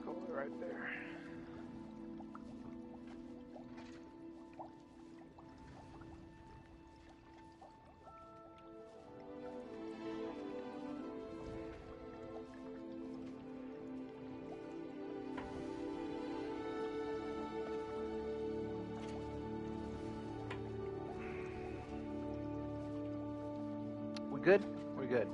go right there. We good? We're good.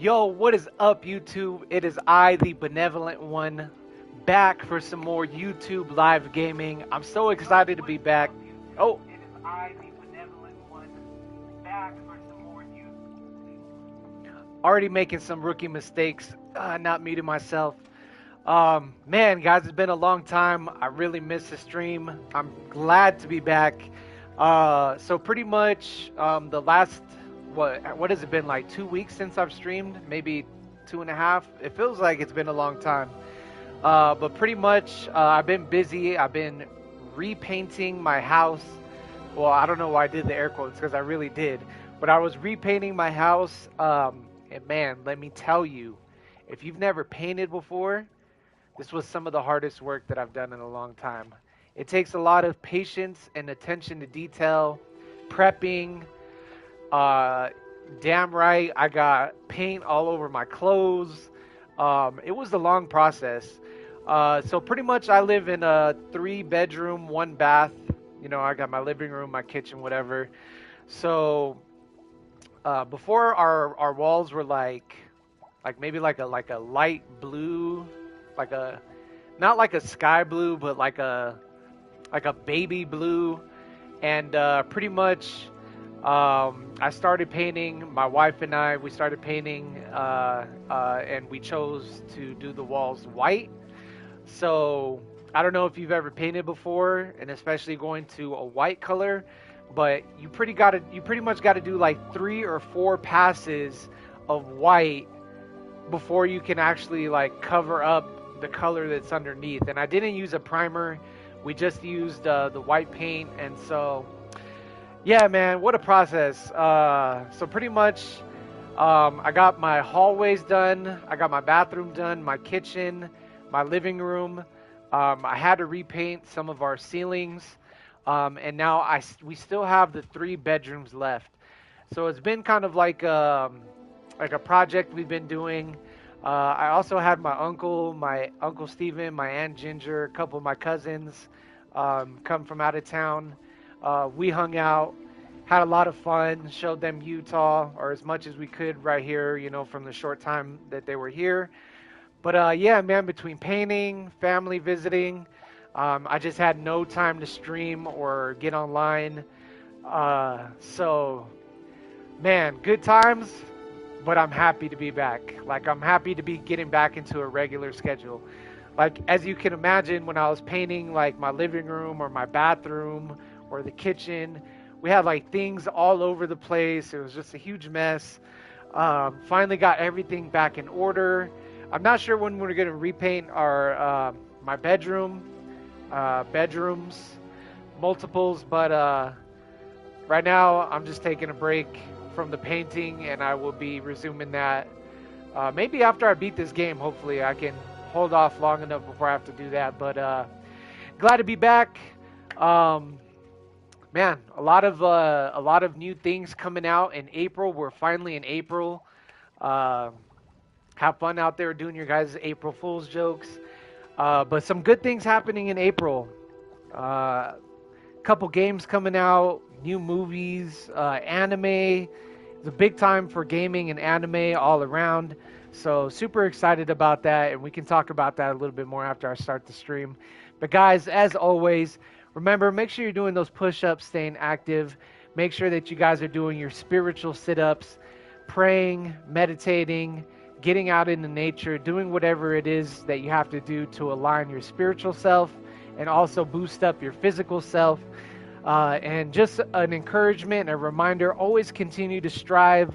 Yo, what is up, YouTube? It is I, the Benevolent One, back for some more YouTube live gaming. I'm so excited to be back. Oh, it is I, the Benevolent One, back for some more YouTube. Already making some rookie mistakes, not muting myself. Man, guys, it's been a long time. I really missed the stream. I'm glad to be back. So pretty much the last what has it been, like 2 weeks since I've streamed? Maybe 2.5. It feels like it's been a long time. But pretty much I've been busy. I've been repainting my house. Well, I don't know why I did the air quotes, because I really did. But I was repainting my house. And man, let me tell you, if you've never painted before, this was some of the hardest work that I've done in a long time. It takes a lot of patience and attention to detail, prepping. Damn right, I got paint all over my clothes. It was a long process. So pretty much I live in a 3-bedroom, 1 bath. You know, I got my living room, my kitchen, whatever. So before our walls were like maybe like a light blue, not like a sky blue, but like a baby blue, and pretty much I started painting. My wife and I, we started painting, and we chose to do the walls white. So I don't know if you've ever painted before, and especially going to a white color, but you pretty much got to do like 3 or 4 passes of white before you can actually like cover up the color that's underneath. And I didn't use a primer. We just used the white paint, and so yeah, man, what a process. So pretty much I got my hallways done, I got my bathroom done, my kitchen, my living room. I had to repaint some of our ceilings. And now we still have the 3 bedrooms left. So it's been kind of like a project we've been doing. I also had my uncle Steven, my aunt Ginger, a couple of my cousins come from out of town. We hung out, had a lot of fun, showed them Utah, or as much as we could right here, from the short time that they were here. But yeah, man, between painting, family visiting, I just had no time to stream or get online. So, man, good times, but I'm happy to be back. Like, I'm happy to be getting back into a regular schedule. Like, as you can imagine, when I was painting, like, my living room or my bathroom or the kitchen, we had, like, things all over the place. It was just a huge mess. Finally got everything back in order. I'm not sure when we're going to repaint my bedrooms, multiples, but right now I'm just taking a break from the painting, and I will be resuming that maybe after I beat this game. Hopefully I can hold off long enough before I have to do that, but glad to be back. Man, a lot of new things coming out in April. We're finally in April. Have fun out there doing your guys' April Fool's jokes. But some good things happening in April. Couple games coming out, new movies, anime. It's a big time for gaming and anime all around. So super excited about that, and we can talk about that a little bit more after I start the stream. But guys, as always, remember, make sure you're doing those push-ups, staying active. Make sure that you guys are doing your spiritual sit-ups, praying, meditating, getting out into nature, doing whatever it is that you have to do to align your spiritual self and also boost up your physical self. And just an encouragement and a reminder, always continue to strive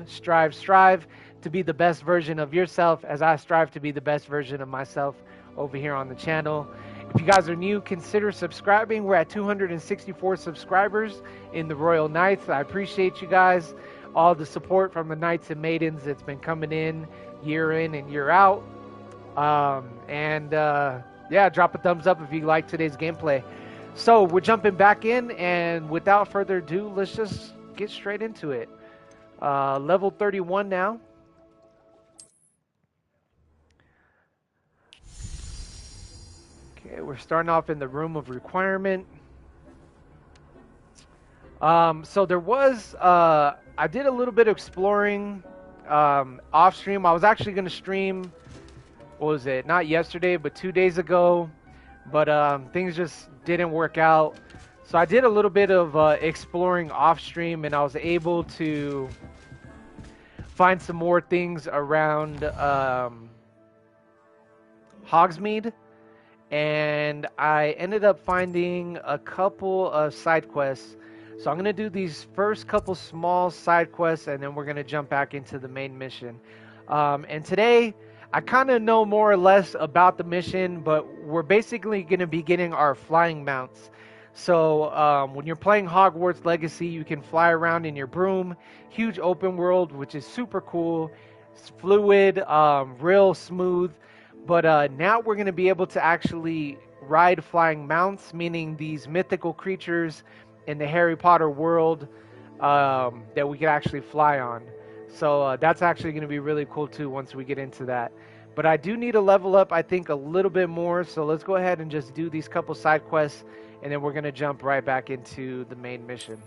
to be the best version of yourself as I strive to be the best version of myself over here on the channel. If you guys are new, consider subscribing. We're at 264 subscribers in the Royal Knights. I appreciate you guys, all the support from the Knights and Maidens that's been coming in and year out. Yeah, drop a thumbs up if you like today's gameplay. So we're jumping back in, and without further ado, let's just get straight into it. Level 31 now. Okay, we're starting off in the room of requirement. So there was, I did a little bit of exploring off stream. I was actually going to stream, what was it, not yesterday, but 2 days ago, but things just didn't work out. So I did a little bit of exploring off stream, and I was able to find some more things around Hogsmeade, and I ended up finding a couple of side quests. So I'm going to do these first couple small side quests, and then we're going to jump back into the main mission. And today, I kind of know more or less about the mission, but we're basically going to be getting our flying mounts. So when you're playing Hogwarts Legacy, you can fly around in your broom. Huge open world, which is super cool. It's fluid, real smooth. But now we're going to be able to actually ride flying mounts, meaning these mythical creatures in the Harry Potter world that we can actually fly on. So that's actually going to be really cool too once we get into that. But I do need to level up, I think, a little bit more. So let's go ahead and just do these couple side quests, and then we're going to jump right back into the main mission.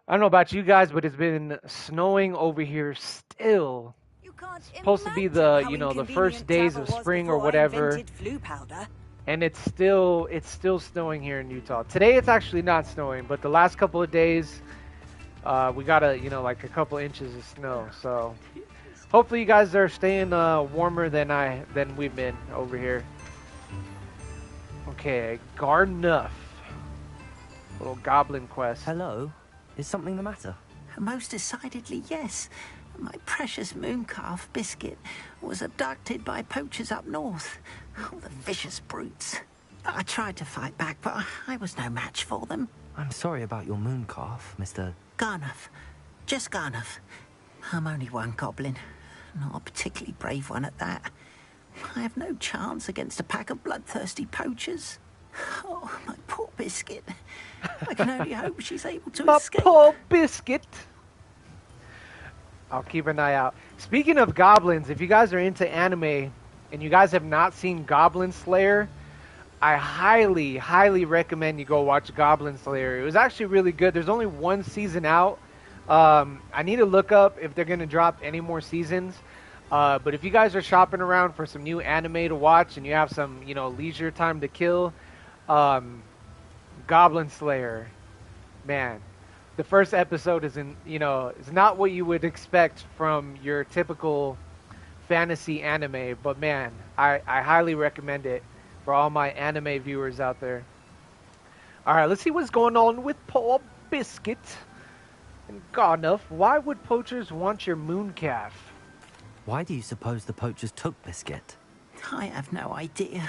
I don't know about you guys, but it's been snowing over here still. It's supposed to be the, the first days of spring or whatever. And it's still snowing here in Utah. Today it's actually not snowing, but the last couple of days we got like a couple inches of snow. So hopefully you guys are staying warmer than we've been over here. Okay, Garnuff. Little goblin quest. Hello? Is something the matter? Most decidedly, yes. My precious mooncalf, Biscuit, was abducted by poachers up north. Oh, the vicious brutes. I tried to fight back, but I was no match for them. I'm sorry about your mooncalf, Mr. Garnuff. Just Garnuff. I'm only one goblin. Not a particularly brave one at that. I have no chance against a pack of bloodthirsty poachers. Oh, my poor Biscuit. I can only hope she's able to My escape. poor Biscuit. I'll keep an eye out. Speaking of goblins, if you guys are into anime and you guys have not seen Goblin Slayer, I highly, highly recommend you go watch Goblin Slayer. It was actually really good. There's only one season out. I need to look up if they're going to drop any more seasons. But if you guys are shopping around for some new anime to watch and you have some, leisure time to kill, Goblin Slayer, man. The first episode is not what you would expect from your typical fantasy anime, but man, I highly recommend it for all my anime viewers out there. Alright, let's see what's going on with poor Biscuit. And God enough, why would poachers want your moon calf? Why do you suppose the poachers took Biscuit? I have no idea.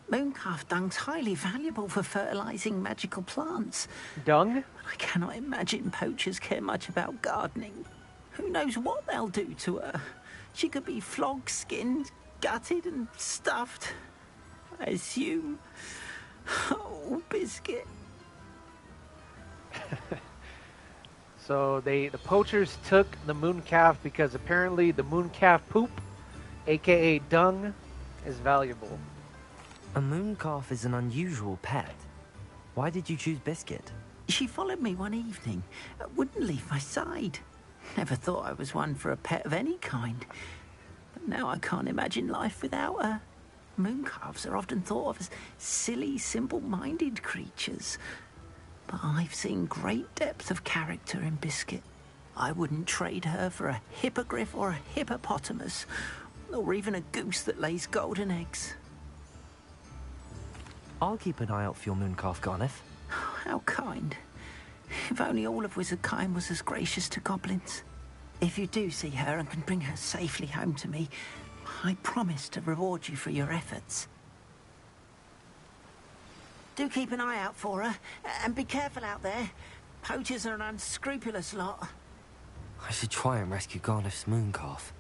Mooncalf dung's highly valuable for fertilizing magical plants. Dung? But I cannot imagine poachers care much about gardening. Who knows what they'll do to her? She could be flogged, skinned, gutted and stuffed. I assume. Oh, Biscuit. So the poachers took the moon calf because apparently the moon calf poop, aka dung, is valuable. A moon calf is an unusual pet. Why did you choose Biscuit? She followed me one evening, wouldn't leave my side. Never thought I was one for a pet of any kind. But now I can't imagine life without her. Mooncalves are often thought of as silly, simple-minded creatures. But I've seen great depth of character in Biscuit. I wouldn't trade her for a hippogriff or a hippopotamus, or even a goose that lays golden eggs. I'll keep an eye out for your moon calf, Garneth. How kind. If only all of Wizardkind was as gracious to goblins. If you do see her and can bring her safely home to me, I promise to reward you for your efforts. Do keep an eye out for her, and be careful out there. Poachers are an unscrupulous lot. I should try and rescue Garneth's moon calf.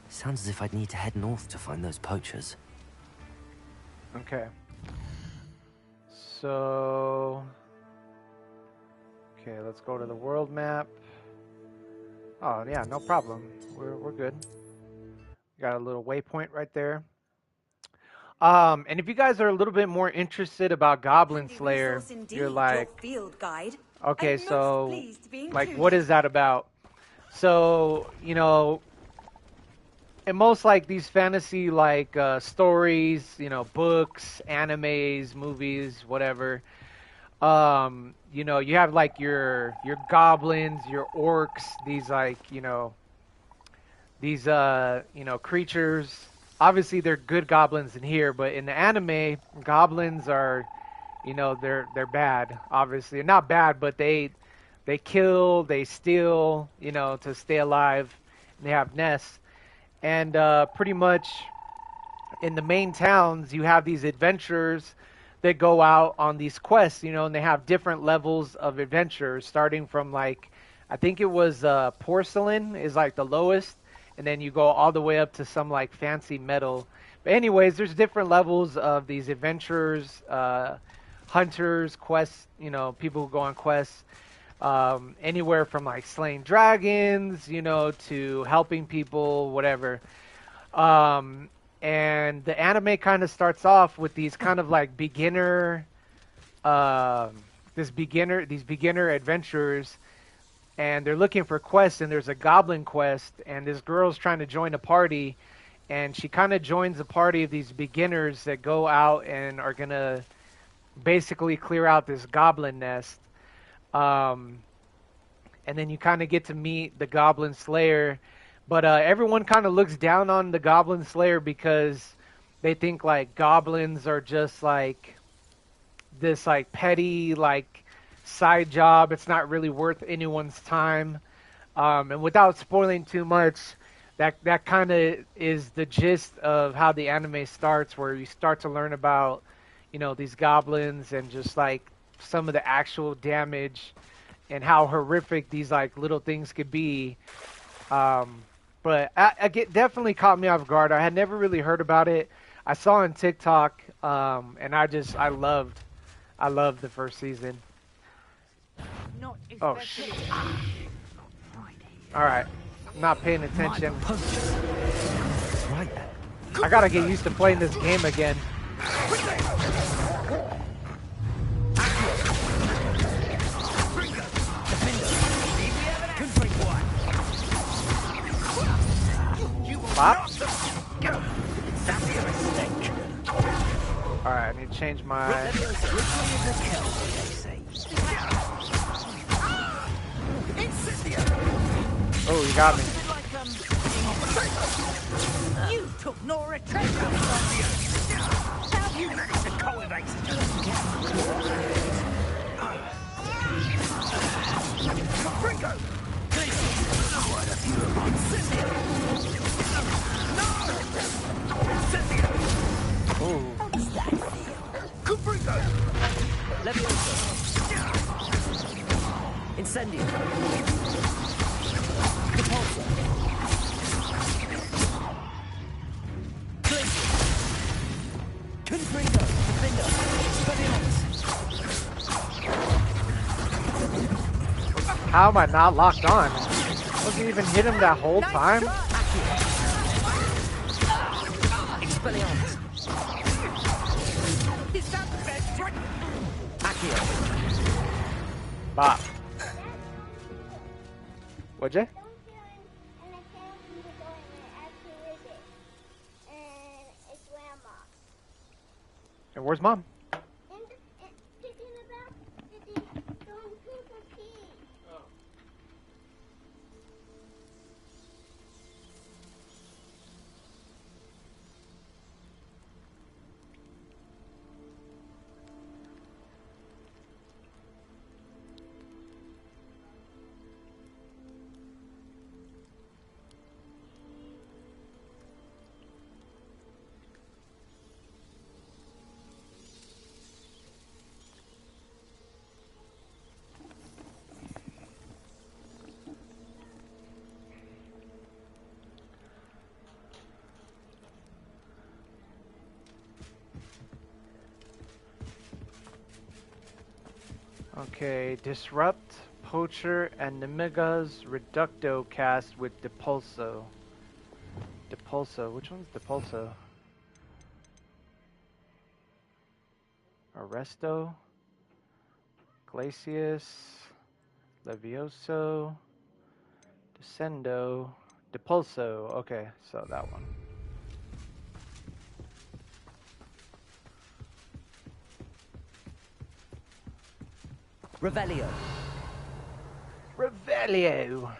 Sounds as if I'd need to head north to find those poachers. Okay. So... Okay, let's go to the world map. Oh, yeah, no problem. We're good. Got a little waypoint right there. And if you guys are a little bit more interested about Goblin Slayer, you're like, okay, so, like, what is that about? So, and most, like, these fantasy, like, stories, books, animes, movies, whatever, you have, like, your goblins, your orcs, these, like, these, creatures. Obviously, they're good goblins in here, but in the anime, goblins are, they're bad, obviously. Not bad, but they kill, they steal, to stay alive. And they have nests. And pretty much in the main towns, you have these adventurers that go out on these quests, and they have different levels of adventure, starting from, like, I think it was porcelain is, like, the lowest, and then you go all the way up to some, like, fancy metal. But anyways, there's different levels of these adventurers, hunters, quests, people who go on quests, anywhere from, like, slaying dragons, to helping people, whatever. And the anime kind of starts off with these kind of, like, these beginner adventurers, and they're looking for quests, and there's a goblin quest, and this girl's trying to join a party, and she kind of joins a party of these beginners that go out and are going to basically clear out this goblin nest. And then you kind of get to meet the Goblin Slayer, but everyone kind of looks down on the Goblin Slayer because they think, like, goblins are just, like, this, like, petty, like, side job. It's not really worth anyone's time. And without spoiling too much, that kind of is the gist of how the anime starts, where you start to learn about, these goblins and just, like, some of the actual damage and how horrific these, like, little things could be. But definitely caught me off guard. I had never really heard about it. I saw on TikTok, and I loved I love the first season. Not Oh, especially. shit. Right here. Alright. I'm not paying attention. Right then. I gotta get used to playing this game again. Pop. Alright, I need to change my... Oh, you got me. You took Nora treasure. How you managed to co-evade? Ringo! Quite a few of mine. Oh. How does that feel? Ringo! Leviosa. Incendio. Repulsor. Confringo. Defender. Expelliarmus. How am I not locked on? Wasn't even hit him that whole time? Expelliarmus. Is that the best trick? Accio. Bop. What'd you? And where's Mom? Okay, disrupt, poacher, and Nemiga's reducto cast with Depulso. Depulso, which one's Depulso? Arresto, Glacius, Levioso, Descendo, Depulso. Okay, so that one. Revelio. Revelio.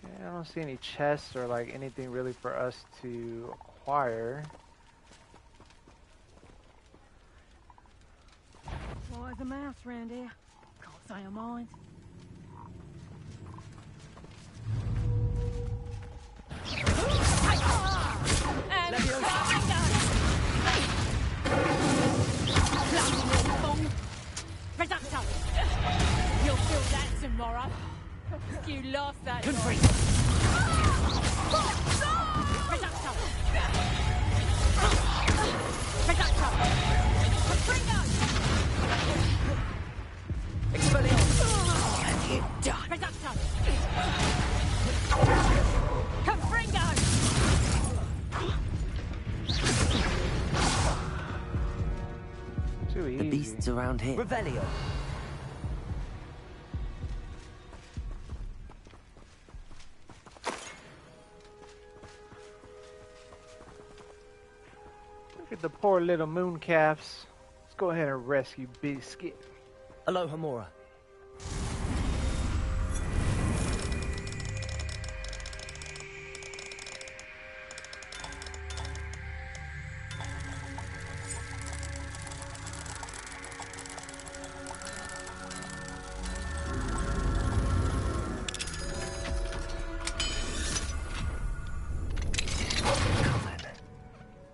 Okay, I don't see any chests or like anything really for us to acquire. Why the mouse round here? Can't say I mind. You'll feel that tomorrow. You lost that. Too easy. The beasts around here. Revelio. Look at the poor little moon calves. Let's go ahead and rescue Biscuit. Aloha Mora.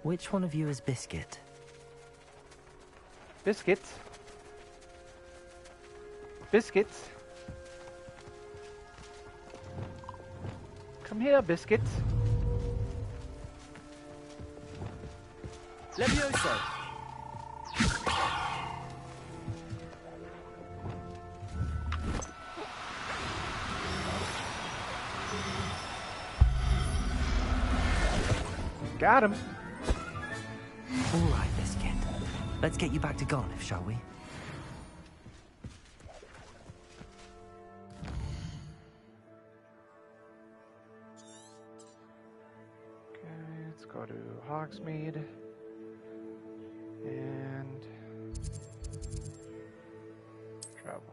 Which one of you is Biscuit? Biscuit? Biscuit? Come here, Biscuit. Levioso. Got him. All right, Biscuit. Let's get you back to Garniff, shall we? Okay, let's go to Hogsmeade. And travel.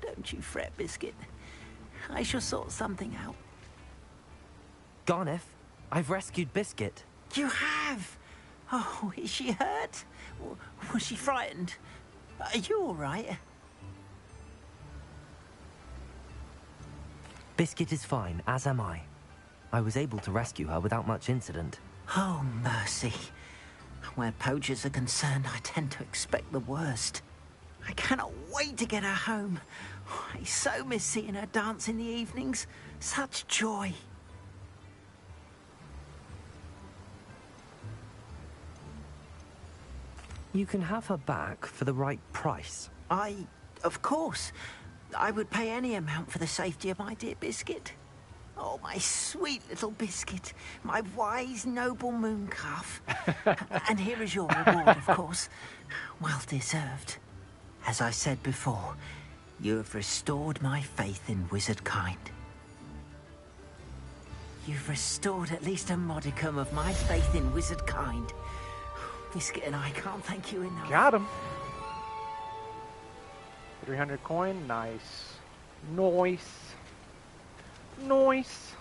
Don't you fret, Biscuit. I shall sort something out. Garniff, I've rescued Biscuit. You have? Oh, is she hurt? Was she frightened? Are you all right? Biscuit is fine, as am I. I was able to rescue her without much incident. Oh, mercy. Where poachers are concerned, I tend to expect the worst. I cannot wait to get her home. I so miss seeing her dance in the evenings. Such joy. You can have her back for the right price. Of course, I would pay any amount for the safety of my dear Biscuit. Oh, my sweet little Biscuit, my wise, noble moon calf. And here is your reward, of course. Well deserved. As I said before, you have restored my faith in wizard kind. You've restored at least a modicum of my faith in wizard kind. Biscuit and I can't thank you enough. Got him. 300 coin. Nice. Nice. Nice.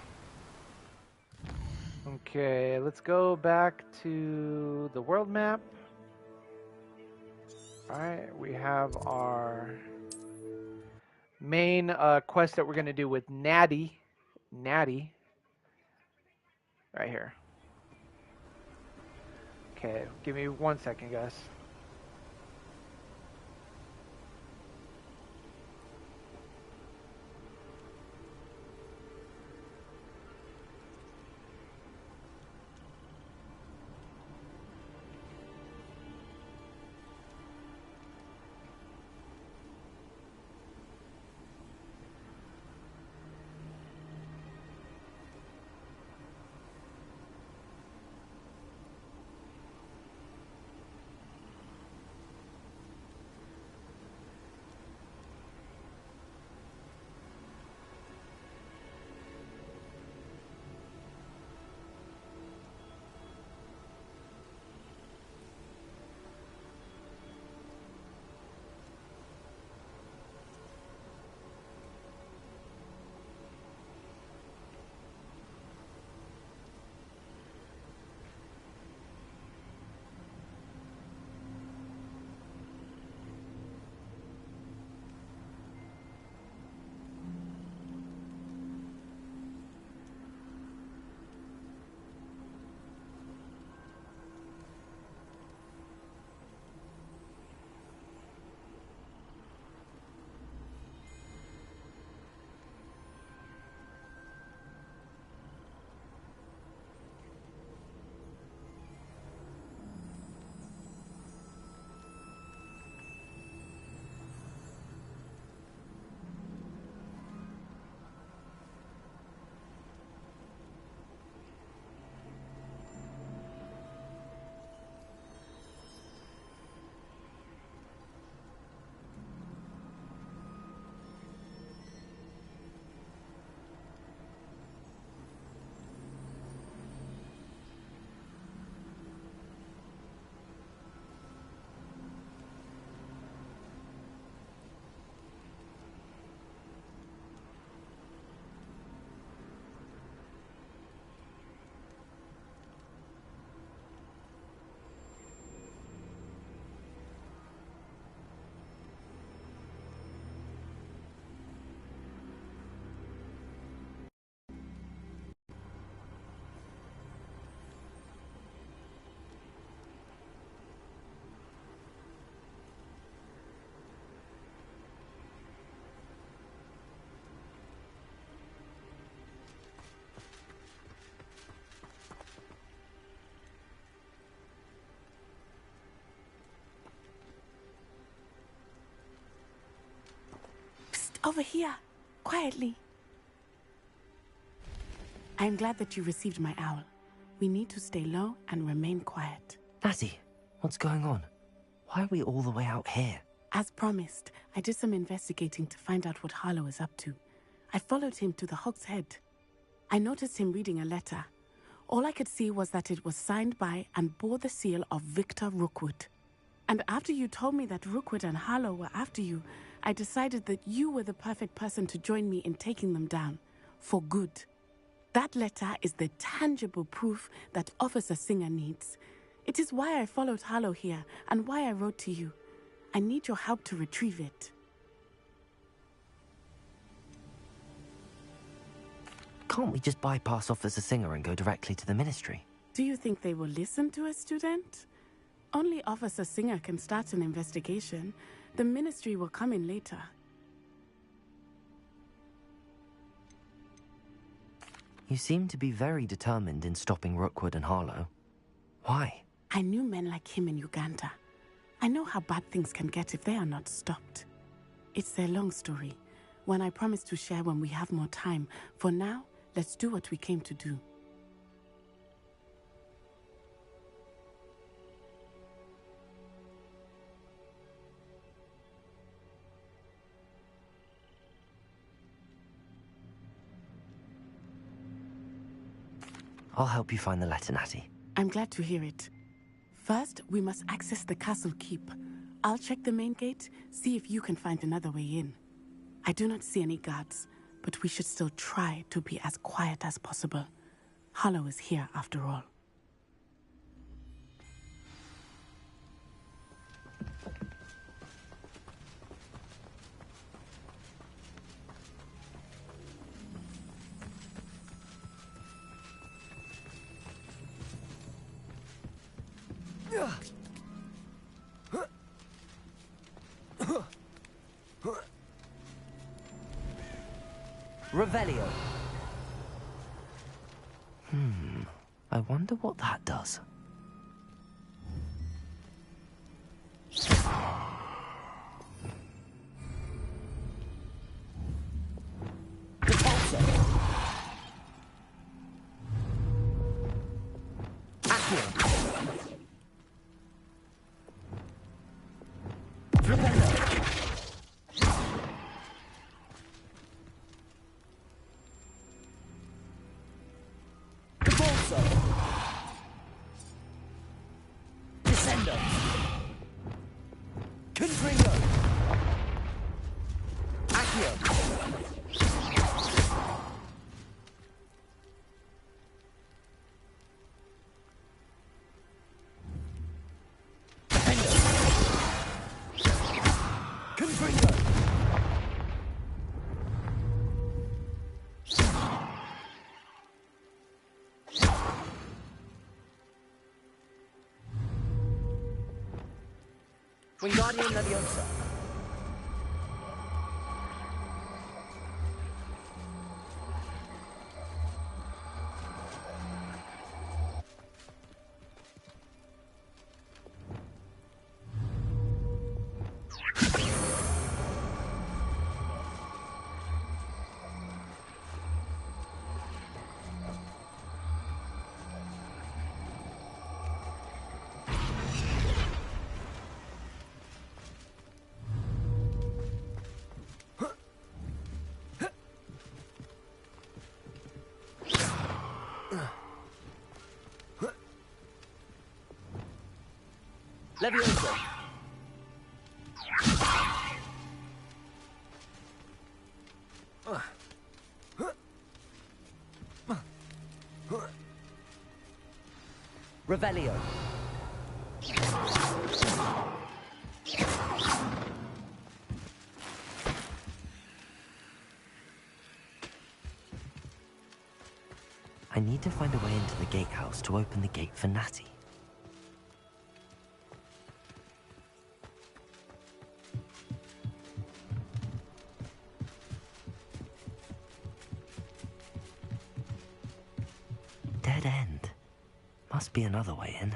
Okay, let's go back to the world map. Alright, we have our main quest that we're going to do with Natty. Natty. Right here. Okay, give me 1 second, guys. Over here, quietly. I am glad that you received my owl. We need to stay low and remain quiet. Natty, what's going on? Why are we all the way out here? As promised, I did some investigating to find out what Harlow is up to. I followed him to the Hog's Head. I noticed him reading a letter. All I could see was that it was signed by and bore the seal of Victor Rookwood. And after you told me that Rookwood and Harlow were after you, I decided that you were the perfect person to join me in taking them down. For good. That letter is the tangible proof that Officer Singer needs. It is why I followed Harlow here and why I wrote to you. I need your help to retrieve it. Can't we just bypass Officer Singer and go directly to the Ministry? Do you think they will listen to a student? Only Officer Singer can start an investigation. The Ministry will come in later. You seem to be very determined in stopping Rookwood and Harlow. Why? I knew men like him in Uganda. I know how bad things can get if they are not stopped. It's a long story, one I promise to share when we have more time. For now, let's do what we came to do. I'll help you find the letter, Natty. I'm glad to hear it. First, we must access the castle keep. I'll check the main gate, see if you can find another way in. I do not see any guards, but we should still try to be as quiet as possible. Harlow is here after all. Revelio. I wonder what that does. Wingardium Leviosa. Leviosa. Revelio. I need to find a way into the gatehouse to open the gate for Natty. Dead end. Must be another way in.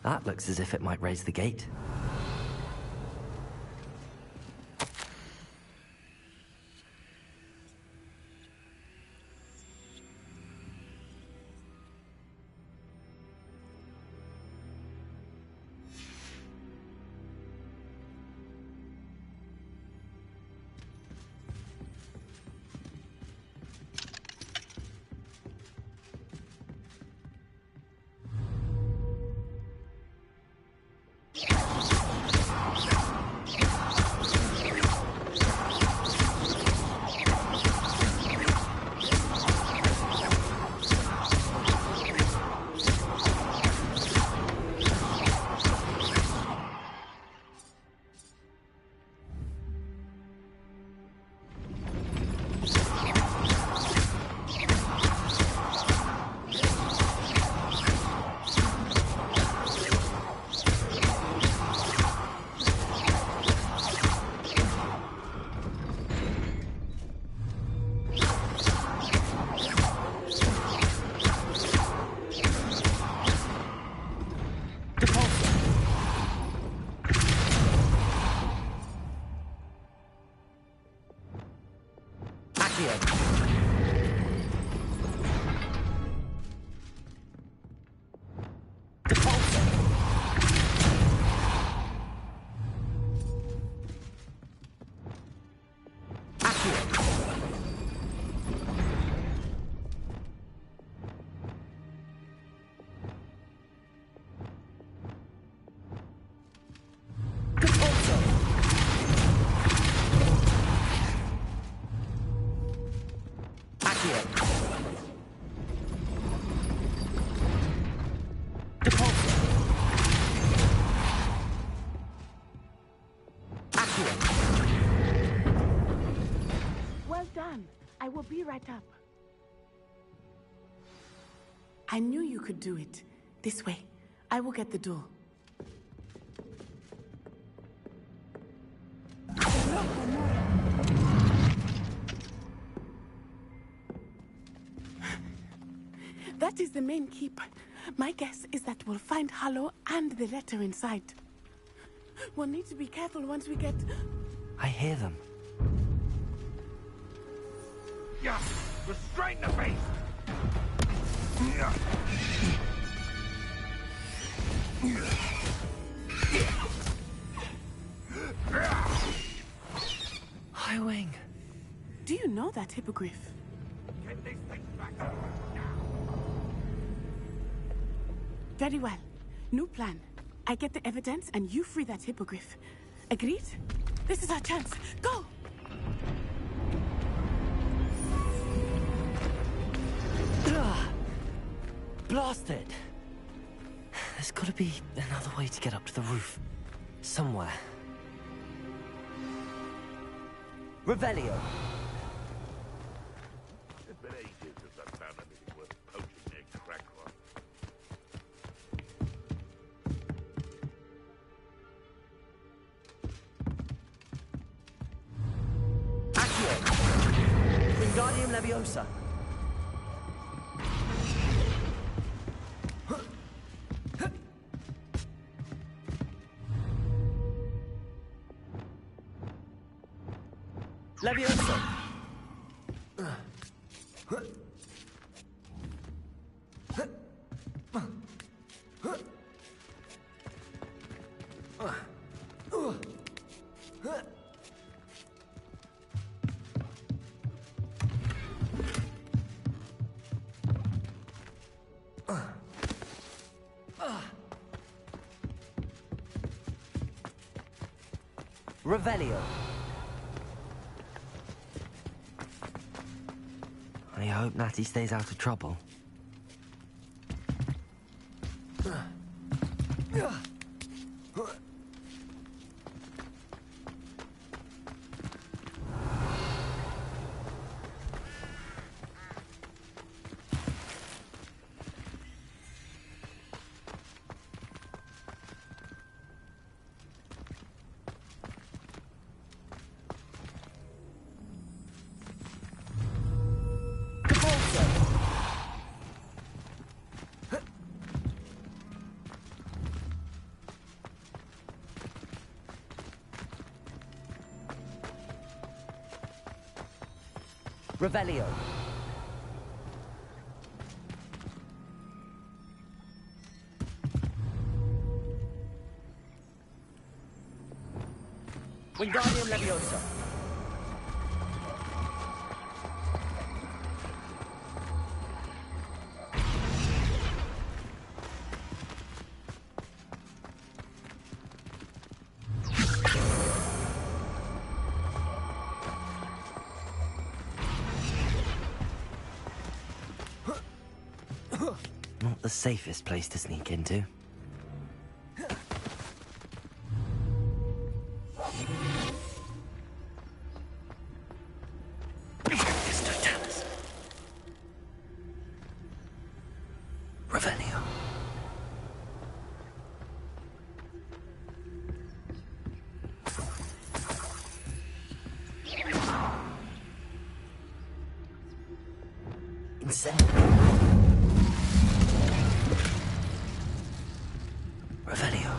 That looks as if it might raise the gate. Well done. I will be right up. I knew you could do it. This way. I will get the door. That is the main keep. My guess is that we'll find Harlow and the letter inside. We'll need to be careful once we get... I hear them. Yeah, restrain the beast! Highwing. Do you know that hippogriff? Get these things back now! Very well. New plan. I get the evidence and you free that hippogriff. Agreed? This is our chance. Go! Blasted! There's gotta be another way to get up to the roof. Somewhere. Revelio! It's been ages since I've found anything worth poaching egg crack on. Accio! Wingardium Leviosa! Leviosa! Revelio. I hope Natty stays out of trouble. Revelio. Wingardium Leviosa. Not the safest place to sneak into. Revelio. Incendio. Revelio.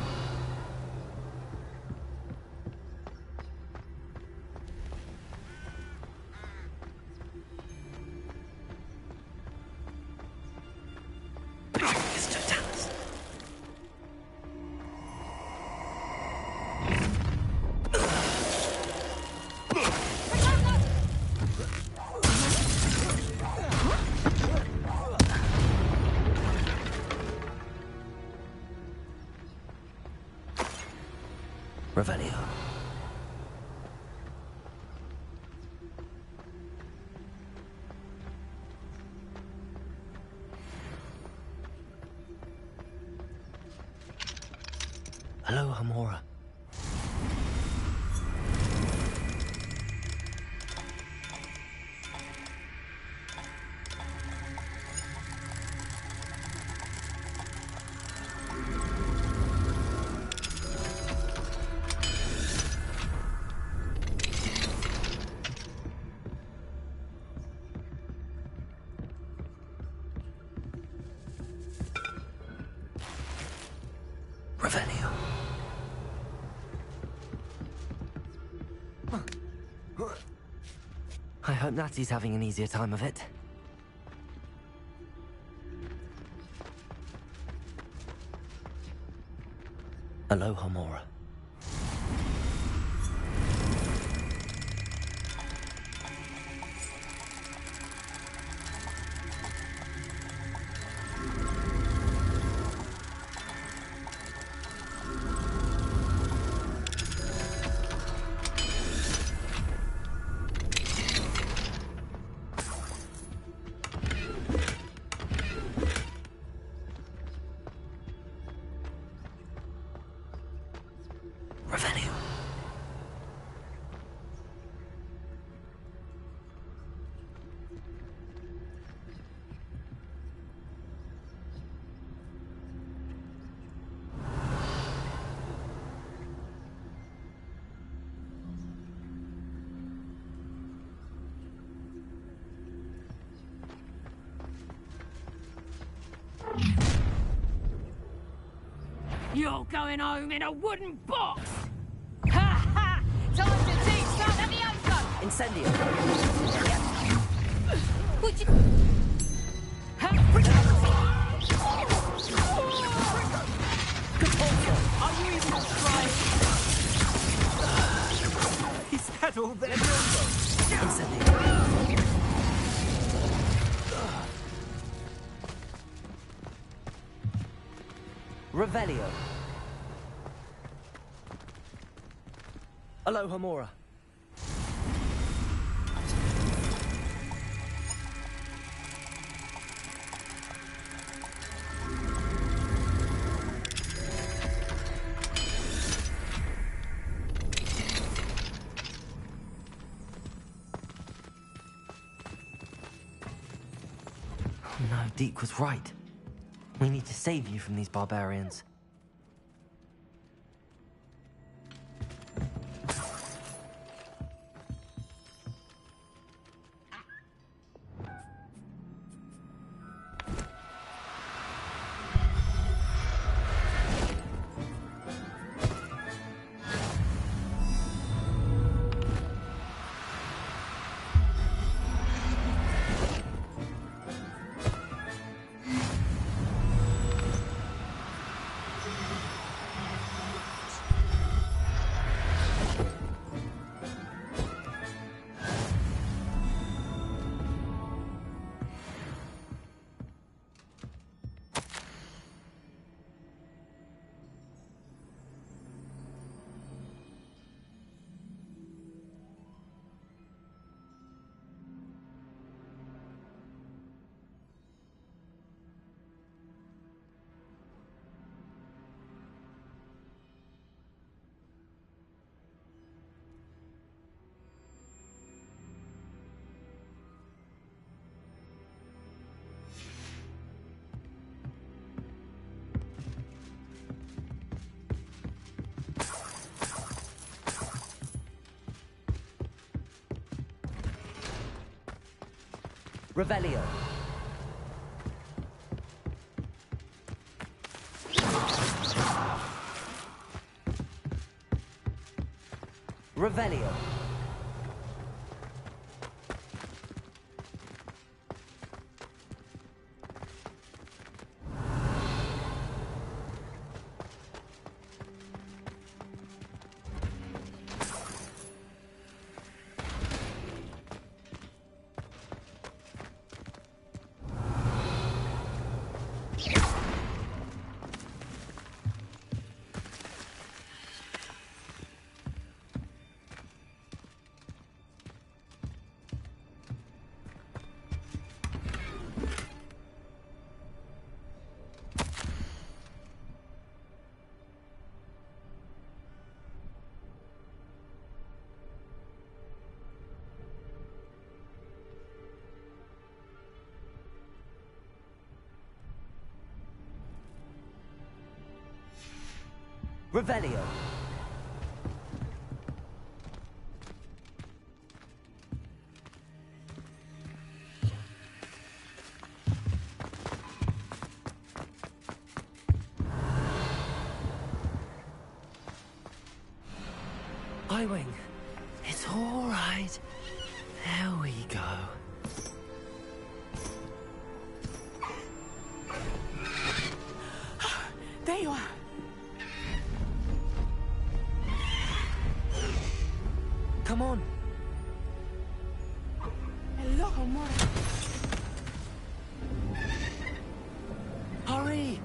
Revelio. Hello, Hamora. Revelio. I hope Natty's having an easier time of it. Hello, Hamora. Revelio. You're going home in a wooden box! Ha ha! Time to teach some Leviosa! Incendio. Would you... Are you even trying? Is that all there? Incendio. Revelio. Hello, Hamora. Oh no, Deke was right. We need to save you from these barbarians. Revelio. Revelio. Revelio. Eye-wing. It's all right. There we go. There you are. Come on. Hello, Mora. Hurry!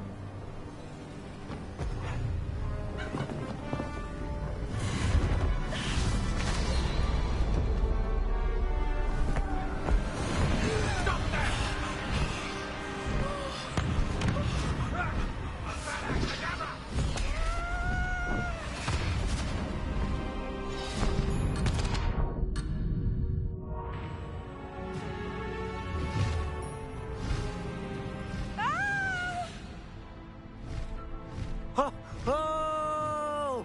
Oh!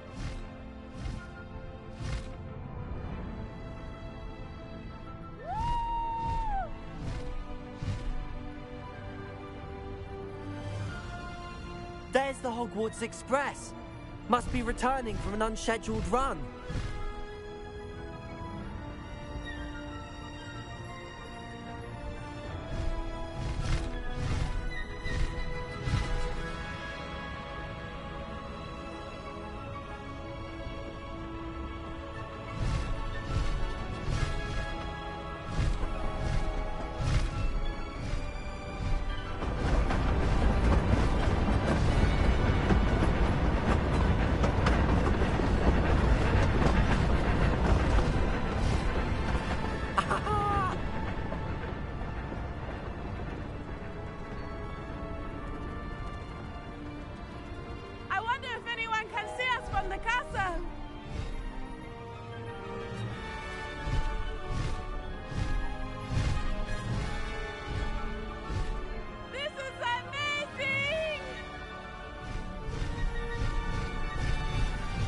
There's the Hogwarts Express. Must be returning from an unscheduled run.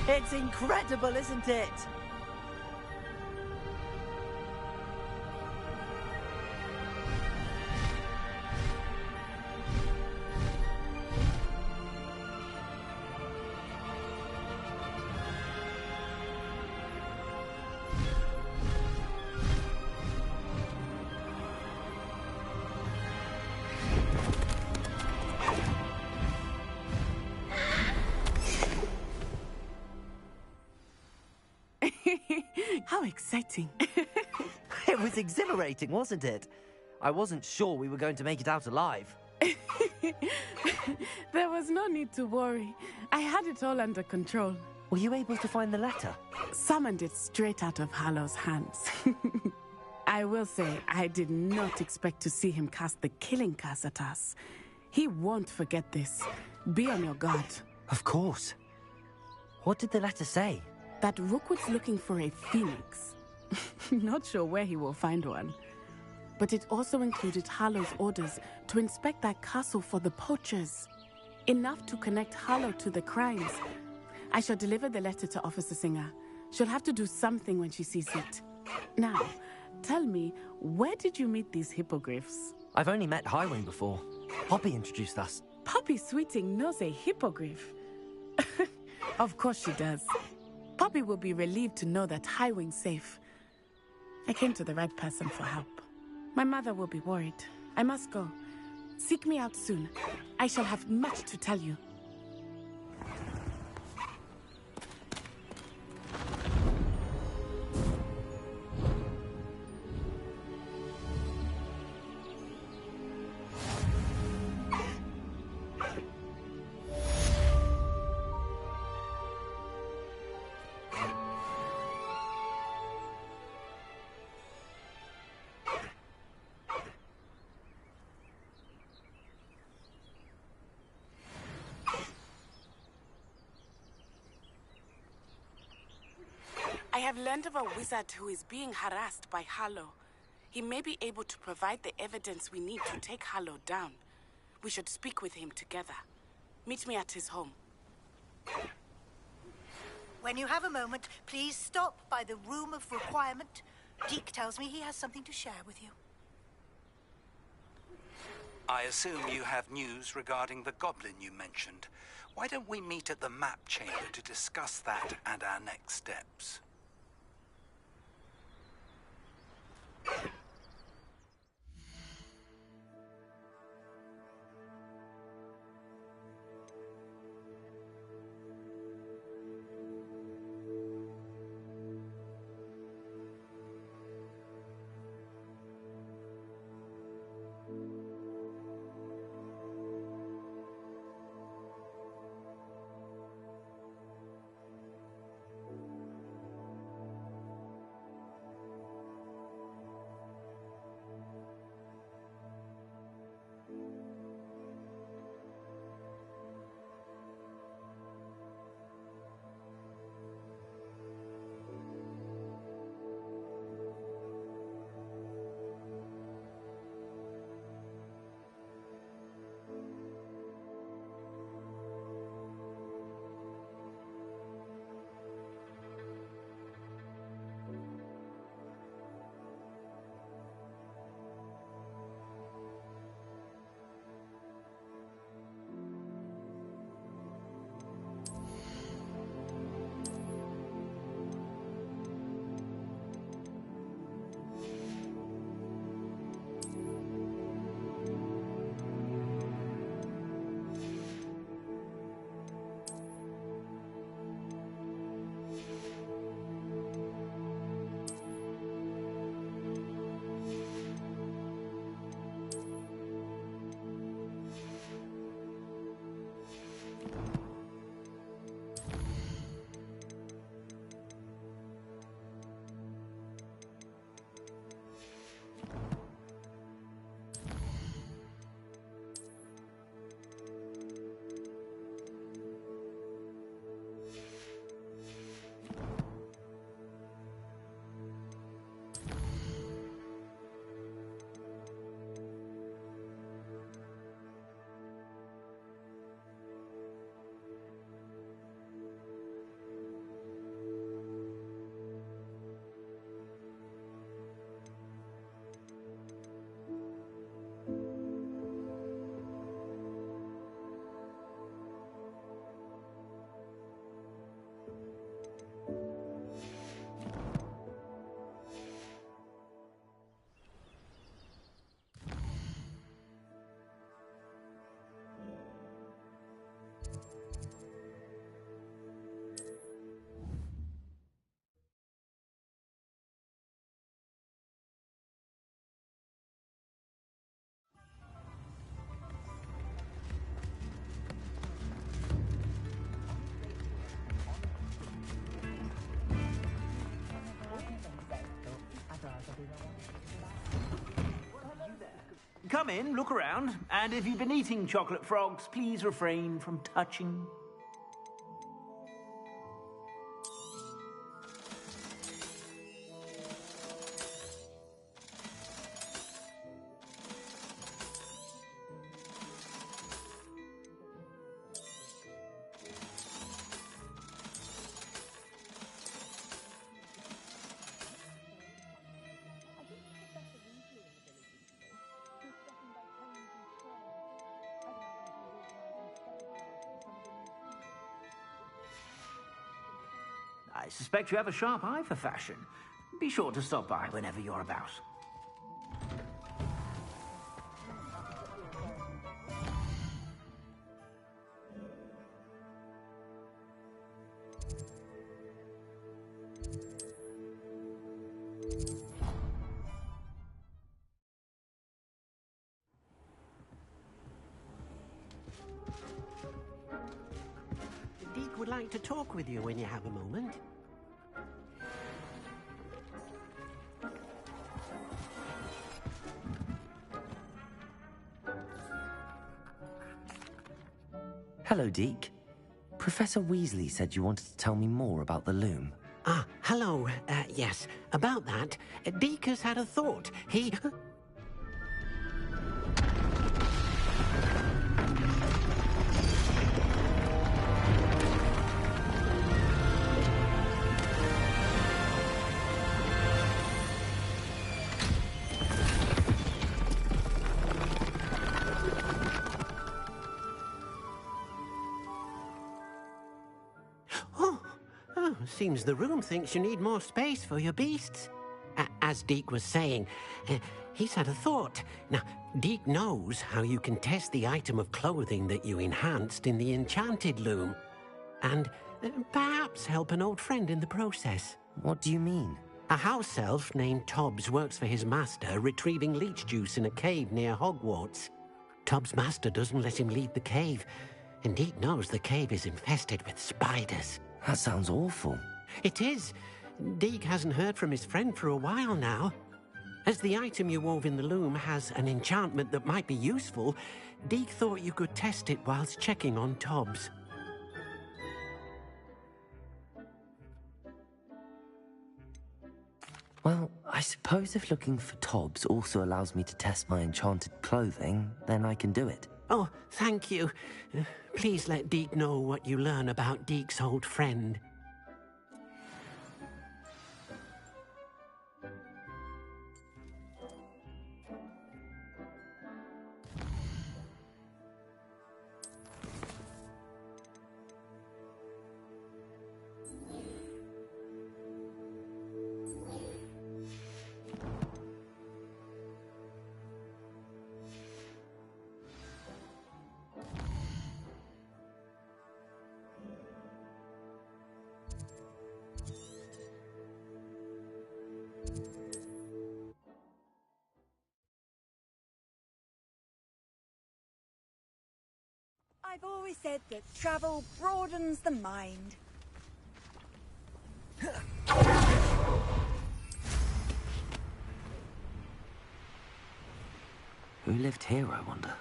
It's incredible, isn't it? How exciting. It was exhilarating, wasn't it? I wasn't sure we were going to make it out alive. There was no need to worry. I had it all under control. Were you able to find the letter? Summoned it straight out of Hallow's hands. I will say, I did not expect to see him cast the killing curse at us. He won't forget this. Be on your guard. Of course. What did the letter say? That Rookwood's looking for a phoenix. Not sure where he will find one. But it also included Harlow's orders to inspect that castle for the poachers. Enough to connect Harlow to the crimes. I shall deliver the letter to Officer Singer. She'll have to do something when she sees it. Now, Tell me, where did you meet these hippogriffs? I've only met Highwing before. Poppy introduced us. Poppy Sweeting knows a hippogriff. Of course she does. Poppy will be relieved to know that Highwing's safe. I came to the right person for help. My mother will be worried. I must go. Seek me out soon. I shall have much to tell you. I have learned of a wizard who is being harassed by Harlow. He may be able to provide the evidence we need to take Harlow down. We should speak with him together. Meet me at his home. When you have a moment, please stop by the Room of Requirement. Deke tells me he has something to share with you. I assume you have news regarding the goblin you mentioned. Why don't we meet at the map chamber to discuss that and our next steps? Come in, look around, and if you've been eating chocolate frogs, please refrain from touching. I suspect you have a sharp eye for fashion. Be sure to stop by whenever you're about. Deke would like to talk with you when you have a moment. Hello, Deke. Professor Weasley said you wanted to tell me more about the loom. Ah, hello. Yes, about that. Deke has had a thought. He... Seems the room thinks you need more space for your beasts. As Deke was saying, he's had a thought. Now, Deke knows how you can test the item of clothing that you enhanced in the enchanted loom. And perhaps help an old friend in the process. What do you mean? A house elf named Tobbs works for his master, retrieving leech juice in a cave near Hogwarts. Tobbs' master doesn't let him leave the cave, and Deke knows the cave is infested with spiders. That sounds awful. It is. Deke hasn't heard from his friend for a while now. As the item you wove in the loom has an enchantment that might be useful, Deke thought you could test it whilst checking on Tobbs. Well, I suppose if looking for Tobbs also allows me to test my enchanted clothing, then I can do it. Oh, thank you. Please let Deke know what you learn about Deke's old friend. I've always said that travel broadens the mind. Who lived here, I wonder?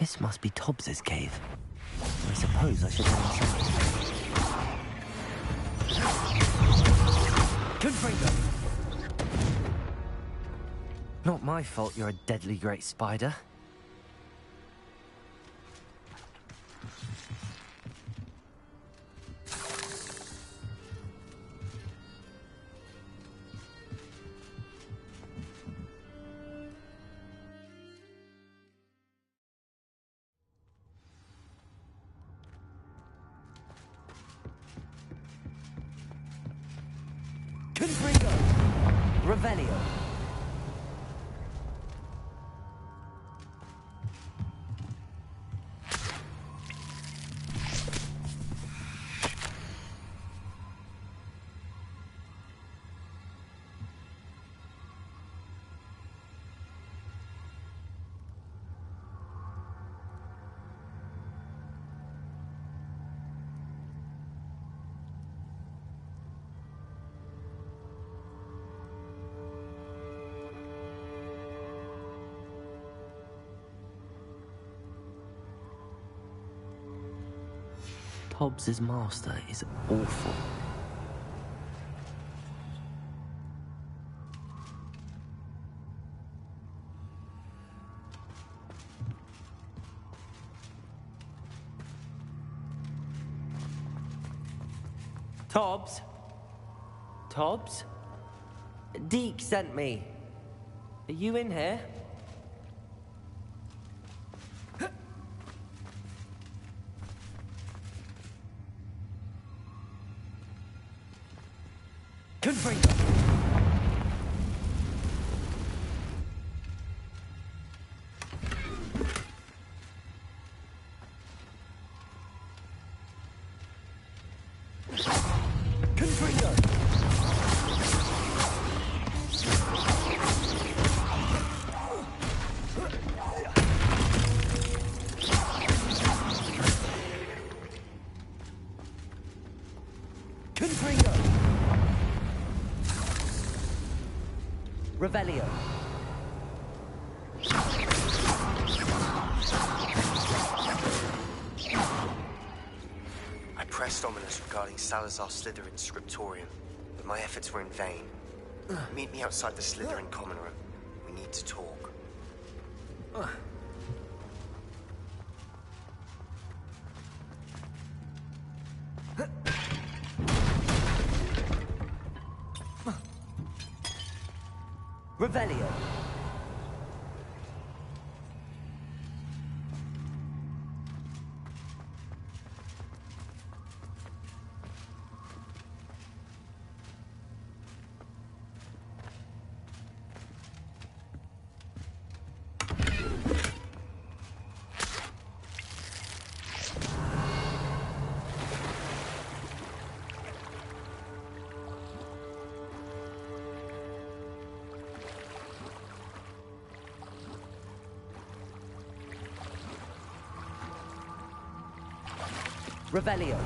This must be Tobbs's cave. I suppose I should go inside. Confringo! Not my fault you're a deadly great spider. Confringo! Revelio! Tobbs's master is awful. Tobbs? Tobbs? Deke sent me. Are you in here? Confringo! Revelio. I pressed Ominous regarding Salazar Slytherin's scriptorium, but my efforts were in vain. Meet me outside the Slytherin common room. We need to talk. Revelio. Revelio.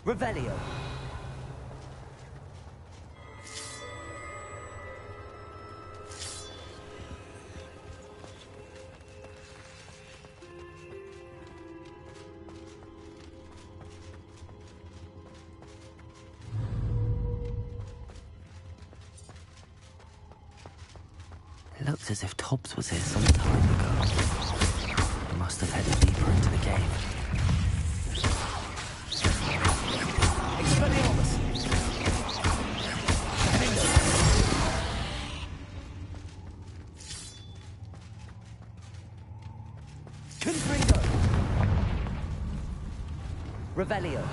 Revelio. It looks as if Tobbs was here some time ago. He must have headed deeper into the cave. Revelio.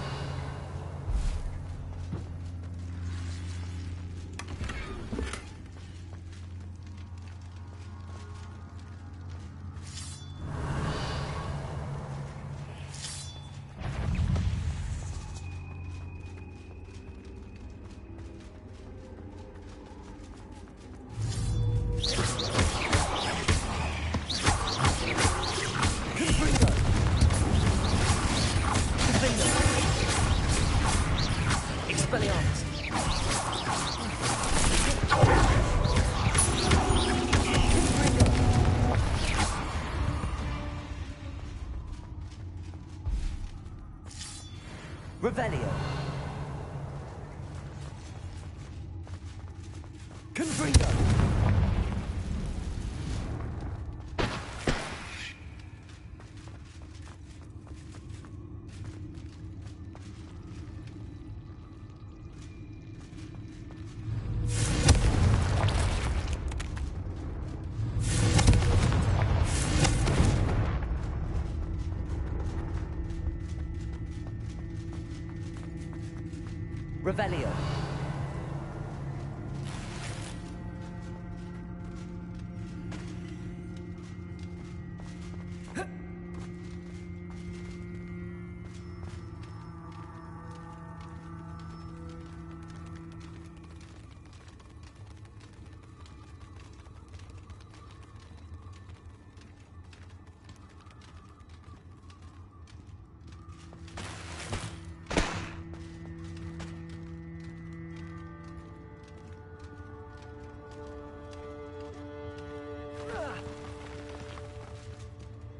Revelio. Confringo. Revelio.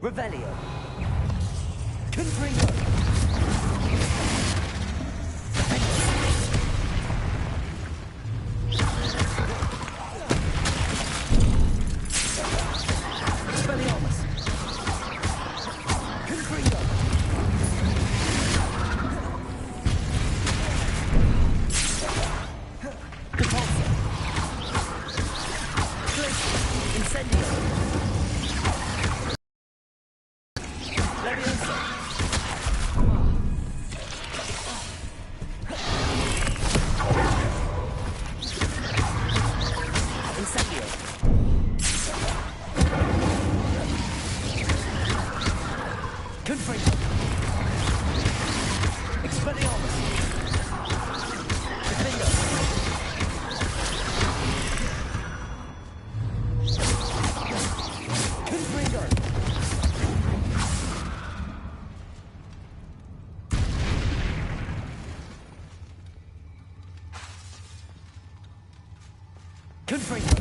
Revelio. Confringo. Expelliarmus. Confringo. Repulsor. Incendio. Leviosa. Incendio. Confringo. Expelliarmus. Defendo. Confringo. Confringo.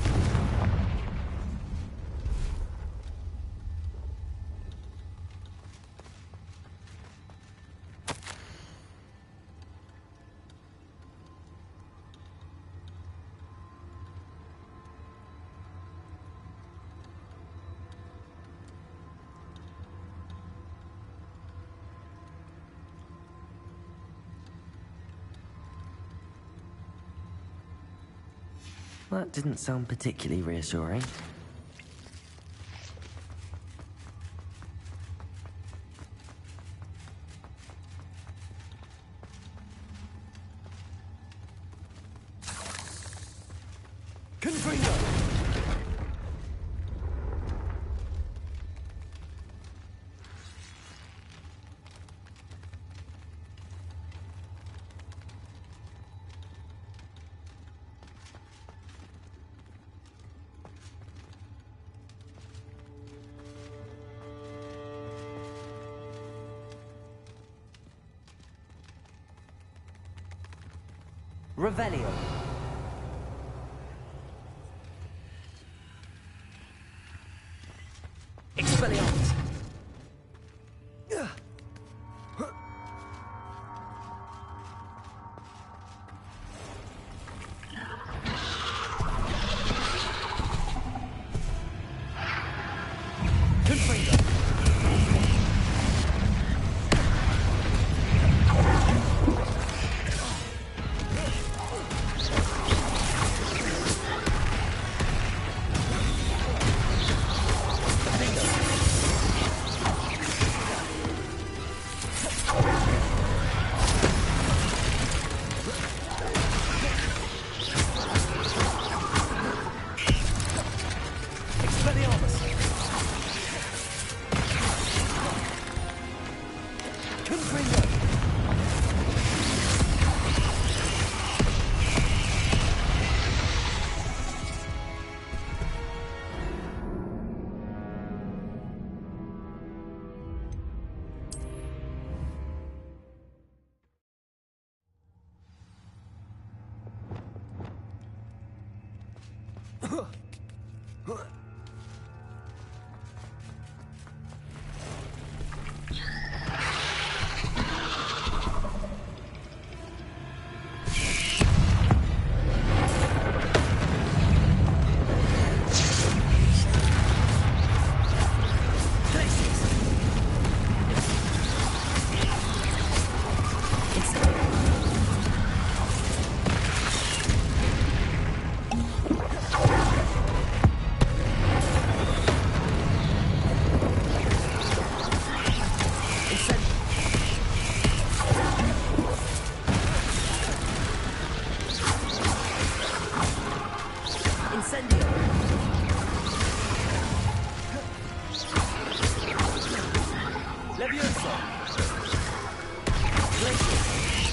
That didn't sound particularly reassuring. Confringo. Revelio. Expelliarmus. Confringo. Expelliarmus. Confringo. Incendio. Leviosa. Glacier.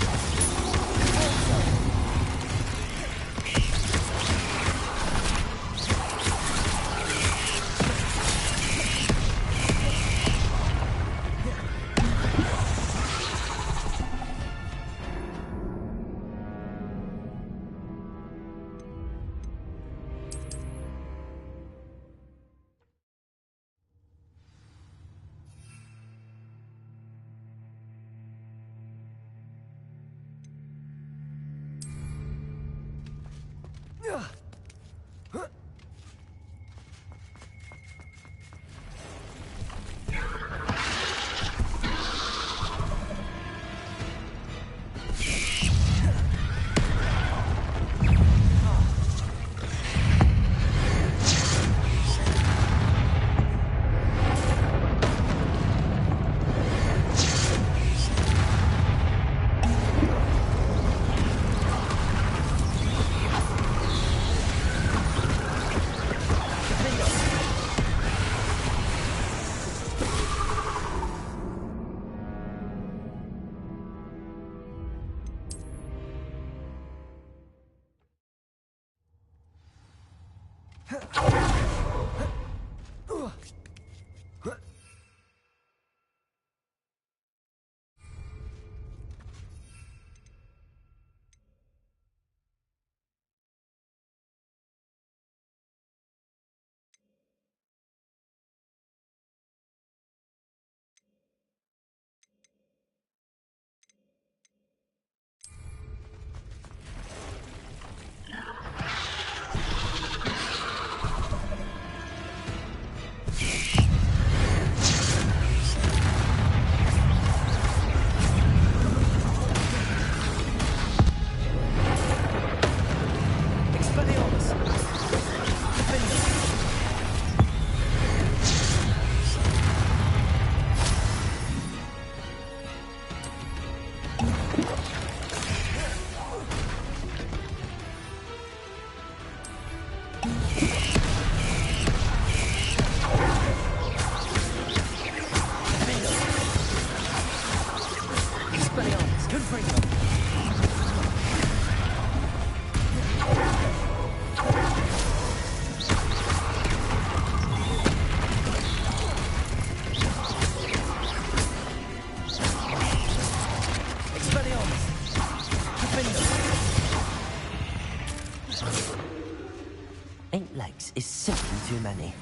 8 legs is simply too many.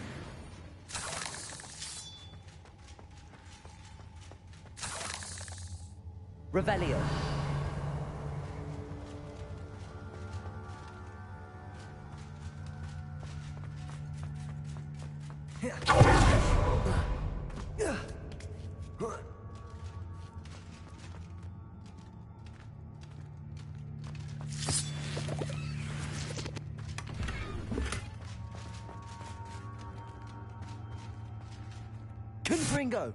Revelio. Confringo.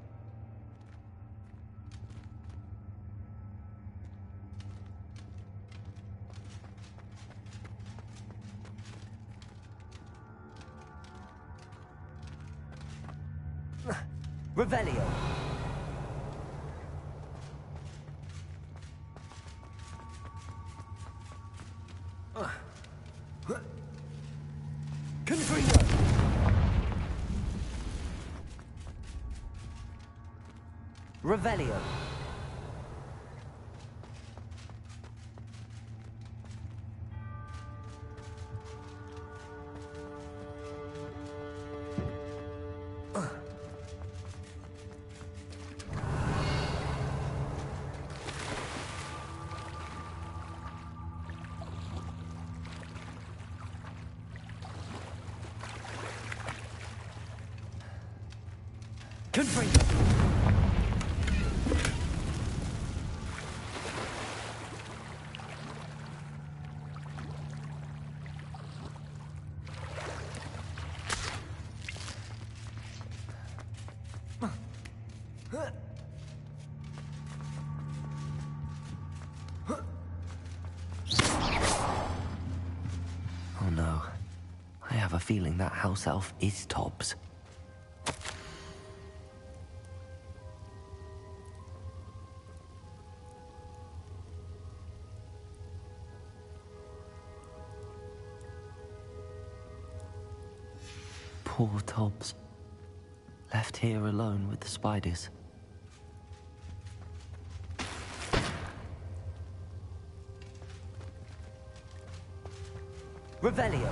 Revelio. Confringo. Revelio. Confringo. Oh no. I have a feeling that house elf is Tobbs. Poor Tobbs. Left here alone with the spiders. Revelio.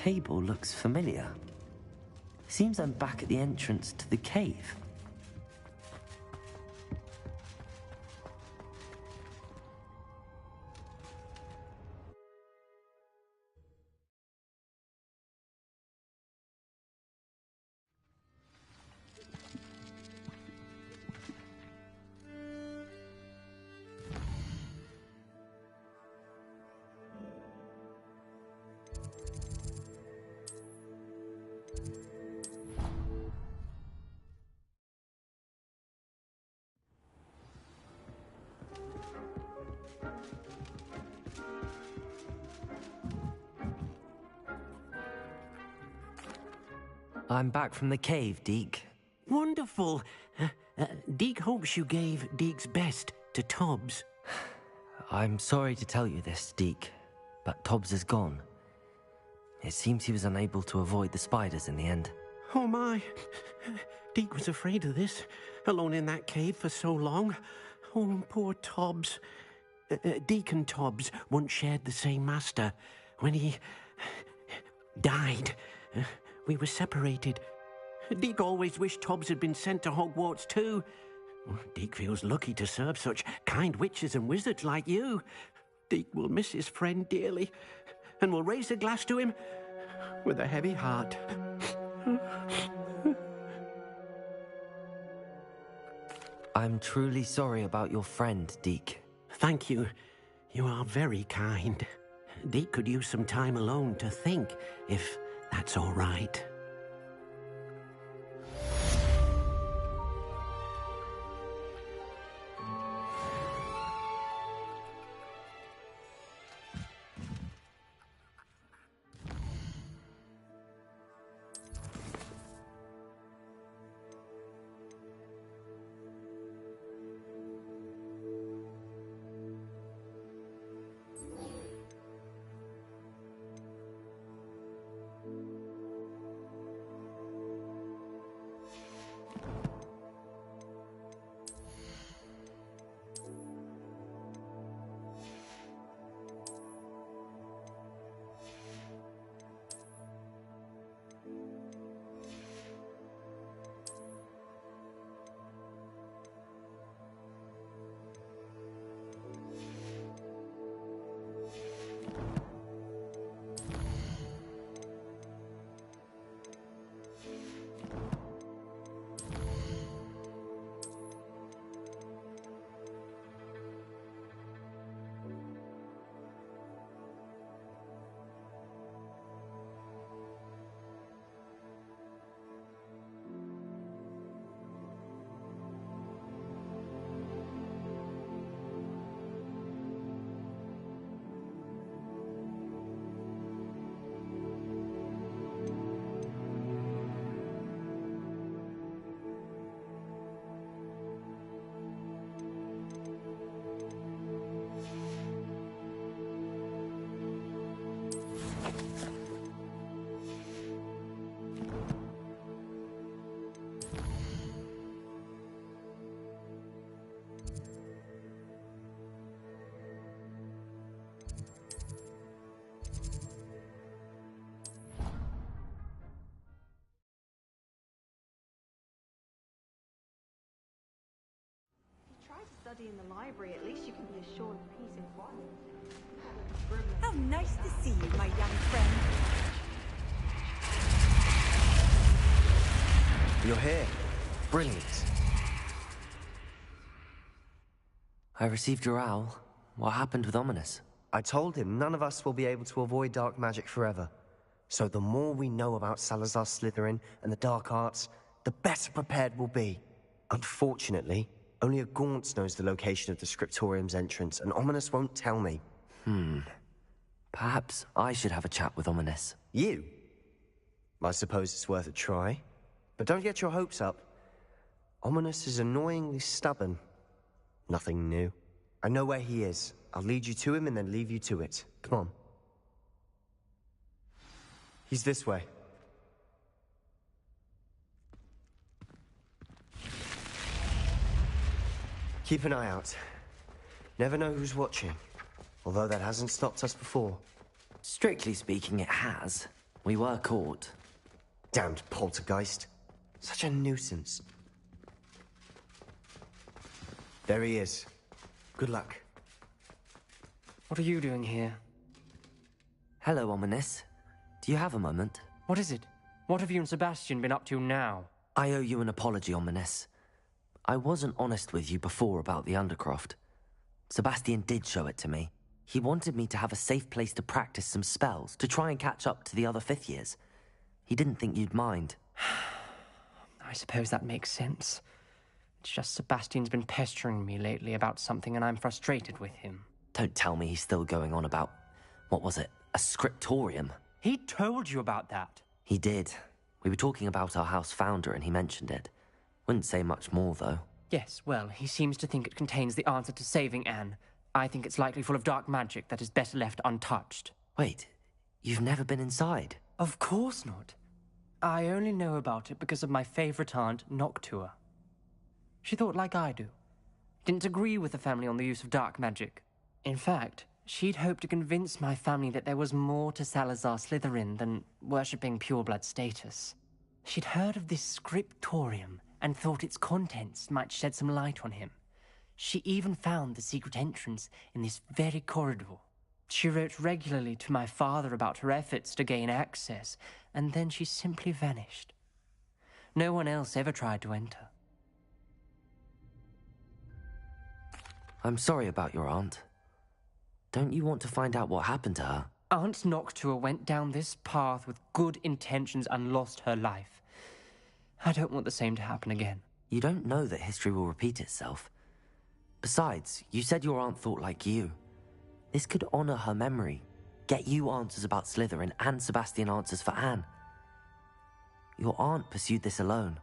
table looks familiar. Seems I'm back at the entrance to the cave. I'm back from the cave, Deke. Wonderful. Deke hopes you gave Deke's best to Tobbs. I'm sorry to tell you this, Deke, but Tobbs is gone. It seems he was unable to avoid the spiders in the end. Oh my. Deke was afraid of this, alone in that cave for so long. Oh, poor Tobbs. Deke and Tobbs once shared the same master. When he died, we were separated. Deke always wished Tobbs had been sent to Hogwarts too. Deke feels lucky to serve such kind witches and wizards like you. Deke will miss his friend dearly, and will raise a glass to him with a heavy heart. I'm truly sorry about your friend, Deke. Thank you. You are very kind. Deke could use some time alone to think, if that's all right. Study in the library, at least you can be assured of peace and quiet. How nice to see you, my young friend. You're here. Brilliant. I received your owl. What happened with Ominous? I told him none of us will be able to avoid dark magic forever. So the more we know about Salazar Slytherin and the dark arts, the better prepared we'll be. Unfortunately, only a Gaunt knows the location of the Scriptorium's entrance, and Ominous won't tell me. Perhaps I should have a chat with Ominous. You? I suppose it's worth a try. But don't get your hopes up. Ominous is annoyingly stubborn. Nothing new. I know where he is. I'll lead you to him and then leave you to it. Come on. He's this way. Keep an eye out. Never know who's watching. Although that hasn't stopped us before. Strictly speaking, it has. We were caught. Damned poltergeist. Such a nuisance. There he is. Good luck. What are you doing here? Hello, Ominous. Do you have a moment? What is it? What have you and Sebastian been up to now? I owe you an apology, Ominous. I wasn't honest with you before about the Undercroft. Sebastian did show it to me. He wanted me to have a safe place to practice some spells, to try and catch up to the other fifth years. He didn't think you'd mind. I suppose that makes sense. It's just Sebastian's been pestering me lately about something and I'm frustrated with him. Don't tell me he's still going on about, what was it, a scriptorium? He told you about that. He did. We were talking about our house founder and he mentioned it. Wouldn't say much more, though. Yes, well, he seems to think it contains the answer to saving Anne. I think it's likely full of dark magic that is better left untouched. Wait, you've never been inside? Of course not. I only know about it because of my favorite aunt, Noctua. She thought like I do. Didn't agree with the family on the use of dark magic. In fact, she'd hoped to convince my family that there was more to Salazar Slytherin than worshipping pureblood status. She'd heard of this scriptorium and thought its contents might shed some light on him. She even found the secret entrance in this very corridor. She wrote regularly to my father about her efforts to gain access, and then she simply vanished. No one else ever tried to enter. I'm sorry about your aunt. Don't you want to find out what happened to her? Aunt Noctua went down this path with good intentions and lost her life. I don't want the same to happen again. You don't know that history will repeat itself. Besides, you said your aunt thought like you. This could honor her memory, get you answers about Slytherin and Sebastian answers for Anne. Your aunt pursued this alone.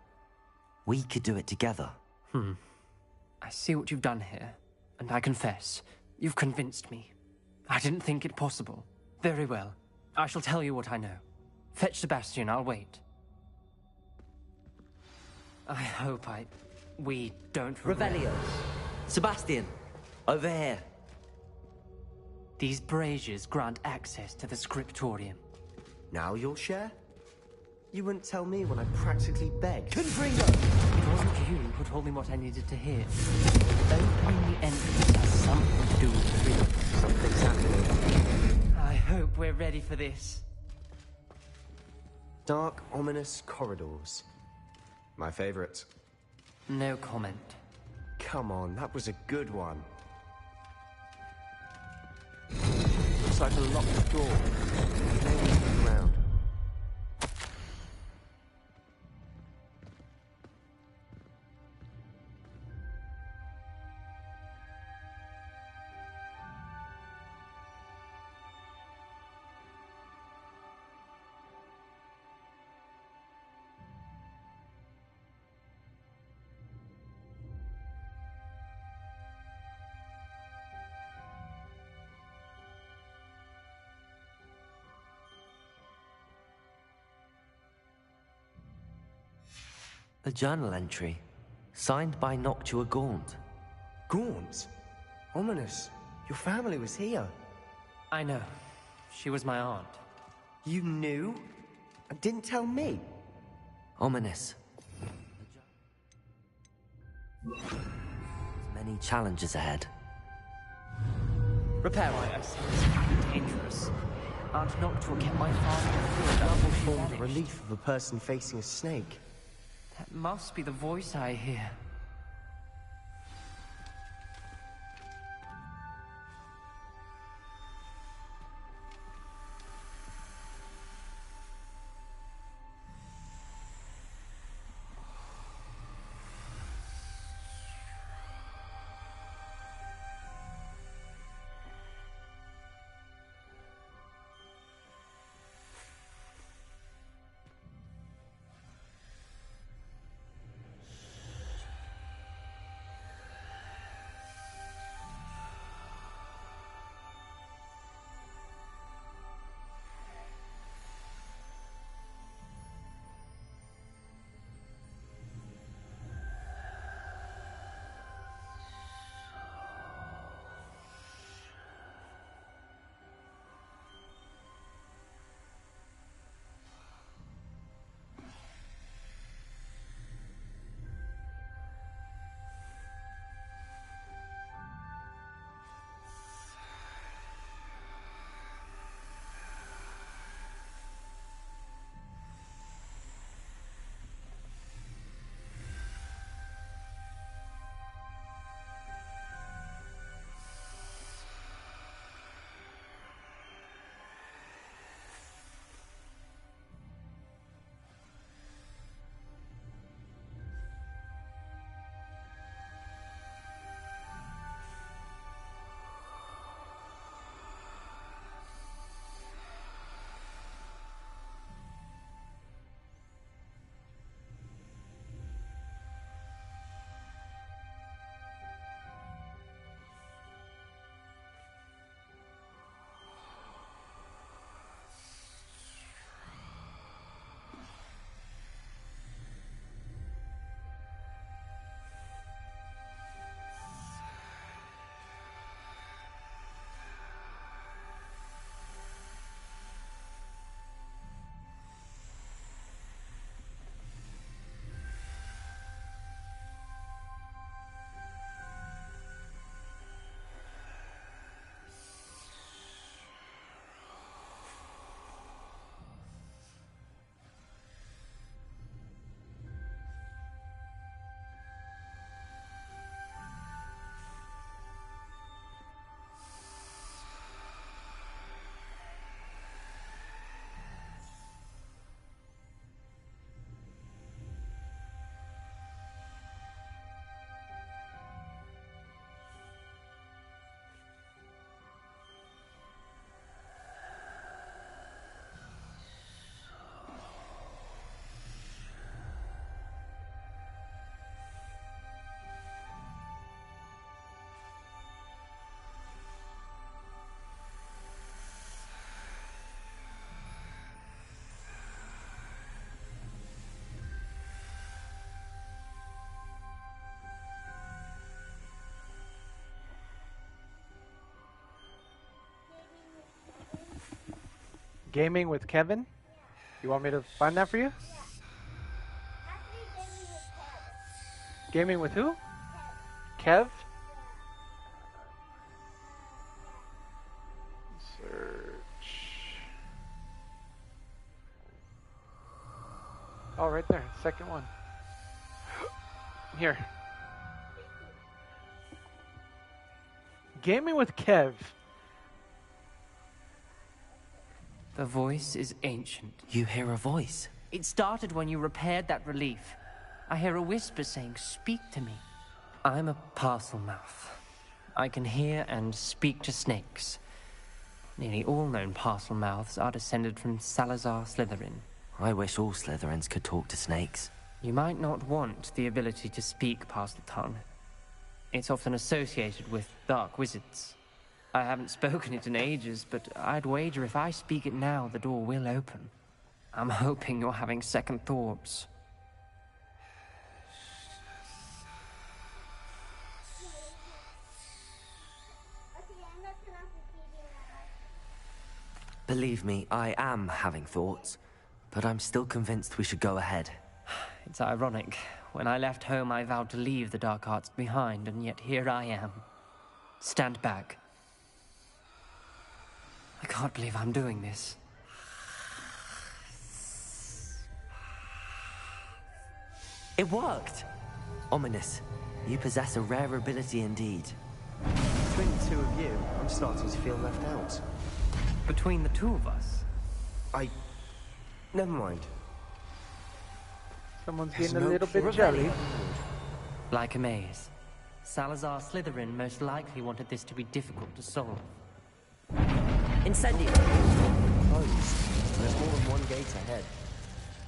We could do it together. I see what you've done here, and I confess, you've convinced me. I didn't think it possible. Very well. I shall tell you what I know. Fetch Sebastian, I'll wait. I hope we don't... Revelio! Sebastian! Over here! These braziers grant access to the scriptorium. Now you'll share? You wouldn't tell me when I practically begged. Confringo! It wasn't you who told me what I needed to hear. Opening the entrance has something to do with the truth. Something's happening. I hope we're ready for this. Dark, ominous corridors. My favorite. No comment. Come on, that was a good one. Looks like a locked door. No one's around. A journal entry, signed by Noctua Gaunt. Gaunt? Ominous. Your family was here. I know. She was my aunt. You knew? And didn't tell me? Ominous. Many challenges ahead. Prepare I say it's dangerous. Aunt Noctua kept my father informed Double she formed the vanished. relief of a person facing a snake. That must be the voice I hear. Gaming with Kevin? You want me to find that for you? Gaming with who? Kev? Search. Oh, right there. Second one. Here. Gaming with Kev. The voice is ancient. You hear a voice? It started when you repaired that relief. I hear a whisper saying, "Speak to me." I'm a parcel mouth. I can hear and speak to snakes. Nearly all known parcel mouths are descended from Salazar Slytherin. I wish all Slytherins could talk to snakes. You might not want the ability to speak parcel tongue. It's often associated with dark wizards. I haven't spoken it in ages, but I'd wager if I speak it now, the door will open. I'm hoping you're having second thoughts. Believe me, I am having thoughts, but I'm still convinced we should go ahead. It's ironic. When I left home, I vowed to leave the dark arts behind, and yet here I am. Stand back. I can't believe I'm doing this. It worked! Ominous. You possess a rare ability indeed. Between the two of you, I'm starting to feel left out. Between the two of us? Never mind. Someone's getting a little bit jelly. Like a maze. Salazar Slytherin most likely wanted this to be difficult to solve. Incendio! Closed. There's more than one gate ahead.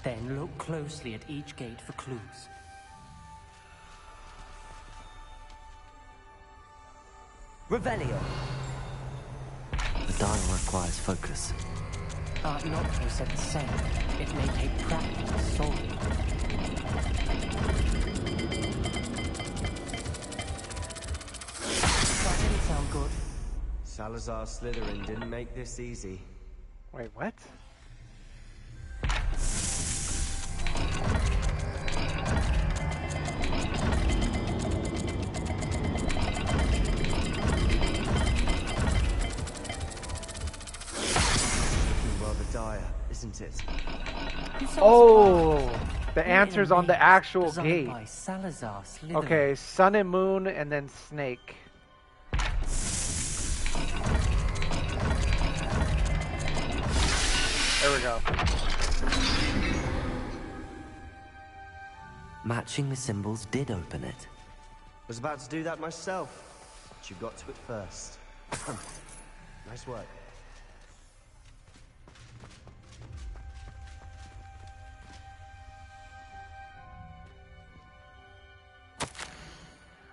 Then look closely at each gate for clues. Revelio! The dial requires focus. Noctua said the same. It may take practice to solve it. That didn't sound good. Salazar Slytherin didn't make this easy. Wait, what? Dire, isn't it? Oh, the answer's on the actual gate. By Salazar Slytherin. Okay, sun and moon, and then snake. There we go. Matching the symbols did open it. Was about to do that myself, but you got to it first. Nice work.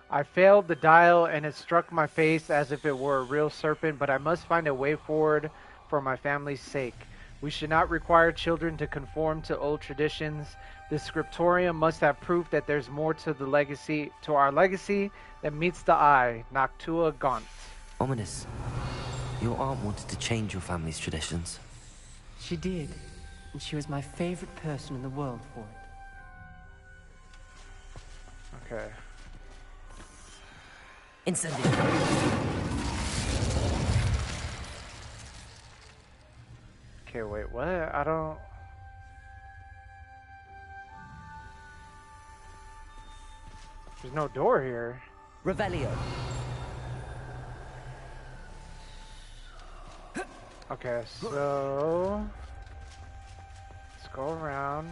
I failed the dial and it struck my face as if it were a real serpent, but I must find a way forward for my family's sake. We should not require children to conform to old traditions. The scriptorium must have proof that there's more to our legacy than meets the eye. Noctua Gaunt. Ominous. Your aunt wanted to change your family's traditions. She did, and she was my favorite person in the world for it. Okay. Incendio. Okay, wait, what? I don't... There's no door here. Revelio. Okay, so... Let's go around.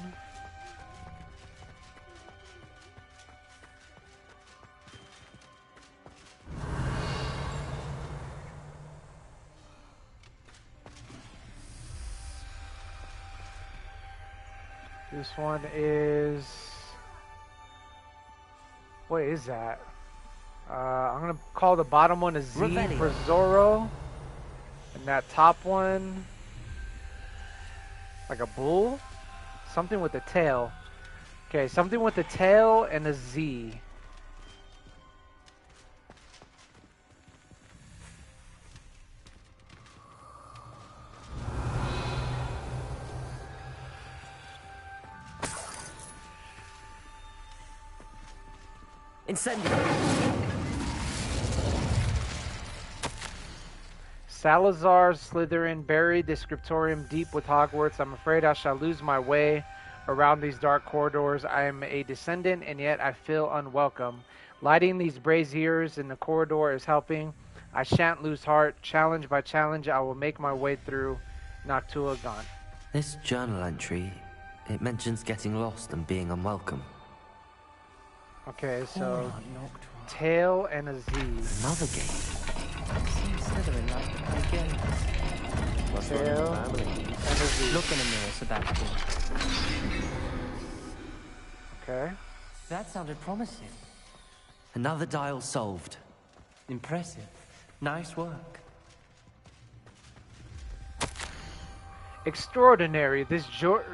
This one is... What is that? I'm gonna call the bottom one a Z Revelio. for Zorro. And that top one... Like a bull? Something with a tail. Okay, something with a tail and a Z. Incendio! Salazar Slytherin buried the scriptorium deep with Hogwarts. I'm afraid I shall lose my way around these dark corridors. I am a descendant, and yet I feel unwelcome. Lighting these braziers in the corridor is helping. I shan't lose heart. Challenge by challenge, I will make my way through. Noctua gone. This journal entry, it mentions getting lost and being unwelcome. Okay, so Tail and a Z. Another game. Seems Slytherin like to play games. Tail and a Z. Look in the mirror, Sebastian. Okay. That sounded promising. Another dial solved. Impressive. Nice work. Extraordinary. This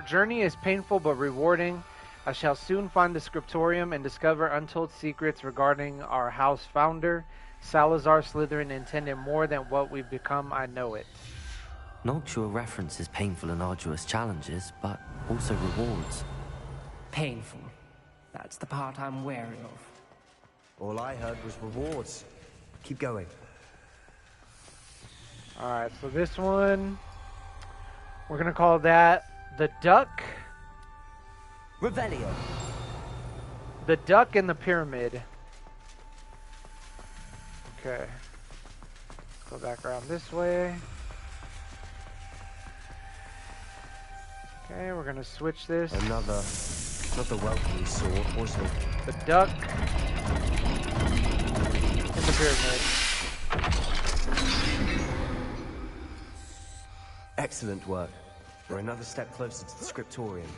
journey is painful but rewarding. I shall soon find the scriptorium and discover untold secrets regarding our house founder. Salazar Slytherin intended more than what we've become, I know it. Noctua references painful and arduous challenges, but also rewards. Painful. That's the part I'm wary of. All I heard was rewards. Keep going. Alright, so this one, we're going to call that the Duck. Revelio. The Duck in the Pyramid. Okay. Go back around this way. Okay, we're gonna switch this. Another welcoming sword, wasn't it? The Duck in the Pyramid. Excellent work. We're another step closer to the scriptorium.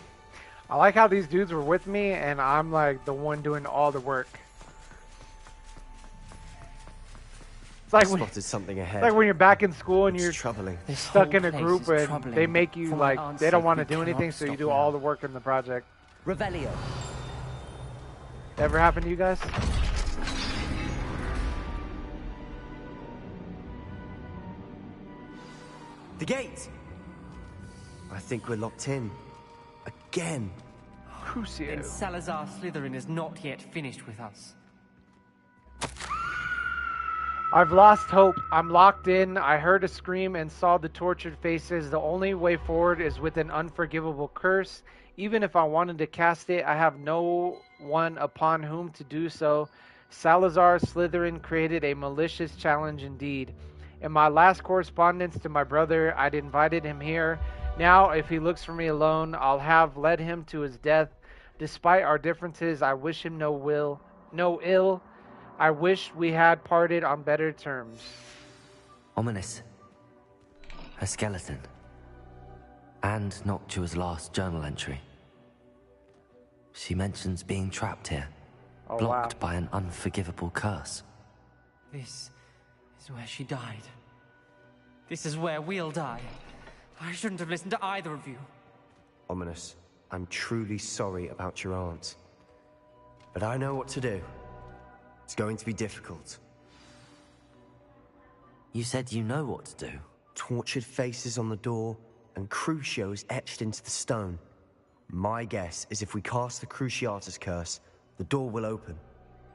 I like how these dudes were with me and I'm like the one doing all the work. It's like Spotted something ahead. It's like when you're back in school and It's you're troubling. stuck in a group and they make you like, they don't want to do anything, so you do all the work in the project. Revelio. Ever happened to you guys? The gate! I think we're locked in. Again. Crucio. Then Salazar Slytherin is not yet finished with us. I've lost hope. I'm locked in. I heard a scream and saw the tortured faces. The only way forward is with an unforgivable curse. Even if I wanted to cast it, I have no one upon whom to do so. Salazar Slytherin created a malicious challenge indeed. In my last correspondence to my brother, I'd invited him here. Now, if he looks for me alone, I'll have led him to his death. Despite our differences, I wish him no ill. I wish we had parted on better terms. Ominous. A skeleton. And Noctua's last journal entry. She mentions being trapped here. Oh, blocked wow. by an unforgivable curse. This is where she died. This is where we'll die. I shouldn't have listened to either of you. Ominous, I'm truly sorry about your aunt. But I know what to do. It's going to be difficult. You said you know what to do. Tortured faces on the door and Crucios etched into the stone. My guess is if we cast the Cruciatus curse, the door will open.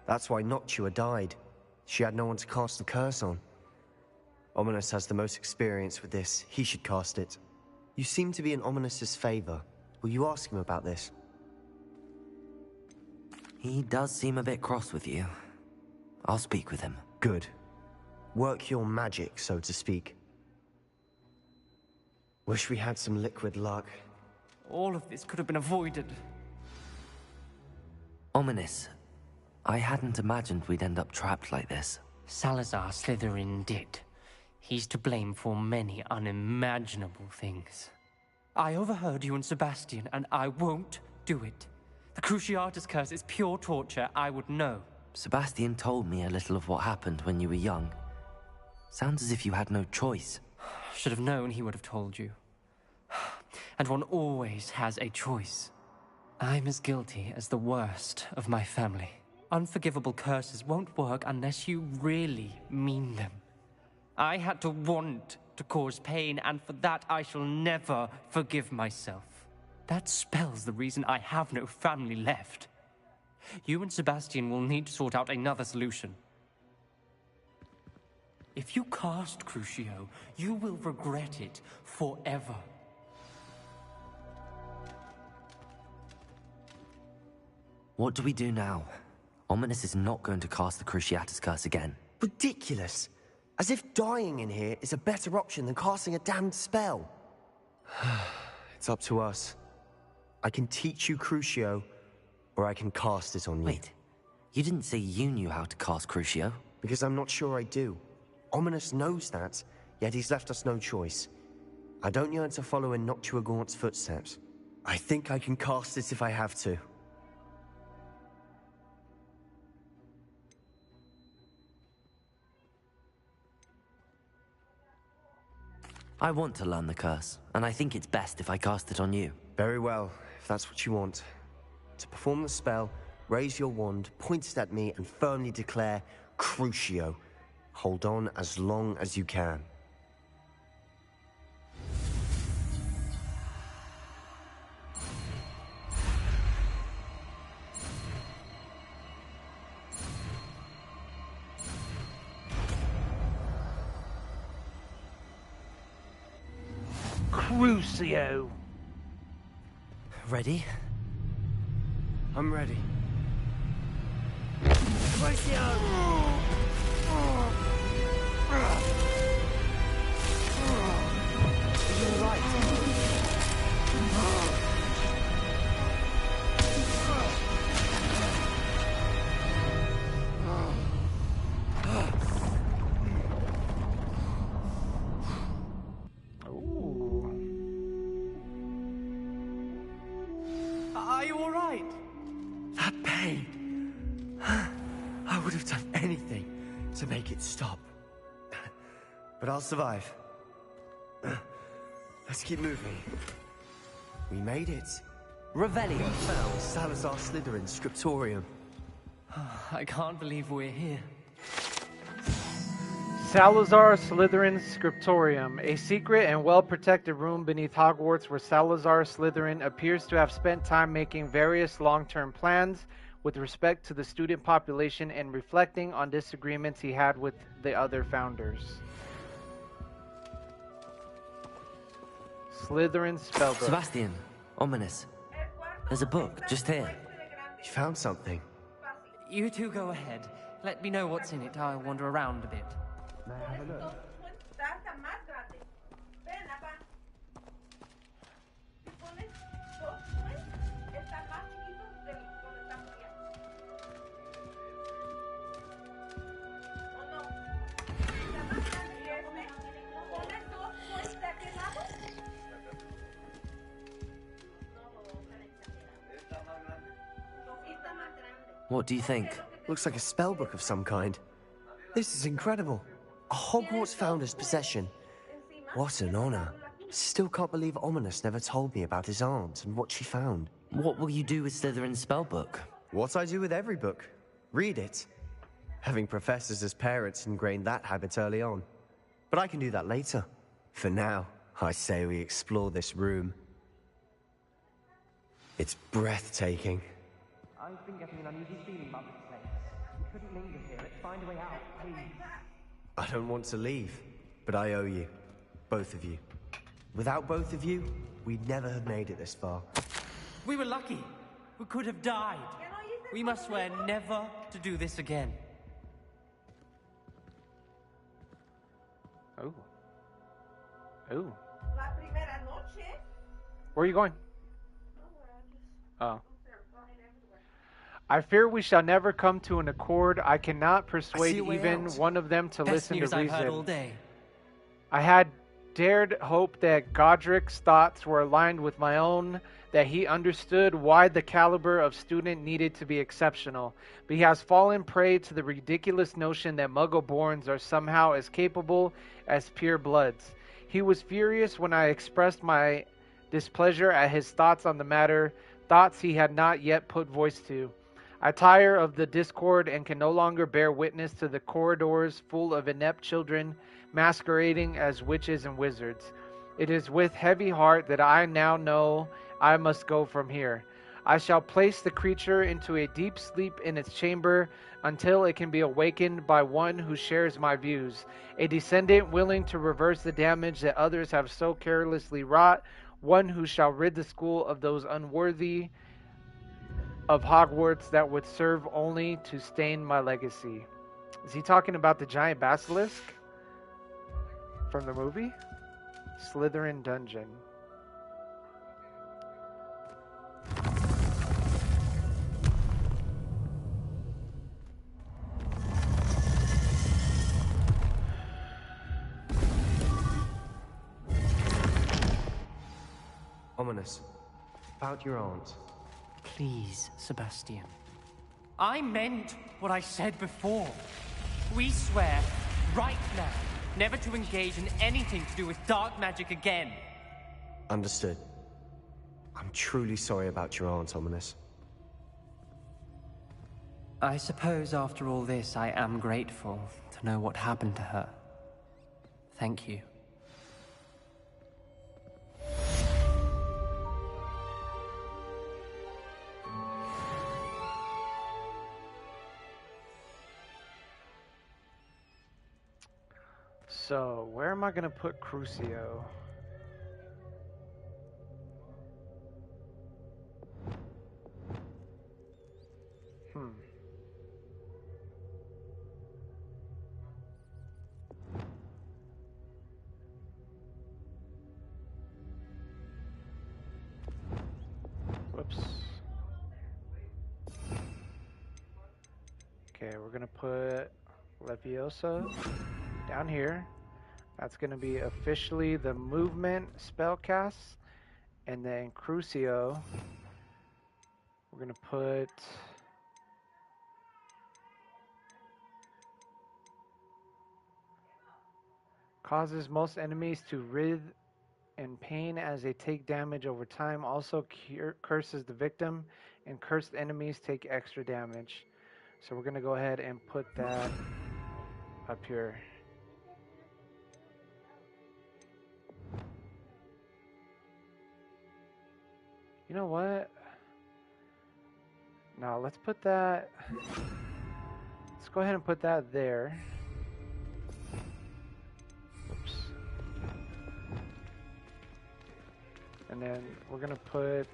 That's why Noctua died. She had no one to cast the curse on. Ominous has the most experience with this. He should cast it. You seem to be in Ominous's favor. Will you ask him about this? He does seem a bit cross with you. I'll speak with him. Good. Work your magic, so to speak. Wish we had some liquid luck. All of this could have been avoided. Ominous. I hadn't imagined we'd end up trapped like this. Salazar Slytherin did. He's to blame for many unimaginable things. I overheard you and Sebastian, and I won't do it. The Cruciatus curse is pure torture, I would know. Sebastian told me a little of what happened when you were young. Sounds as if you had no choice. Should have known he would have told you. And one always has a choice. I'm as guilty as the worst of my family. Unforgivable curses won't work unless you really mean them. I had to want to cause pain, and for that I shall never forgive myself. That spells the reason I have no family left. You and Sebastian will need to sort out another solution. If you cast Crucio, you will regret it forever. What do we do now? Ominous is not going to cast the Cruciatus Curse again. Ridiculous! As if dying in here is a better option than casting a damned spell. It's up to us. I can teach you Crucio, or I can cast it on you. Wait, you didn't say you knew how to cast Crucio? Because I'm not sure I do. Ominous knows that, yet he's left us no choice. I don't yearn to follow in Noctua Gaunt's footsteps. I think I can cast it if I have to. I want to learn the curse, and I think it's best if I cast it on you. Very well, if that's what you want. To perform the spell, raise your wand, point it at me, and firmly declare, Crucio. Hold on as long as you can. Crucio. Ready? I'm ready. Crucio! You're right. Are you all right? That pain. I would have done anything to make it stop. But I'll survive. Let's keep moving. We made it. Revelio. We found Salazar Slytherin's scriptorium. I can't believe we're here. Salazar Slytherin's Scriptorium, a secret and well-protected room beneath Hogwarts where Salazar Slytherin appears to have spent time making various long-term plans with respect to the student population and reflecting on disagreements he had with the other founders. Slytherin's spellbook. Sebastian, Ominous. There's a book just here. You found something. You two go ahead. Let me know what's in it. I'll wander around a bit. May I have a look? What do you think? Looks like a spellbook of some kind. This is incredible. A Hogwarts founder's possession. What an honor. Still can't believe Ominous never told me about his aunt and what she found. What will you do with Slytherin's spellbook? What I do with every book. Read it. Having professors as parents ingrained that habit early on. But I can do that later. For now, I say we explore this room. It's breathtaking. I've been getting an uneasy feeling about this place. We couldn't linger here. Let's find a way out, please. I don't want to leave, but I owe you. Both of you. Without both of you, we'd never have made it this far. We were lucky. We could have died. We must swear never to do this again. Oh. Oh. Where are you going? Oh. I fear we shall never come to an accord. I cannot persuade even one of them to listen to reason. I've heard all day. I had dared hope that Godric's thoughts were aligned with my own, that he understood why the caliber of student needed to be exceptional. But he has fallen prey to the ridiculous notion that Muggle-borns are somehow as capable as pure bloods. He was furious when I expressed my displeasure at his thoughts on the matter, thoughts he had not yet put voice to. I tire of the discord and can no longer bear witness to the corridors full of inept children masquerading as witches and wizards. It is with heavy heart that I now know I must go from here. I shall place the creature into a deep sleep in its chamber until it can be awakened by one who shares my views, a descendant willing to reverse the damage that others have so carelessly wrought, one who shall rid the school of those unworthy of Hogwarts that would serve only to stain my legacy. Is he talking about the giant basilisk from the movie? Slytherin Dungeon. Ominous. About your aunt. Please, Sebastian. I meant what I said before. We swear, right now, never to engage in anything to do with dark magic again. Understood. I'm truly sorry about your aunt, Ominous. I suppose after all this, I am grateful to know what happened to her. Thank you. So, where am I going to put Crucio? Whoops. Okay, we're going to put Leviosa down here. That's going to be officially the movement spellcast. And then Crucio, we're going to put... Causes most enemies to writhe in pain as they take damage over time. Also curses the victim, and cursed enemies take extra damage. So we're going to go ahead and put that up here. You know what? No, let's put that... Let's go ahead and put that there. Oops. And then we're going to put...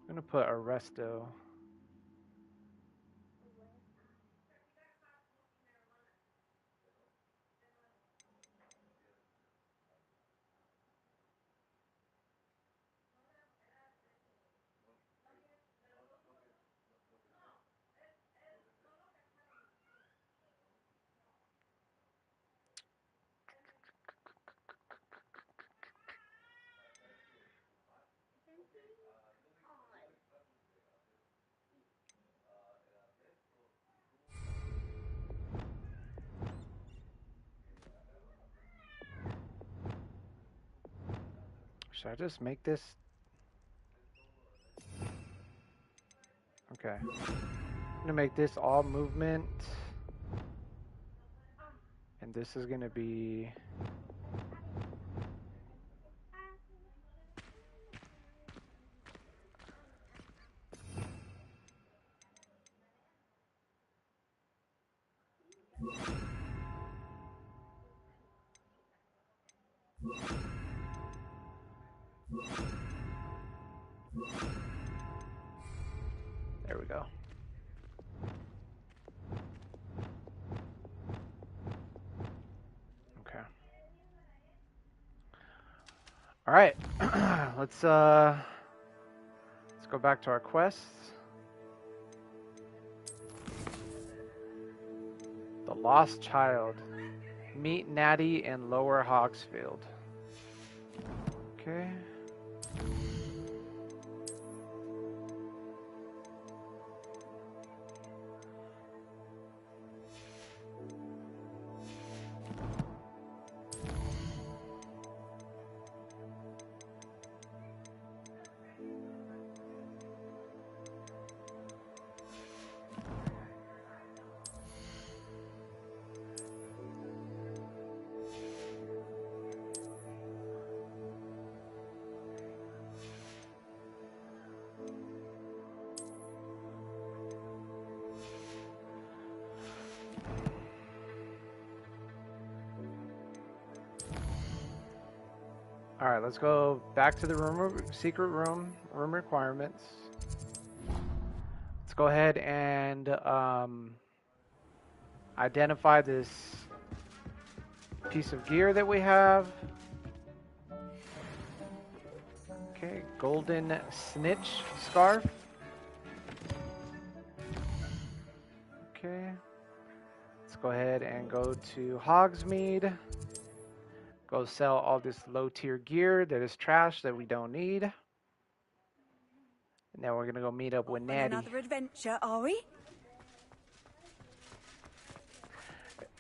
I'm going to put Arresto. Should I just make this? Okay. I'm gonna make this all movement. And this is gonna be... There we go. Okay. All right. Let's go back to our quests. The Lost Child. Meet Natty in Lower Hogsfield. Okay. All right, let's go back to the secret room requirements. Let's go ahead and identify this piece of gear that we have. Okay, golden snitch scarf. Okay. Let's go ahead and go to Hogsmeade. Go sell all this low-tier gear that is trash that we don't need. And now we're gonna go meet up with Natty. Another adventure, are we?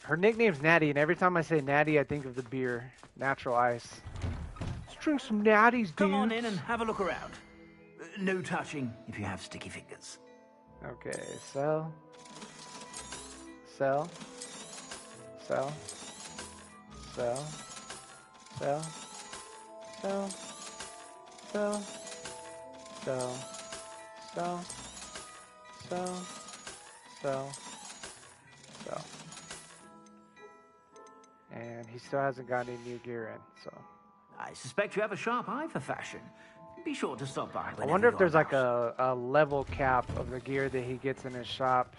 Her nickname's Natty, and every time I say Natty, I think of the beer, Natural Ice. Let's drink some Natties, dude. Come on in and have a look around. No touching if you have sticky fingers. Okay, sell. Sell. Sell. Sell. Sell. Sell. Sell. Sell. Sell. Sell. Sell. Sell. And he still hasn't got any new gear in, so. I suspect you have a sharp eye for fashion. Be sure to stop by. I wonder if there's like a level cap of the gear that he gets in his shop.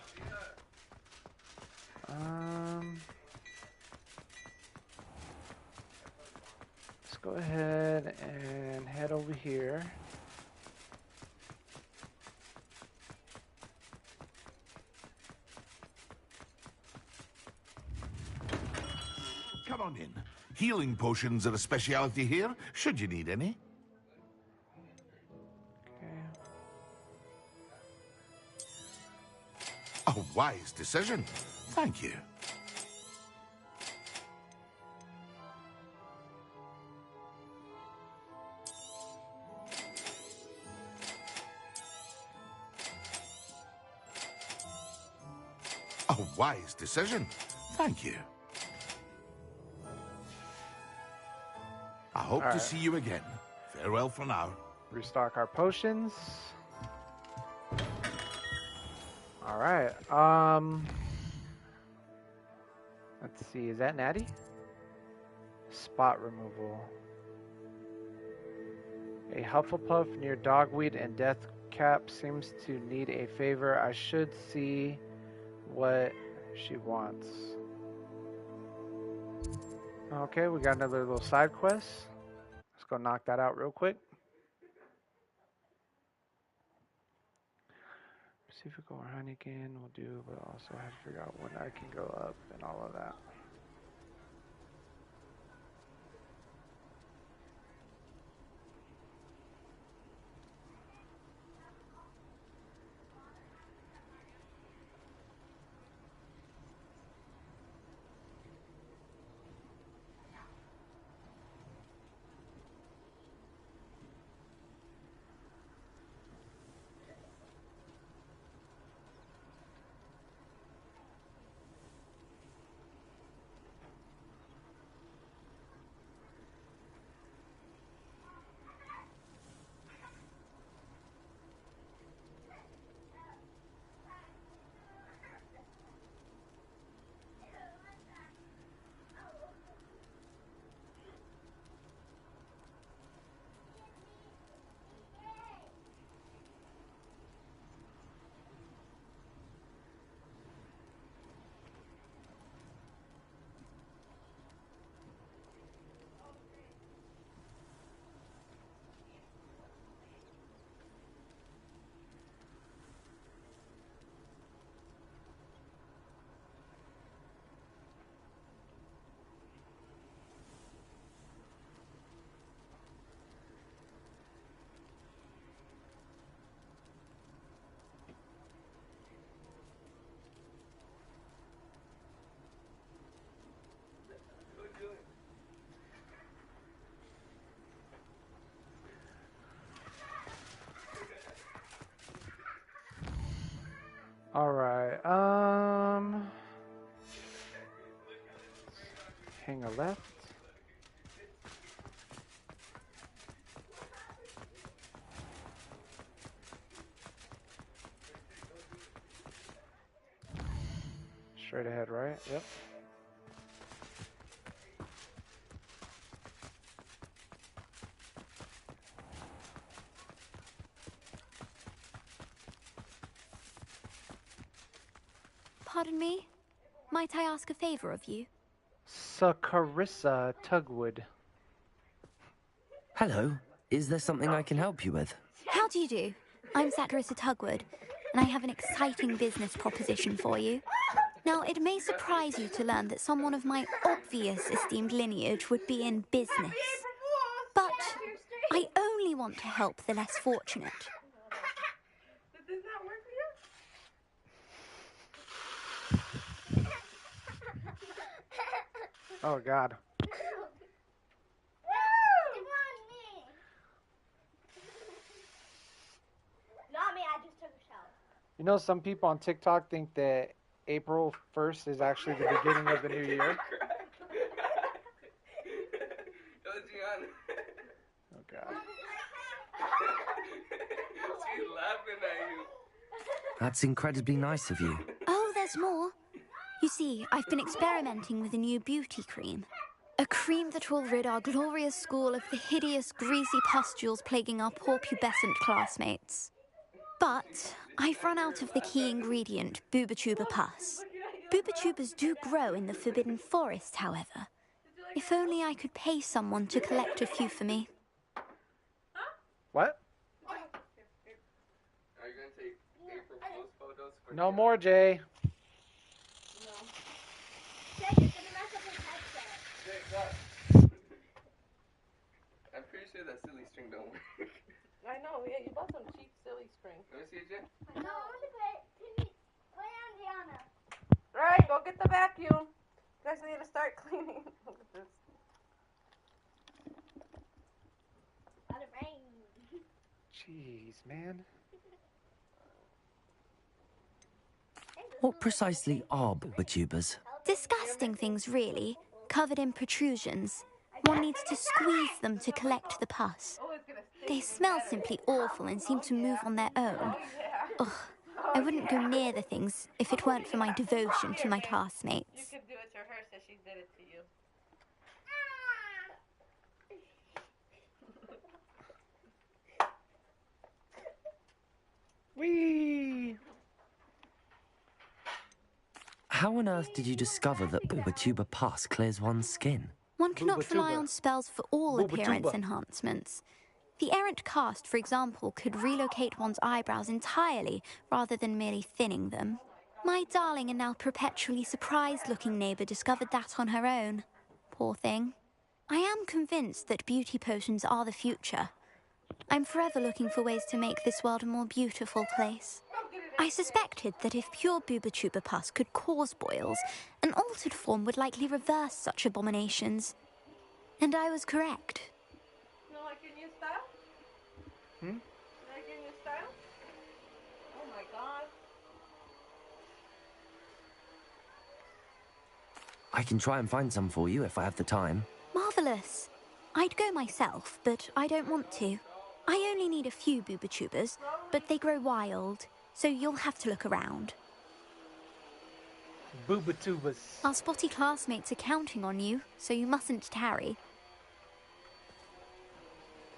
Let's go ahead and head over here. Come on in. Healing potions are a specialty here, should you need any. A wise decision. Thank you. A wise decision. Thank you. I hope to see you again. Farewell for now. Restock our potions. All right. Let's see. Is that Natty? Spot removal. A Hufflepuff near Dogweed and Deathcap seems to need a favor. I should see what she wants. Okay, we got another little side quest. Let's go knock that out real quick. Pacific or Heineken will do, but also have to figure out when I can go up and all of that. All right. Hang a left. Straight ahead, right? Yep. Pardon me? Might I ask a favor of you? Carissa Tugwood. Hello. Is there something I can help you with? How do you do? I'm Carissa Tugwood, and I have an exciting business proposition for you. Now, it may surprise you to learn that someone of my obvious esteemed lineage would be in business. But I only want to help the less fortunate. Did this not work for you? Oh, God. Not me, I just took a shower. You know, some people on TikTok think that April 1st is actually the beginning of the new year. Oh, God. She's laughing at you. That's incredibly nice of you. Oh, there's more. You see, I've been experimenting with a new beauty cream. A cream that will rid our glorious school of the hideous, greasy pustules plaguing our poor pubescent classmates. But I've run out of the key ingredient, Booba-Tuba pus. Booba-Tubas do grow in the Forbidden Forest, however. If only I could pay someone to collect a few for me. What? Are you going to take April Fool's photos for No more, Jay. I'm pretty sure that silly string don't work. I know, yeah, you bought some cheap, silly string. Let me see it, Jay. No, I want to play on Gianna. Right, go get the vacuum. You guys need to start cleaning. Look at this. Let it rain. Jeez, man. What precisely are Booba-Tubas? Disgusting things, really, covered in protrusions. One needs to squeeze them to collect the pus. They smell simply awful and seem to move on their own. Ugh, I wouldn't go near the things if it weren't for my devotion to my classmates. You could do it to her, so she did it to you. Whee! How on earth did you discover that Booba-Tuba pus clears one's skin? One cannot Booba-Tuba. rely on spells for all appearance Booba-Tuba. enhancements. The errant cast, for example, could relocate one's eyebrows entirely rather than merely thinning them. My darling and now perpetually surprised-looking neighbour discovered that on her own. Poor thing. I am convinced that beauty potions are the future. I'm forever looking for ways to make this world a more beautiful place. I suspected that if pure Booba-Tuba pus could cause boils, an altered form would likely reverse such abominations. And I was correct. You like your new style? Hmm? You like your new style? Oh my god. I can try and find some for you if I have the time. Marvellous. I'd go myself, but I don't want to. I only need a few Booba-Tubas, but they grow wild, so you'll have to look around. Booba-Tubas. Our spotty classmates are counting on you, so you mustn't tarry.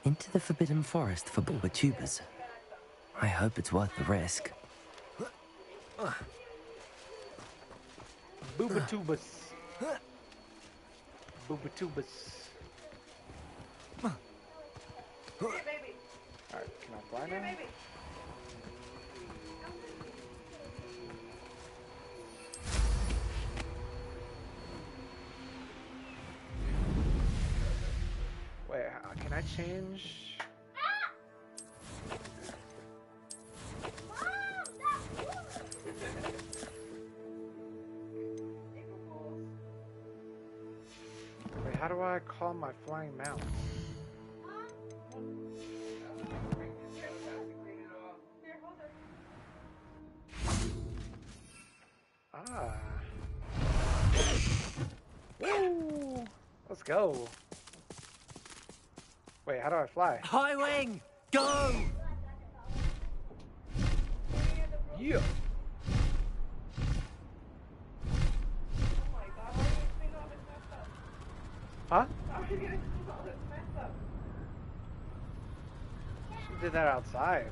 Into the Forbidden Forest for Booba-Tubas. I hope it's worth the risk. Booba-Tubas. Booba-Tubas. Hey, baby. Alright, can I fly Hey, now? baby. Wait, can I change? Wait, how do I call my flying mount? Ah. Woo! Let's go. Wait, how do I fly? High wing! Go! Yeah. Huh? She did that outside.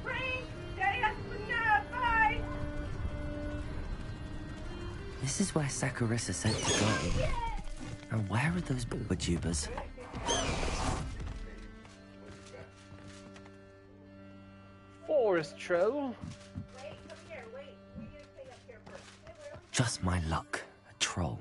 Frank! Daddy has to put you outside! This is where Saccharissa said to go. And where are those booba-tubers? Forest troll. Just my luck. A troll.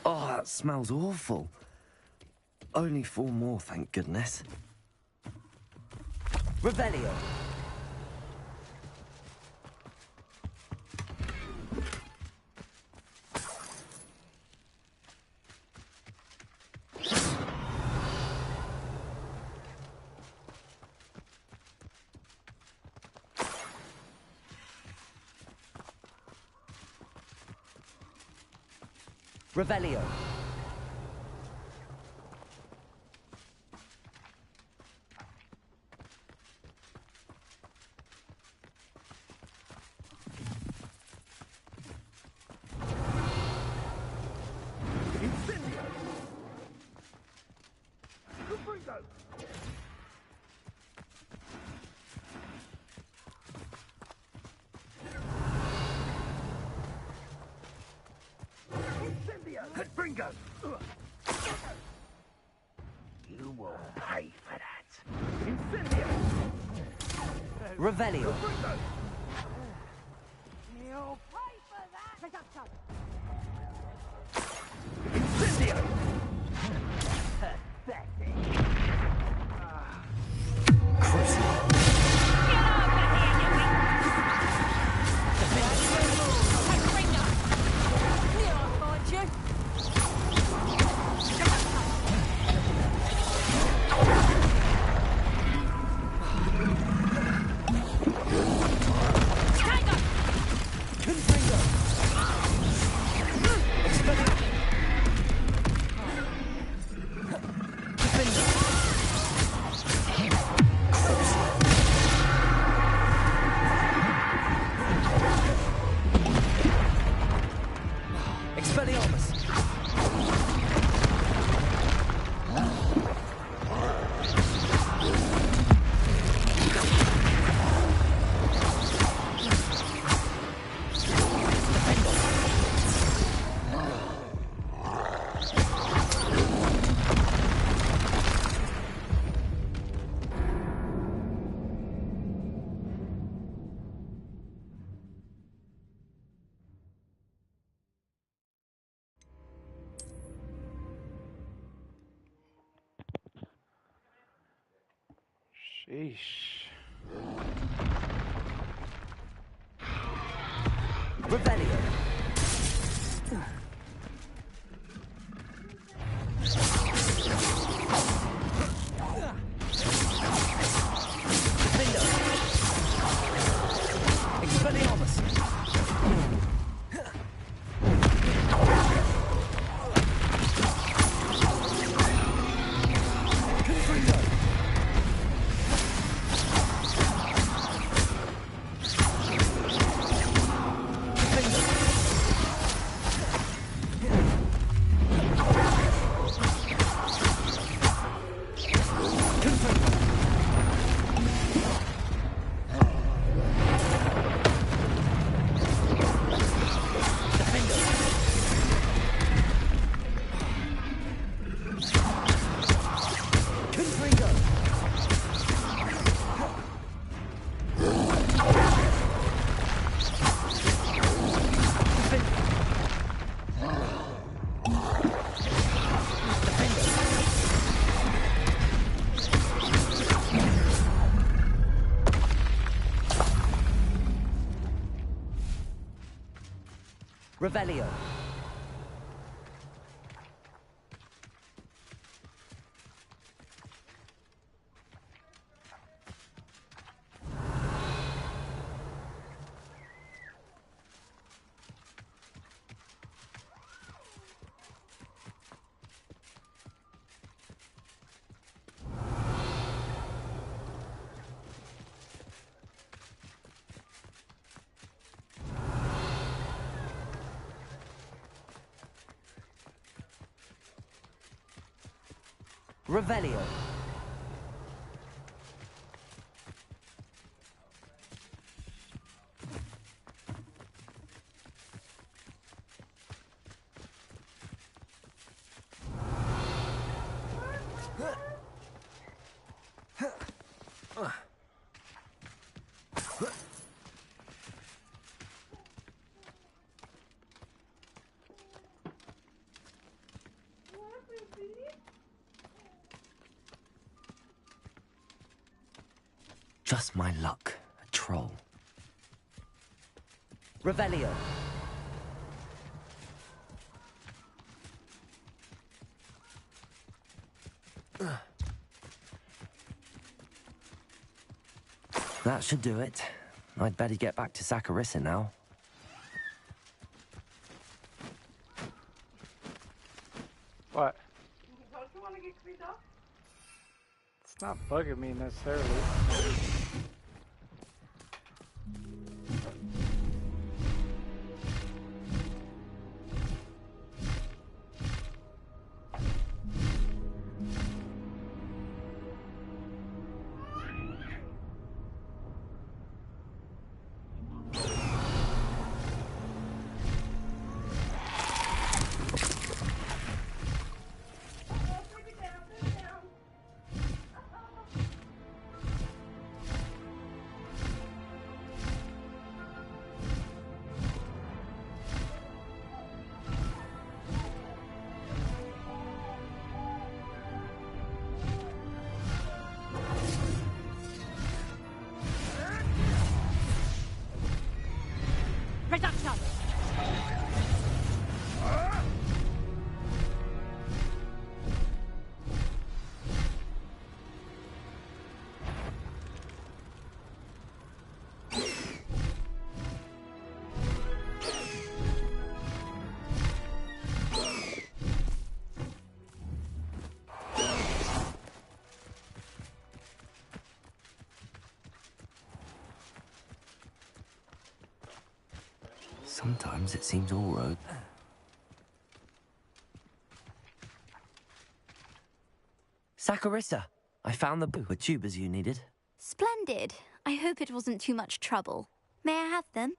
Oh, that smells awful. Only 4 more, thank goodness. Revelio. Revelio. You will pay for that. Incendio! Revelio. You'll pay for that! Pick up cover! Incendio! Pathetic! Sheesh. Revelio. Expelliarmus. Revelio. Revelio. Just my luck. A troll. Revelio. That should do it. I'd better get back to Saccharissa now. What? Don't you want to get creeped up? It's not bugging me necessarily. Reduction! Sometimes it seems all road. Saccharissa, I found the boo with tubers you needed. Splendid. I hope it wasn't too much trouble. May I have them?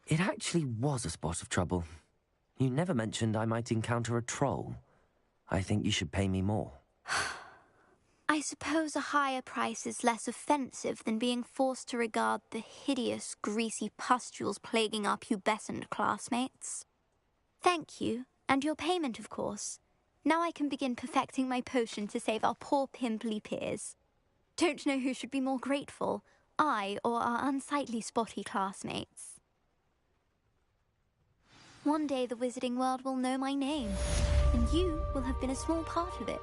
It actually was a spot of trouble. You never mentioned I might encounter a troll. I think you should pay me more. I suppose a higher price is less offensive than being forced to regard the hideous, greasy pustules plaguing our pubescent classmates. Thank you, And your payment, of course. Now I can begin perfecting my potion to save our poor pimply peers. Don't know who should be more grateful, I or our unsightly spotty classmates. One day the wizarding world will know my name, and you will have been a small part of it.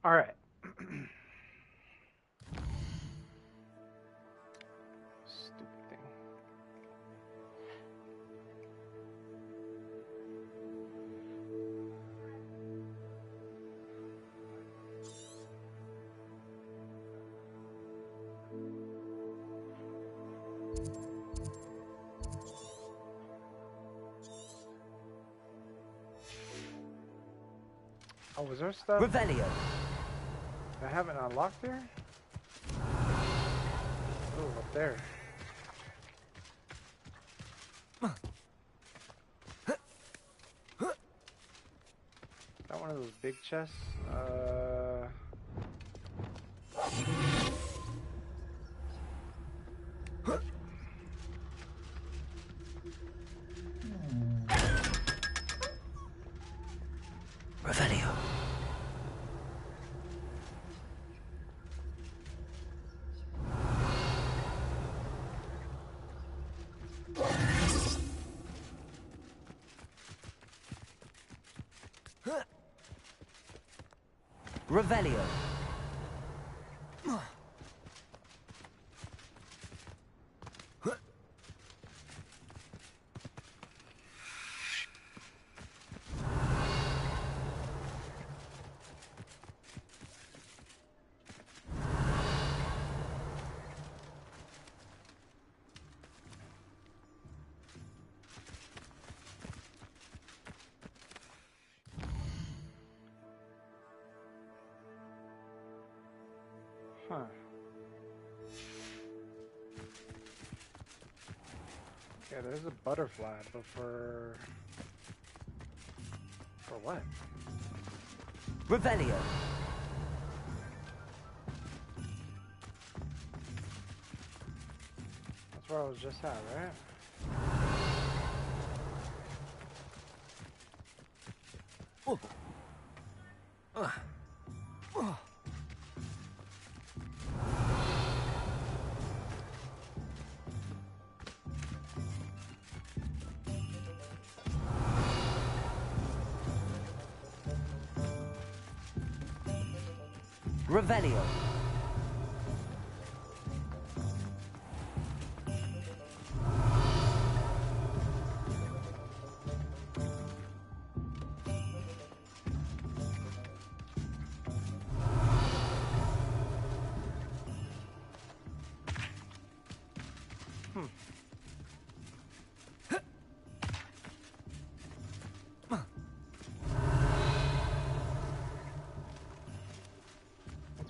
All right. Stupid thing. Oh, was there stuff? Revelio. I haven't unlocked there? Oh, up there. Is that one of those big chests? Revelio. Revelio. Huh. Yeah, there's a butterfly, but for what? Revelio. That's where I was just at, right? Revelio.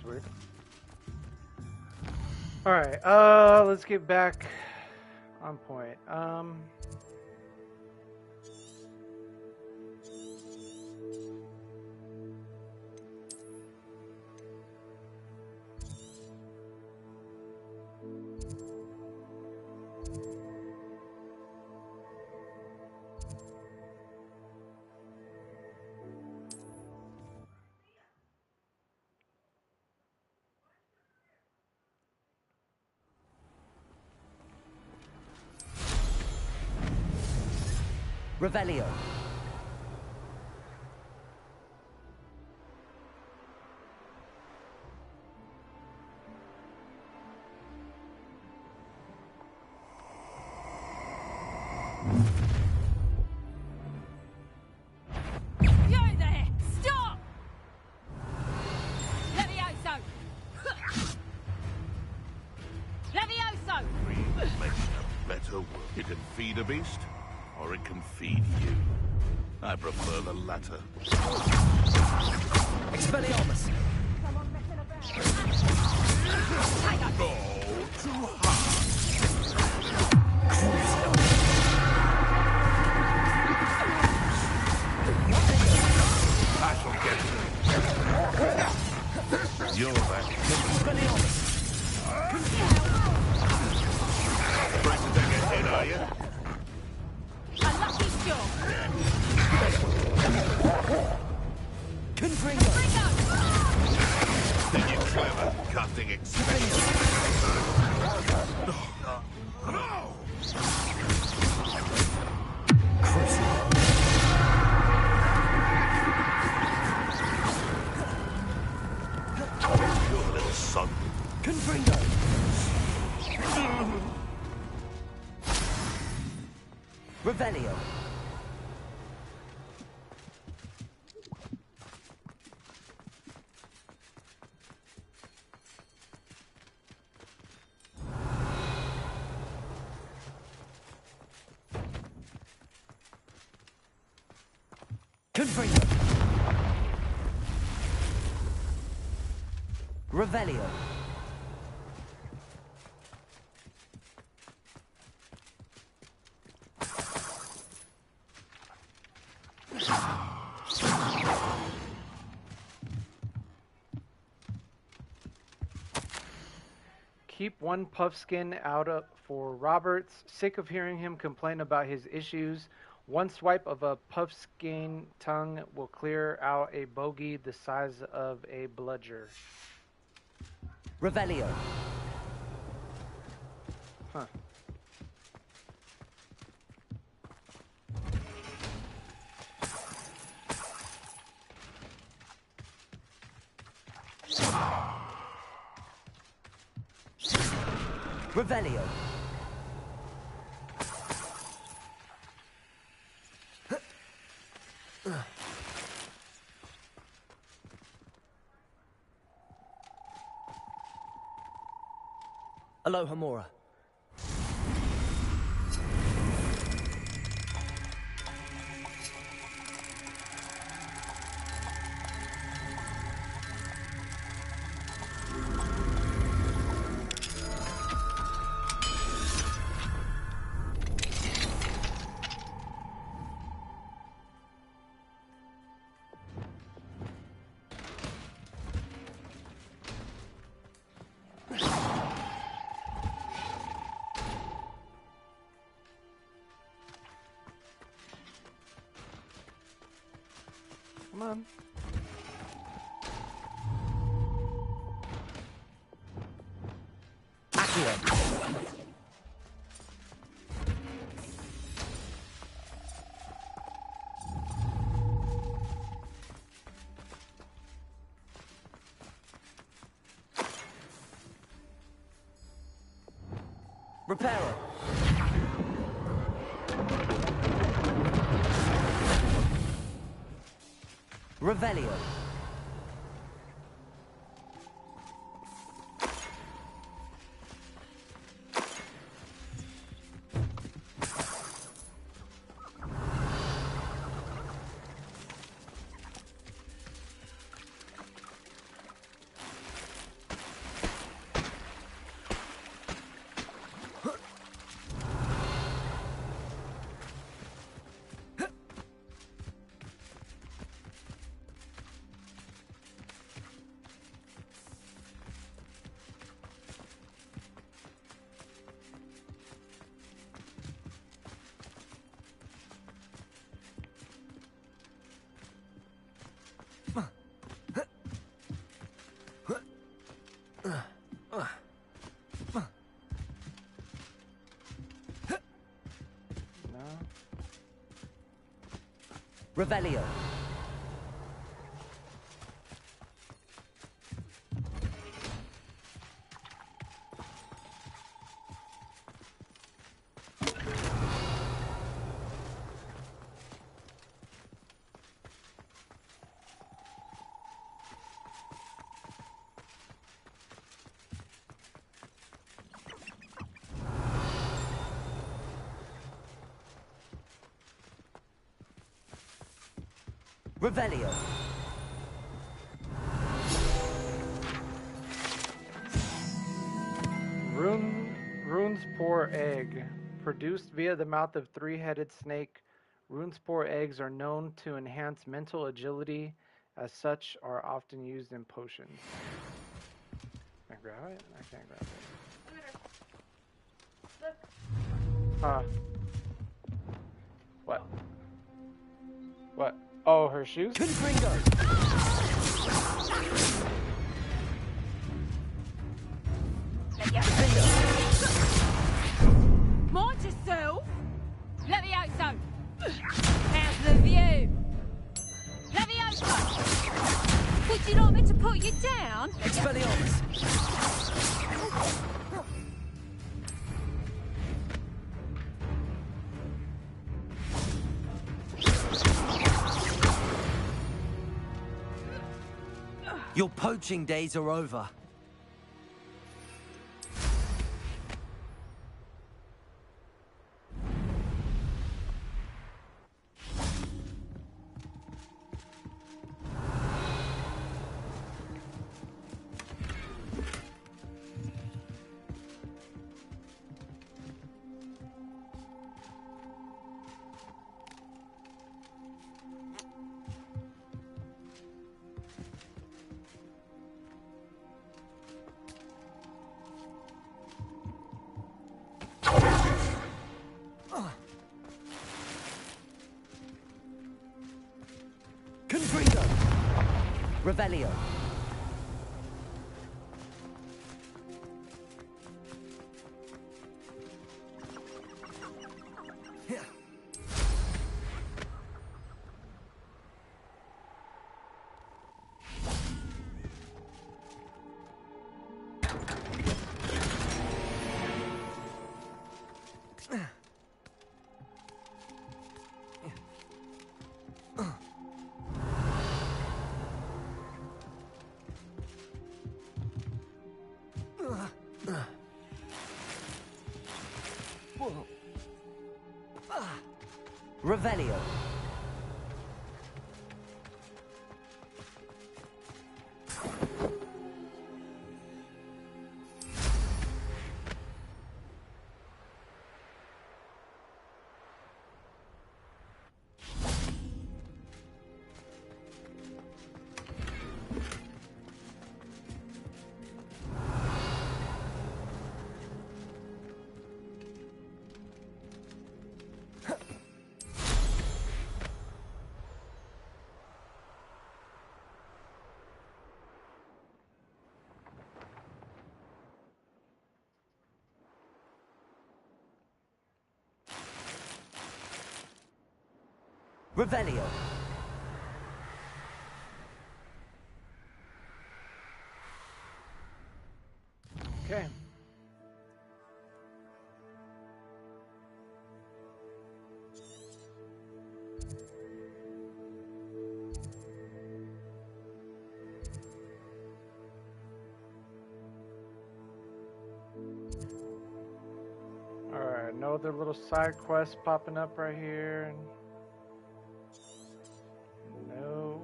Weird. All right, let's get back on point. Revelio. You there! Stop! Levioso! Levioso! Greed makes a better world. You can feed a beast, or it can feed you. I prefer the latter. Expelliarmus. Go too hard. I shall get you. You're back. Expelliarmus. Trying to take a hit, are you? A lucky shot! Confringo. Think you're clever, casting expectations. No! Revelio. Confringo. Revelio. Keep one puffskin out for Roberts. Sick of hearing him complain about his issues. One swipe of a puffskin tongue will clear out a bogey the size of a bludger. Revelio. Huh. Revelio. Aloha Mora. Come on. Accio. Reparo. Revelio. Revelio. Revelio. Rune's Pour Egg. Produced via the mouth of three-headed snake, Rune's Pour eggs are known to enhance mental agility. As such, are often used in potions. Can I grab it? I can't grab it. Huh. What? What? Oh, her shoes? Mind yourself! Levioso! How's the view? Levioso! Would you like me to put you down? Expelliarmus! Your poaching days are over. Revelio. Revelio. Revelio. Okay. Alright, no other little side quests popping up right here. No.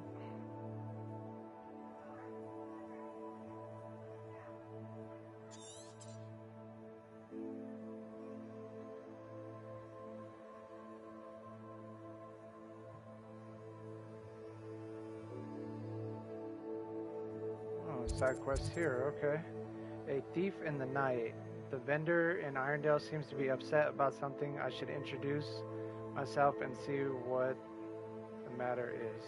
Oh, side quest here, okay. A thief in the night. The vendor in Irondale seems to be upset about something. I should introduce myself and see what the matter is.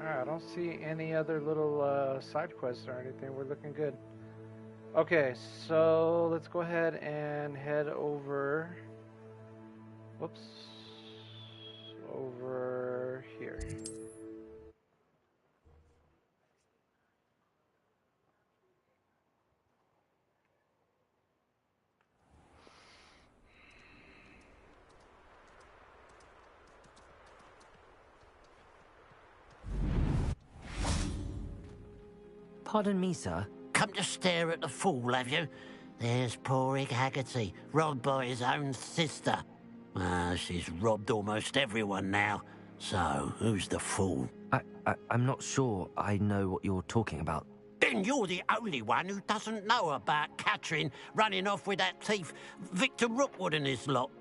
I don't see any other little side quests or anything. We're looking good. Okay, so let's go ahead and head over. Whoops. Over here. Pardon me, sir. Come to stare at the fool, have you? There's poor Ig Haggerty, robbed by his own sister. She's robbed almost everyone now. So, who's the fool? I'm not sure I know what you're talking about. Then you're the only one who doesn't know about Catherine running off with that thief, Victor Rookwood and his lot.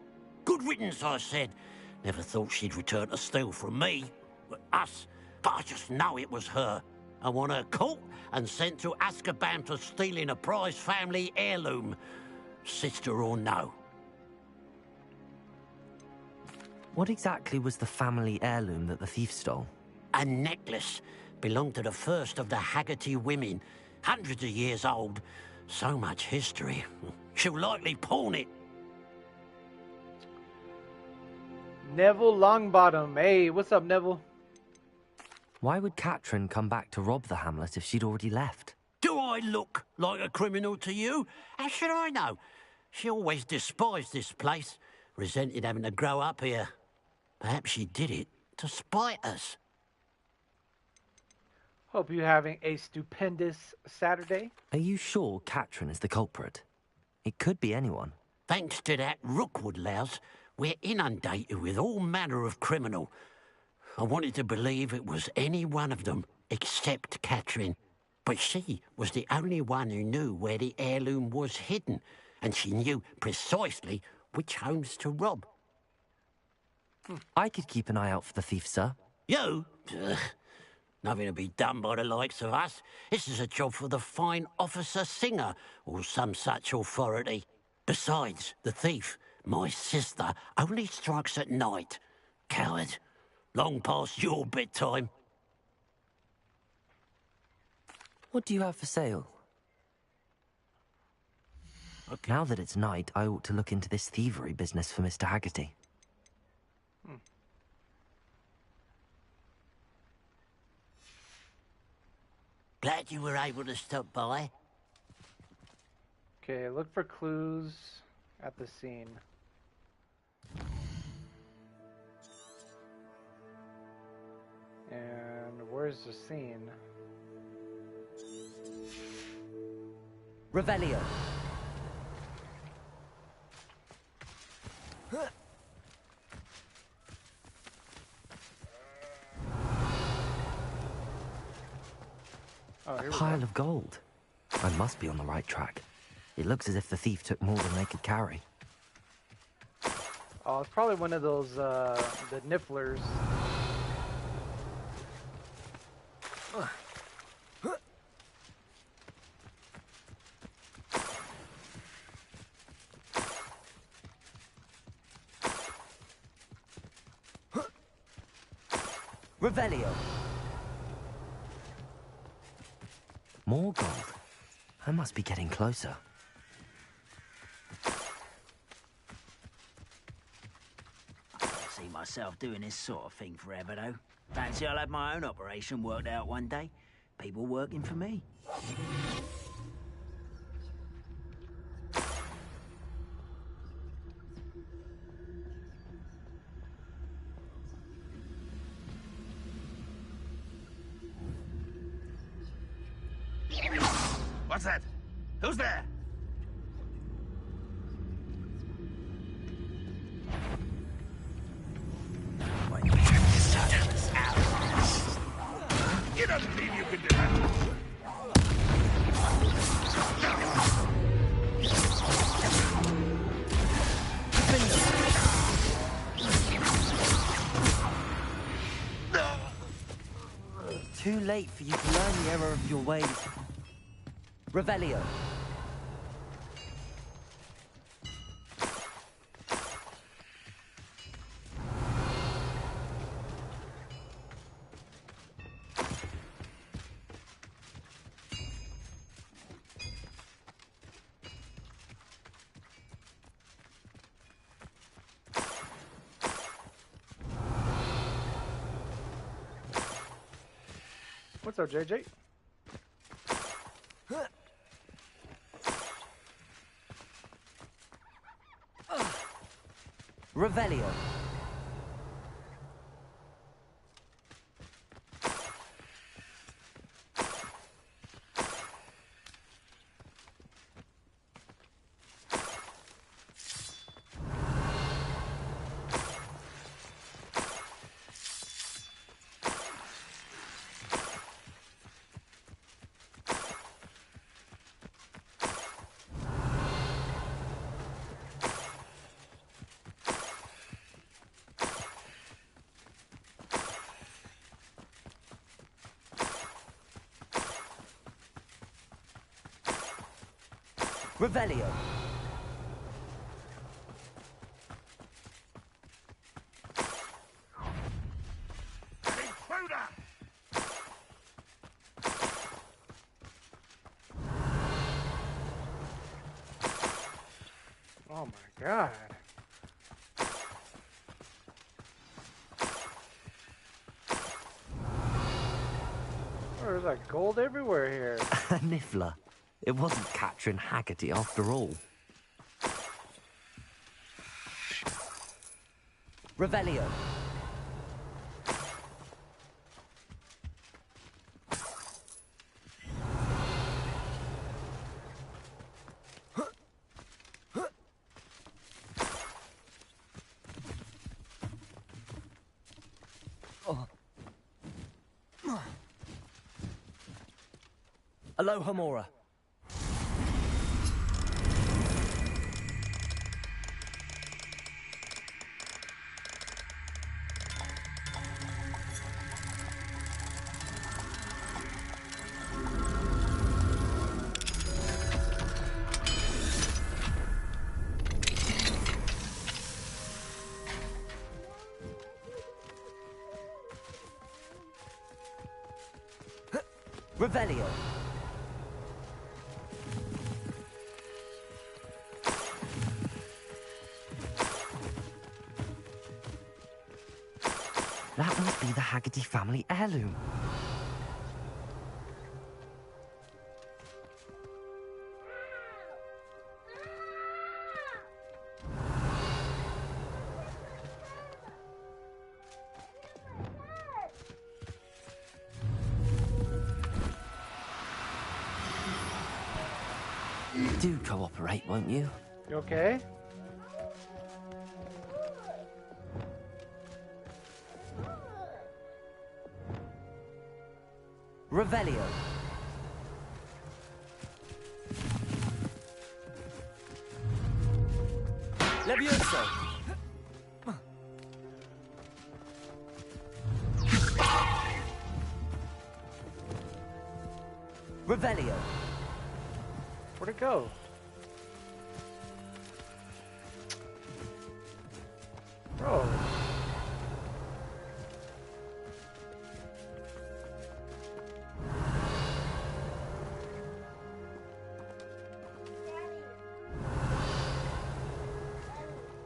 Good riddance, I said. Never thought she'd return to steal from me. Us. But I just know it was her. I want her caught and sent to Azkaban for stealing a prize family heirloom. sister or no. What exactly was the family heirloom that the thief stole? A necklace. Belonged to the first of the Haggerty women. Hundreds of years old. So much history. She'll likely pawn it. Neville Longbottom. Hey, what's up, Neville? Why would Katrin come back to rob the hamlet if she'd already left? Do I look like a criminal to you? How should I know? She always despised this place. Resented having to grow up here. Perhaps she did it to spite us. Hope you're having a stupendous Saturday. Are you sure Katrin is the culprit? It could be anyone. Thanks to that Rookwood louse, we're inundated with all manner of criminal. I wanted to believe it was any one of them, except Katrin. But she was the only one who knew where the heirloom was hidden, and she knew precisely which homes to rob. I could keep an eye out for the thief, sir. You? Ugh. Nothing to be done by the likes of us. This is a job for the fine officer Singer, or some such authority. Besides, the thief, my sister, only strikes at night. Coward. Long past your bedtime. What do you have for sale? Okay. Now that it's night, I ought to look into this thievery business for Mr. Haggerty. Glad you were able to stop by. Okay, look for clues at the scene. And where's the scene? Revelio. A pile of gold. I must be on the right track. It looks as if the thief took more than they could carry. Oh, it's probably one of those, the nifflers. Revelio. More gold. I must be getting closer. I don't see myself doing this sort of thing forever, though. Fancy I'll have my own operation worked out one day. People working for me. What's that? Who's there? You don't believe you can do that? Too late for you to learn the error of your ways. Revelio. What's up, JJ? Revelio. Revelio. Oh my god. Oh, there's like gold everywhere here. A niffler. It wasn't Catherine Haggerty after all. Revelio. Aloha Mora. Revelio. That must be the Haggerty family heirloom. Do cooperate, won't you? You okay? Revelio. Levioso. Revelio. Where'd it go? Bro.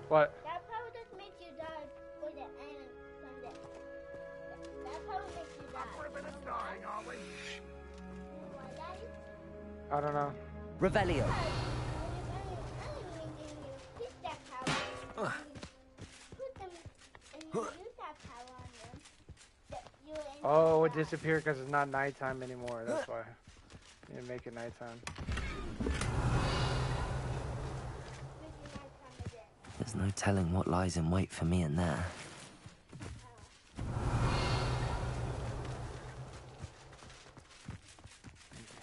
What? That power just makes you die for the end Sunday. That power makes you die. We're gonna starring, are we? I don't know. Revelio. Oh, it disappeared because it's not nighttime anymore. That's why. You didn't make it nighttime. There's no telling what lies in wait for me in there.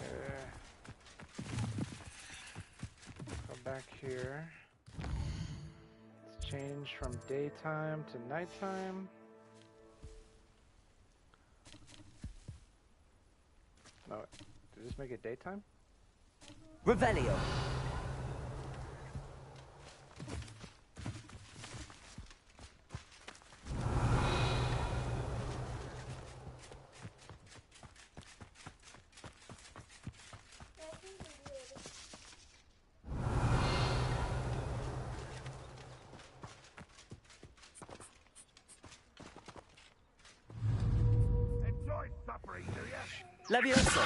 Okay. Go back here. Let's change from daytime to nighttime. No, did this make it daytime? Revelio. Enjoy suffering, do ya? Levioso.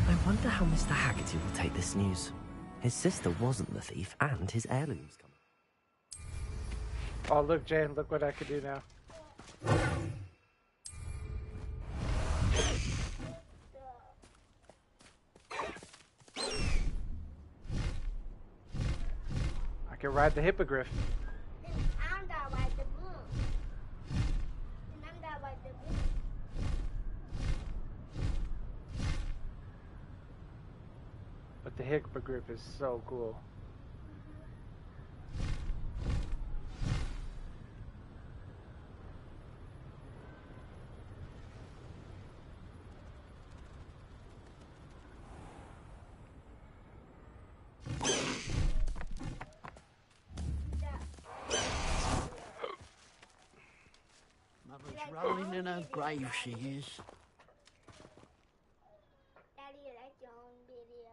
I wonder how Mr. Haggerty will take this news. His sister wasn't the thief, and his heirloom's coming. Oh, look, Jane, look what I could do now. I can ride the hippogriff. But the hippogriff is so cool. How brave she is. Daddy, you like your own video?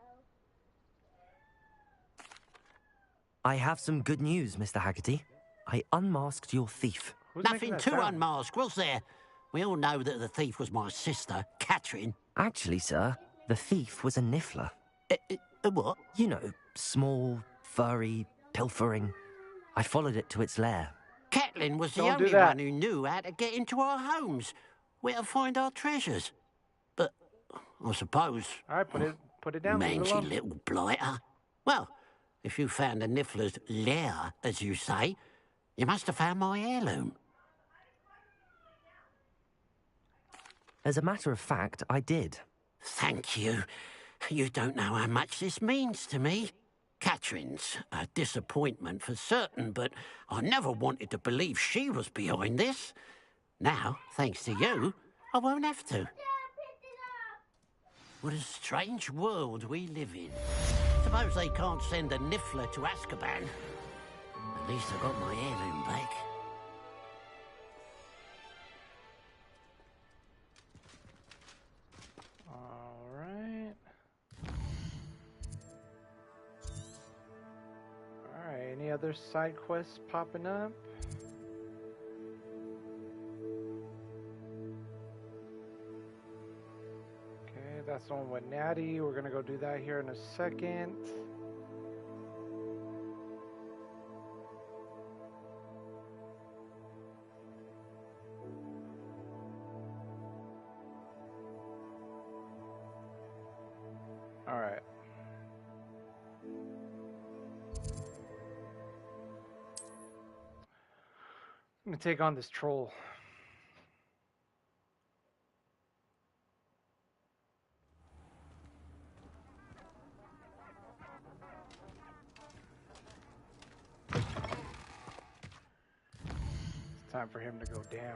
I have some good news, Mr. Haggerty. I unmasked your thief. Nothing to unmask, was there? We all know that the thief was my sister, Catherine. Actually, sir, the thief was a niffler. What? You know, small, furry, pilfering. I followed it to its lair. Catelyn was the only one who knew how to get into our homes, where to find our treasures. But I suppose... All right, put it down. Mangy little blighter. Well, if you found the niffler's lair, as you say, you must have found my heirloom. As a matter of fact, I did. Thank you. You don't know how much this means to me. Catherine's a disappointment for certain, but I never wanted to believe she was behind this. Now, thanks to you, I won't have to. What a strange world we live in. Suppose they can't send a niffler to Azkaban. At least I got my heirloom back. Any other side quests popping up? Okay, that's the one with Natty. We're gonna go do that here in a second. All right. I'm gonna take on this troll. It's time for him to go down.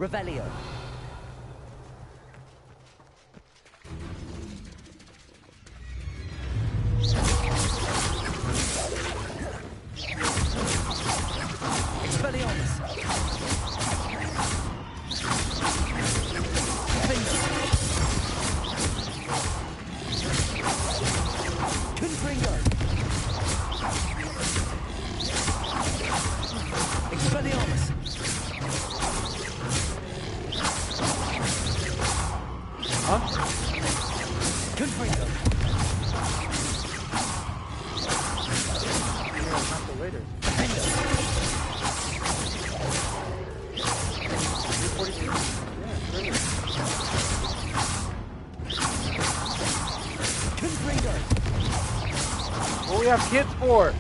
Revelio. Expelliarmus. Confringo. Expelliarmus. Huh? Confringo. Not the later. Defendo. Confringo. What do we have kids for?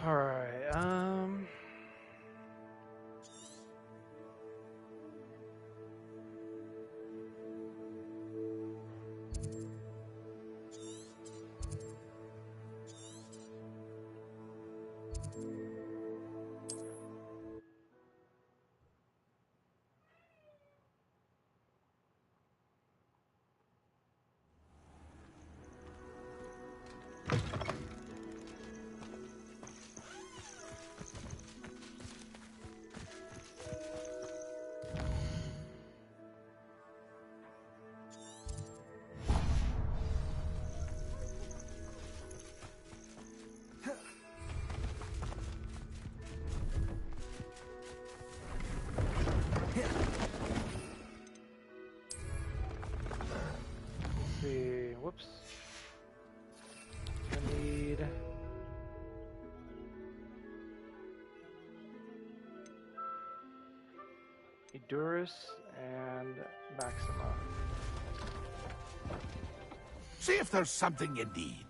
Alright, let's see, whoops. I need... Edurus and Maxima. See if there's something you need.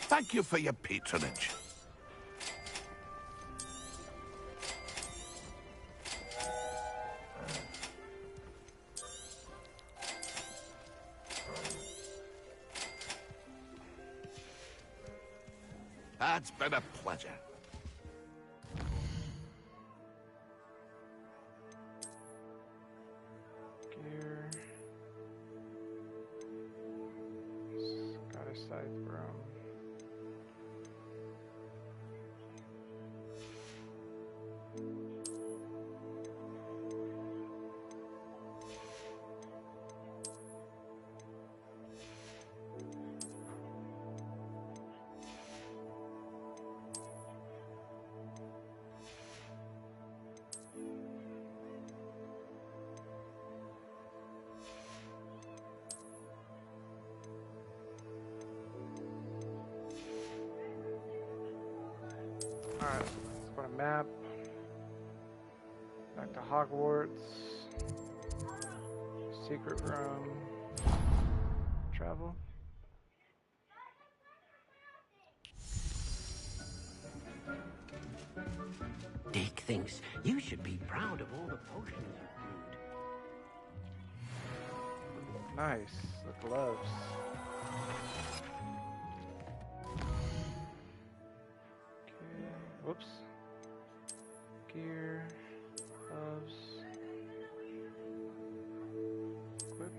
Thank you for your patronage. It's been a pleasure. Gear. Scottish side brown. map. Back to Hogwarts. Secret room. Travel. Dick thinks you should be proud of all the potions you've brewed. Nice. The gloves. Okay. Whoops. Gear. Gloves. Equip.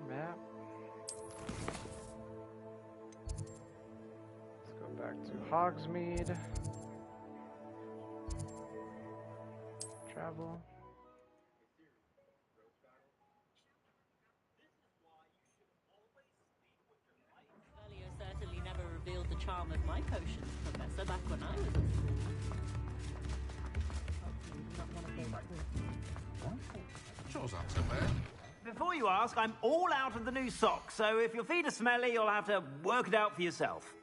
Map. Let's go back to Hogsmeade. Travel. Valio certainly never revealed the charm of my potions, Professor, back when I was at school. Sure's not so bad. Before you ask, I'm all out of the new socks, so if your feet are smelly, you'll have to work it out for yourself.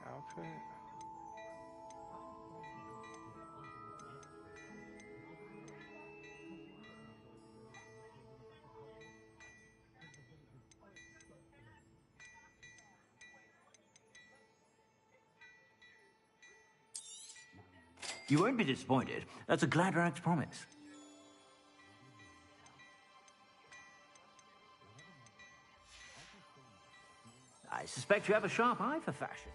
Outfit. You won't be disappointed. That's a Gladrax promise. I suspect you have a sharp eye for fashion.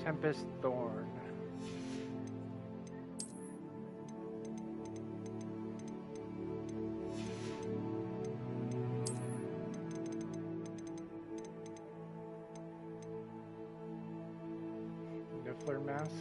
Tempest Thorn. Niffler Mask.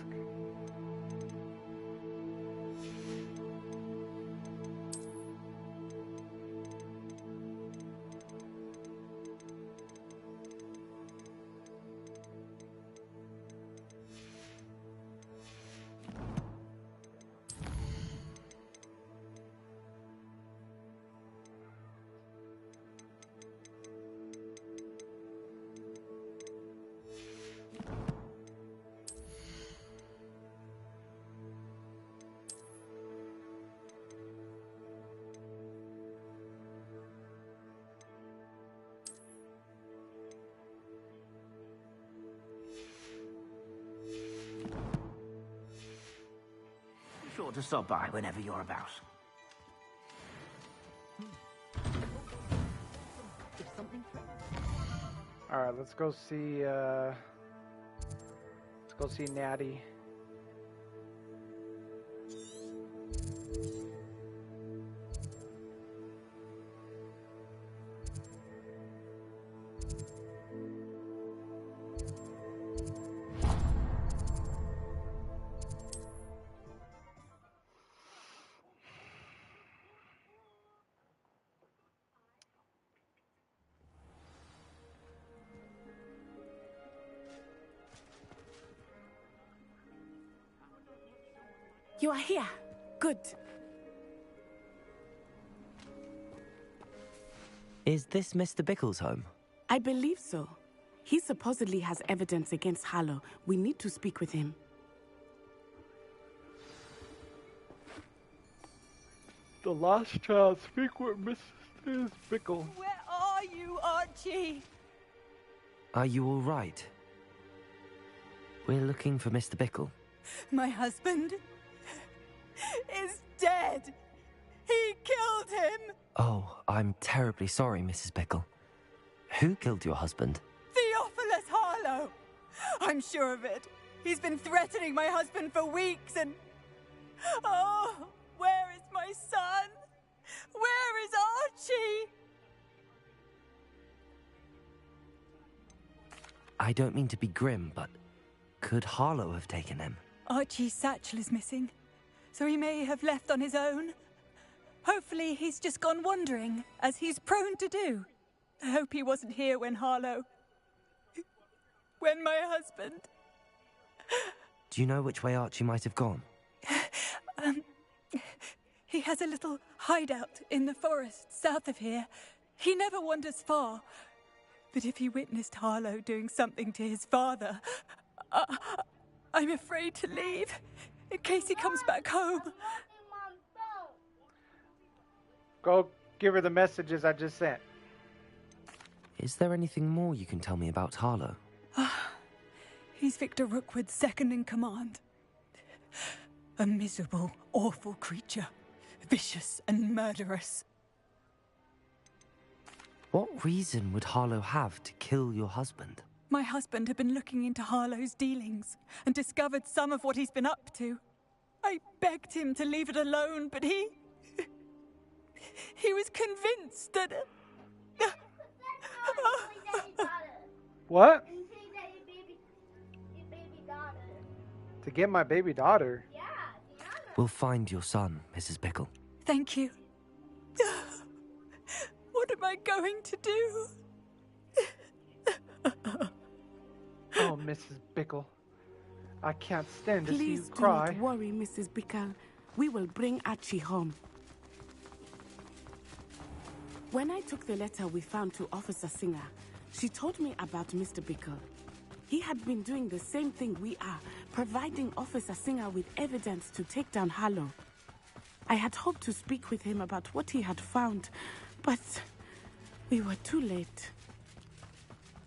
Be sure to stop by whenever you're about. All right, let's go see Natty. You are here. Good. Is this Mr. Bickle's home? I believe so. He supposedly has evidence against Harlow. We need to speak with him. The lost child, speak with Mrs. Bickle. Where are you, Archie? Are you all right? We're looking for Mr. Bickle. My husband is dead. He killed him. Oh, I'm terribly sorry, Mrs. Bickle. Who killed your husband? Theophilus Harlow. I'm sure of it. He's been threatening my husband for weeks and... Oh, where is my son? Where is Archie? I don't mean to be grim, but could Harlow have taken him? Archie's satchel is missing, so he may have left on his own. Hopefully he's just gone wandering, as he's prone to do. I hope he wasn't here when my husband... Do you know which way Archie might have gone? He has a little hideout in the forest south of here. He never wanders far. But if he witnessed Harlow doing something to his father, I'm afraid to leave, in case he comes back home. Go give her the messages I just sent. Is there anything more you can tell me about Harlow? He's Victor Rookwood's second in command. A miserable, awful creature. Vicious and murderous. What reason would Harlow have to kill your husband? My husband had been looking into Harlow's dealings and discovered some of what he's been up to. I begged him to leave it alone, but he was convinced that... What? To get my baby daughter? We'll find your son, Mrs. Bickle. Thank you. What am I going to do? Oh, Mrs. Bickle. I can't stand to see you Please do cry. not worry, Mrs. Bickle. We will bring Archie home. When I took the letter we found to Officer Singer, she told me about Mr. Bickle. He had been doing the same thing we are, providing Officer Singer with evidence to take down Harlow. I had hoped to speak with him about what he had found, but we were too late.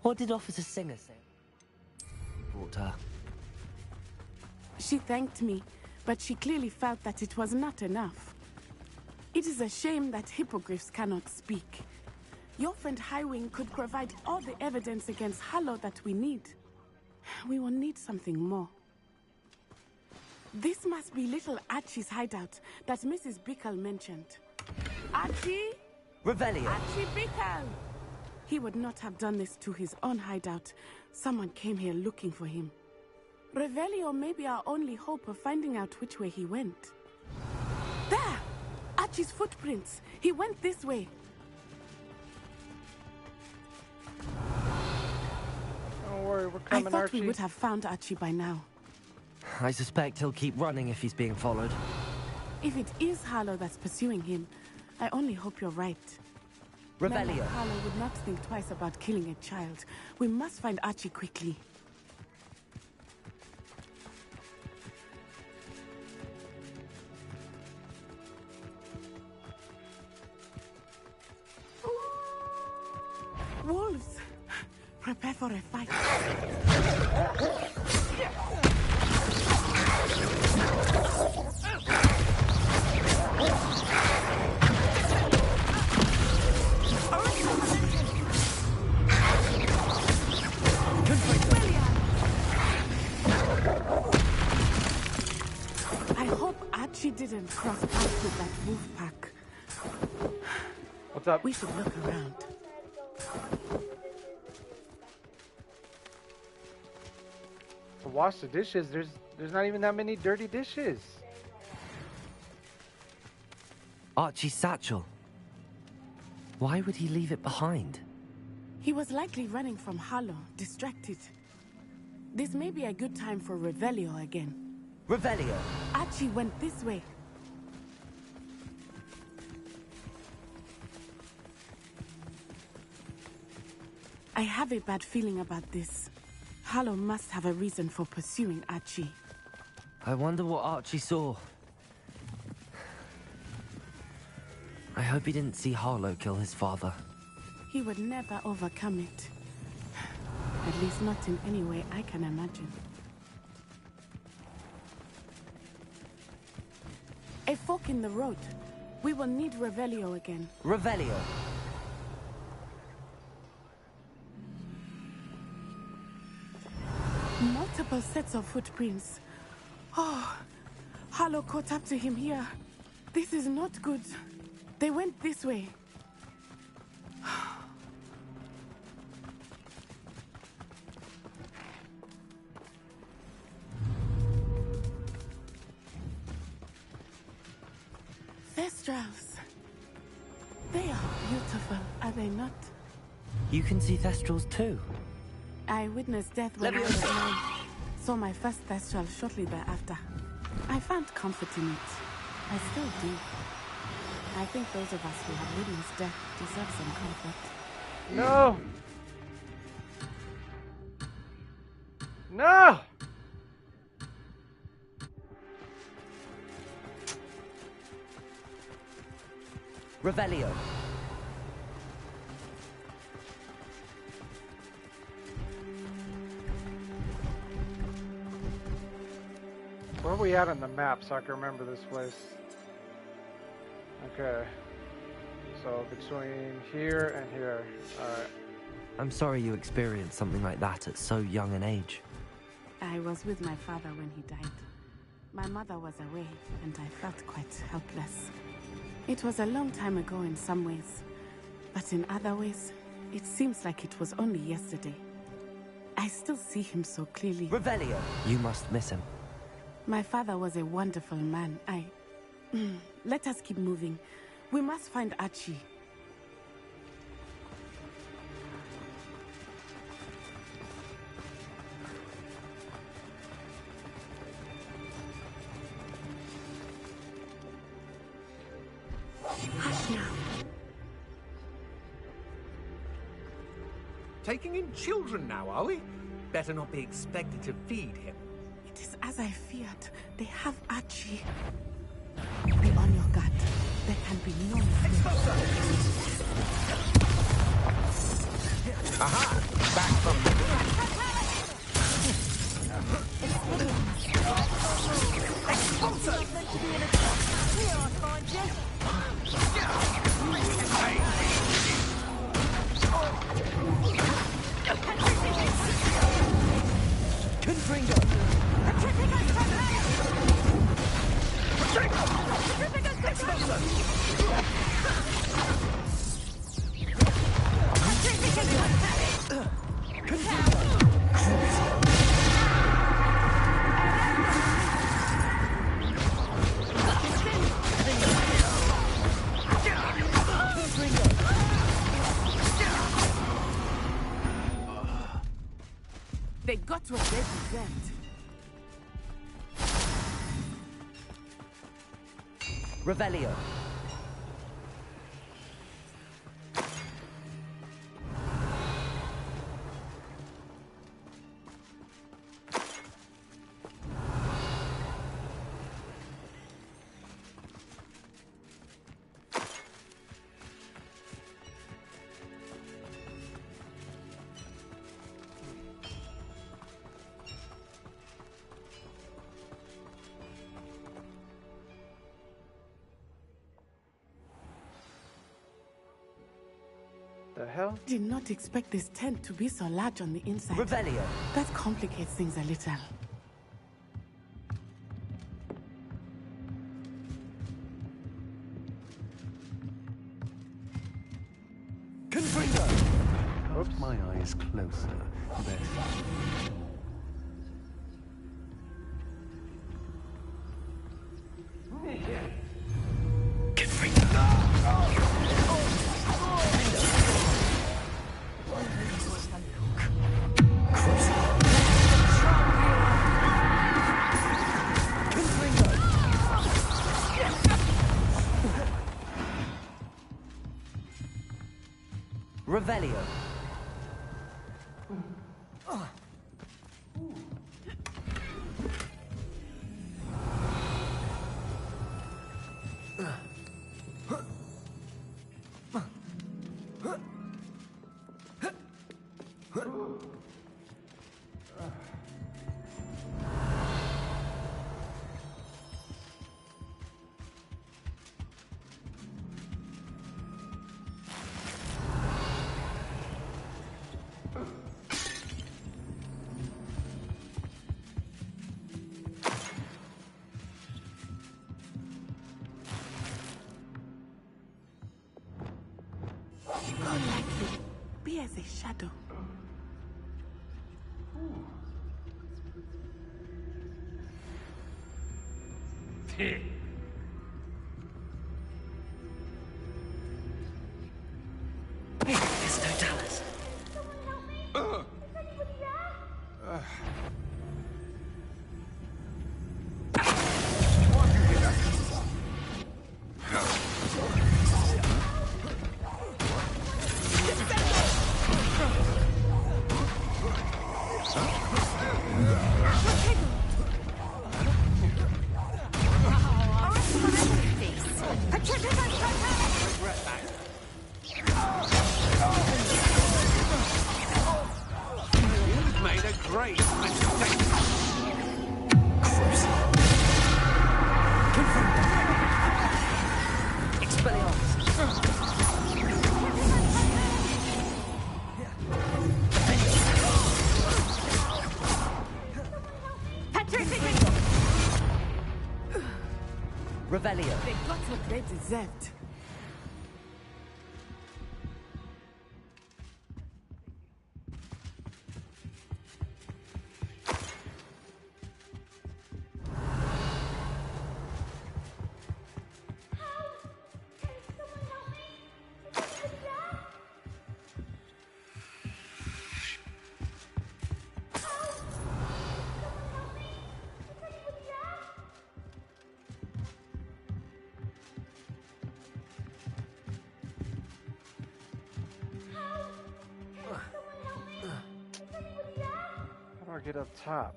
What did Officer Singer say? Brought her. She thanked me, but she clearly felt that it was not enough. It is a shame that hippogriffs cannot speak. Your friend Highwing could provide all the evidence against Harlow that we need. We will need something more. This must be little Archie's hideout that Mrs. Bickle mentioned. Archie? Revelio. Archie Bickle! He would not have done this to his own hideout. Someone came here looking for him. Revelio may be our only hope of finding out which way he went. There! Archie's footprints. He went this way. Don't worry, we're coming, I thought Archie. we would have found Archie by now. I suspect he'll keep running if he's being followed. If it is Harlow that's pursuing him, I only hope you're right. Men like Revelio. Harlow would not think twice about killing a child. We must find Archie quickly. Wolves! Prepare for a fight. I hope Archie didn't cross paths with that wolf pack. What's up? We should look around. To wash the dishes, there's not even that many dirty dishes. Archie's satchel. Why would he leave it behind? He was likely running from Harlow, distracted. This may be a good time for Revelio again. Revelio. Archie went this way. I have a bad feeling about this. Harlow must have a reason for pursuing Archie. I wonder what Archie saw. I hope he didn't see Harlow kill his father. He would never overcome it. At least not in any way I can imagine. A fork in the road. We will need Revelio again. Revelio. Multiple sets of footprints. Oh, Harlow caught up to him here. This is not good. They went this way. Thestrals. They are beautiful, are they not? You can see Thestrals too. I witnessed death when I was 9. Saw my first Thestral shortly thereafter. I found comfort in it. I still do. I think those of us who have witnessed death deserve some comfort. No! No! Revelio. Where are we at on the map so I can remember this place? Okay. So between here and here. Alright. I'm sorry you experienced something like that at so young an age. I was with my father when he died. My mother was away, and I felt quite helpless. It was a long time ago in some ways, but in other ways, it seems like it was only yesterday. I still see him so clearly. Revelio. You must miss him. My father was a wonderful man. Let us keep moving. We must find Archie. Hush now. Taking in children now, are we? Better not be expected to feed him. It is as I feared. They have Archie. Be on your guard. There can be no mistake. Aha! Back from the... They got what they deserved. Revelio. The hell? Did not expect this tent to be so large on the inside. Revelio. That complicates things a little. Confringo! Oops. My eyes closer. Best. Revelio. Be as a shadow. It's Totalis. Made a great mistake. Revelio. They got what they deserved. How do I get up top?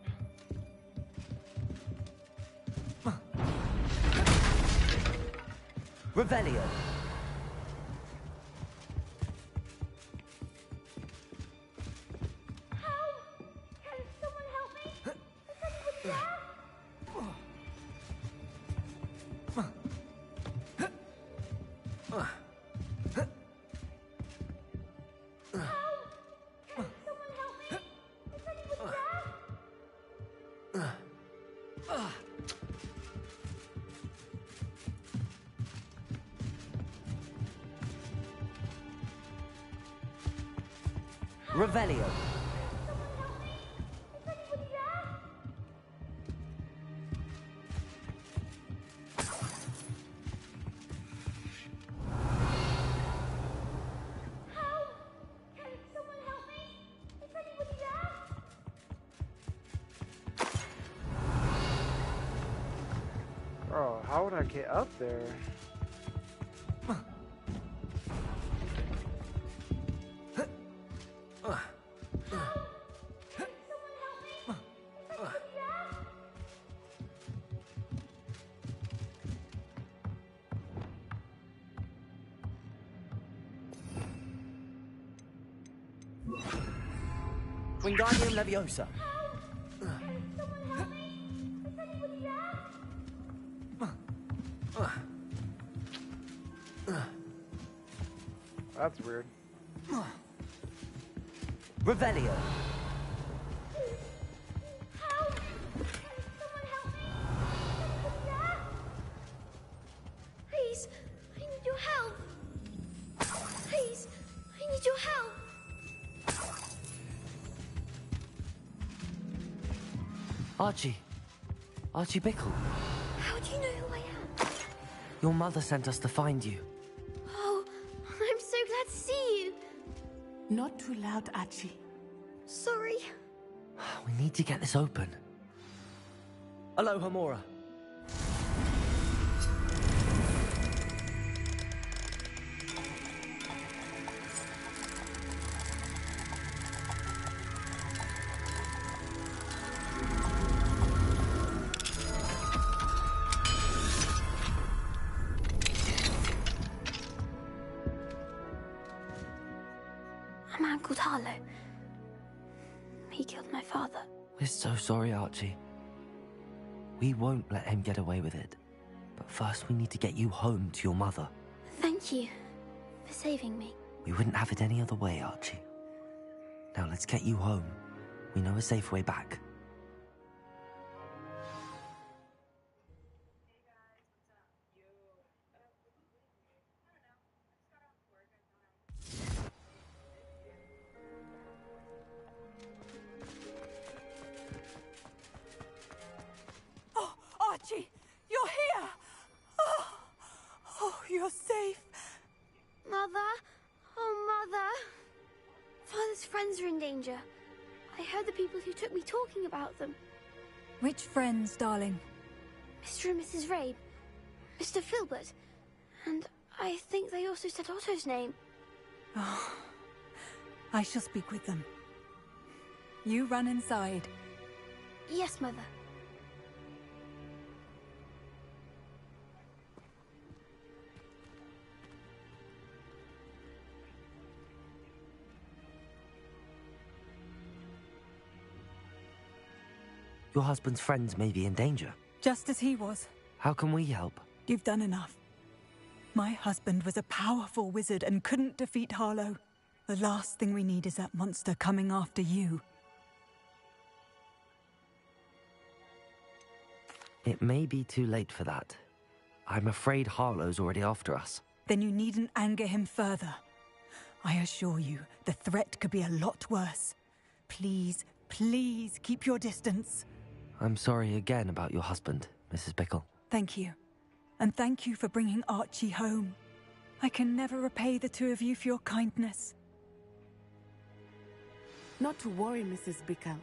Revelio. Revelio. Bro, how would I get up there? Wingardium Leviosa. That's weird. Revelio. Please, I need your help. Please, I need your help. Archie Bickle. How do you know who I am? Your mother sent us to find you. Oh, I'm so glad to see you. Not too loud, Archie. Sorry. We need to get this open. Aloha Mora. A man called Harlow. He killed my father. We're so sorry, Archie. We won't let him get away with it. But first we need to get you home to your mother. Thank you for saving me. We wouldn't have it any other way, Archie. Now let's get you home. We know a safe way back. Oh, Archie, you're here! Oh, you're safe. Mother? Oh, Mother. Father's friends are in danger. I heard the people who took me talking about them. Which friends, darling? Mr. and Mrs. Rabe, Mr. Filbert, and I think they also said Otto's name. Oh, I shall speak with them. You run inside. Yes, Mother. Your husband's friends may be in danger. Just as he was. How can we help? You've done enough. My husband was a powerful wizard and couldn't defeat Harlow. The last thing we need is that monster coming after you. It may be too late for that. I'm afraid Harlow's already after us. Then you needn't anger him further. I assure you, the threat could be a lot worse. Please, please keep your distance. I'm sorry again about your husband, Mrs. Bickle. Thank you. And thank you for bringing Archie home. I can never repay the two of you for your kindness. Not to worry, Mrs. Bickle.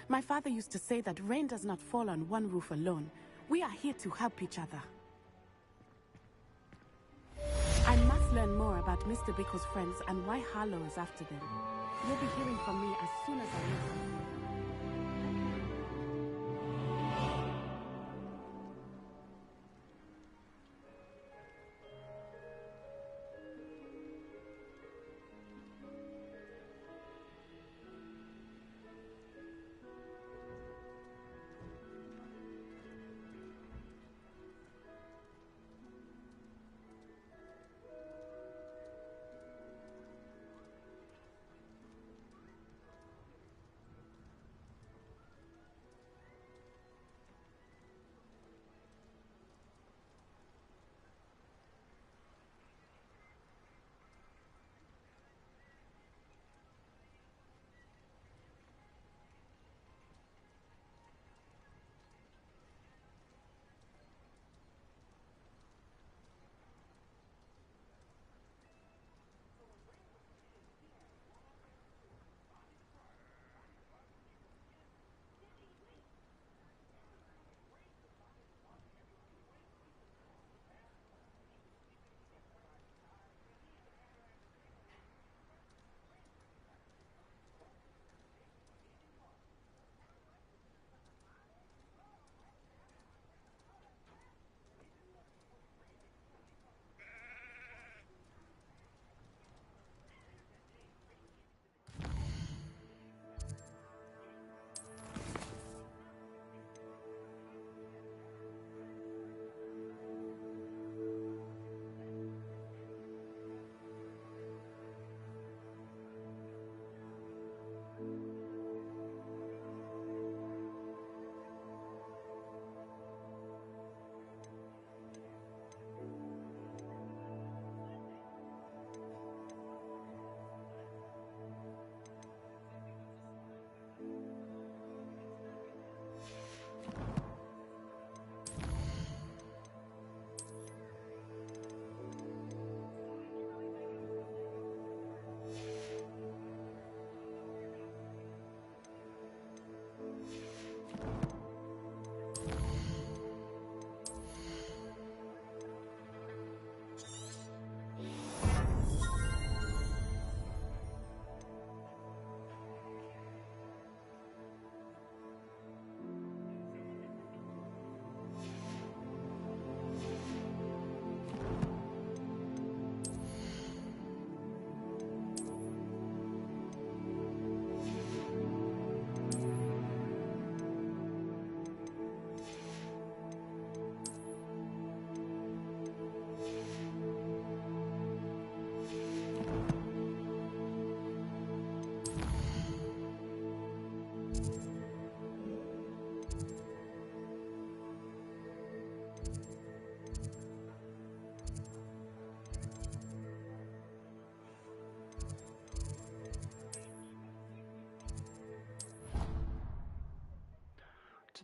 My father used to say that rain does not fall on one roof alone. We are here to help each other. I must learn more about Mr. Bickle's friends and why Harlow is after them. You'll be hearing from me as soon as I know something.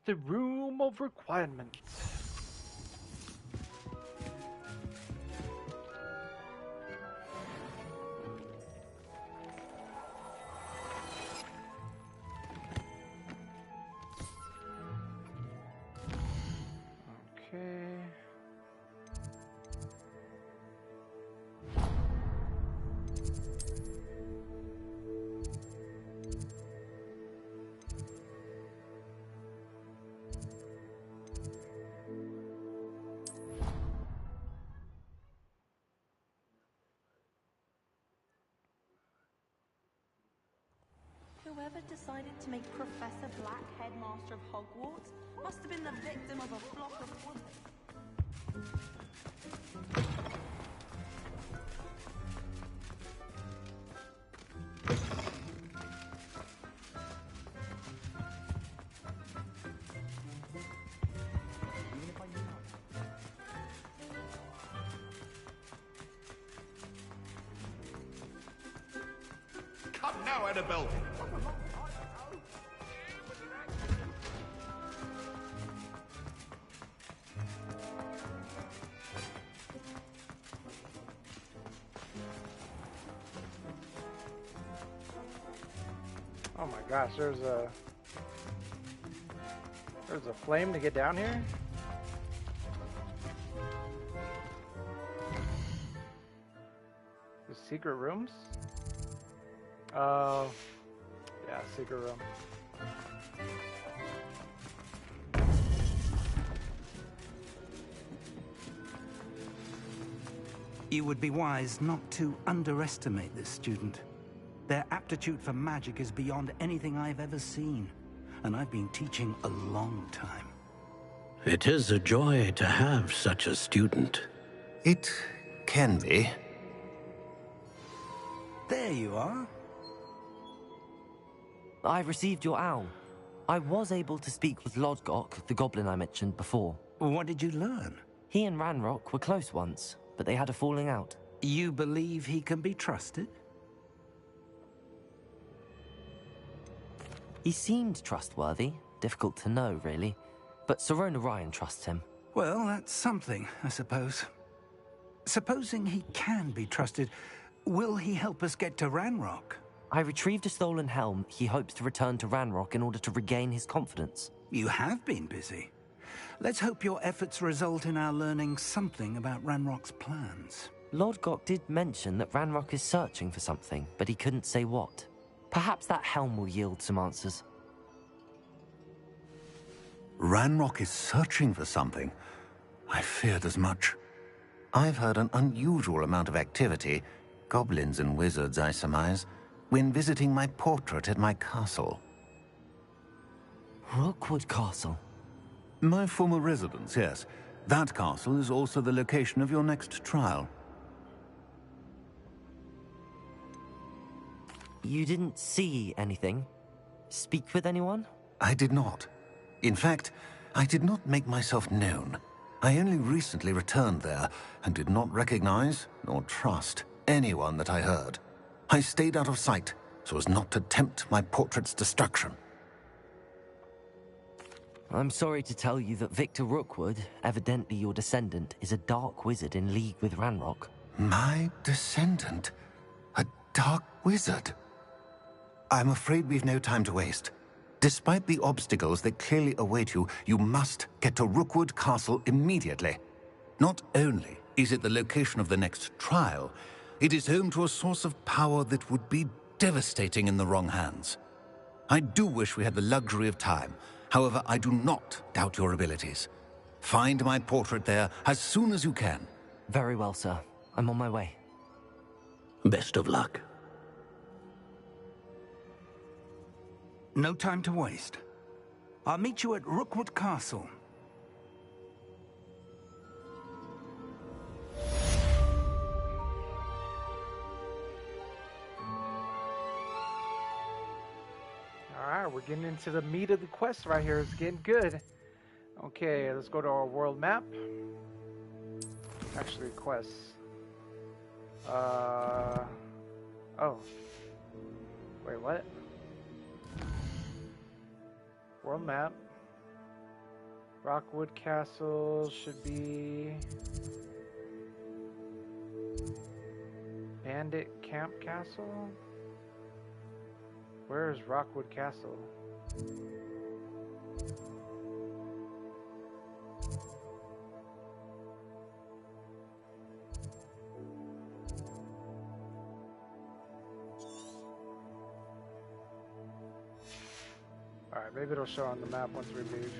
the Room of Requirement. Okay. Whoever decided to make Professor Black headmaster of Hogwarts must have been the victim of a flock of wood. Come now, Annabelle. Oh my gosh, there's a flame to get down here? The secret rooms? Oh, yeah, secret room. You would be wise not to underestimate this student. Their aptitude for magic is beyond anything I've ever seen, and I've been teaching a long time. It is a joy to have such a student. It can be. There you are. I received your owl. I was able to speak with Lodgok, the goblin I mentioned before. What did you learn? He and Ranrock were close once, but they had a falling out. You believe he can be trusted? He seemed trustworthy. Difficult to know, really. But Sirona Ryan trusts him. Well, that's something, I suppose. Supposing he can be trusted, will he help us get to Ranrock? I retrieved a stolen helm. He hopes to return to Ranrock in order to regain his confidence. You have been busy. Let's hope your efforts result in our learning something about Ranrock's plans. Lodgok did mention that Ranrock is searching for something, but he couldn't say what. Perhaps that helm will yield some answers. Ranrock is searching for something. I feared as much. I've heard an unusual amount of activity, goblins and wizards, I surmise, when visiting my portrait at my castle. Rookwood Castle? My former residence, yes. That castle is also the location of your next trial. You didn't see anything? Speak with anyone? I did not. In fact, I did not make myself known. I only recently returned there and did not recognize nor trust anyone that I heard. I stayed out of sight so as not to tempt my portrait's destruction. I'm sorry to tell you that Victor Rookwood, evidently your descendant, is a dark wizard in league with Ranrock. My descendant? A dark wizard? I'm afraid we've no time to waste. Despite the obstacles that clearly await you, you must get to Rookwood Castle immediately. Not only is it the location of the next trial, it is home to a source of power that would be devastating in the wrong hands. I do wish we had the luxury of time. However, I do not doubt your abilities. Find my portrait there as soon as you can. Very well, sir. I'm on my way. Best of luck. No time to waste. I'll meet you at Rookwood Castle. Alright, we're getting into the meat of the quest right here. It's getting good. Okay, let's go to our world map. Actually, quests. Oh. Wait, what? World map. Rockwood Castle should be Bandit Camp Castle? Where is Rockwood Castle? Alright, maybe it'll show on the map once we move.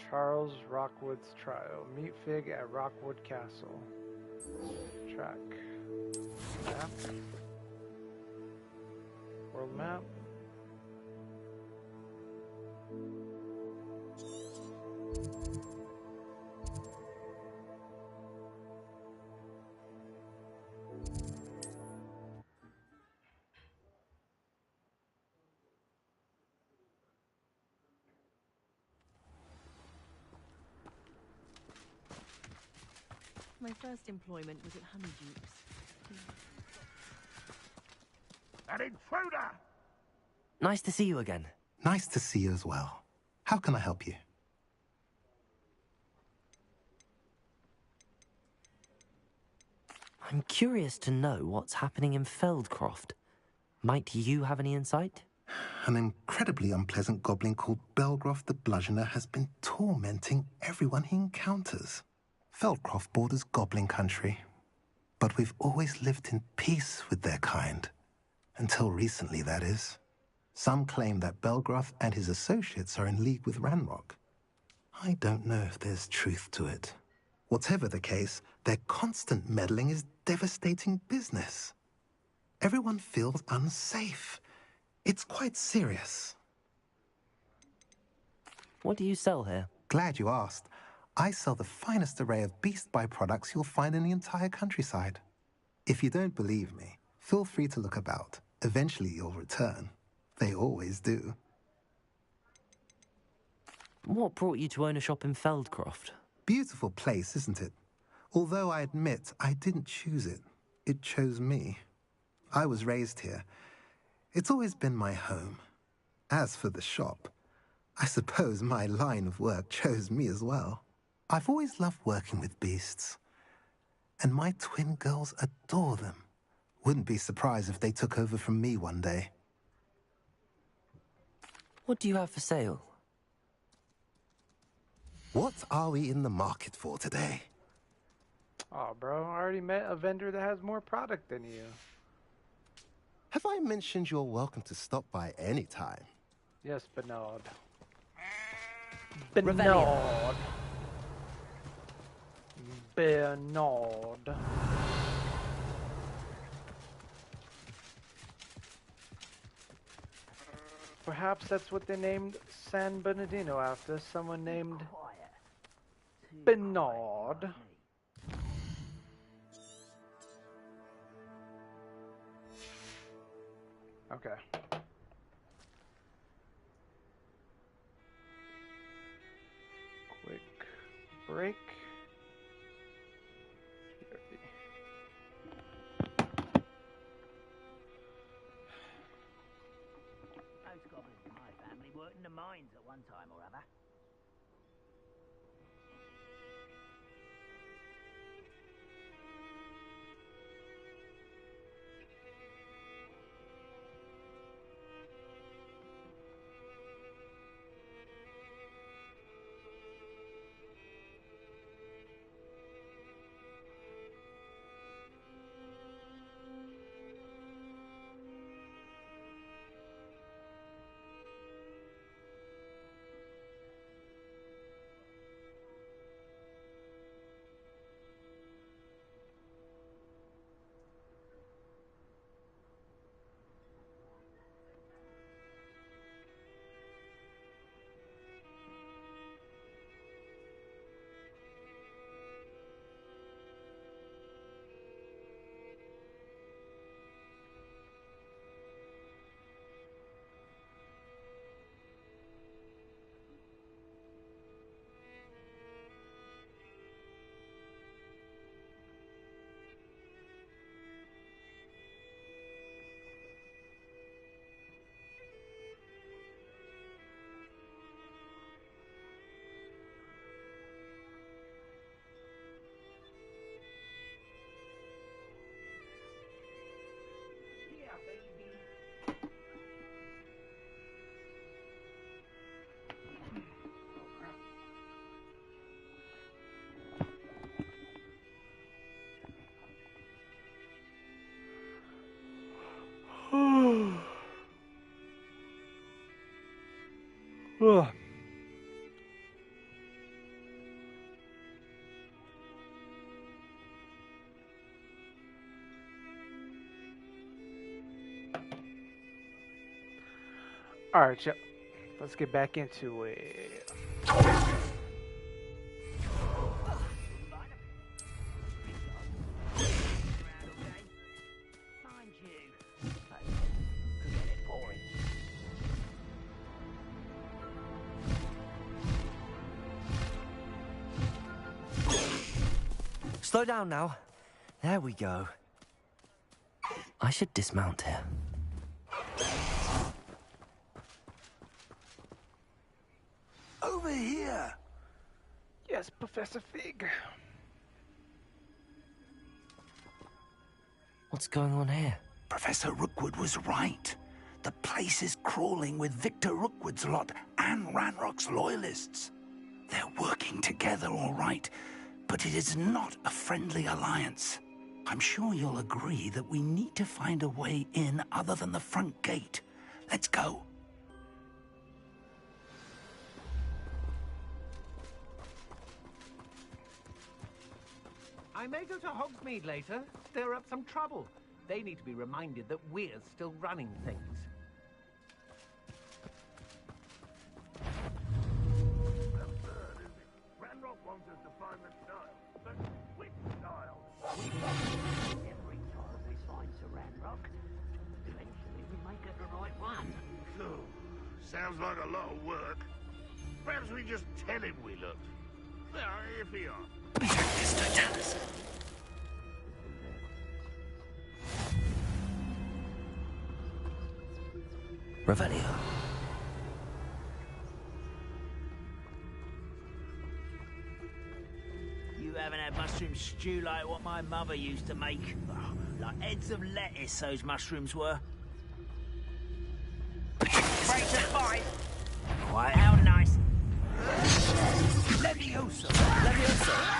Charles Rockwood's trial. Meet Fig at Rockwood Castle. Track. Map. World map. My first employment was at Honeydews. An intruder! Nice to see you again. Nice to see you as well. How can I help you? I'm curious to know what's happening in Feldcroft. Might you have any insight? An incredibly unpleasant goblin called Belgroth the Bludgeoner has been tormenting everyone he encounters. Feldcroft borders goblin country, but we've always lived in peace with their kind. Until recently, that is. Some claim that Belgroth and his associates are in league with Ranrock. I don't know if there's truth to it. Whatever the case, their constant meddling is devastating business. Everyone feels unsafe. It's quite serious. What do you sell here? Glad you asked. I sell the finest array of beast byproducts you'll find in the entire countryside. If you don't believe me, feel free to look about. Eventually you'll return. They always do. What brought you to own a shop in Feldcroft? Beautiful place, isn't it? Although I admit I didn't choose it. It chose me. I was raised here. It's always been my home. As for the shop, I suppose my line of work chose me as well. I've always loved working with beasts. And my twin girls adore them. Wouldn't be surprised if they took over from me one day. What do you have for sale? What are we in the market for today? Oh, bro, I already met a vendor that has more product than you. Have I mentioned you're welcome to stop by any time? Yes, Bernard. Bernard. Bernard. Perhaps that's what they named San Bernardino after, someone named Bernard. Okay. Quick break. Most goblins in my family worked in the mines at one time or other. Ugh. All right, let's get back into it. Slow down now. There we go. I should dismount here. Over here! Yes, Professor Fig. What's going on here? Professor Rookwood was right. The place is crawling with Victor Rookwood's lot and Ranrock's loyalists. They're working together, all right, but it is not a friendly alliance. I'm sure you'll agree that we need to find a way in other than the front gate. Let's go. I may go to Hogsmeade later, stir up some trouble. They need to be reminded that we're still running things. Ranrock wants us to find the style, but which style? Every time we find Sir Ranrock, eventually we may get the right one. Sounds like a lot of work. Perhaps we just tell him we looked. Well, if he are. Revelio. You haven't had mushroom stew like what my mother used to make. Oh, like heads of lettuce, those mushrooms were. Break the fight! Quiet. How nice. Leviosa! Leviosa!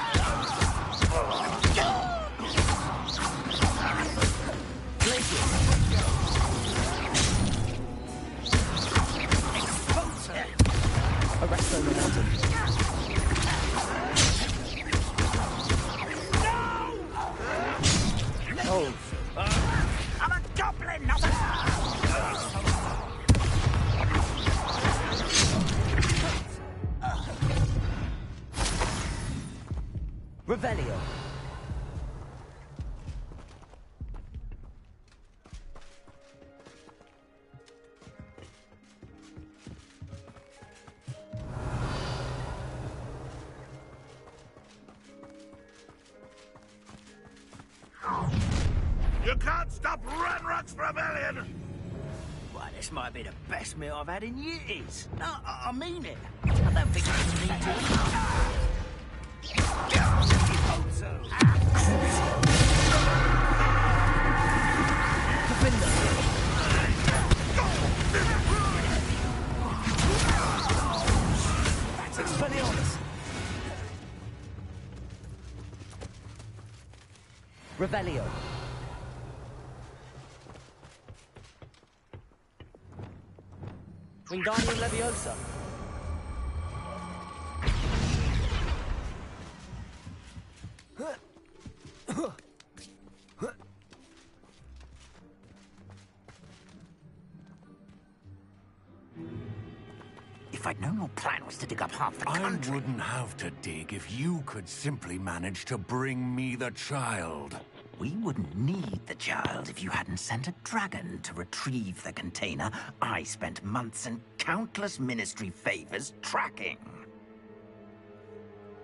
Arresto momentum. Oh. I'm a goblin, not a... Revelio. You can't stop Ranrock's rebellion! Why, this might be the best meal I've had in years. No, I mean it. I don't think I can need That's Expelliarmus. Revelio. Wingardium Leviosa. If I'd known your plan was to dig up half the country... I wouldn't have to dig if you could simply manage to bring me the child. We wouldn't need the child if you hadn't sent a dragon to retrieve the container I spent months and countless ministry favors tracking.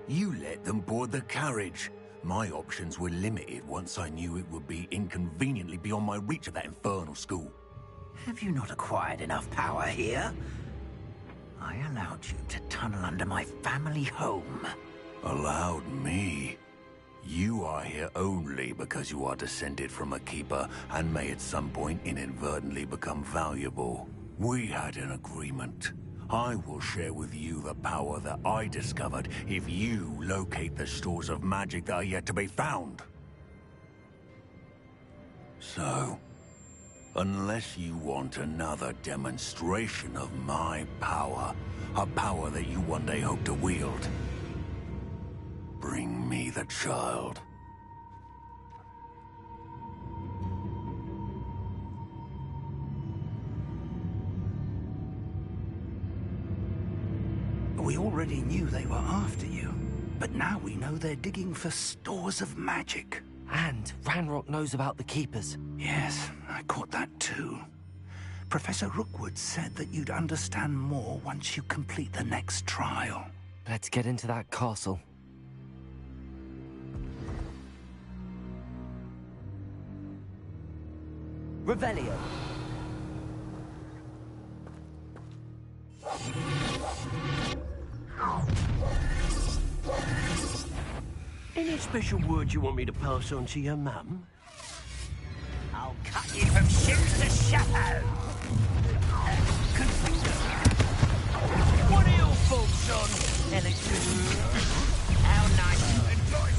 You let them board the carriage. My options were limited once I knew it would be inconveniently beyond my reach of that infernal school. Have you not acquired enough power here? I allowed you to tunnel under my family home. Allowed me? You are here only because you are descended from a keeper and may at some point inadvertently become valuable. We had an agreement. I will share with you the power that I discovered if you locate the stores of magic that are yet to be found. So, Unless you want another demonstration of my power, a power that you one day hope to wield. Bring me the child. We already knew they were after you, but now we know they're digging for stores of magic. And Ranrock knows about the Keepers. Yes, I caught that too. Professor Rookwood said that you'd understand more once you complete the next trial. Let's get into that castle. Revelio. Any special word you want me to pass on to your mum? I'll cut you from ship to shadow. What are your thoughts on electricity? How nice you enjoy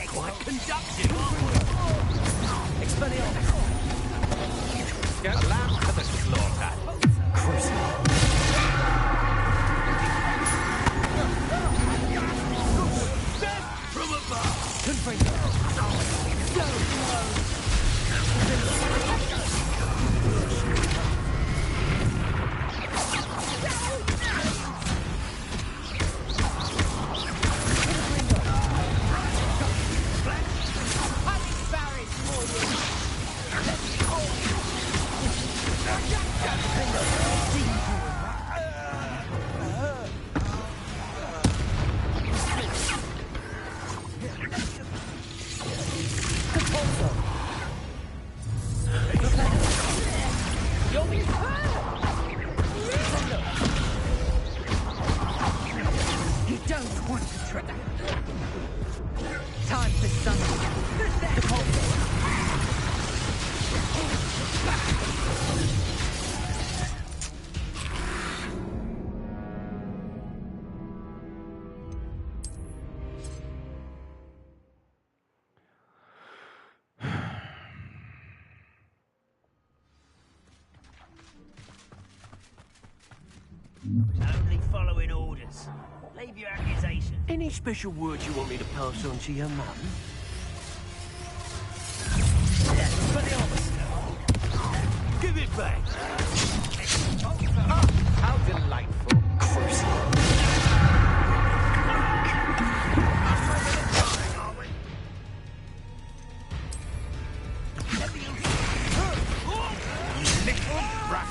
Quite conductive, aren't we? Expelliarmus. Get a lamb to the slaughter. From above. You don't want to trigger. Time for something. Only following orders. Leave your accusations. Any special word you want me to pass on to your mum? Give it back. How delightful. Little brat.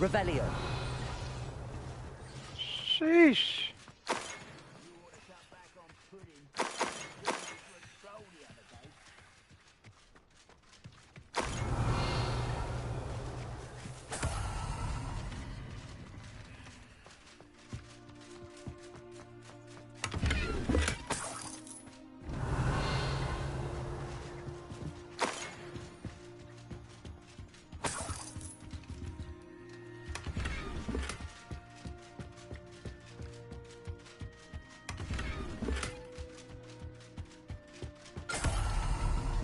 Revelio. Sheesh.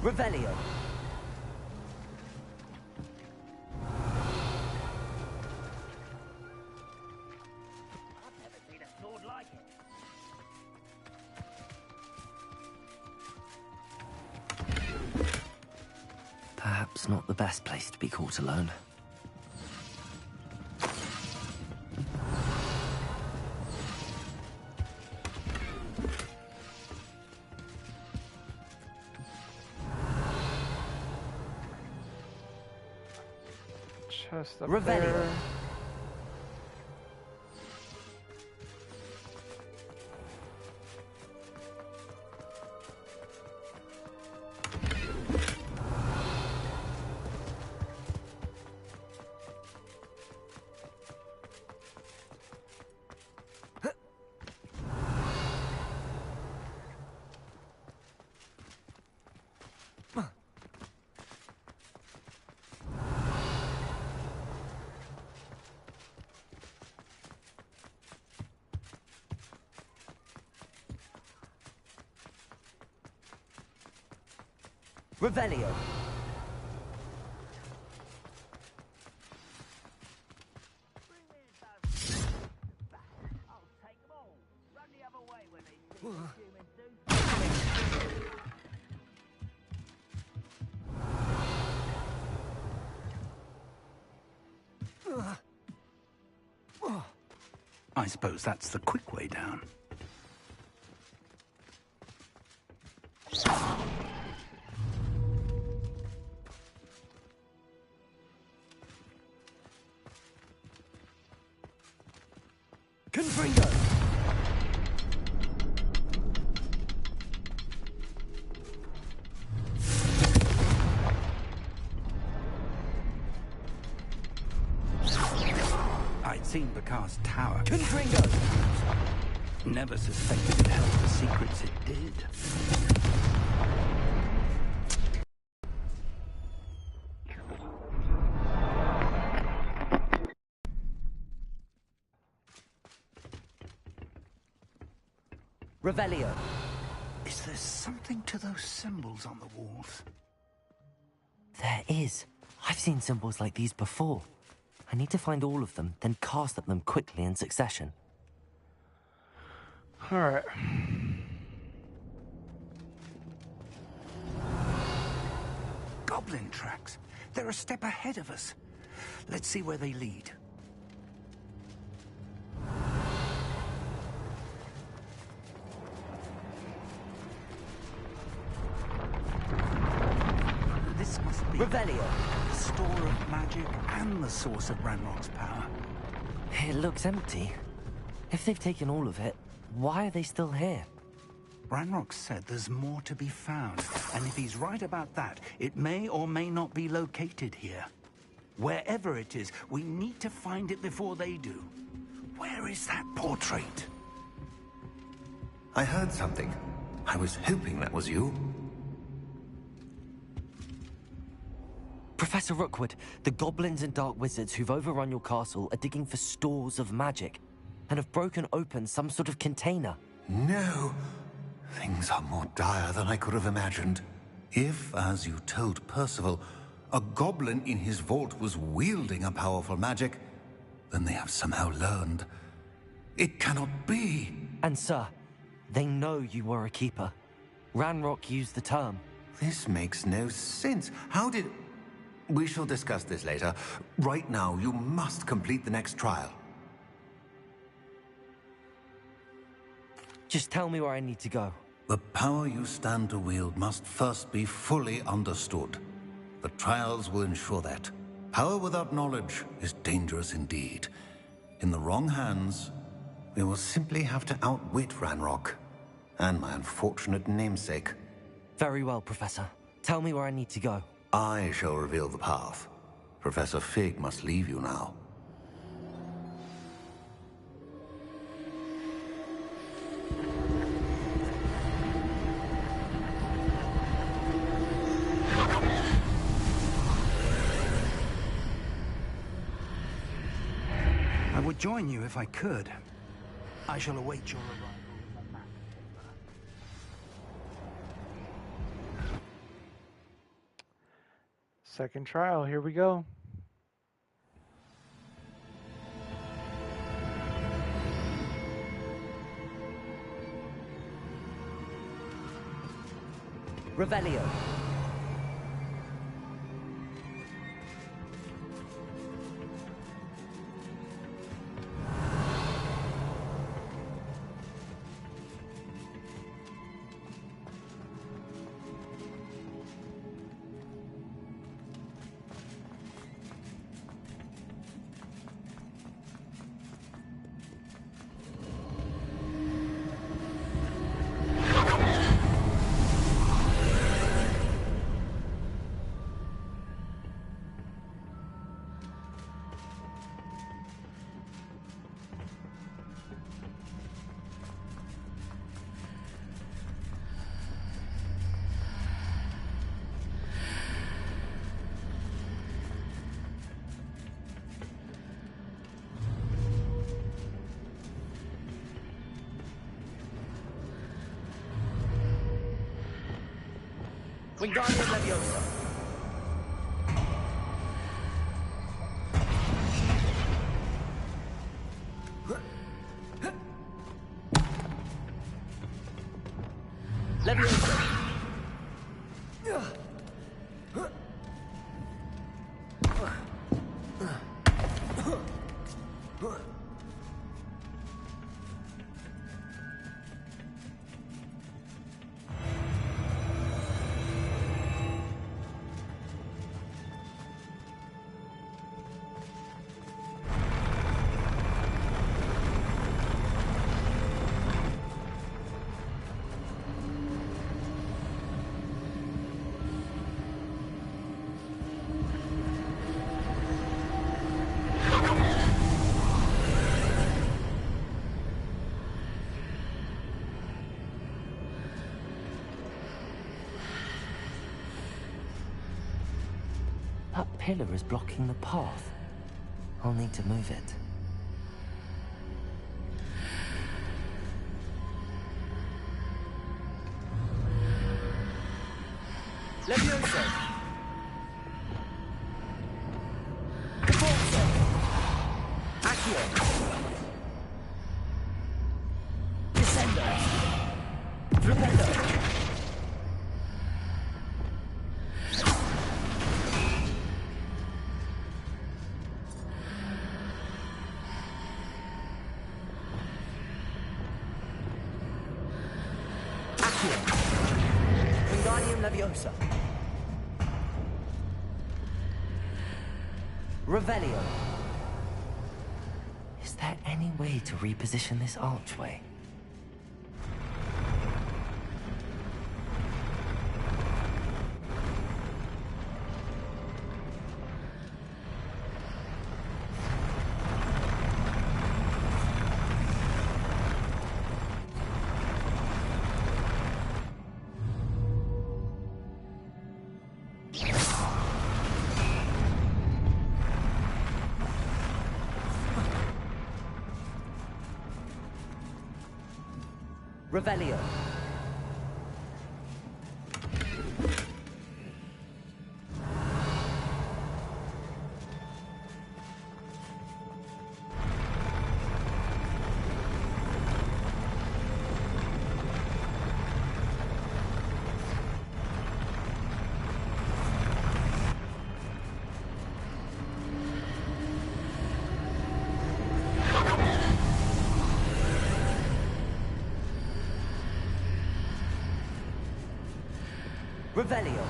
Revelio. I've never seen a sword like it. Perhaps not the best place to be caught alone. Chest up Revelio. there. Revelio. I suppose that's the quick way down. Confringo. I'd seen Bakar's tower. Confringo. Never suspected it held the secrets it did. Revelio. Is there something to those symbols on the walls? There is. I've seen symbols like these before. I need to find all of them, then cast at them quickly in succession. All right. Goblin tracks. They're a step ahead of us. Let's see where they lead. This must be Revelio. the store of magic and the source of Ranrock's power. It looks empty. If they've taken all of it, why are they still here? Ranrock said there's more to be found, and if he's right about that, it may or may not be located here. Wherever it is, we need to find it before they do. Where is that portrait? I heard something. I was hoping that was you. Professor Rookwood, the goblins and dark wizards who've overrun your castle are digging for stores of magic and have broken open some sort of container. No. Things are more dire than I could have imagined. If, as you told Percival, a goblin in his vault was wielding a powerful magic, then they have somehow learned. It cannot be. And sir, they know you were a keeper. Ranrock used the term. This makes no sense. How did... We shall discuss this later. Right now, you must complete the next trial. Just tell me where I need to go. The power you stand to wield must first be fully understood. The trials will ensure that. Power without knowledge is dangerous indeed. In the wrong hands, we will simply have to outwit Ranrock and my unfortunate namesake. Very well, Professor. Tell me where I need to go. I shall reveal the path. Professor Fig must leave you now. I would join you if I could. I shall await your arrival. Second trial, here we go. Revelio. Wingardium Leviosa. Leviosa. That pillar is blocking the path. I'll need to move it. Leviosa! Caforza! Accio! Descendo! Rependo! Wingardium Leviosa. Revelio. Is there any way to reposition this archway? Revelio. Revelio.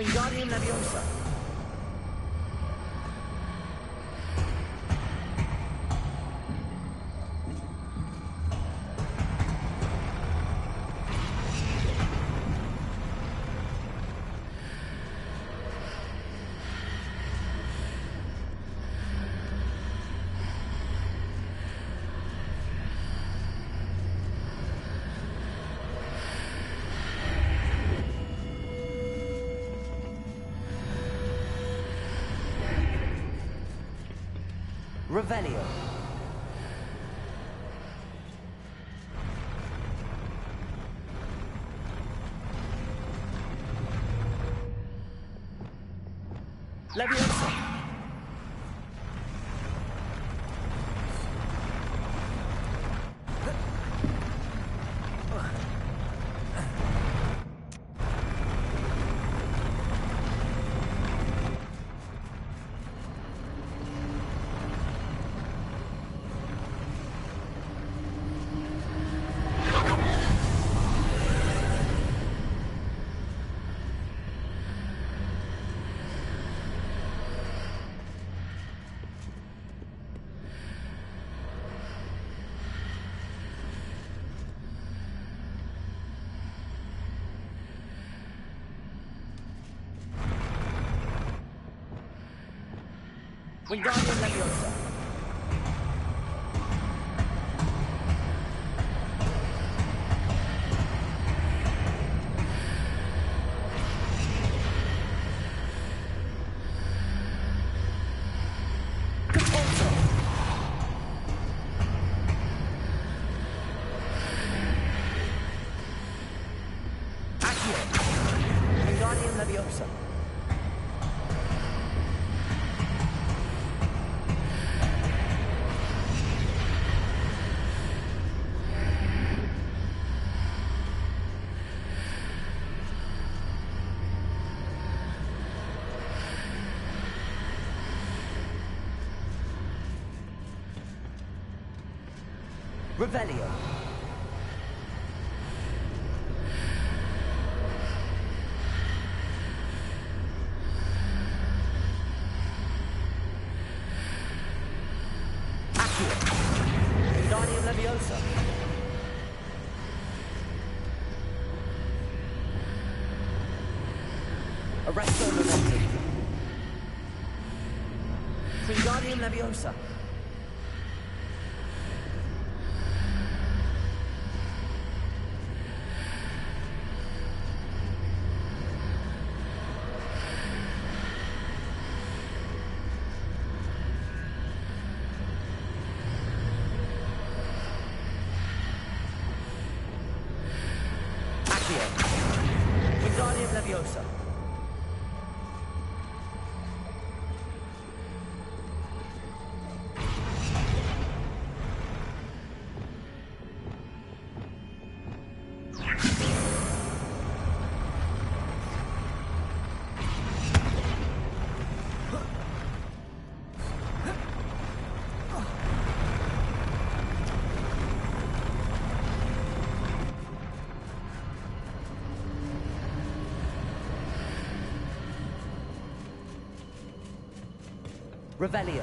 Wingardium Leviosa. Revelio. Leviosa. Wingardium Leviosa. Wingardium Leviosa. Revelio. Accio. Wingardium Leviosa. Arresto Momentum. Wingardium Leviosa. Wingardium Leviosa. Revelio.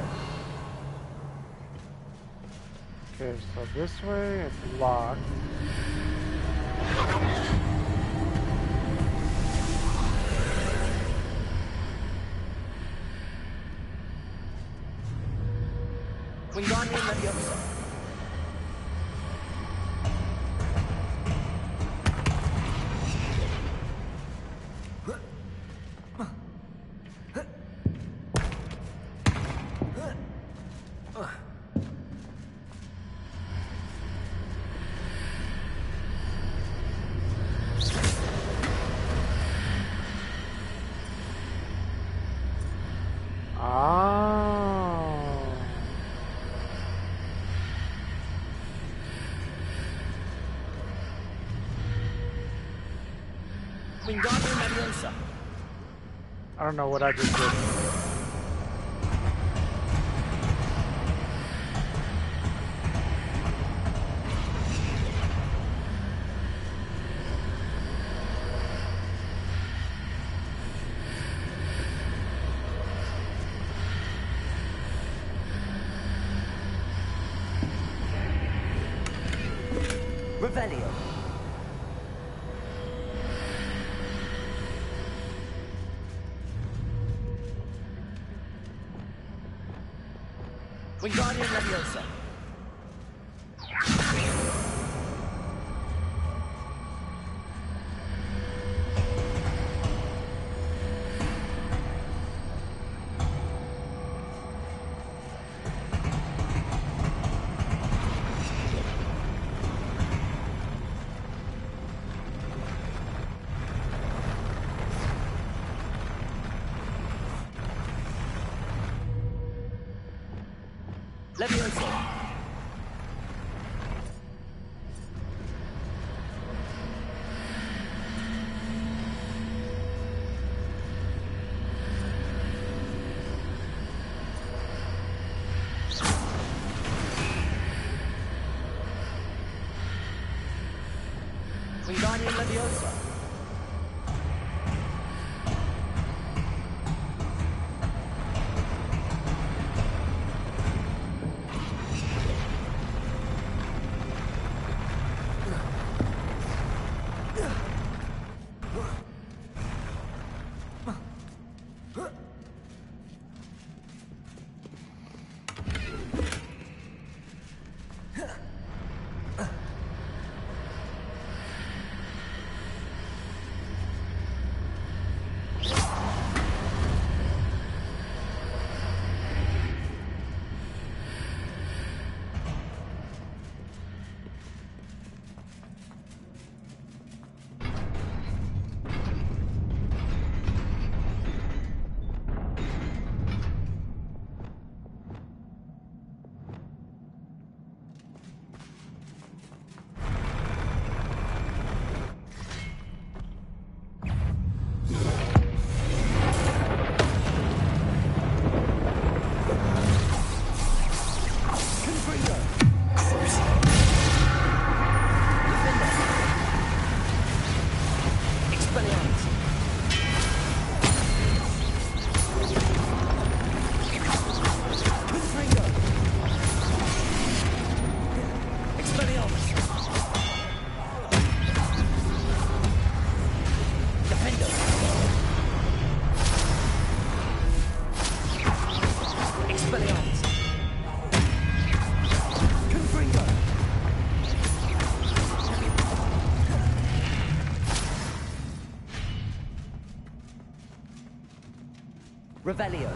Okay, so this way it's locked. Wingardium Leviosa. Wingardium Leviosa. I don't know what I just did. Revelio. Wingardium Leviosa. Leviosa. Wingardium Leviosa. Revelio.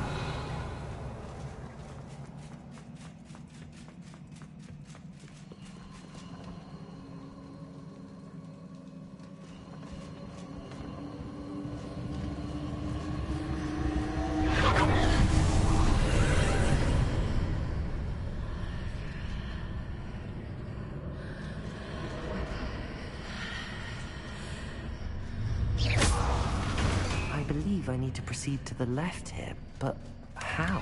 I believe I need to proceed to the left here, but how?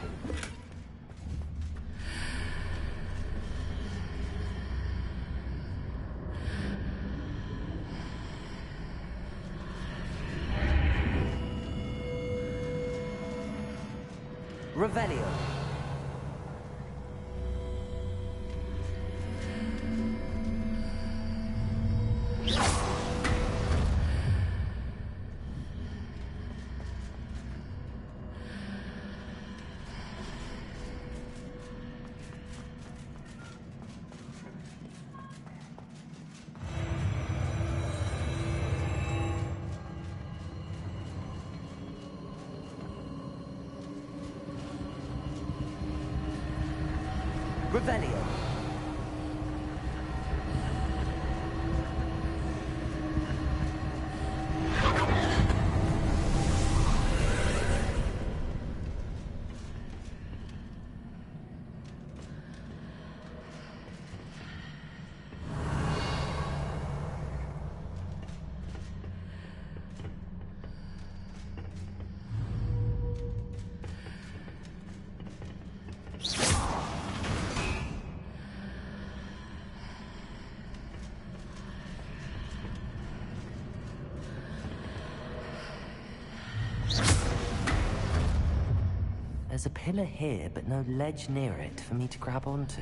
Revelio. Revelio. There's a pillar here, but no ledge near it for me to grab onto.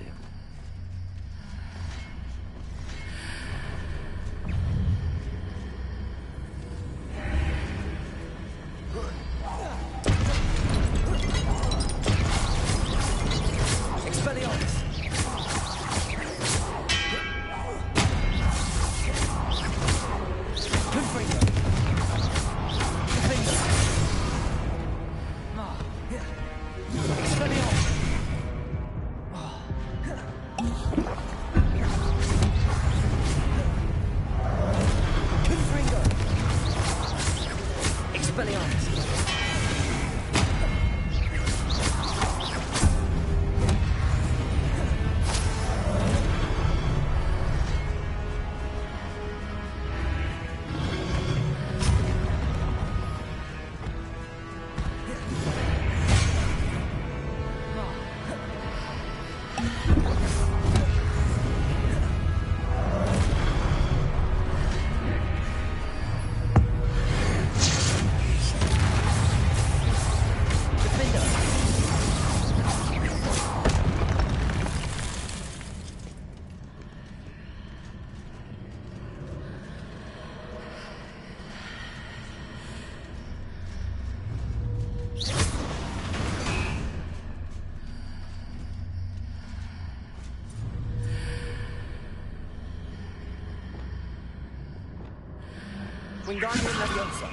Wingardium Leviosa.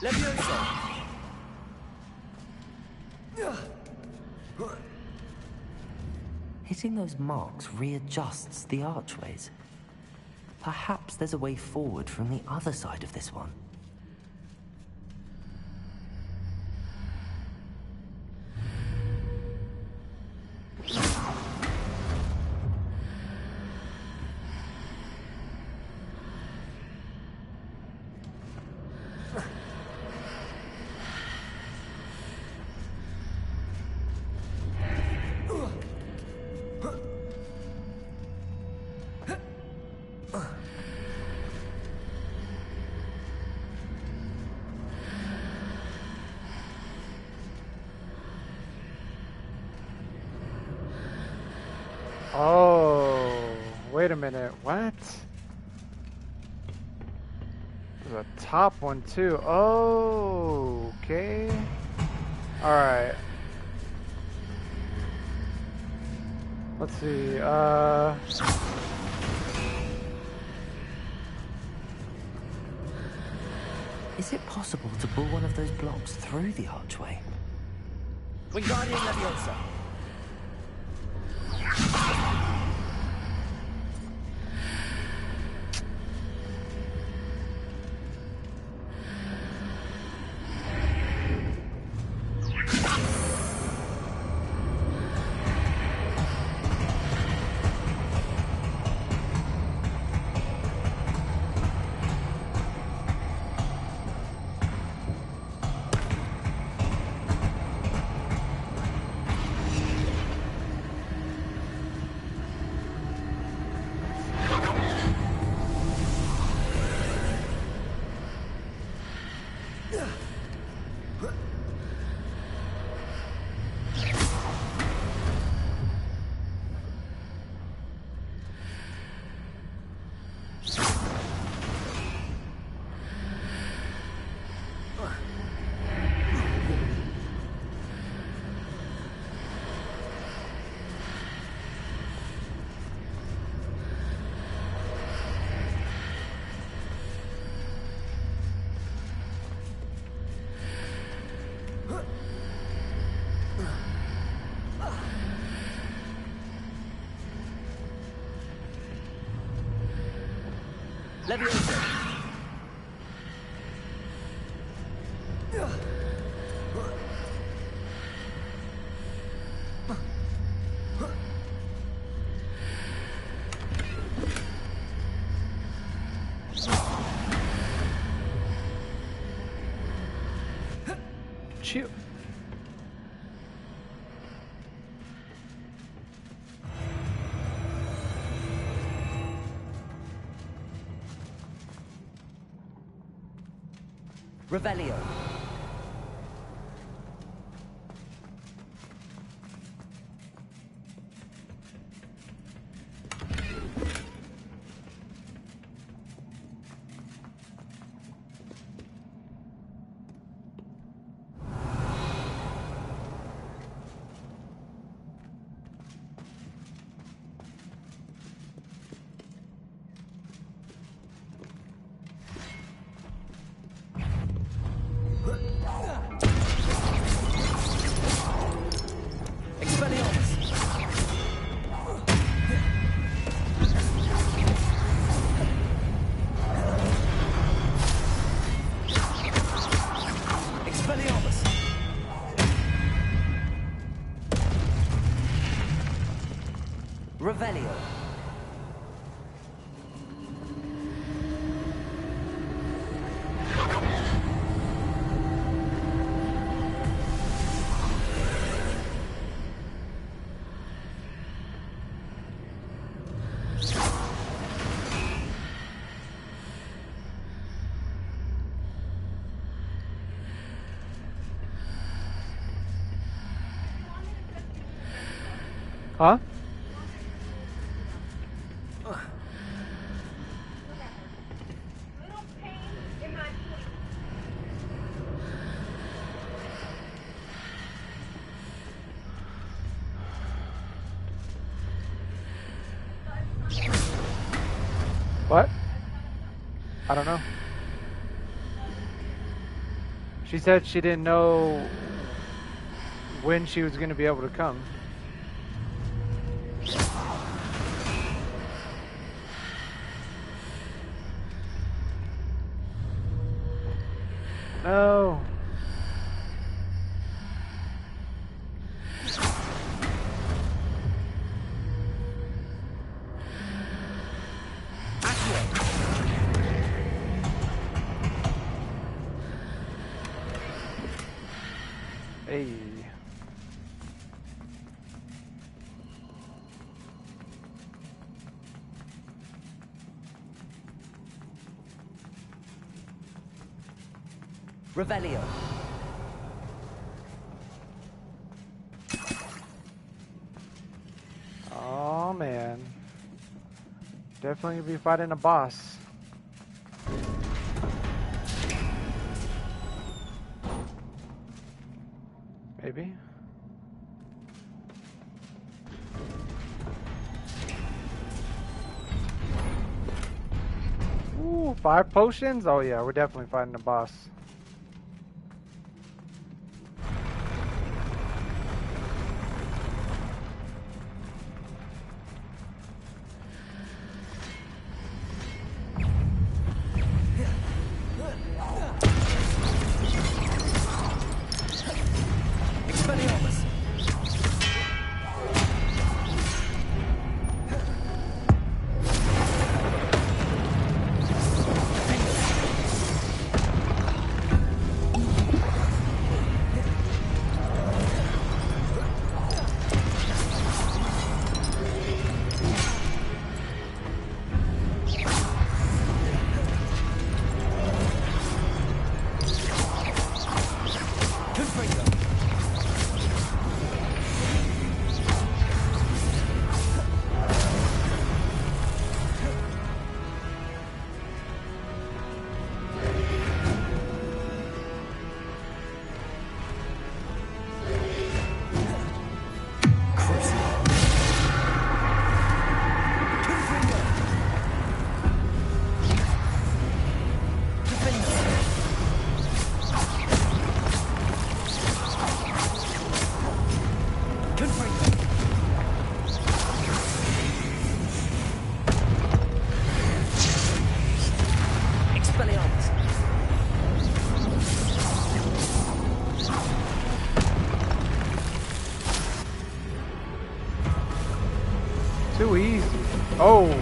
Leviosa. Hitting those marks readjusts the archways. Perhaps there's a way forward from the other side of this one. Oh, wait a minute. What? There's a top one too. Oh, okay. All right. Let's see. Is it possible to pull one of those blocks through the archway? Wingardium Leviosa. Leviosa. Shoot. Revelio. Revelio. Huh? What? I don't know. She said she didn't know when she was going to be able to come. No. Hey. Revelio. Oh man. Definitely gonna be fighting a boss. Maybe. Ooh, 5 potions? Oh yeah, we're definitely fighting a boss. Too easy. Oh.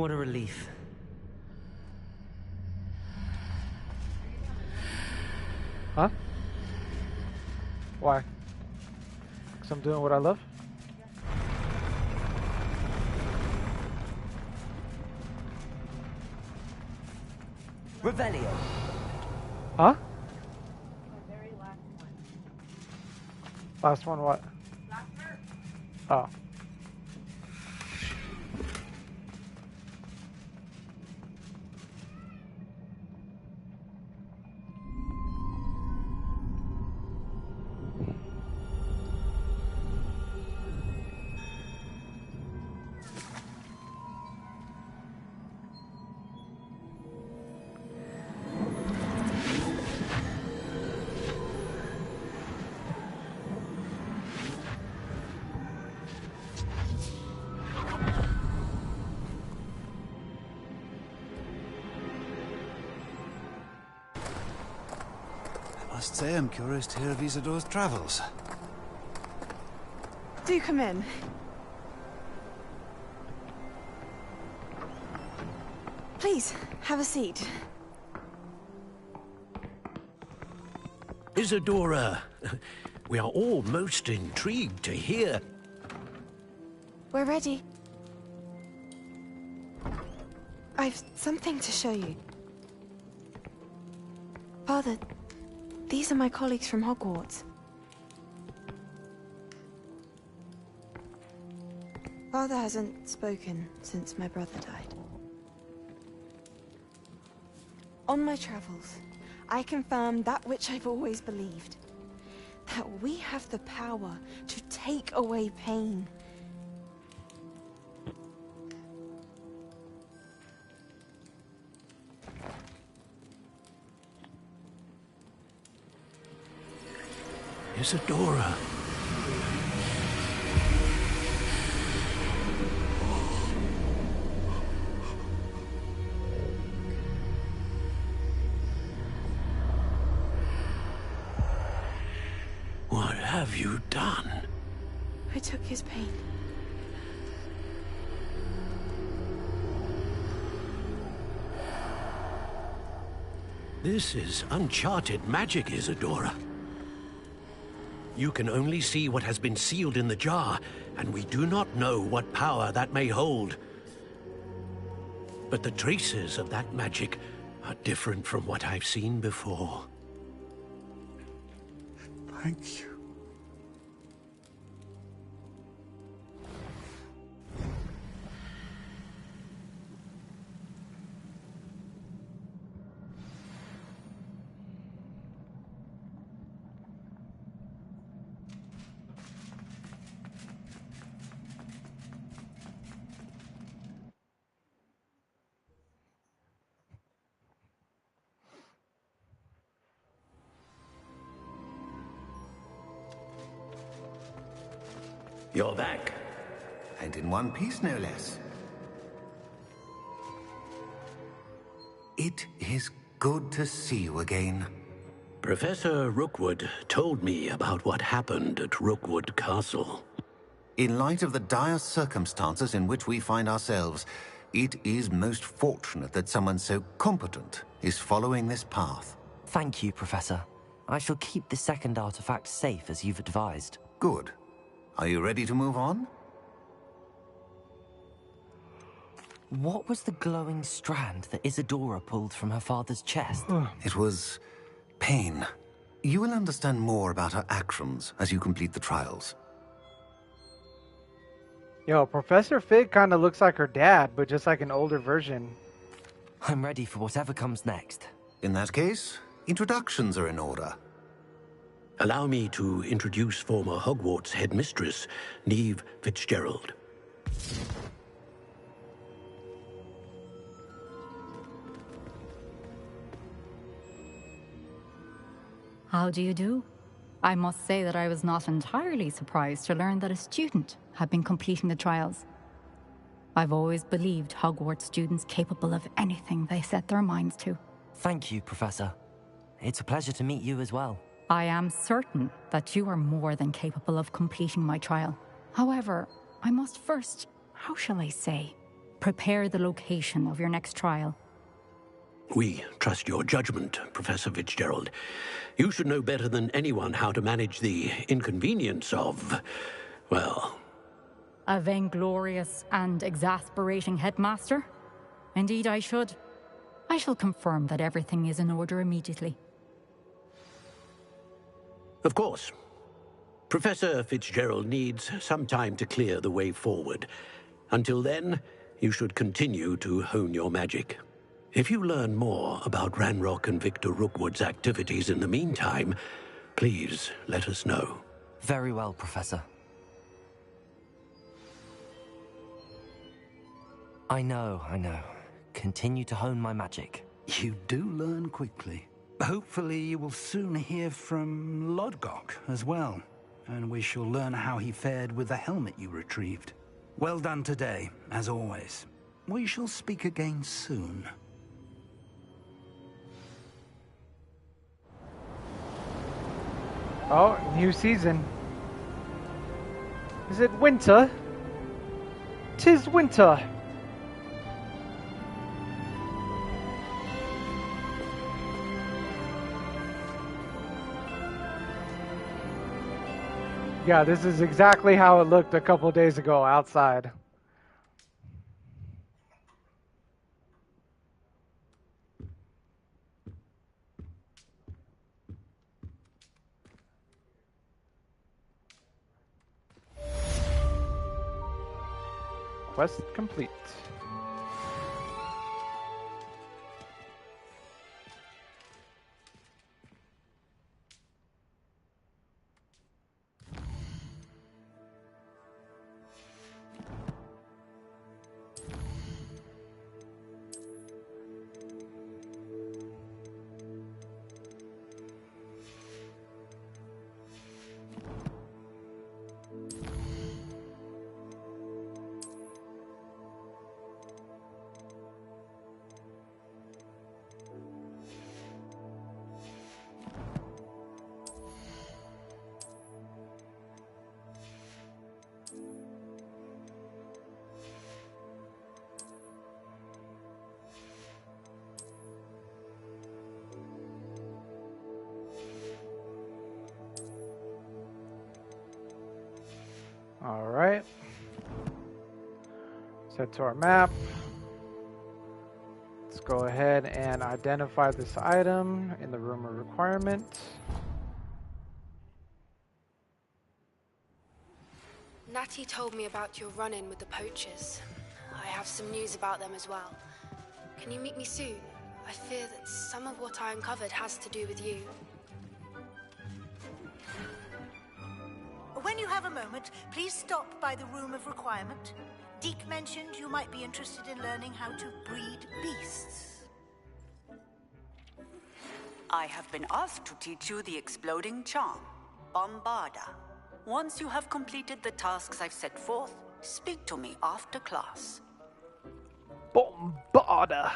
What a relief. Huh? Why? Because I'm doing what I love? Revelio. Huh? Last one what? Oh. I must say I'm curious to hear of Isidore's travels. Do come in. Please, have a seat. Isadora, we are all most intrigued to hear. We're ready. I've something to show you. Father, these are my colleagues from Hogwarts. Father hasn't spoken since my brother died. On my travels, I confirmed that which I've always believed. That we have the power to take away pain. Isadora. What have you done? I took his pain. This is uncharted magic, Isadora. You can only see what has been sealed in the jar, and we do not know what power that may hold. But the traces of that magic are different from what I've seen before. Thank you. You're back. And in one piece, no less. It is good to see you again. Professor Rookwood told me about what happened at Rookwood Castle. In light of the dire circumstances in which we find ourselves, it is most fortunate that someone so competent is following this path. Thank you, Professor. I shall keep the second artifact safe as you've advised. Good. Are you ready to move on? What was the glowing strand that Isadora pulled from her father's chest? It was pain. You will understand more about her actions as you complete the trials. Yo, Professor Fig kind of looks like her dad, but just like an older version. I'm ready for whatever comes next. In that case, introductions are in order. Allow me to introduce former Hogwarts headmistress, Neve Fitzgerald. How do you do? I must say that I was not entirely surprised to learn that a student had been completing the trials. I've always believed Hogwarts students capable of anything they set their minds to. Thank you, Professor. It's a pleasure to meet you as well. I am certain that you are more than capable of completing my trial. However, I must first, how shall I say, Prepare the location of your next trial. We trust your judgment, Professor Fitzgerald. You should know better than anyone how to manage the inconvenience of, well... A vainglorious and exasperating headmaster? Indeed I should. I shall confirm that everything is in order immediately. Of course. Professor Fitzgerald needs some time to clear the way forward. Until then, you should continue to hone your magic. If you learn more about Ranrock and Victor Rookwood's activities in the meantime, please let us know. Very well, Professor. I know. Continue to hone my magic. You do learn quickly. Hopefully you will soon hear from Lodgok as well, and we shall learn how he fared with the helmet you retrieved. Well done today, as always. We shall speak again soon. Oh, new season. Is it winter? 'Tis winter. Yeah, this is exactly how it looked a couple days ago outside. Quest complete. All right. Let's head to our map. Let's go ahead and identify this item in the room of requirement. Natty told me about your run-in with the poachers. I have some news about them as well. Can you meet me soon? I fear that some of what I uncovered has to do with you. When you have a moment, please stop by the room of requirement. Deke mentioned you might be interested in learning how to breed beasts. I have been asked to teach you the exploding charm, Bombarda. Once you have completed the tasks I've set forth, speak to me after class. Bombarda.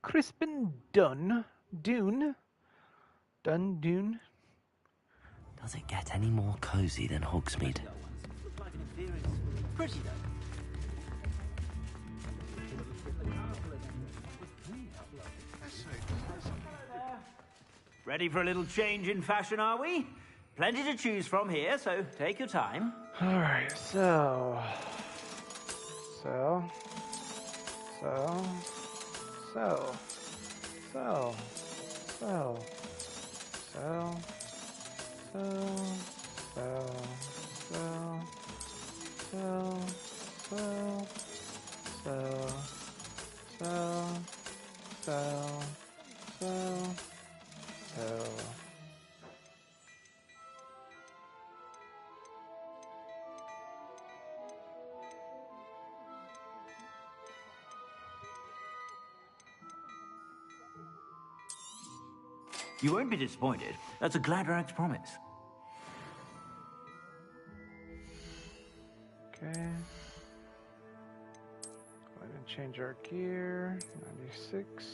Crispin Dune. Dune. Does it get any more cozy than Hogsmeade? Pretty though. Ready for a little change in fashion, are we? Plenty to choose from here, so take your time. Alright, so. You won't be disappointed. That's a Gladrag's promise. Okay. Go ahead and change our gear. 96.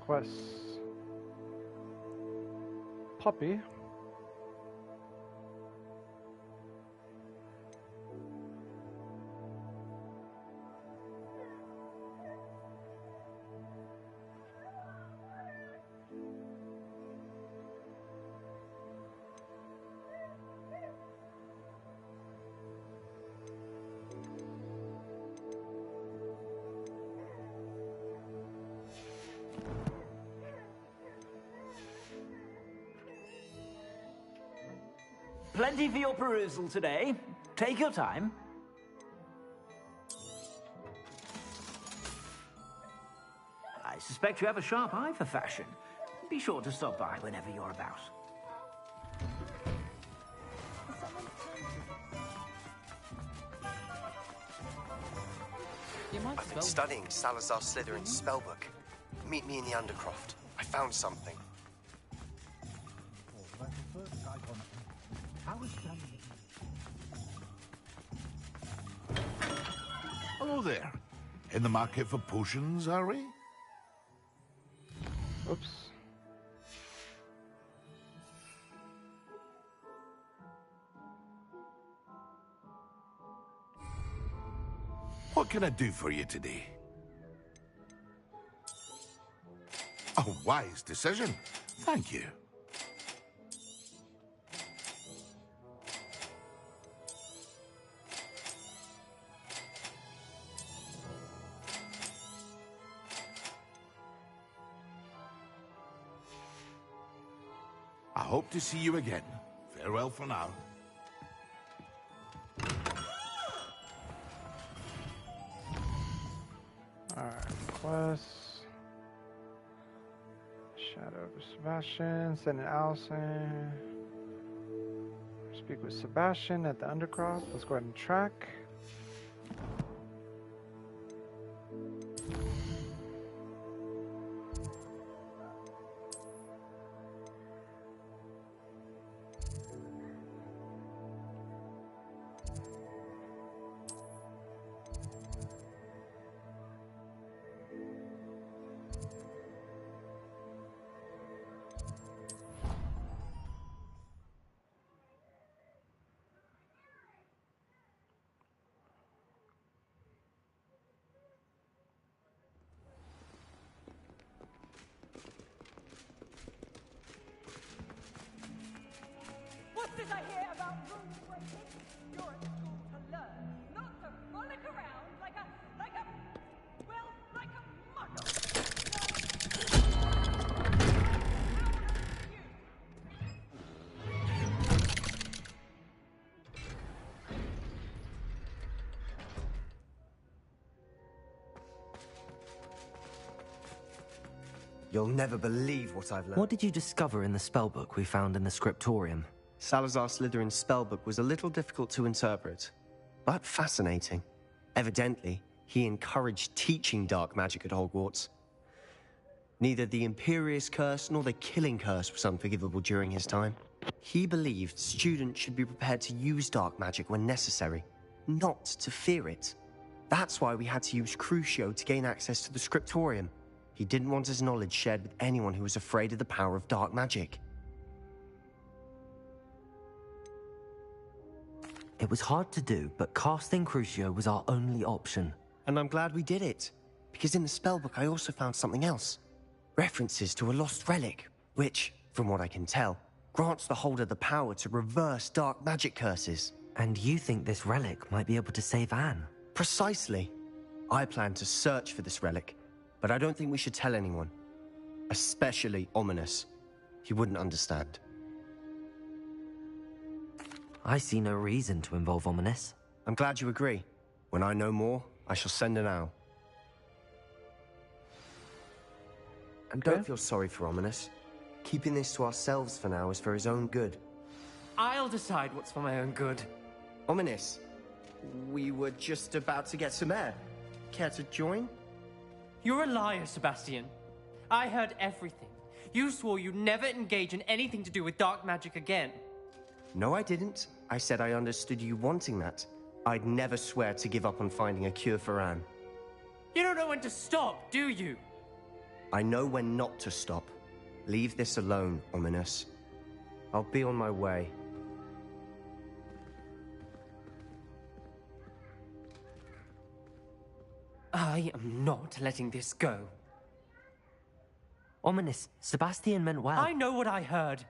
Quests. Puppy. Plenty for your perusal today. Take your time. I suspect you have a sharp eye for fashion. Be sure to stop by whenever you're about. I've been studying Salazar Slytherin's spellbook. Meet me in the Undercroft. I found something. Hello there. In the market for potions, are we? Oops. What can I do for you today? A wise decision. Thank you. hope to see you again. Farewell for now. Alright, quest. Shadow of Sebastian, send an Allison. Speak with Sebastian at the Undercroft. Let's go ahead and track. What did I hear about rules breaking? You're at school to learn, not to frolic around like a You'll never believe what I've learned. What did you discover in the spellbook we found in the scriptorium? Salazar Slytherin's spellbook was a little difficult to interpret, but fascinating. Evidently, he encouraged teaching dark magic at Hogwarts. Neither the Imperious Curse nor the Killing Curse was unforgivable during his time. He believed students should be prepared to use dark magic when necessary, not to fear it. That's why we had to use Crucio to gain access to the scriptorium. He didn't want his knowledge shared with anyone who was afraid of the power of dark magic. It was hard to do, but casting Crucio was our only option. And I'm glad we did it, because in the spellbook I also found something else. References to a lost relic, which, from what I can tell, grants the holder the power to reverse dark magic curses. And you think this relic might be able to save Anne? Precisely. I plan to search for this relic, but I don't think we should tell anyone. Especially Ominous. He wouldn't understand. I see no reason to involve Ominous. I'm glad you agree. When I know more, I shall send an owl. And don't feel sorry for Ominous. Keeping this to ourselves for now is for his own good. I'll decide what's for my own good. Ominous, we were just about to get some air. Care to join? You're a liar, Sebastian. I heard everything. You swore you'd never engage in anything to do with dark magic again. No, I didn't. I said I understood you wanting that. I'd never swear to give up on finding a cure for Anne. You don't know when to stop, do you? I know when not to stop. Leave this alone, Ominous. I'll be on my way. I am not letting this go. Ominous, Sebastian meant well. I know what I heard.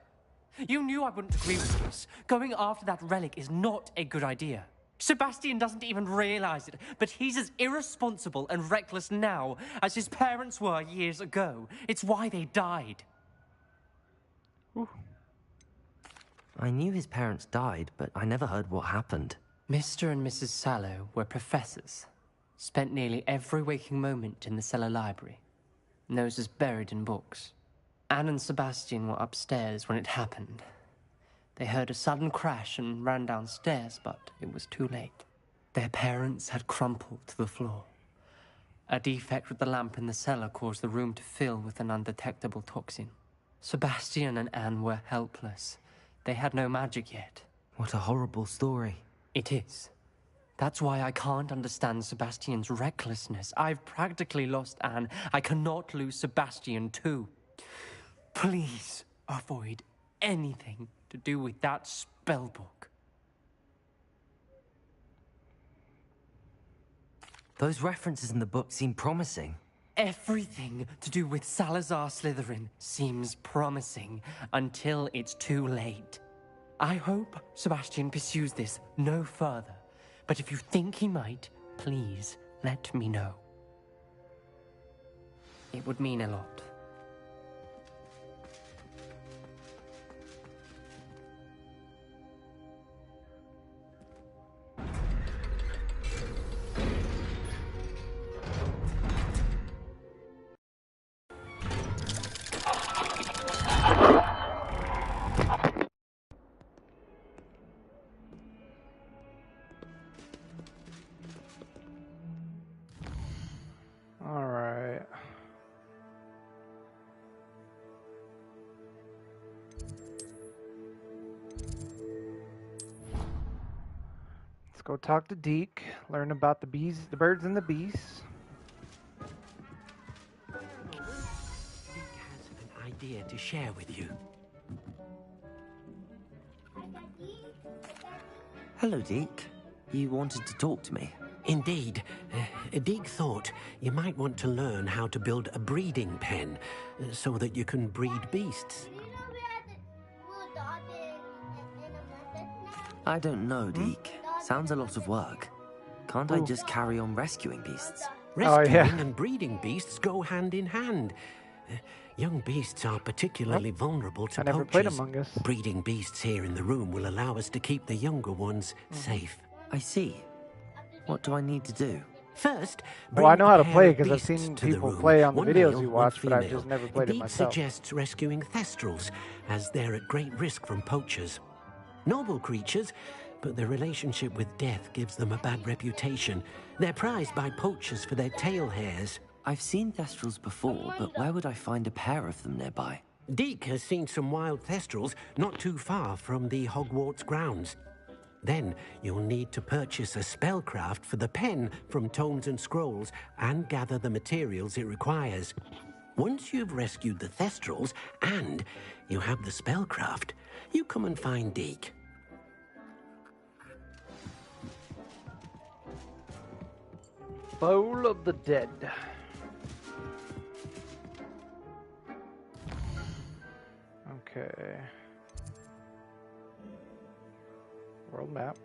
You knew I wouldn't agree with this. Going after that relic is not a good idea. Sebastian doesn't even realize it, but he's as irresponsible and reckless now as his parents were years ago. It's why they died. Ooh. I knew his parents died, but I never heard what happened. Mr. and Mrs. Sallow were professors. Spent nearly every waking moment in the cellar library. Noses buried in books. Anne and Sebastian were upstairs when it happened. They heard a sudden crash and ran downstairs, but it was too late. Their parents had crumpled to the floor. A defect with the lamp in the cellar caused the room to fill with an undetectable toxin. Sebastian and Anne were helpless. They had no magic yet. What a horrible story. It is. That's why I can't understand Sebastian's recklessness. I've practically lost Anne. I cannot lose Sebastian too. Please avoid anything to do with that spellbook. Those references in the book seem promising. Everything to do with Salazar Slytherin seems promising until it's too late. I hope Sebastian pursues this no further. But if you think he might, please let me know. It would mean a lot. go talk to Deke, learn about the bees, the birds and the bees. Deke has an idea to share with you. Hello, Deke. You wanted to talk to me? Indeed. Deke thought you might want to learn how to build a breeding pen so that you can breed beasts. I don't know, Deke. Sounds a lot of work. Can't I just carry on rescuing beasts? Rescuing and breeding beasts go hand in hand. Young beasts are particularly vulnerable to I never poachers. played Among Us. Breeding beasts here in the room will allow us to keep the younger ones safe. I see. What do I need to do? First, well, I know how to play because because I've seen people play on the videos you watch, but I've just never played it myself. Deke suggests rescuing thestrals, as they're at great risk from poachers. Noble creatures, but their relationship with death gives them a bad reputation. They're prized by poachers for their tail hairs. I've seen thestrals before, but where would I find a pair of them nearby? Deke has seen some wild thestrals not too far from the Hogwarts grounds. Then you'll need to purchase a spellcraft for the pen from Tomes and Scrolls and gather the materials it requires. Once you've rescued the thestrals and you have the spellcraft, you come and find Deke. Bowl of the Dead. Okay. World map.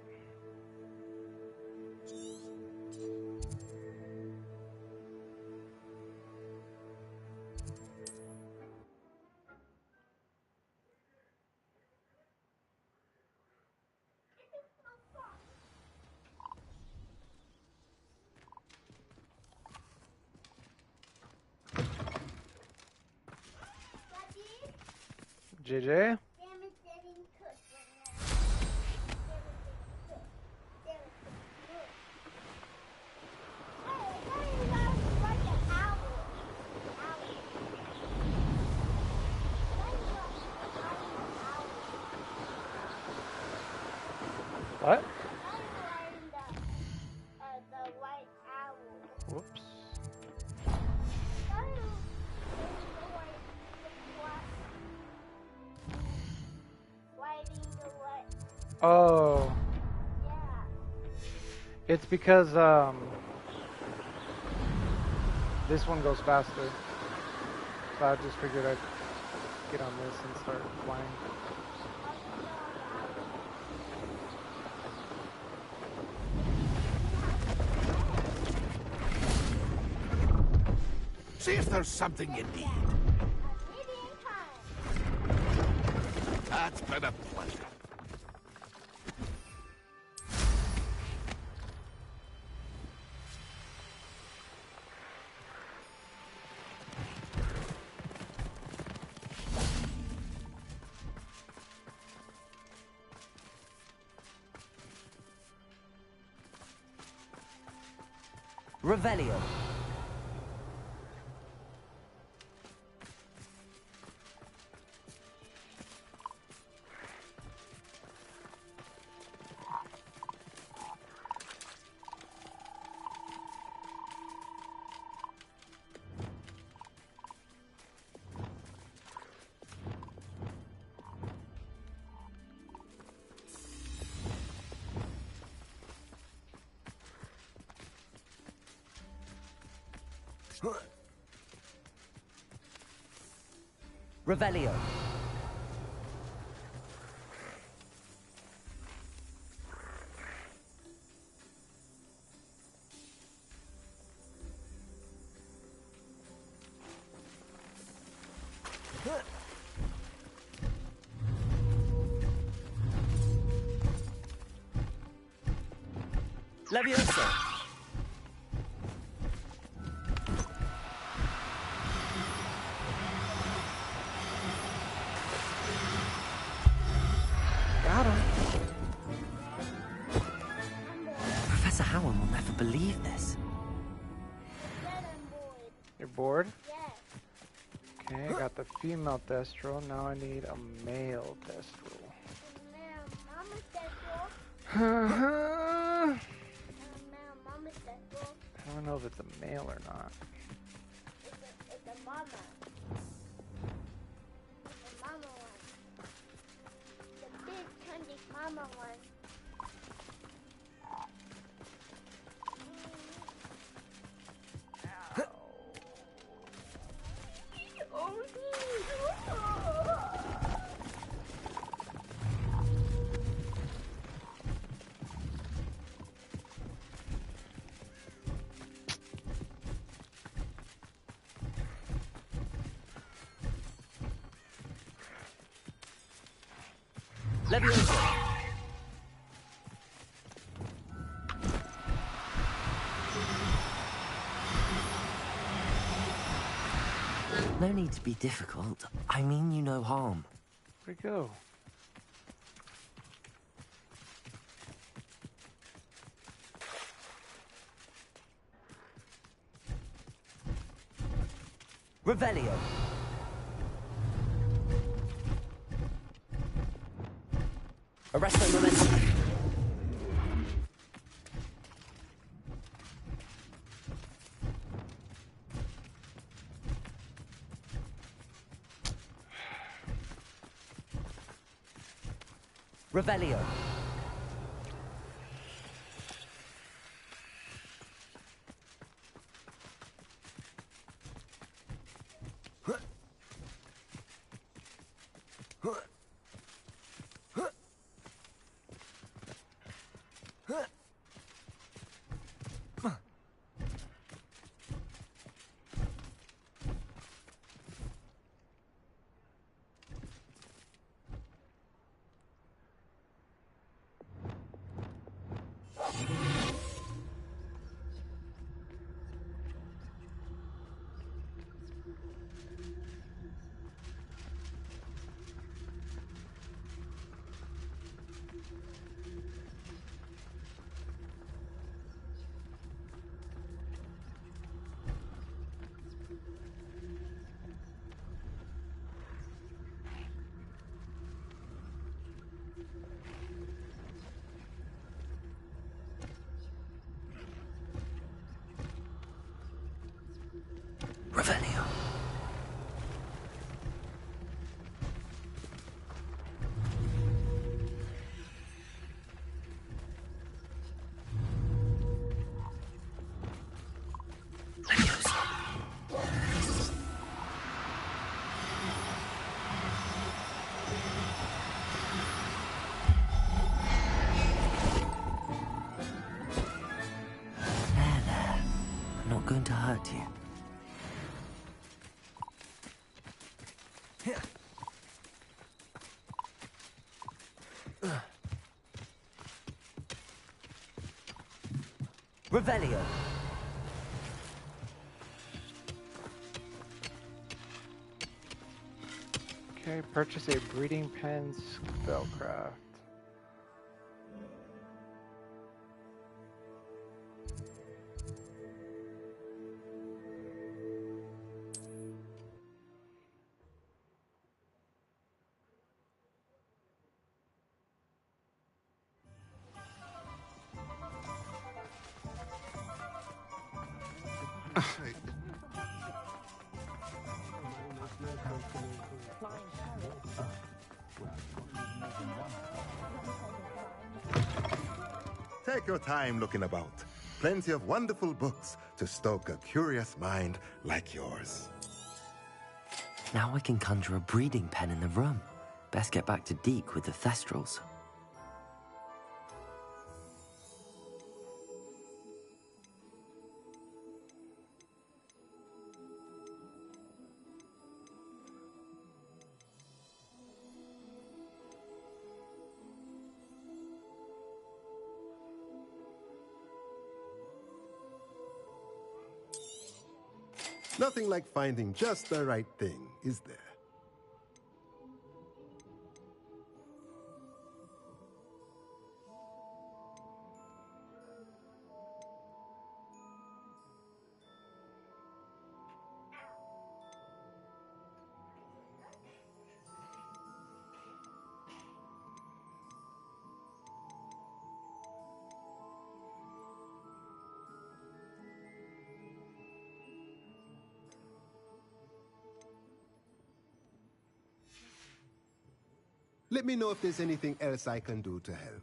JJ? What? Whoops. Oh. It's because this one goes faster. So I just figured I'd get on this and start flying. See if there's something you need. That's been a pleasure. Revelio. Revelio. Levioso. Got him. Professor Howard will never believe this. You're bored? Okay, I got the female Thestral. Now I need a male Thestral. don't know if it's a male or not. It's a mama. It's a mama one. The big candy mama one. No need to be difficult. I mean you no harm. Where'd it go? Revelio. Arresto momentum. Revelio. Revelio. There. I'm not going to hurt you. Revelio. Okay, purchase a breeding pen spellcraft. Take your time looking about. Plenty of wonderful books to stoke a curious mind like yours. Now I can conjure a breeding pen in the room. Best get back to Deke with the Thestrals. Nothing like finding just the right thing, is there? Let me know if there's anything else I can do to help.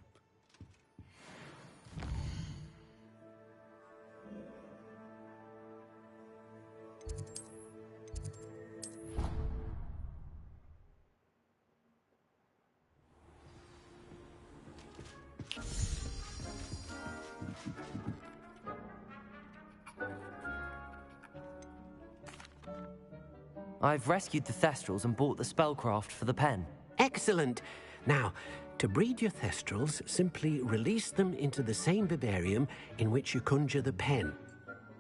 I've rescued the Thestrals and bought the spellcraft for the pen. Excellent. Now, to breed your Thestrals, simply release them into the same vivarium in which you conjure the pen.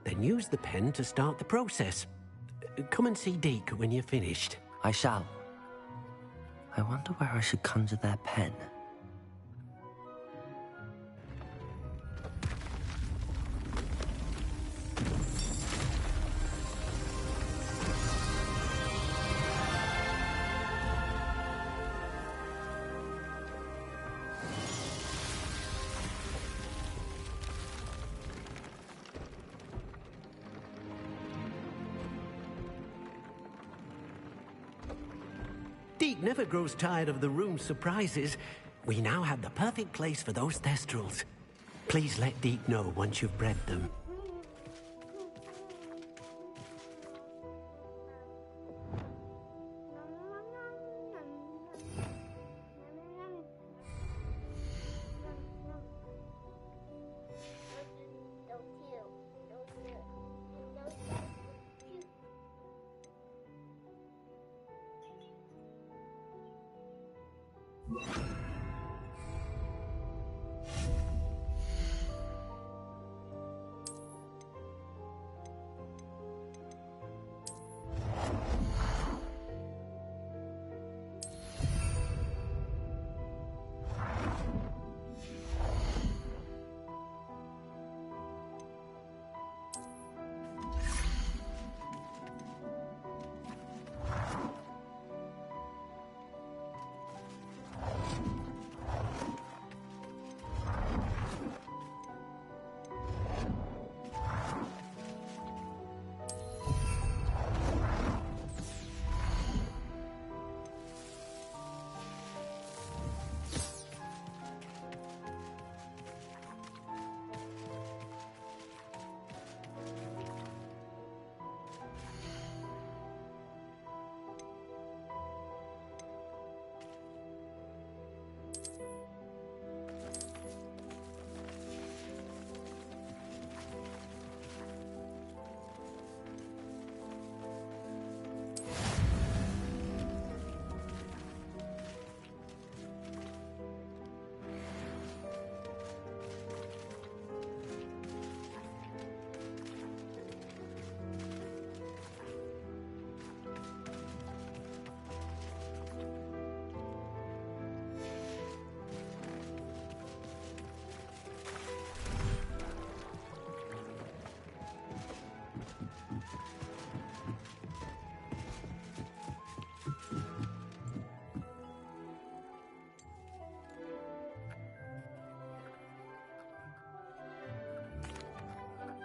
Then use the pen to start the process. Come and see Deke when you're finished. I shall. I wonder where I should conjure their pen. Deke never grows tired of the room's surprises. We now have the perfect place for those Thestrals. Please let Deke know once you've bred them.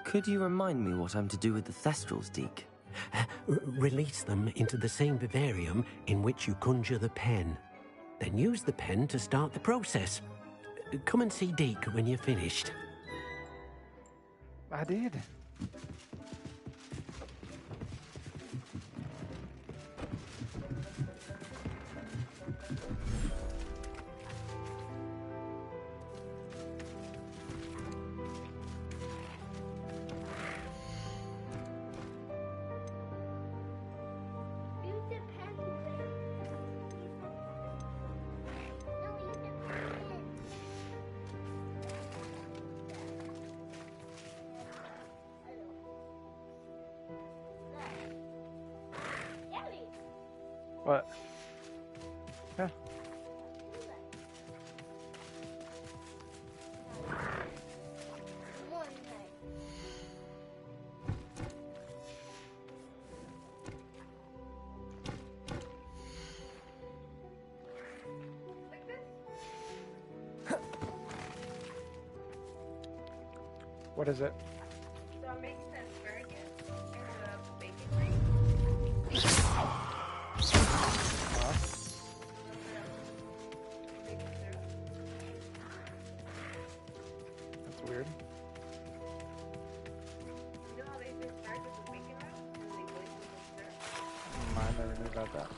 Could you remind me what I'm to do with the Thestrals, Deke? Release them into the same vivarium in which you conjure the pen. Then use the pen to start the process. Come and see Deke when you're finished. I did. What? Yeah. What is it? So it makes sense for it and the bacon ring. never knew about that.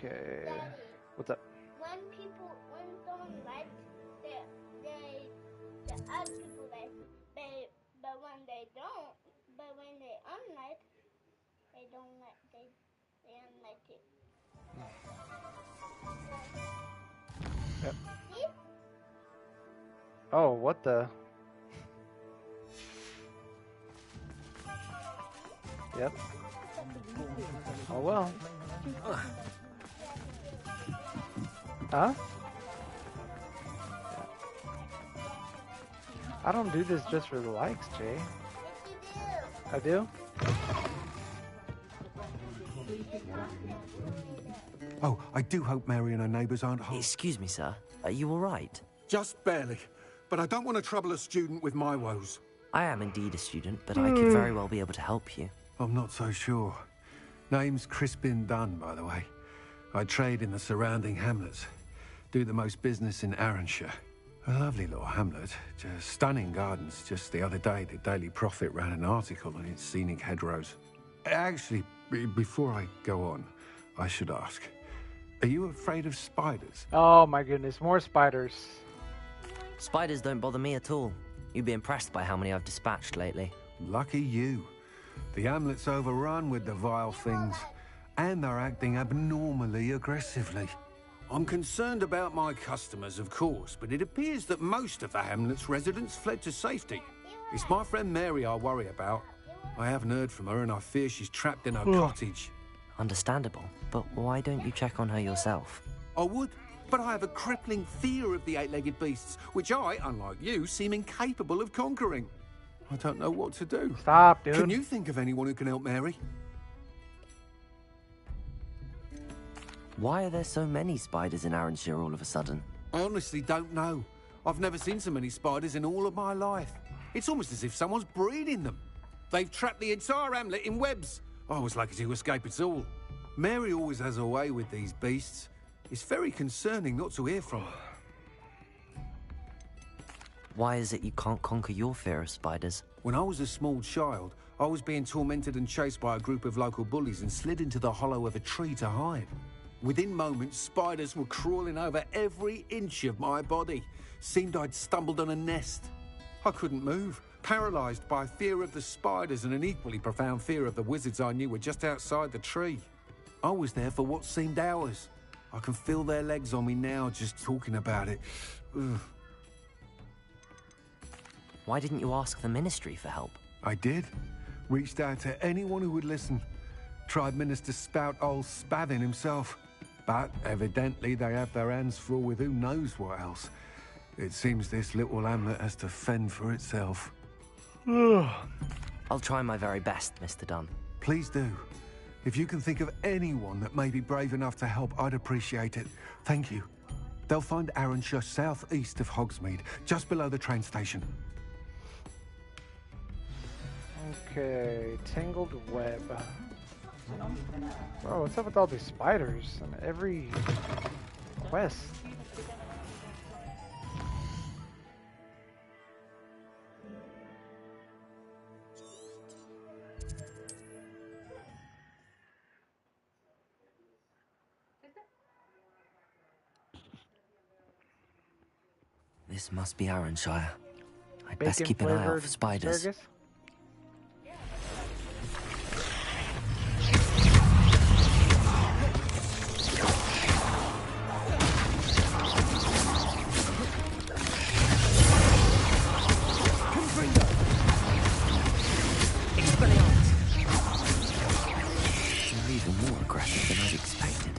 Okay. What's up? When someone likes, they other people like, but when they don't, but when they unlike, they don't like, they unlike it. Yep. See? Oh, what the? Yep. Oh well. Huh? I don't do this just for the likes, Jay. I do? Oh, I do hope Mary and her neighbours aren't home. Excuse me, sir. Are you all right? Just barely. But I don't want to trouble a student with my woes. I am indeed a student, but I could very well be able to help you. I'm not so sure. Name's Crispin Dunn, by the way. I trade in the surrounding hamlets. Do the most business in Arranshire. A lovely little hamlet. Just stunning gardens. Just the other day, the Daily Prophet ran an article on its scenic hedgerows. Actually, before I go on, I should ask. Are you afraid of spiders? Oh my goodness, more spiders. Spiders don't bother me at all. You'd be impressed by how many I've dispatched lately. Lucky you. The hamlet's overrun with the vile things, and they're acting abnormally aggressively. I'm concerned about my customers, of course, but it appears that most of the hamlet's residents fled to safety. It's my friend Mary I worry about. I haven't heard from her, and I fear she's trapped in her cottage. Understandable, but why don't you check on her yourself? I would, but I have a crippling fear of the eight-legged beasts, which I, unlike you, seem incapable of conquering. I don't know what to do. Stop, dude. Can you think of anyone who can help Mary? Why are there so many spiders in Arranshire all of a sudden? I honestly don't know. I've never seen so many spiders in all of my life. It's almost as if someone's breeding them. They've trapped the entire hamlet in webs. I was lucky to escape it all. Mary always has a way with these beasts. It's very concerning not to hear from her. Why is it you can't conquer your fear of spiders? When I was a small child, I was being tormented and chased by a group of local bullies and slid into the hollow of a tree to hide. Within moments, spiders were crawling over every inch of my body. Seemed I'd stumbled on a nest. I couldn't move, paralysed by fear of the spiders and an equally profound fear of the wizards I knew were just outside the tree. I was there for what seemed hours. I can feel their legs on me now just talking about it. Ugh. Why didn't you ask the ministry for help? I did. Reached out to anyone who would listen. Tried Minister Spout old Spavin himself. But evidently they have their hands full with who knows what else. It seems this little hamlet has to fend for itself. I'll try my very best, Mr. Dunn. Please do. If you can think of anyone that may be brave enough to help, I'd appreciate it. Thank you. They'll find Arranshire southeast of Hogsmeade, just below the train station. Okay, tangled web. Bro, what's up with all these spiders on every quest? This must be Arranshire. I'd best keep an eye out for spiders. Asparagus? You're even more aggressive than I'd expected.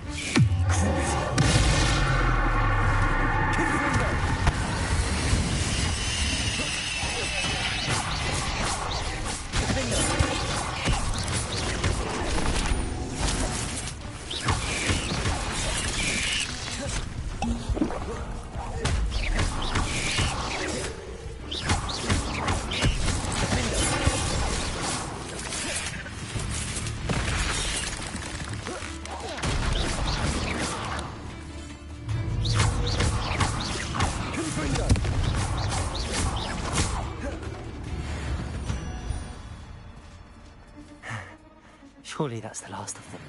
Surely that's the last of them.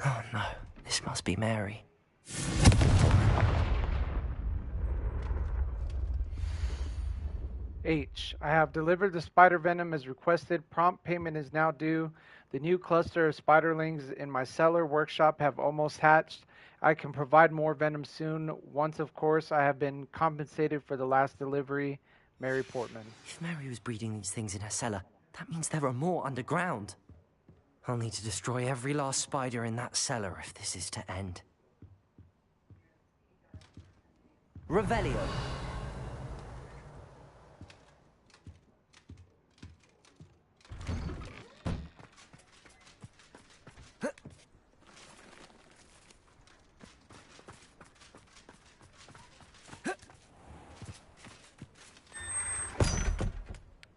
Oh no, this must be Mary. H. I have delivered the spider venom as requested. Prompt payment is now due. The new cluster of spiderlings in my cellar workshop have almost hatched. I can provide more venom soon. Once, of course, I have been compensated for the last delivery. Mary Portman. If Mary was breeding these things in her cellar, that means there are more underground. I'll need to destroy every last spider in that cellar if this is to end. Revelio.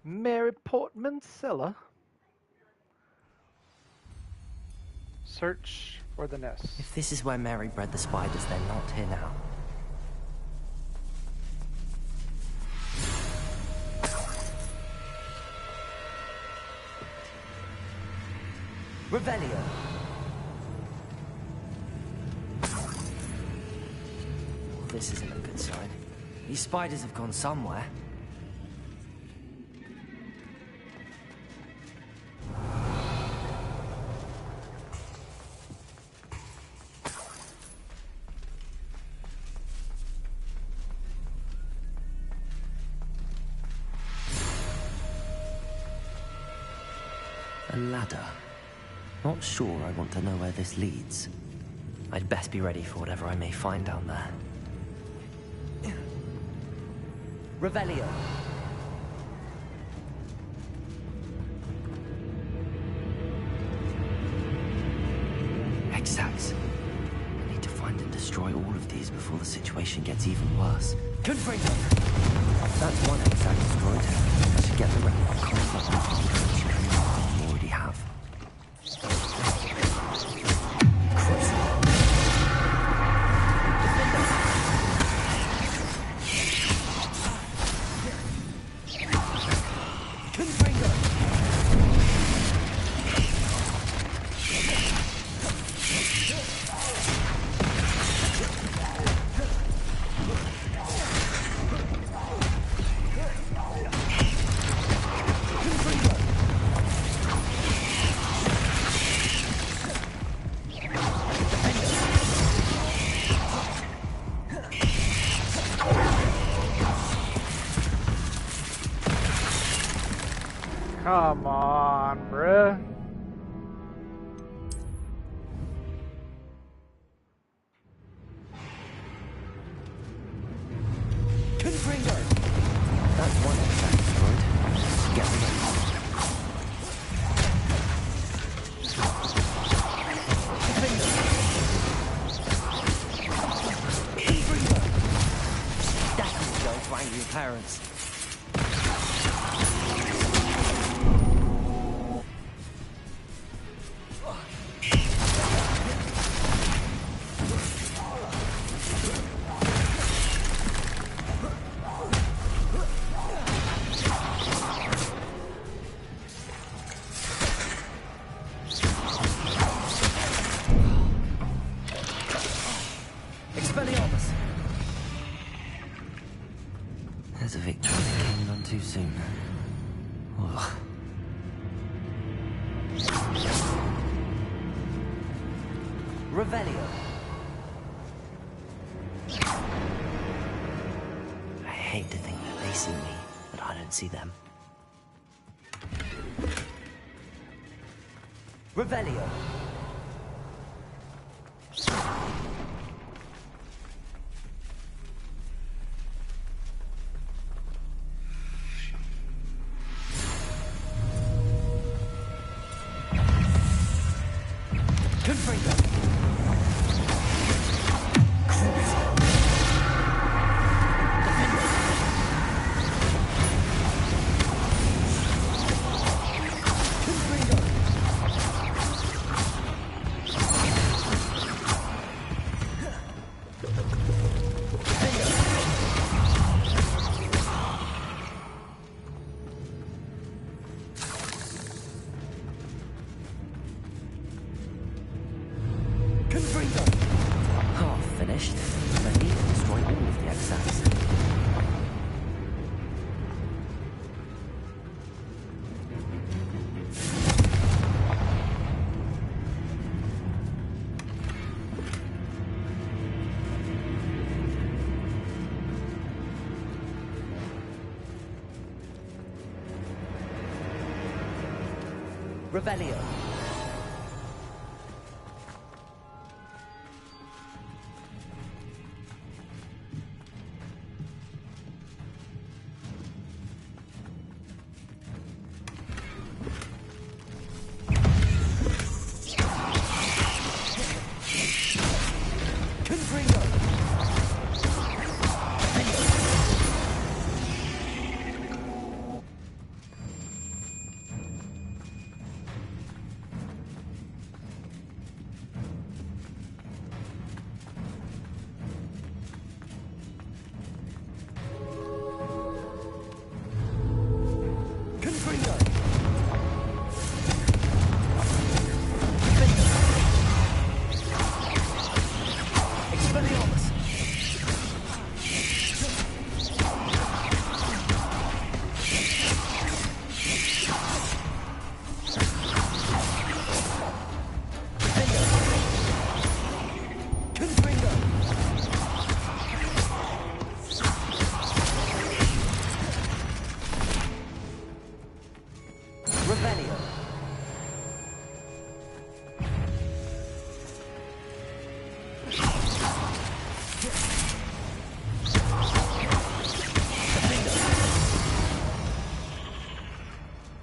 Mary Portman cellar. Search for the nest. If this is where Mary bred the spiders, they're not here now. Revelio. This isn't a good sign. These spiders have gone somewhere. A ladder. Not sure I want to know where this leads. I'd best be ready for whatever I may find down there. Revelio. Exacts. I need to find and destroy all of these before the situation gets even worse. Confringo! That's one exact destroyed. I should get the rest I already have. Come on, bruh. Confringo! That's one exact destroyed. Get rid of Confringo! Definitely going to angry parents. There's a victory that came none too soon. Ugh. Revelio. I hate to think that they see me, but I don't see them. Revelio. Revelio.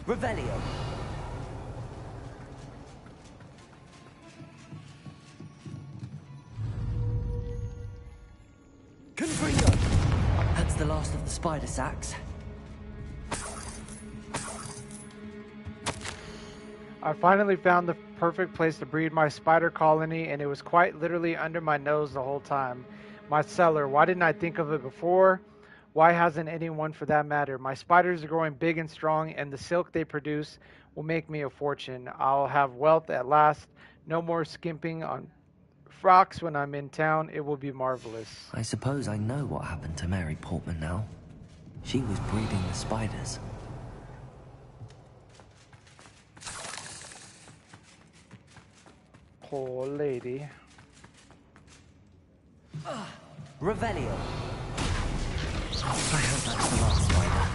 Revelio. Confringo. That's the last of the spider sacks. I finally found the perfect place to breed my spider colony, and it was quite literally under my nose the whole time. My cellar. Why didn't I think of it before? Why hasn't anyone for that matter? My spiders are growing big and strong, and the silk they produce will make me a fortune. I'll have wealth at last. No more skimping on frocks when I'm in town. It will be marvelous. I suppose I know what happened to Mary Portman now. She was breeding the spiders. Poor lady. Revelio. I hope that's the last spider.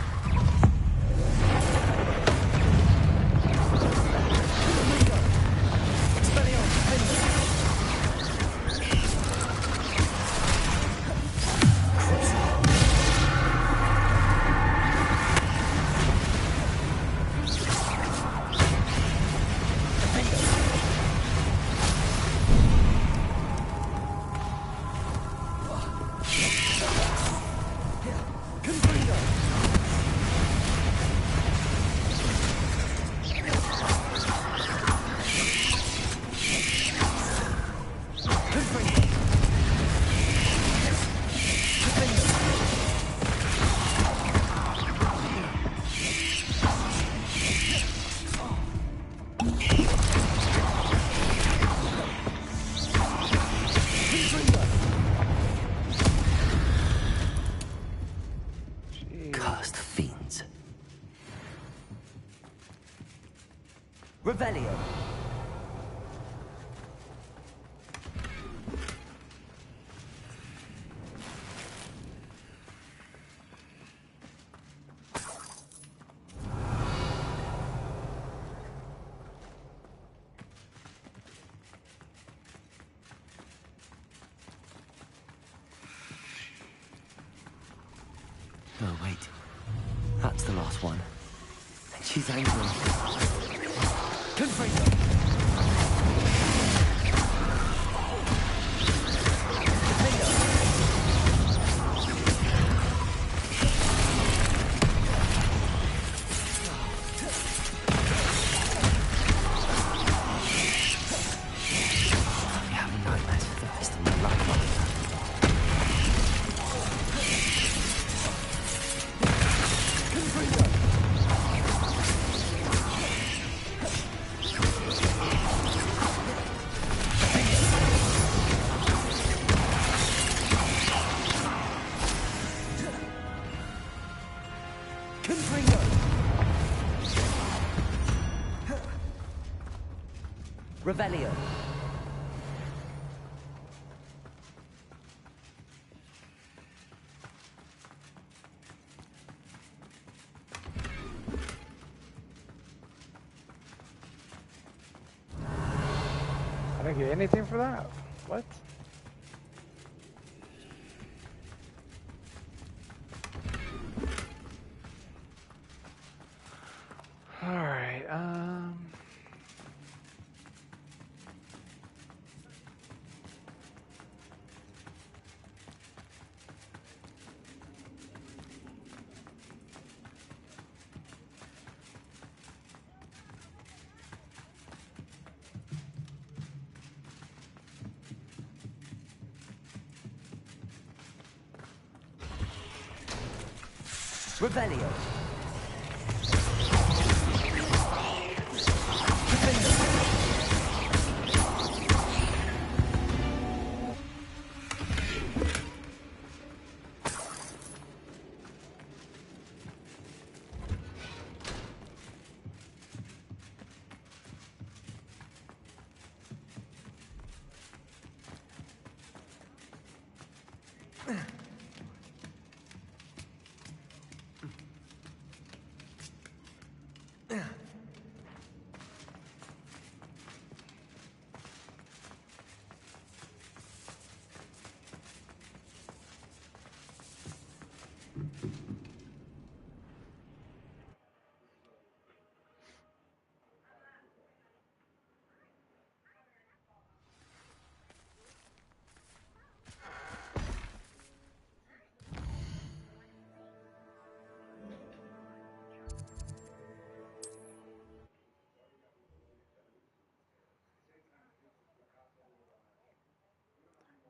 Cursed fiends. Revelio. Oh, wait. That's the last one. And she's angry. Confringo! Revelio. I get anything for that? What? All right. Revelio.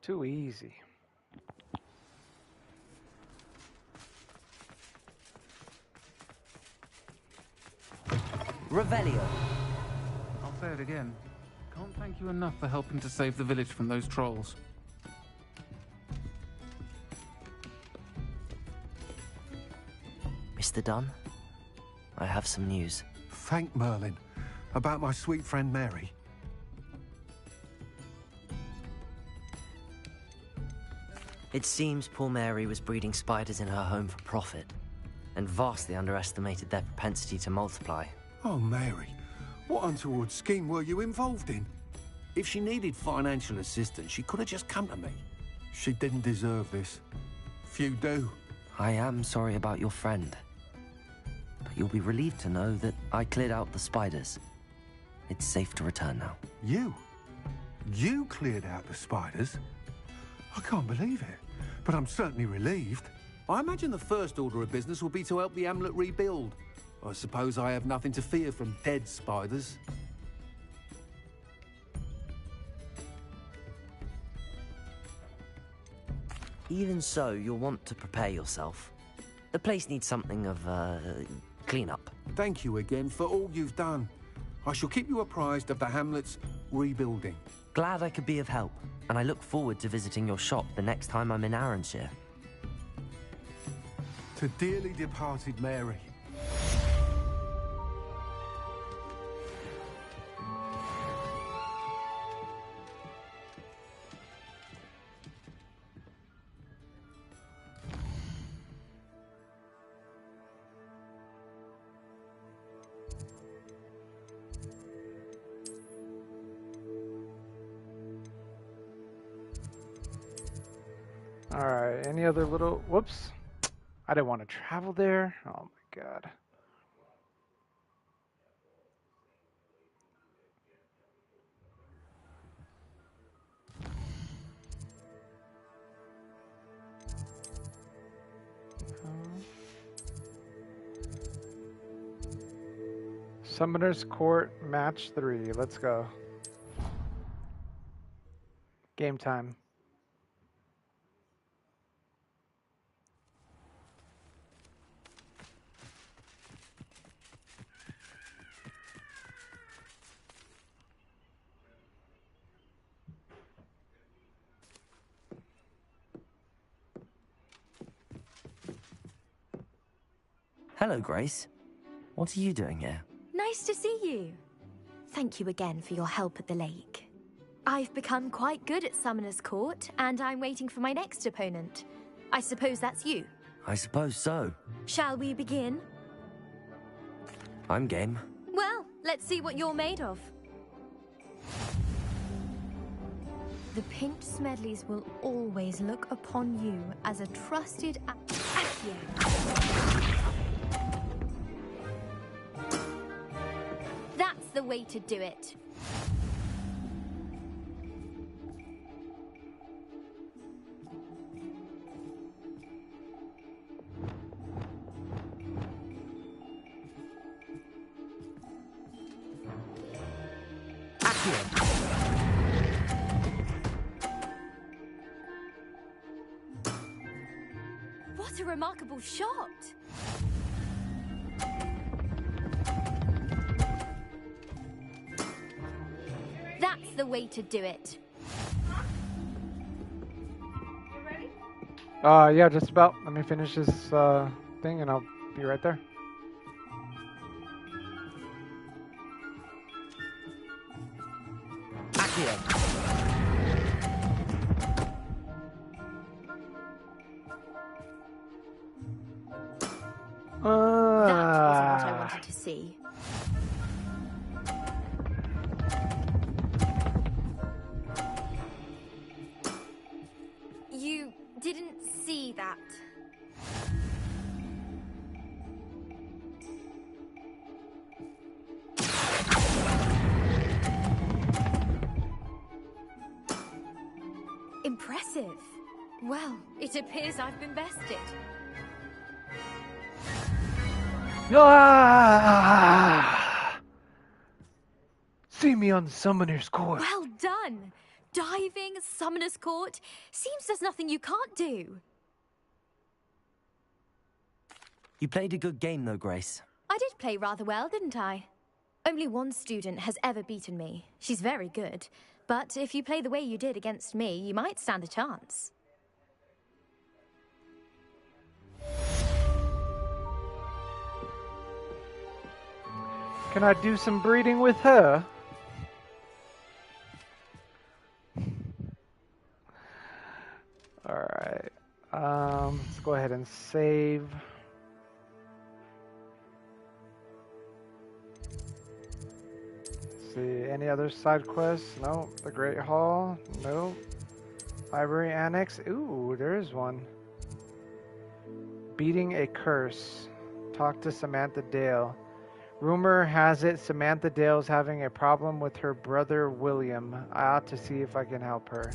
Too easy. Revelio. I'll say it again. Can't thank you enough for helping to save the village from those trolls. Mr. Dunn, I have some news. Thank Merlin. About my sweet friend Mary. It seems poor Mary was breeding spiders in her home for profit, and vastly underestimated their propensity to multiply. Oh, Mary. What untoward scheme were you involved in? If she needed financial assistance, she could have just come to me. She didn't deserve this. Few do. I am sorry about your friend, but you'll be relieved to know that I cleared out the spiders. It's safe to return now. You? You cleared out the spiders? I can't believe it, but I'm certainly relieved. I imagine the first order of business will be to help the hamlet rebuild. I suppose I have nothing to fear from dead spiders. Even so, you'll want to prepare yourself. The place needs something of, clean-up. Thank you again for all you've done. I shall keep you apprised of the hamlet's rebuilding. Glad I could be of help, and I look forward to visiting your shop the next time I'm in Arranshire. To dearly departed Mary. Alright, any other little... Whoops. I didn't want to travel there. Oh my god. Summoner's Court Match 3. Let's go. Game time. Hello, Grace. What are you doing here? Nice to see you. Thank you again for your help at the lake. I've become quite good at Summoner's Court, and I'm waiting for my next opponent. I suppose that's you. I suppose so. Shall we begin? I'm game. Well, let's see what you're made of. The Pinch Smedleys will always look upon you as a trusted Accio. That's the way to do it. What a remarkable shot! That's the way to do it. Yeah, just about. Let me finish this thing and I'll be right there. That isn't what I wanted to see. You didn't see that. Impressive. Well, it appears I've been bested. See me on the Summoner's Court. Well done. Diving, Summoner's Court. Seems there's nothing you can't do. You played a good game, though, Grace. I did play rather well, didn't I? Only one student has ever beaten me. She's very good. But if you play the way you did against me, you might stand a chance. Can I do some breeding with her? Alright. Let's go ahead and save. Let's see, any other side quests? No. The Great Hall? No. Library Annex? Ooh, there is one. Beating a Curse. Talk to Samantha Dale. Rumor has it Samantha Dale's having a problem with her brother William. I ought to see if I can help her.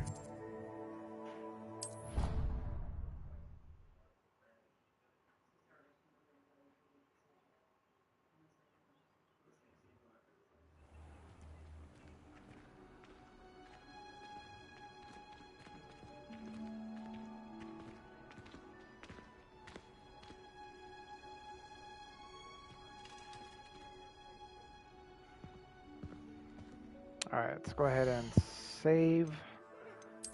Alright, let's go ahead and save.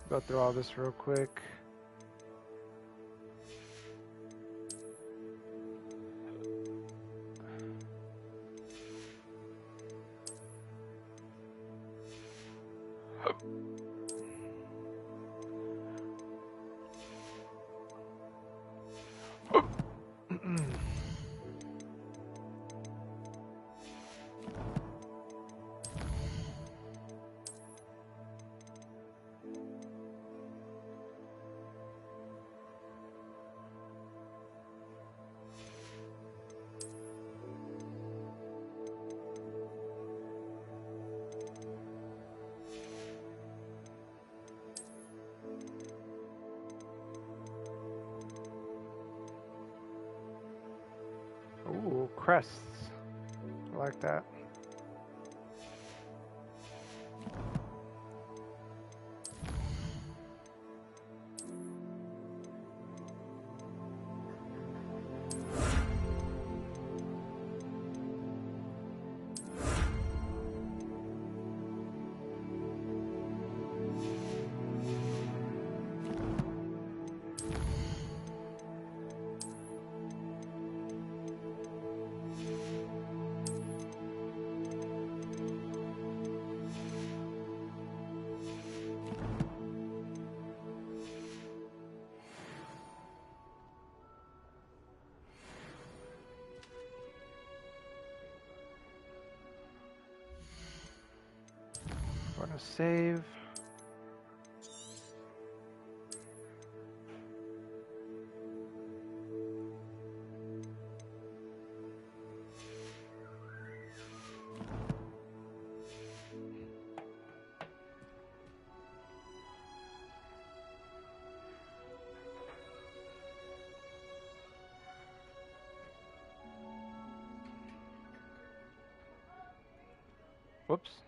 Go through all this real quick. Ooh, crests. I like that. Gonna save. Whoops.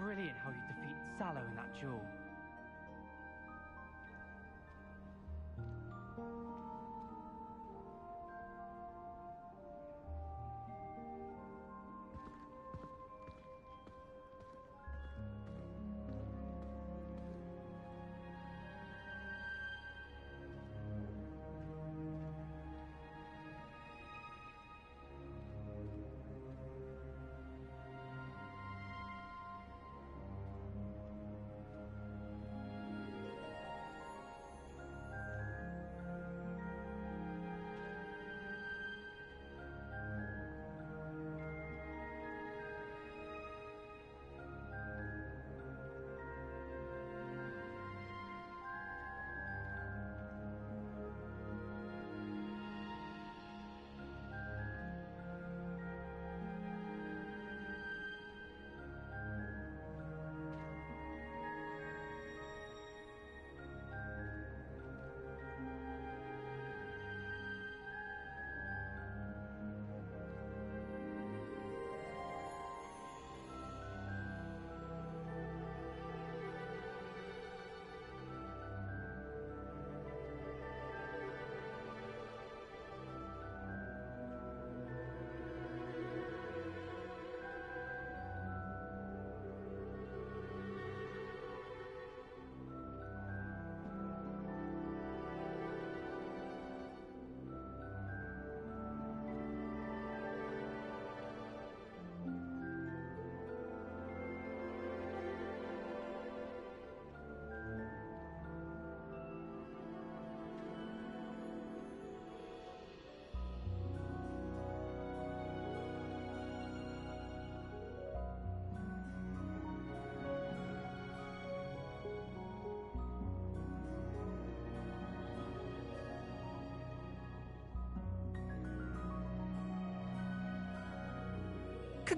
brilliant how you defeat Sallow in that duel.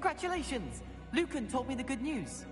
Congratulations! Lucan told me the good news.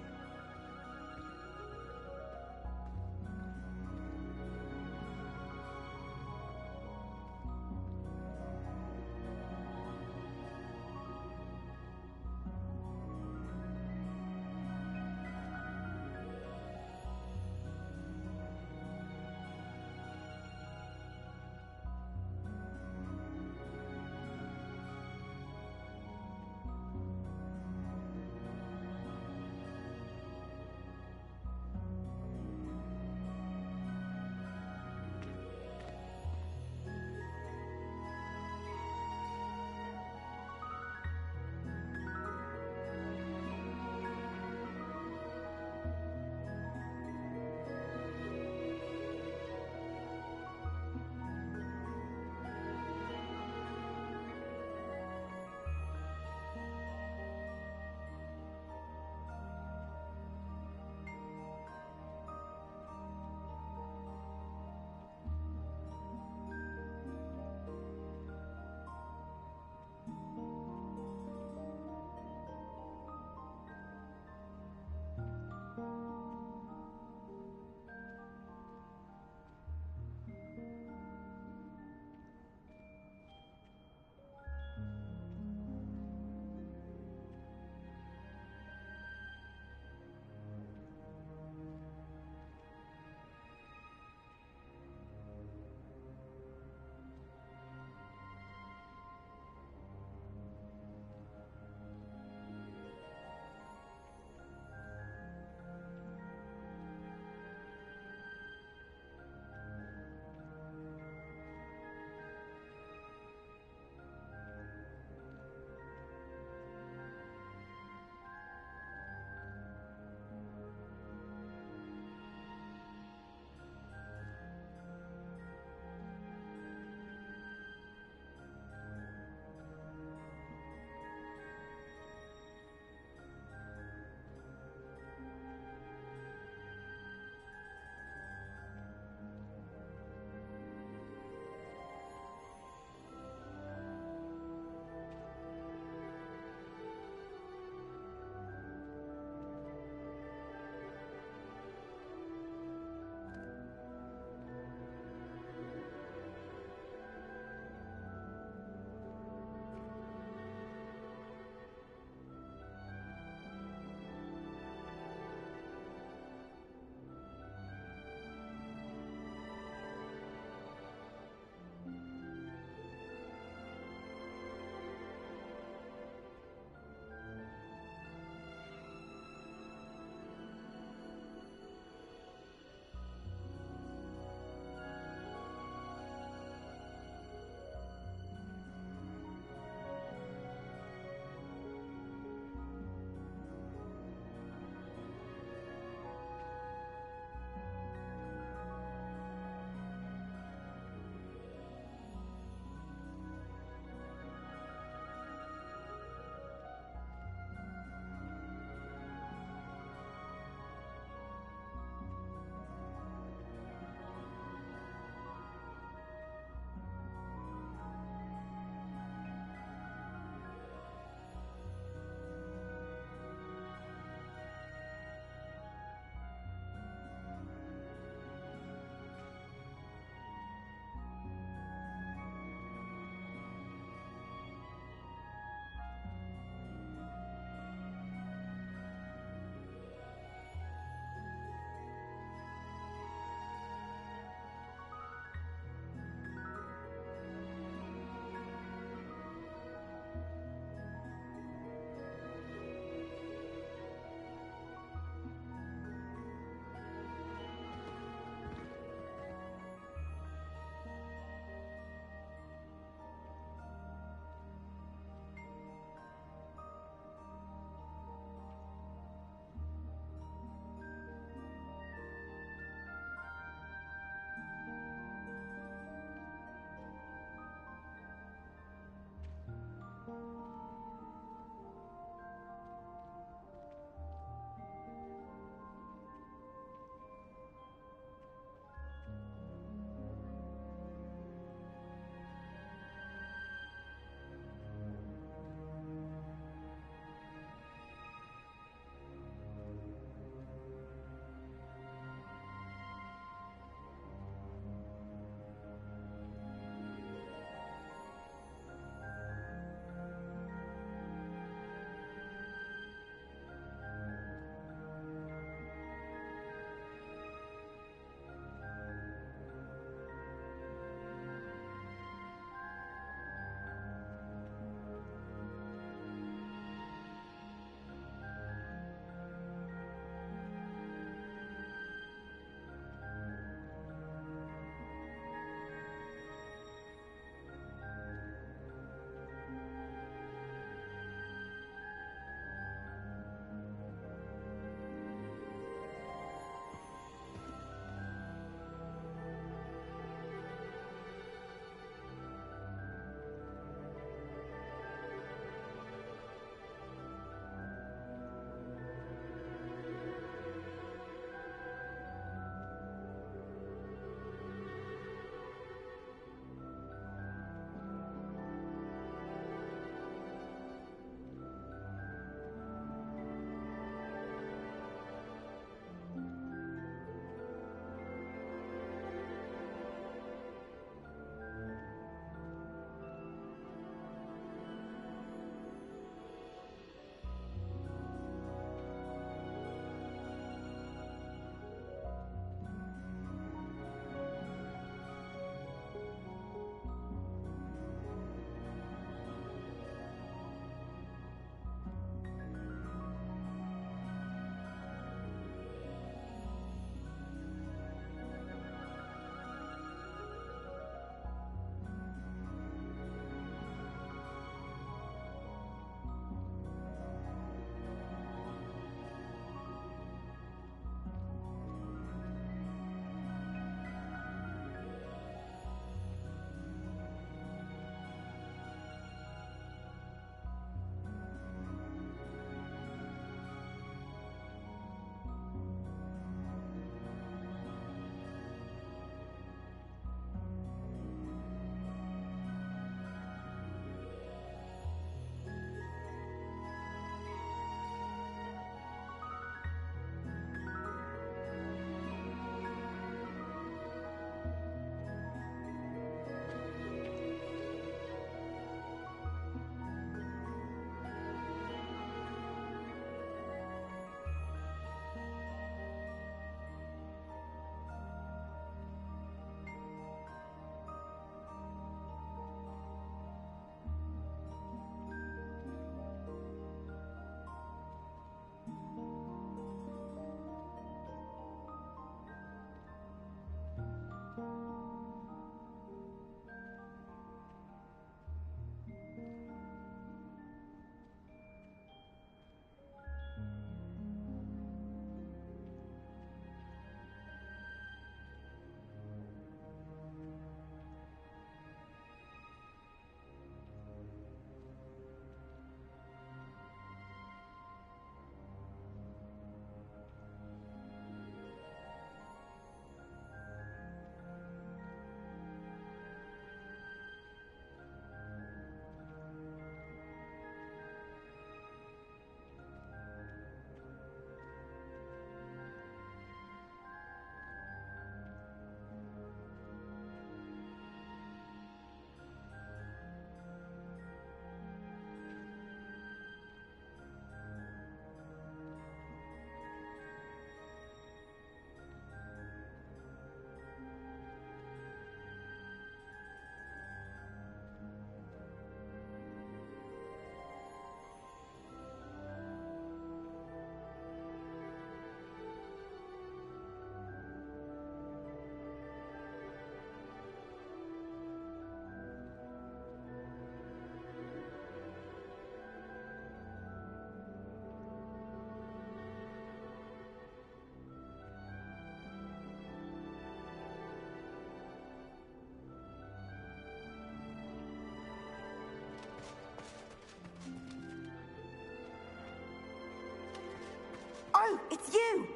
Oh, it's you!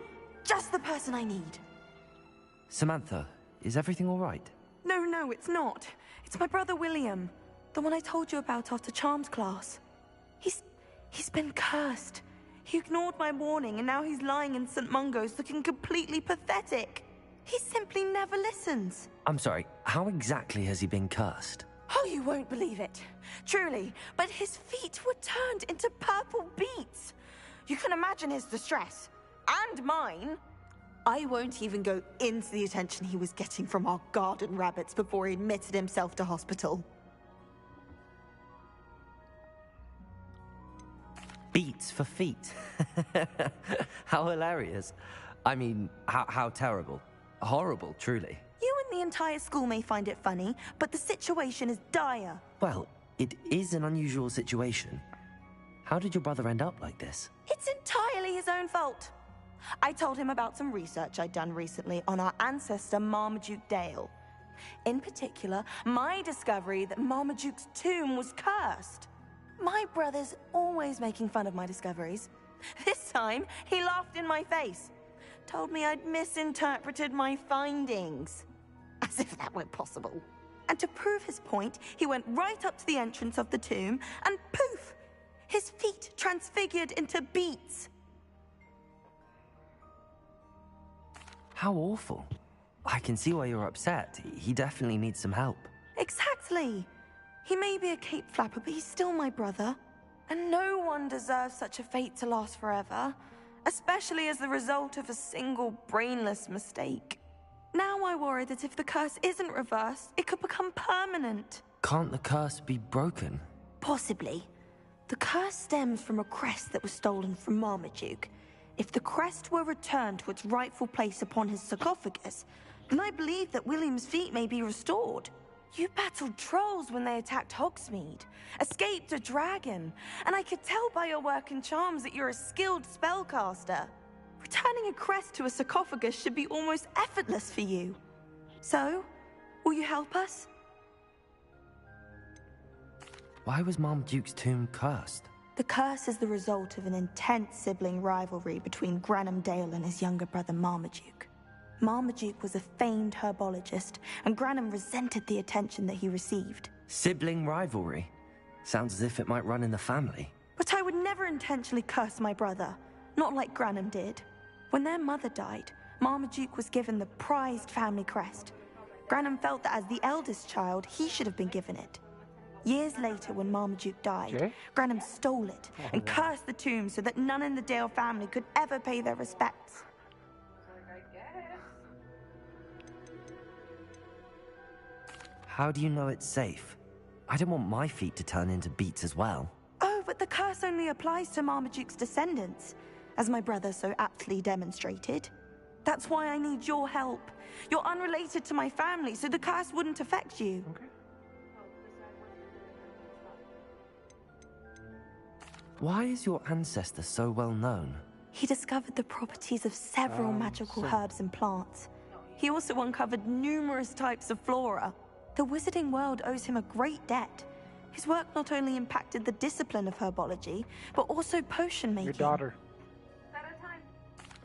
Just the person I need. Samantha, is everything all right? No, it's not. It's my brother William. The one I told you about after Charms class. He's been cursed. He ignored my warning and now he's lying in St. Mungo's looking completely pathetic. He simply never listens. I'm sorry, how exactly has he been cursed? Oh, you won't believe it. Truly, but his feet were turned into purple beets. You can imagine his distress. And mine. I won't even go into the attention he was getting from our garden rabbits before he admitted himself to hospital. Beats for feet. How hilarious. I mean, how terrible. Horrible, truly. You and the entire school may find it funny, but the situation is dire. Well, it is an unusual situation. How did your brother end up like this? It's entirely his own fault. I told him about some research I'd done recently on our ancestor Marmaduke Dale. In particular, my discovery that Marmaduke's tomb was cursed. My brother's always making fun of my discoveries. This time, he laughed in my face. Told me I'd misinterpreted my findings. As if that were possible. And to prove his point, he went right up to the entrance of the tomb and poof! His feet transfigured into beets. How awful. I can see why you're upset. He definitely needs some help. Exactly. He may be a cape flapper, but he's still my brother. And no one deserves such a fate to last forever, especially as the result of a single brainless mistake. Now I worry that if the curse isn't reversed, it could become permanent. Can't the curse be broken? Possibly. The curse stems from a crest that was stolen from Marmaduke. If the crest were returned to its rightful place upon his sarcophagus, then I believe that William's feet may be restored. You battled trolls when they attacked Hogsmeade, escaped a dragon, and I could tell by your work in charms that you're a skilled spellcaster. Returning a crest to a sarcophagus should be almost effortless for you. So, will you help us? Why was Marmaduke's tomb cursed? The curse is the result of an intense sibling rivalry between Granham Dale and his younger brother Marmaduke. Marmaduke was a famed herbologist, and Granham resented the attention that he received. Sibling rivalry? Sounds as if it might run in the family. But I would never intentionally curse my brother, not like Granham did. When their mother died, Marmaduke was given the prized family crest. Granham felt that as the eldest child, he should have been given it. Years later, when Marmaduke died, Granham stole it and cursed the tomb so that none in the Dale family could ever pay their respects. How do you know it's safe? I don't want my feet to turn into beets as well. Oh, but the curse only applies to Marmaduke's descendants, as my brother so aptly demonstrated. That's why I need your help. You're unrelated to my family, so the curse wouldn't affect you. Okay. Why is your ancestor so well known? He discovered the properties of several magical herbs and plants. He also uncovered numerous types of flora. The wizarding world owes him a great debt. His work not only impacted the discipline of herbology, but also potion making. Your daughter.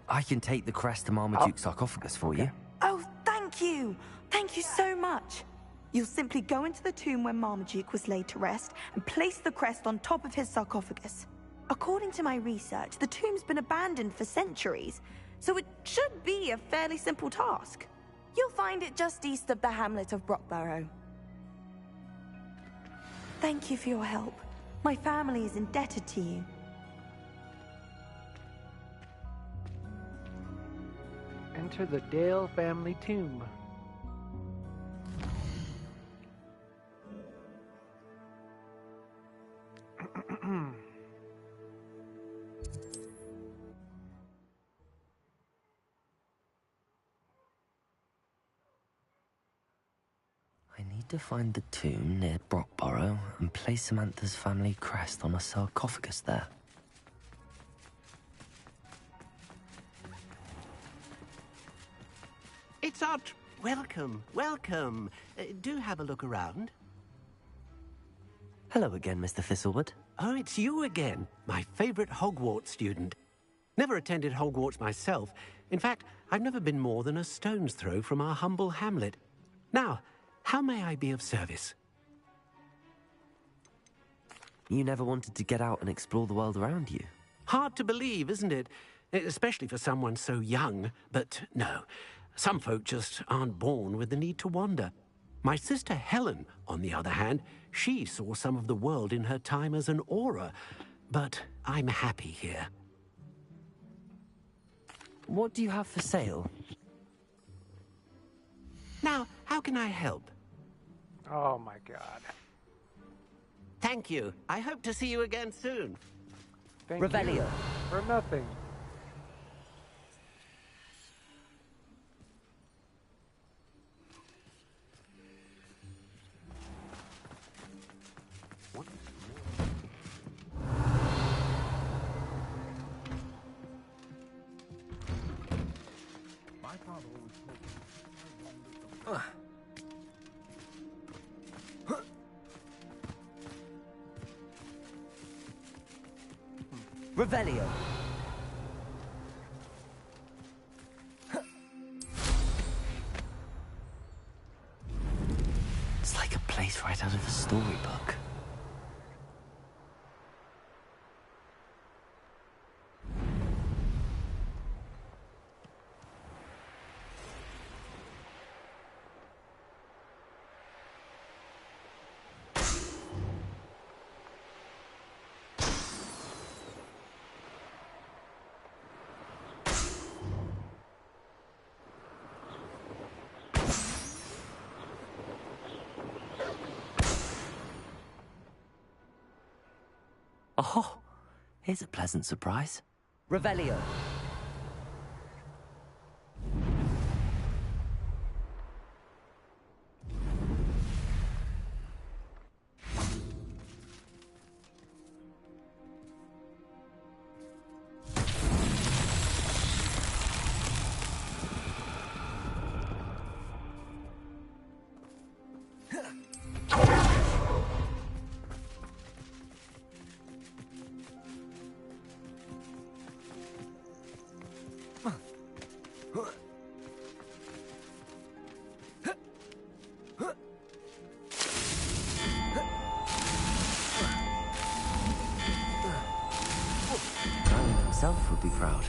I can take the crest to Marmaduke's sarcophagus for you. Oh, thank you! Thank you so much! You'll simply go into the tomb where Marmaduke was laid to rest and place the crest on top of his sarcophagus. According to my research, the tomb's been abandoned for centuries, so it should be a fairly simple task. You'll find it just east of the hamlet of Brockborough. Thank you for your help. My family is indebted to you. Enter the Dale family tomb. I need to find the tomb near Brockborough and place Samantha's family crest on a sarcophagus there. It's Art. Welcome, welcome. Do have a look around. Hello again, Mr. Thistlewood. Oh, it's you again. My favorite Hogwarts student. Never attended Hogwarts myself. In fact, I've never been more than a stone's throw from our humble hamlet. Now, how may I be of service? You never wanted to get out and explore the world around you? Hard to believe, isn't it? Especially for someone so young. But no, some folk just aren't born with the need to wander. My sister Helen, on the other hand, she saw some of the world in her time as an auror. But I'm happy here. What do you have for sale? Now, how can I help? Oh my god. Thank you. I hope to see you again soon. Thank Revelio. you for nothing. Revelio. It's like a place right out of a storybook. Oh, here's a pleasant surprise. Revelio. Himself would be proud.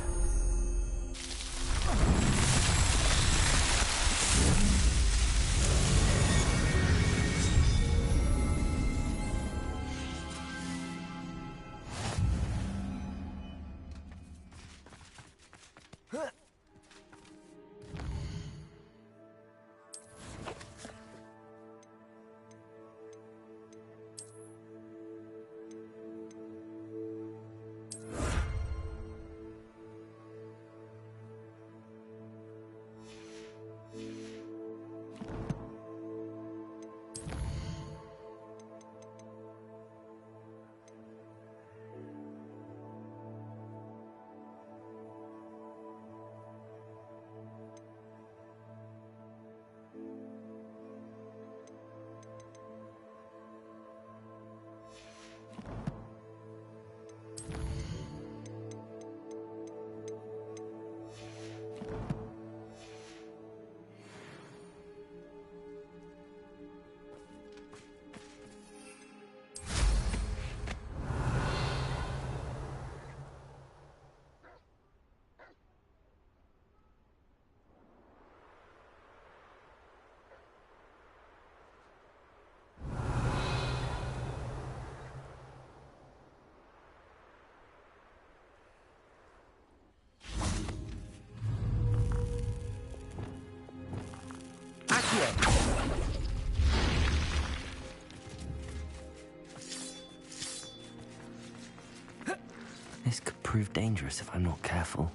This could prove dangerous if I'm not careful.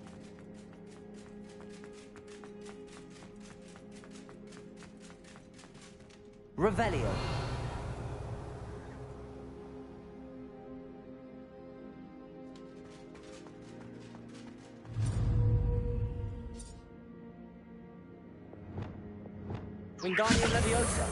Revelio. Wingardium Leviosa.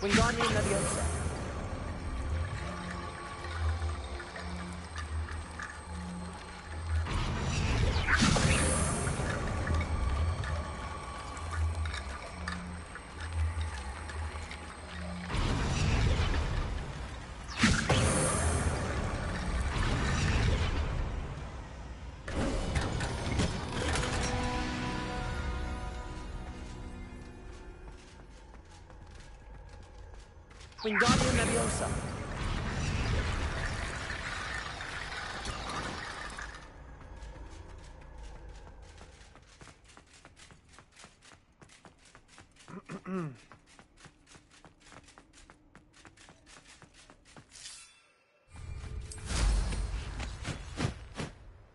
Wingardium Leviosa. Wingardium Leviosa.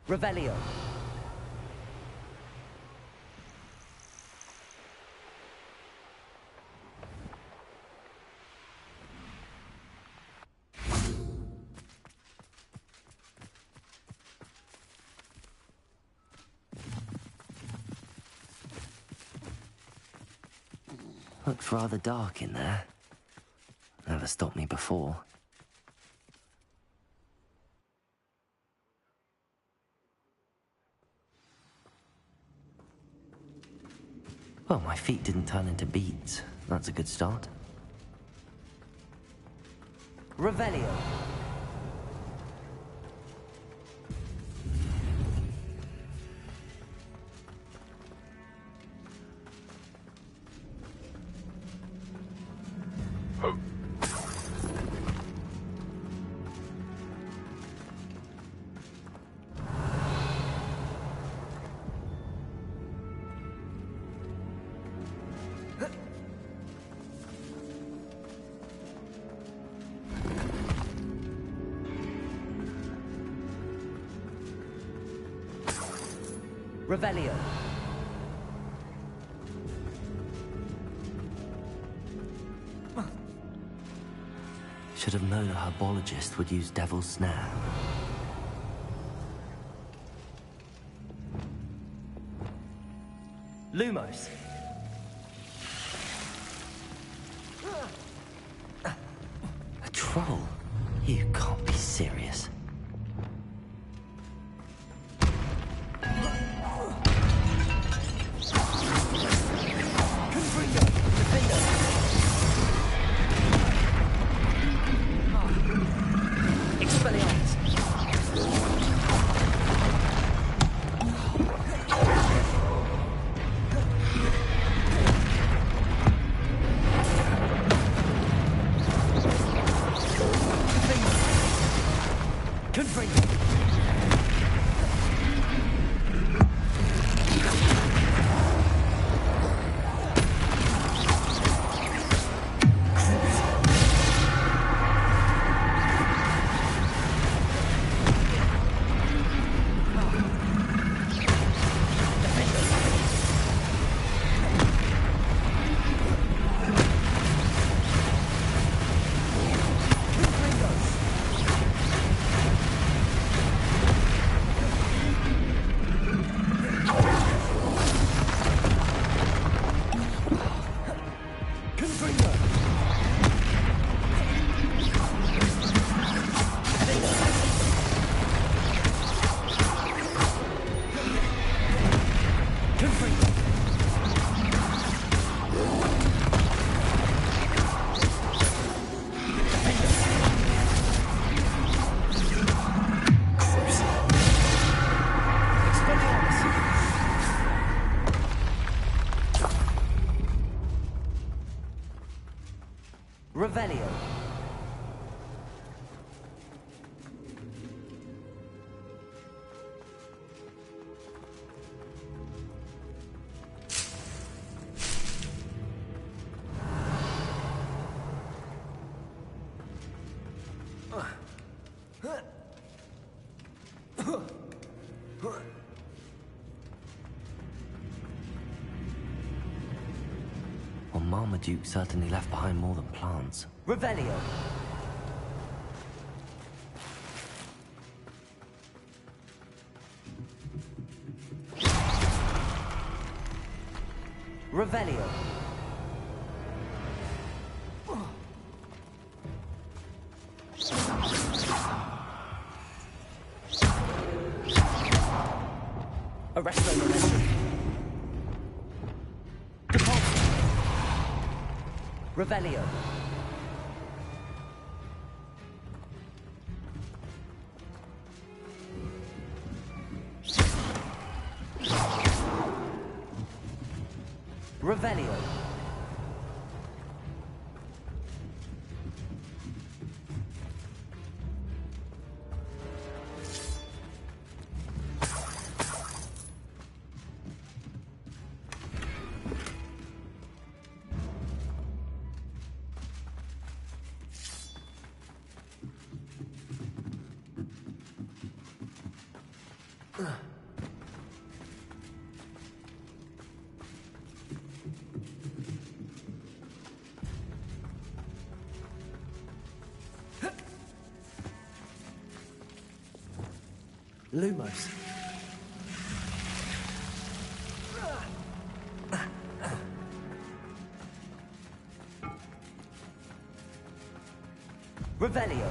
Revelio. Looks rather dark in there. Never stopped me before. Well, my feet didn't turn into beads. That's a good start. Revelio. Revelio. Should have known a herbologist would use Devil's Snare. Lumos. A troll? You can't be serious. Revelio. Well, Marmaduke certainly left behind more than plants. Revelio. Revelio. Revelio. Revelio. Lumos. Revelio.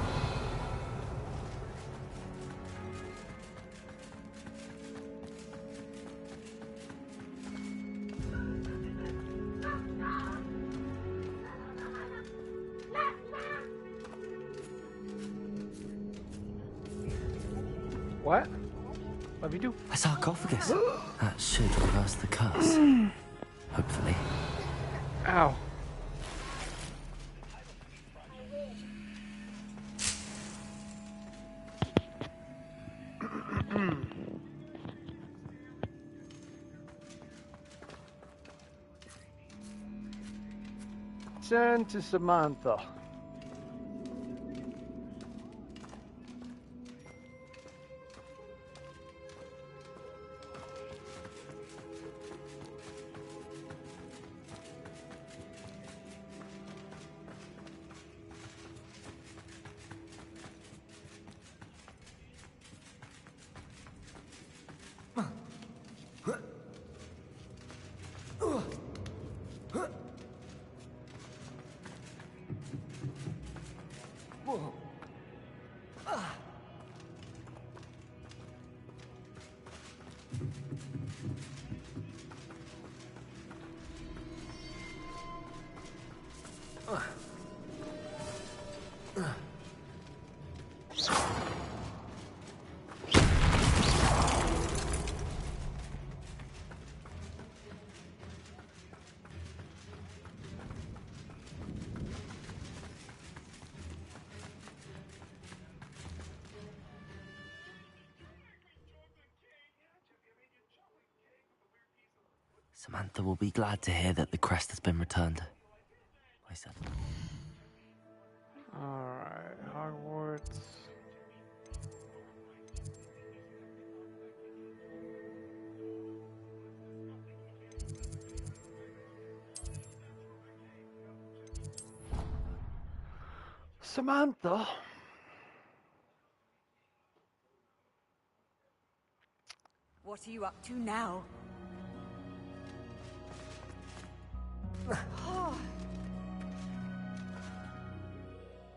What? What do you do? A sarcophagus. That should reverse the curse. Hopefully. Ow. Send to Samantha. Samantha will be glad to hear that the crest has been returned. I said. Alright, Hogwarts. Samantha. What are you up to now?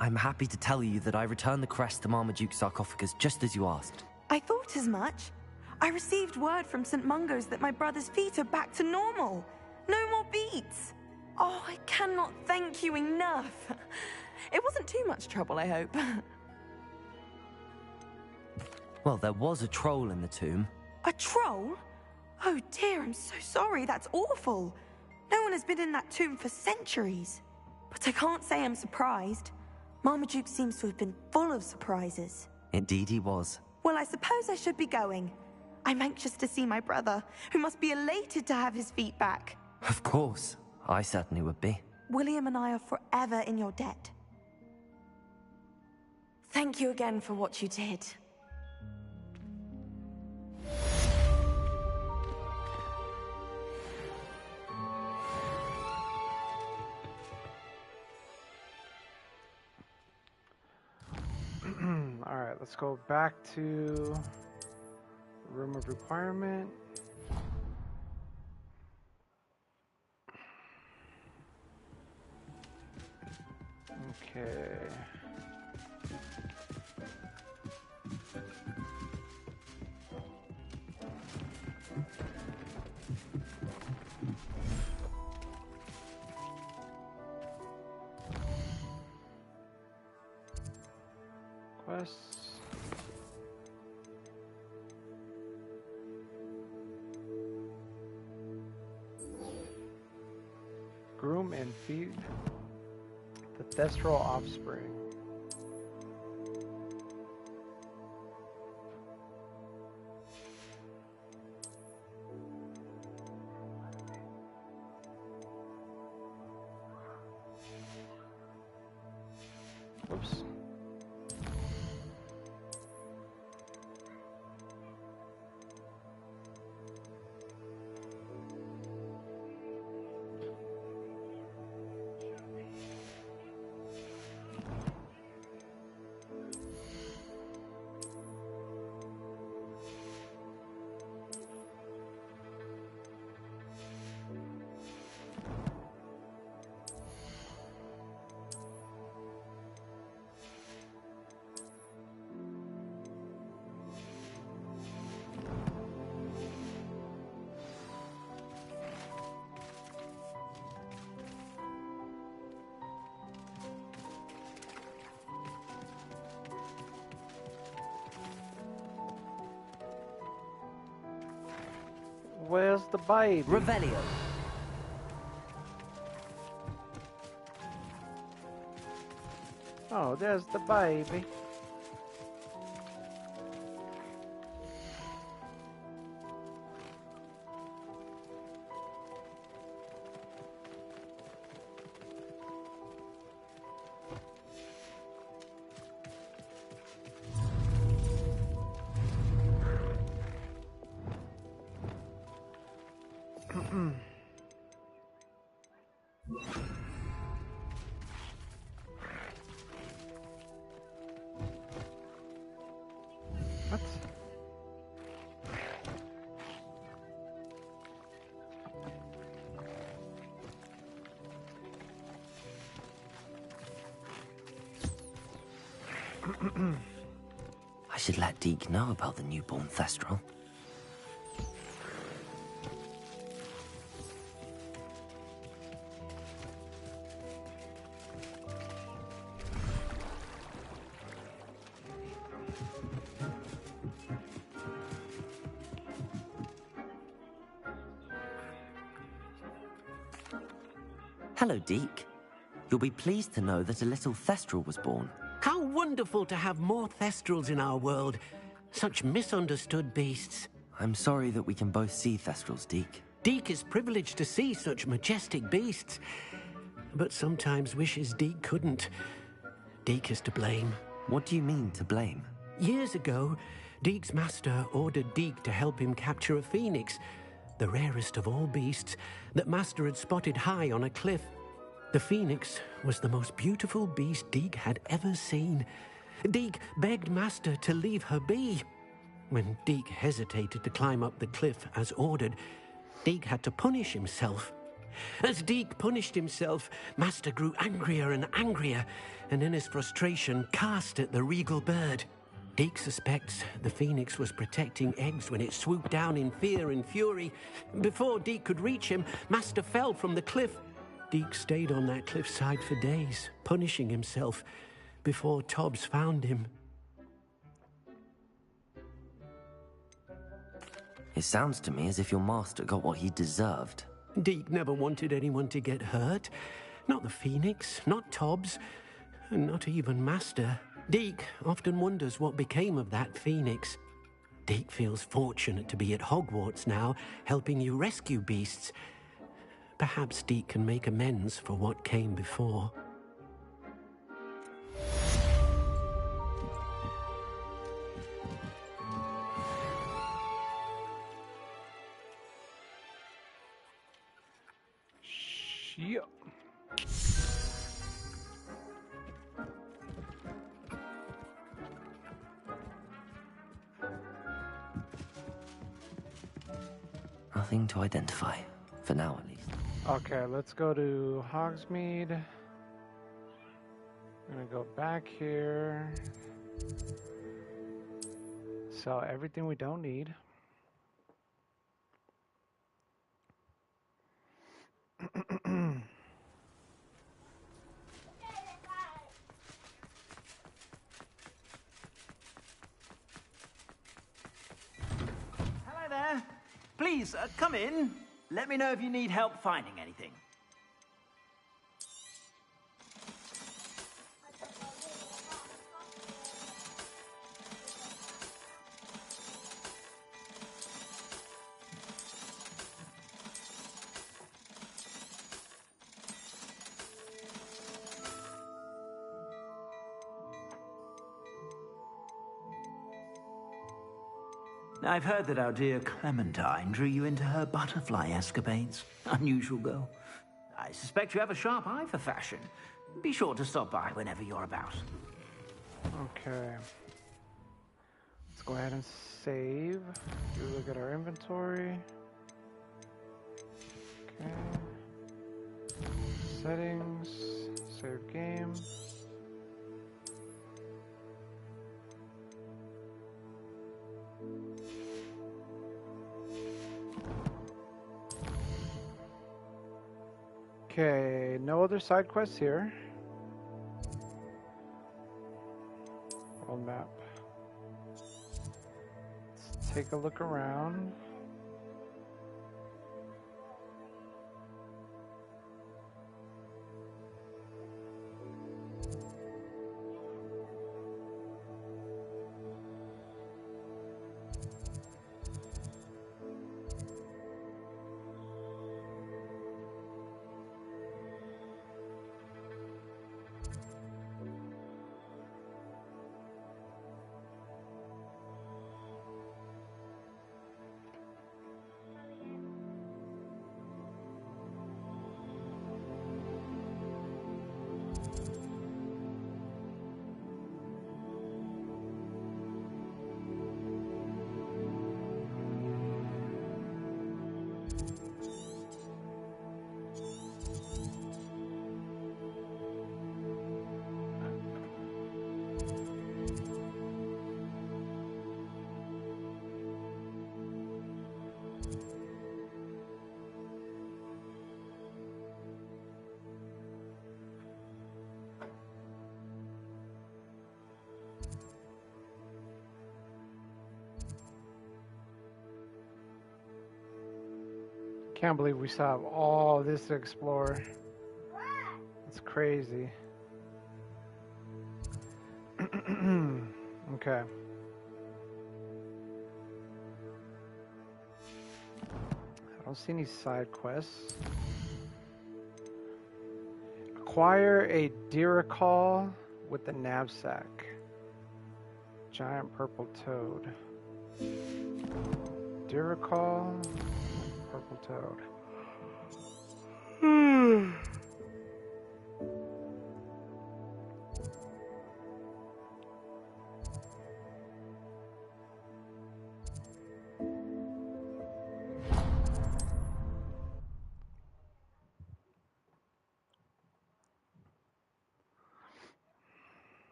I'm happy to tell you that I returned the crest to Marmaduke's sarcophagus just as you asked. I thought as much. I received word from St. Mungo's that my brother's feet are back to normal. No more beats. Oh, I cannot thank you enough. It wasn't too much trouble, I hope. Well, there was a troll in the tomb. A troll? Oh dear, I'm so sorry. That's awful. No one has been in that tomb for centuries. But I can't say I'm surprised. Marmaduke seems to have been full of surprises. Indeed he was. Well, I suppose I should be going. I'm anxious to see my brother, who must be elated to have his feet back. Of course. I certainly would be. William and I are forever in your debt. Thank you again for what you did. Alright, let's go back to Room of Requirement. Okay. quests. Groom and feed the Thestral offspring. Oops. Where's the baby? Revelio. Oh, there's the baby. What? I should let Deke know about the newborn Thestral. Hello, Deke. You'll be pleased to know that a little Thestral was born. How wonderful to have more Thestrals in our world. Such misunderstood beasts. I'm sorry that we can both see Thestrals, Deke. Deke is privileged to see such majestic beasts, but sometimes wishes Deke couldn't. Deke is to blame. What do you mean, to blame? Years ago, Deke's master ordered Deke to help him capture a phoenix, the rarest of all beasts, that master had spotted high on a cliff. The phoenix was the most beautiful beast Deke had ever seen. Deke begged master to leave her be. When Deke hesitated to climb up the cliff as ordered, Deke had to punish himself. As Deke punished himself, master grew angrier and angrier, and in his frustration cast at the regal bird. Deke suspects the phoenix was protecting eggs when it swooped down in fear and fury. Before Deke could reach him, master fell from the cliff. Deke stayed on that cliffside for days, punishing himself, before Tobbs found him. It sounds to me as if your master got what he deserved. Deke never wanted anyone to get hurt. Not the phoenix, not Tobbs, and not even master. Deke often wonders what became of that phoenix. Deke feels fortunate to be at Hogwarts now, helping you rescue beasts. Perhaps Deke can make amends for what came before. Yeah. Nothing to identify, for now at least. Okay, let's go to Hogsmeade. I'm gonna go back here. Sell everything we don't need. please, come in. Let me know if you need help finding anything. I've heard that our dear Clementine drew you into her butterfly escapades. Unusual girl. I suspect you have a sharp eye for fashion. Be sure to stop by whenever you're about. Okay. Let's go ahead and save. Do a look at our inventory. Okay. Settings. Save game. Okay, no other side quests here. World map. Let's take a look around. Can't believe we still have all this to explore. It's crazy. Okay. I don't see any side quests. Acquire a Diricol with the knapsack. Giant purple toad. Diricol. Purple toad.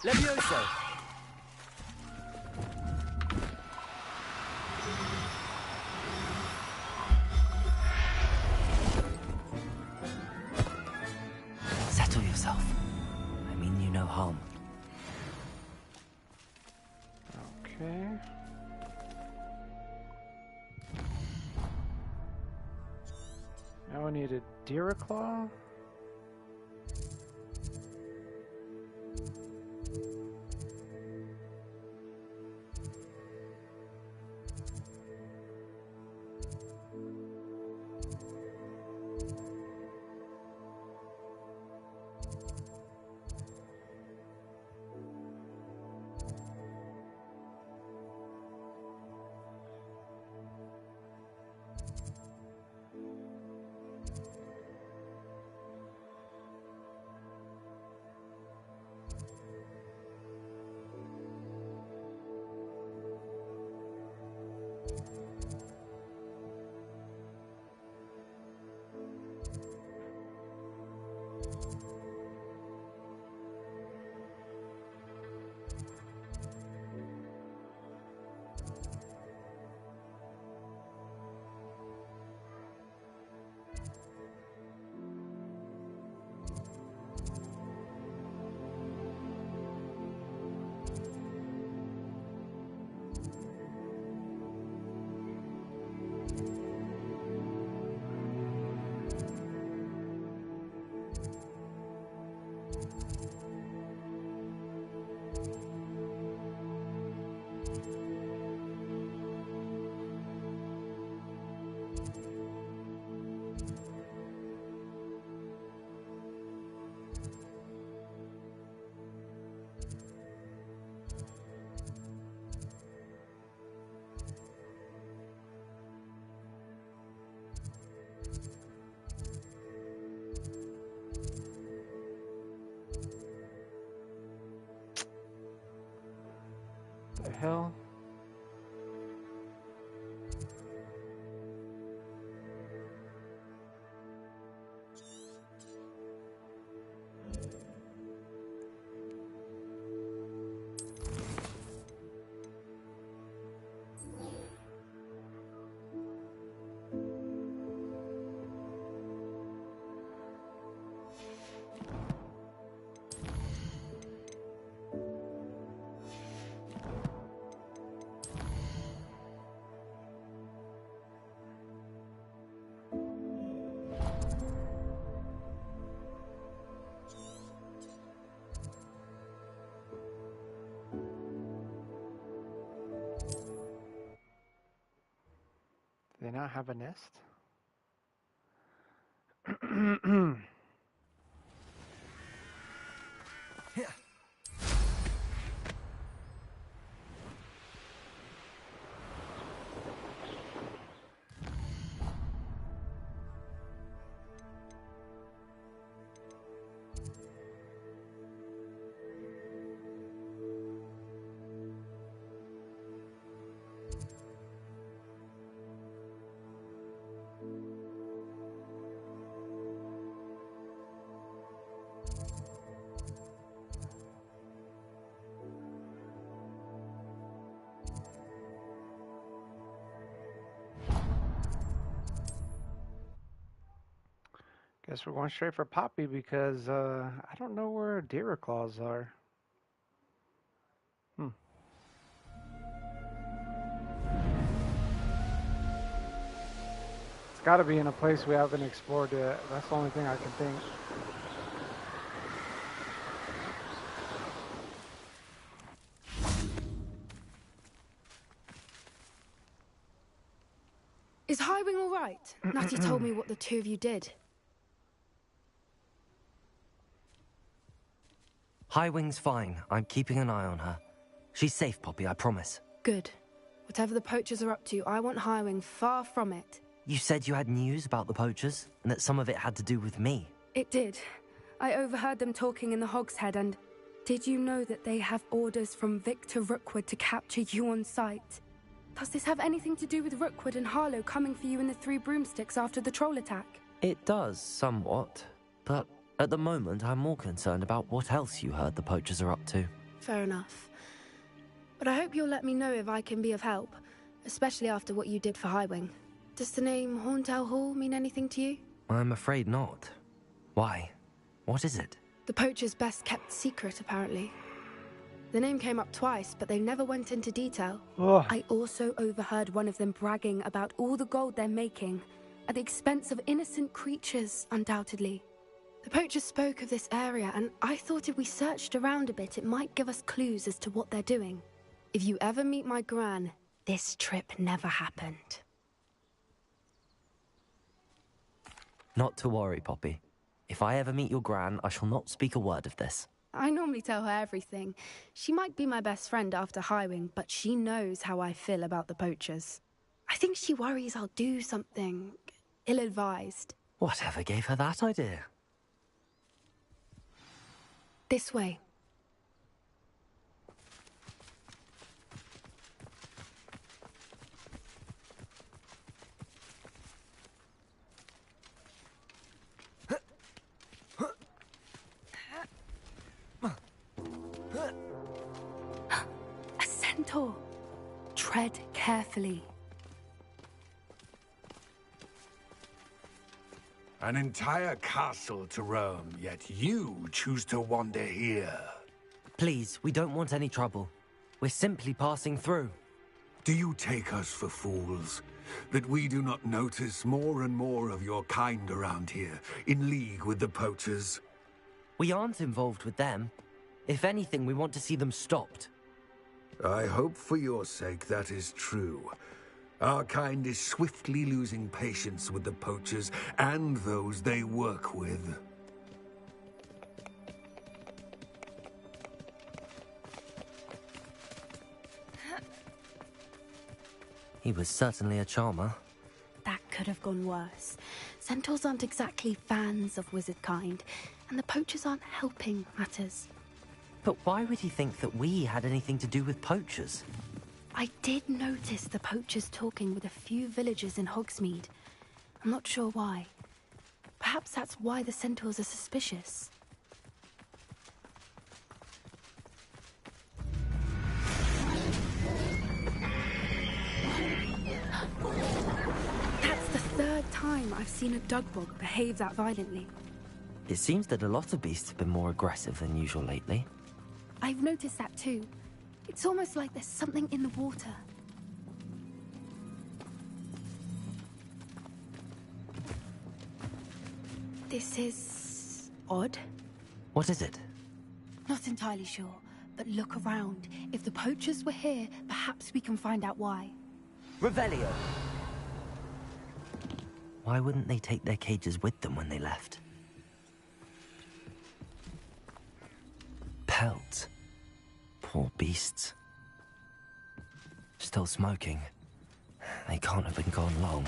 Levioso! Settle yourself. I mean you no harm. Okay. Now I need a Diriclaw. The hell? Do they not have a nest? Guess we're going straight for Poppy because I don't know where deer claws are. It's got to be in a place we haven't explored yet. That's the only thing I can think. Is Highwing all right? Natty told me what the two of you did. Highwing's fine. I'm keeping an eye on her. She's safe, Poppy, I promise. Good. Whatever the poachers are up to, I want Highwing far from it. You said you had news about the poachers, and that some of it had to do with me. It did. I overheard them talking in the Hogshead, and did you know that they have orders from Victor Rookwood to capture you on sight? Does this have anything to do with Rookwood and Harlow coming for you in the Three Broomsticks after the troll attack? It does, somewhat. But at the moment, I'm more concerned about what else you heard the poachers are up to. Fair enough. But I hope you'll let me know if I can be of help, especially after what you did for Highwing. Does the name Horntail Hall mean anything to you? I'm afraid not. Why? What is it? The poacher's best kept secret, apparently. The name came up twice, but they never went into detail. Ugh. I also overheard one of them bragging about all the gold they're making, at the expense of innocent creatures, undoubtedly. The poachers spoke of this area, and I thought if we searched around a bit, it might give us clues as to what they're doing. If you ever meet my gran, this trip never happened. Not to worry, Poppy. If I ever meet your gran, I shall not speak a word of this. I normally tell her everything. She might be my best friend after Highwing, but she knows how I feel about the poachers. I think she worries I'll do something ill-advised. Whatever gave her that idea? This way. A centaur. Tread carefully. An entire castle to roam, yet you choose to wander here. Please, we don't want any trouble. We're simply passing through. Do you take us for fools? That we do not notice more and more of your kind around here, in league with the poachers? We aren't involved with them. If anything, we want to see them stopped. I hope for your sake that is true. Our kind is swiftly losing patience with the poachers and those they work with. He was certainly a charmer. That could have gone worse. Centaurs aren't exactly fans of wizard kind, and the poachers aren't helping matters. But why would he think that we had anything to do with poachers? I did notice the poachers talking with a few villagers in Hogsmeade. I'm not sure why. Perhaps that's why the centaurs are suspicious. That's the third time I've seen a dugbog behave that violently. It seems that a lot of beasts have been more aggressive than usual lately. I've noticed that too. It's almost like there's something in the water. This is odd. What is it? Not entirely sure, but look around. If the poachers were here, perhaps we can find out why. Revelio. Why wouldn't they take their cages with them when they left? Pelt. Poor beasts. Still smoking. They can't have been gone long.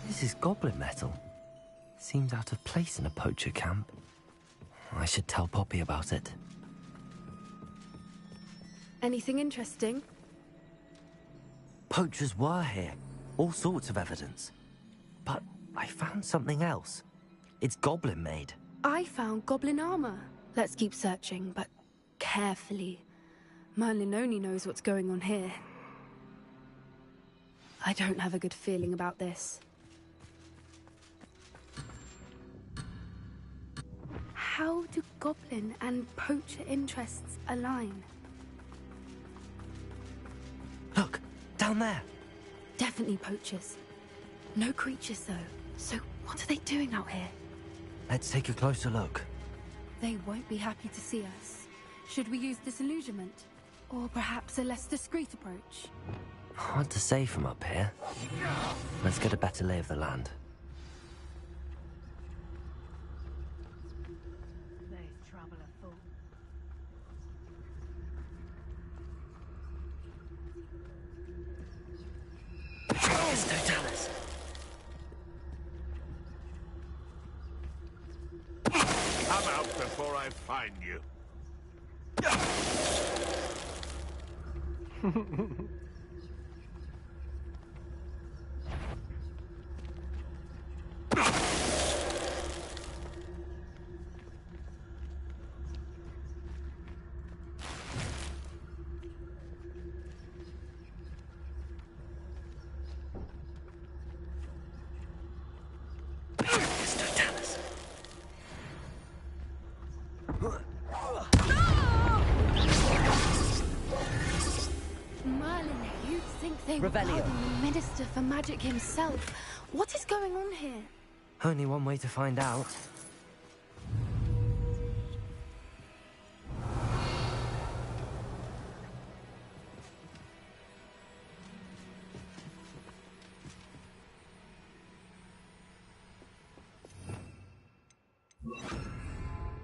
This is goblin metal. Seems out of place in a poacher camp. I should tell Poppy about it. Anything interesting? Poachers were here. All sorts of evidence. But I found something else. It's goblin made. I found goblin armor. Let's keep searching, but carefully. Merlin only knows what's going on here. I don't have a good feeling about this. How do goblin and poacher interests align? Look, down there. Definitely poachers. No creatures, though. So what are they doing out here? Let's take a closer look. They won't be happy to see us. Should we use disillusionment? Or perhaps a less discreet approach? Hard to say from up here. Let's get a better lay of the land. There's trouble afoot. It's Totalis. Come out before I find you. Merlin, you'd think they were Revelio. guarding the Minister for Magic himself. What is going on here? Only one way to find out.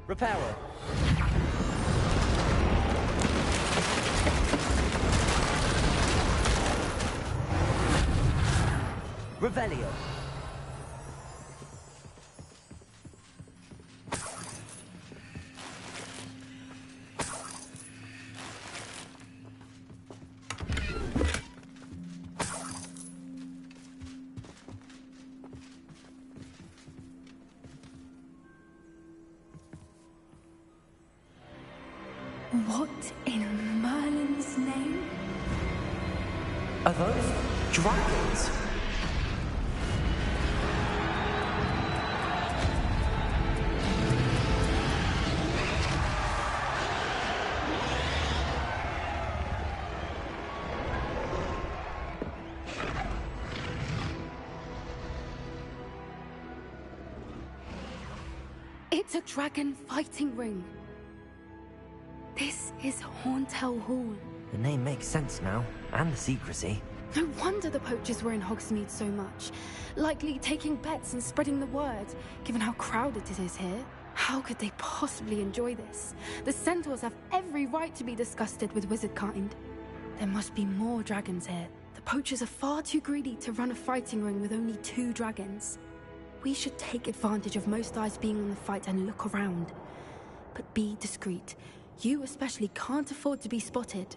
Reparo. Revelio. What in Merlin's name? Are those dragons? It's a dragon fighting ring. This is Horntail Hall. The name makes sense now, and the secrecy. No wonder the poachers were in Hogsmeade so much. Likely taking bets and spreading the word, given how crowded it is here. How could they possibly enjoy this? The centaurs have every right to be disgusted with wizard kind. There must be more dragons here. The poachers are far too greedy to run a fighting ring with only 2 dragons. We should take advantage of most eyes being on the fight and look around. But be discreet. You especially can't afford to be spotted.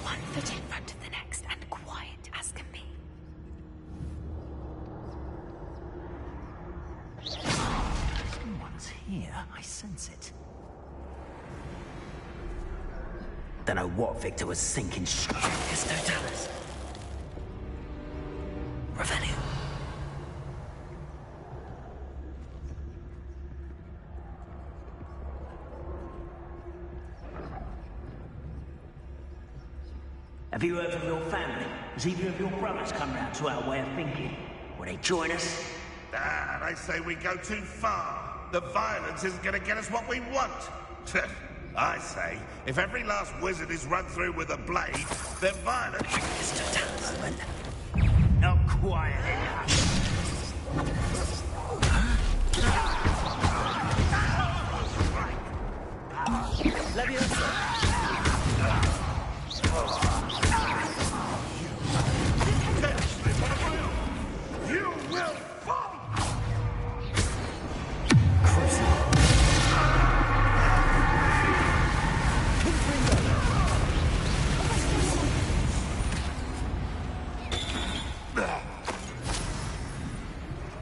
One foot in front of the next and quiet as can be. Someone's here. I sense it. Don't know what Victor was thinking. It's no Dallas. Revelio. Have you heard from your family? Has either of your brothers come round to our way of thinking? Will they join us? They say we go too far. The violence isn't going to get us what we want. I say, if every last wizard is run through with a blade, then violence... Not quiet enough. You will fall!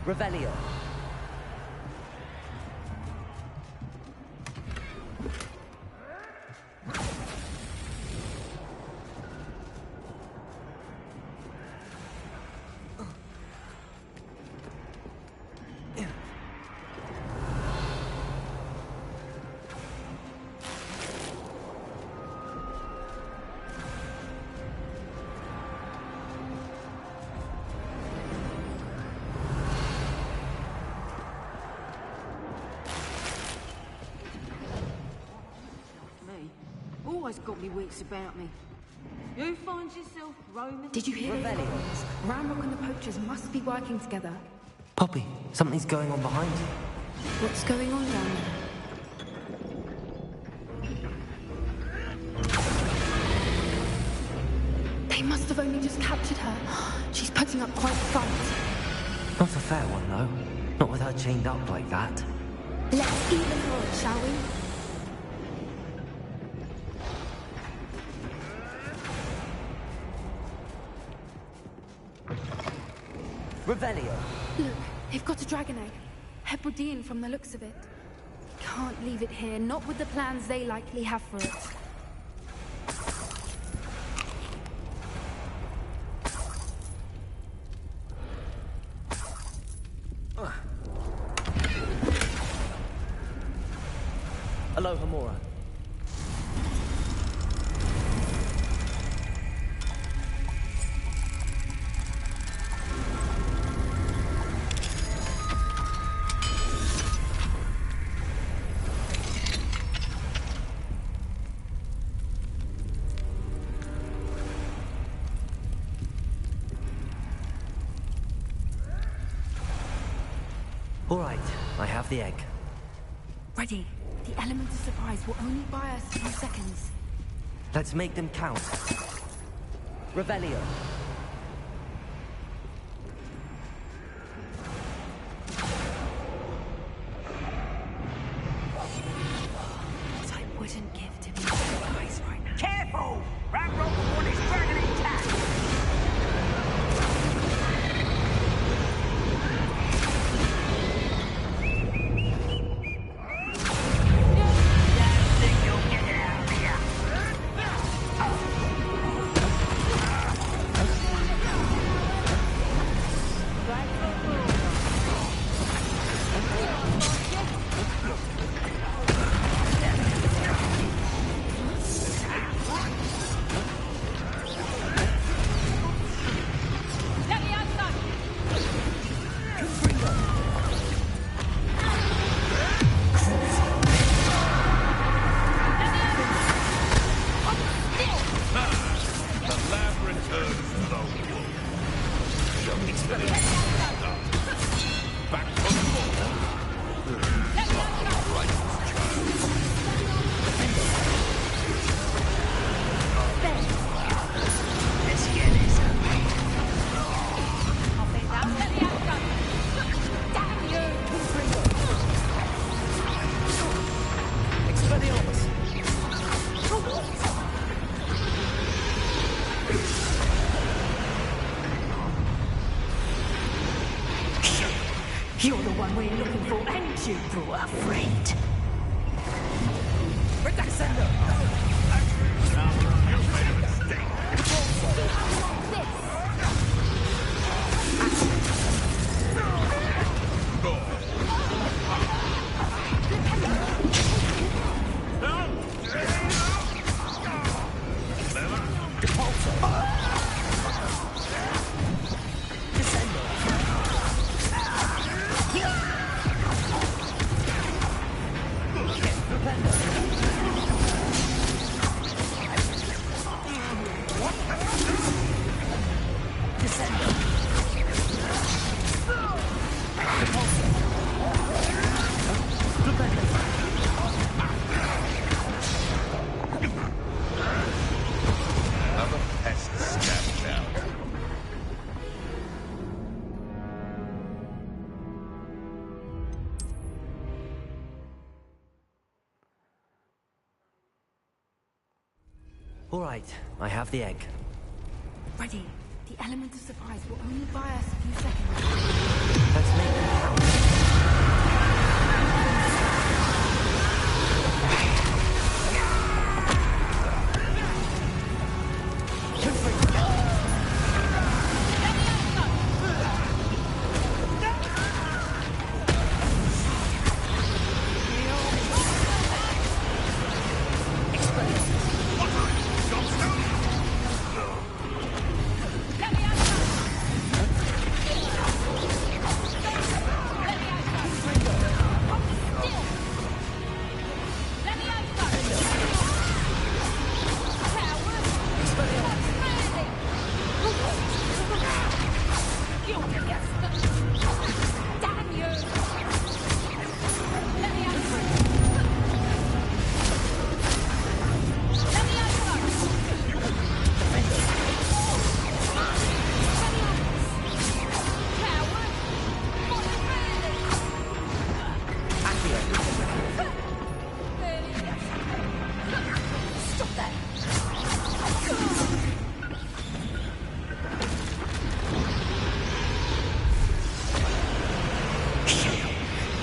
Revelio. Always got me wits about me. Who finds yourself roaming? Did you hear it? Ramrock and the poachers must be working together. Poppy, something's going on behind you. What's going on down there? They must have only just captured her. She's putting up quite a fight. Not a fair one, though. Not with her chained up like that. Let's even her, shall we? Revelio. Look, they've got a dragon egg. Hebridean from the looks of it. Can't leave it here, not with the plans they likely have for it. Aloha Mora. All right, I have the egg. Ready. The element of surprise will only buy us a few seconds. Let's make them count. Revelio. What I wouldn't give to be surprised right now. Careful! Ramrock will want his dragon intact! one we're looking for, ain't you, poor friend? All right, I have the egg. Ready. The element of surprise will only buy us a few seconds. Let's make them count.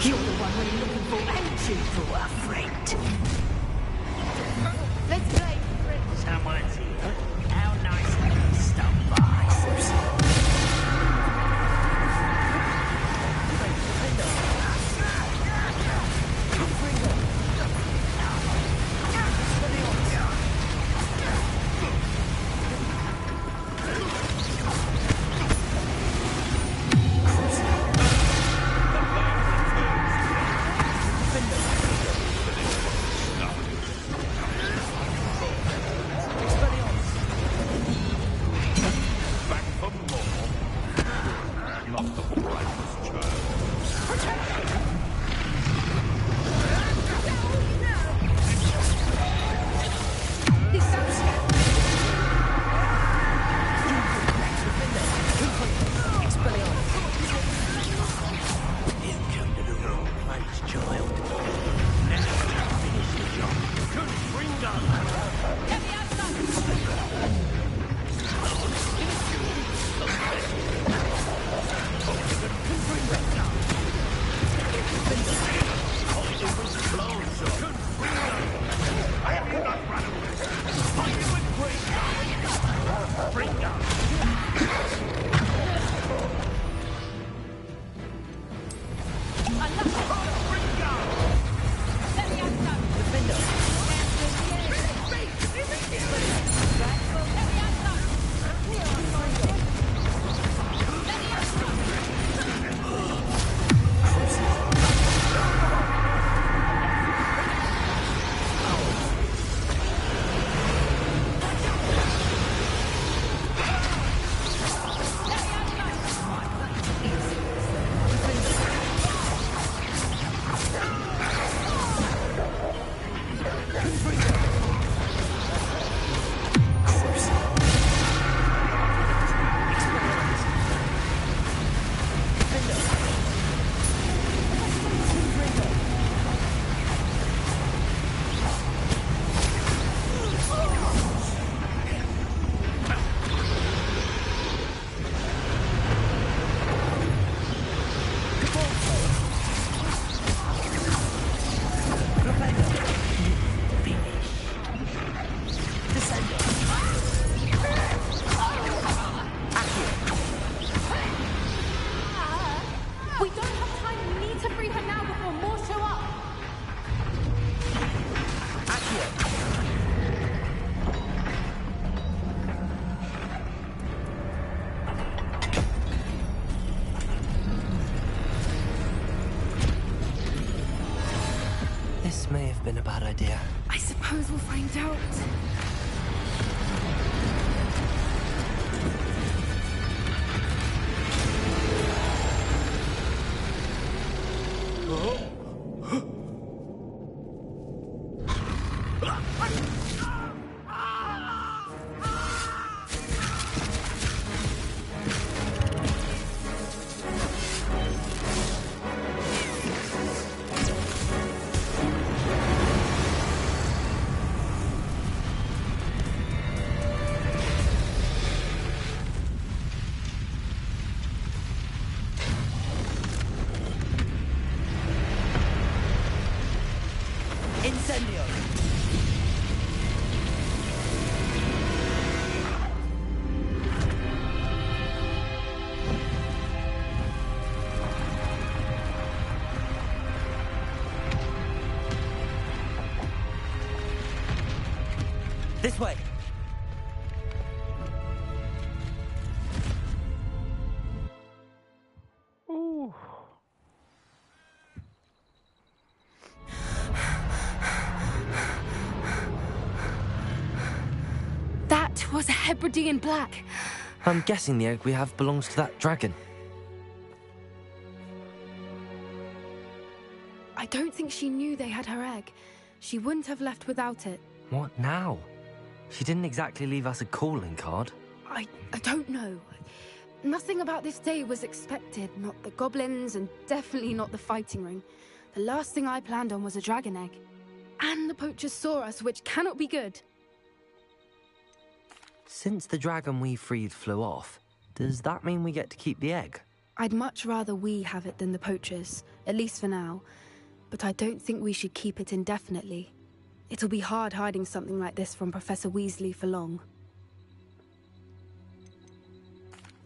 You're the one we're looking for, ain't you, poor friend? Let's play, friend. Someone's here. How nice of you to stop by. This may have been a bad idea. I suppose we'll find out. Incendio! This way! Ooh. That was a Hebridean black. I'm guessing the egg we have belongs to that dragon. I don't think she knew they had her egg. She wouldn't have left without it. What now? She didn't exactly leave us a calling card. I don't know. Nothing about this day was expected. Not the goblins, and definitely not the fighting ring. The last thing I planned on was a dragon egg. And the poachers saw us, which cannot be good. Since the dragon we freed flew off, does that mean we get to keep the egg? I'd much rather we have it than the poachers, at least for now. But I don't think we should keep it indefinitely. It'll be hard hiding something like this from Professor Weasley for long.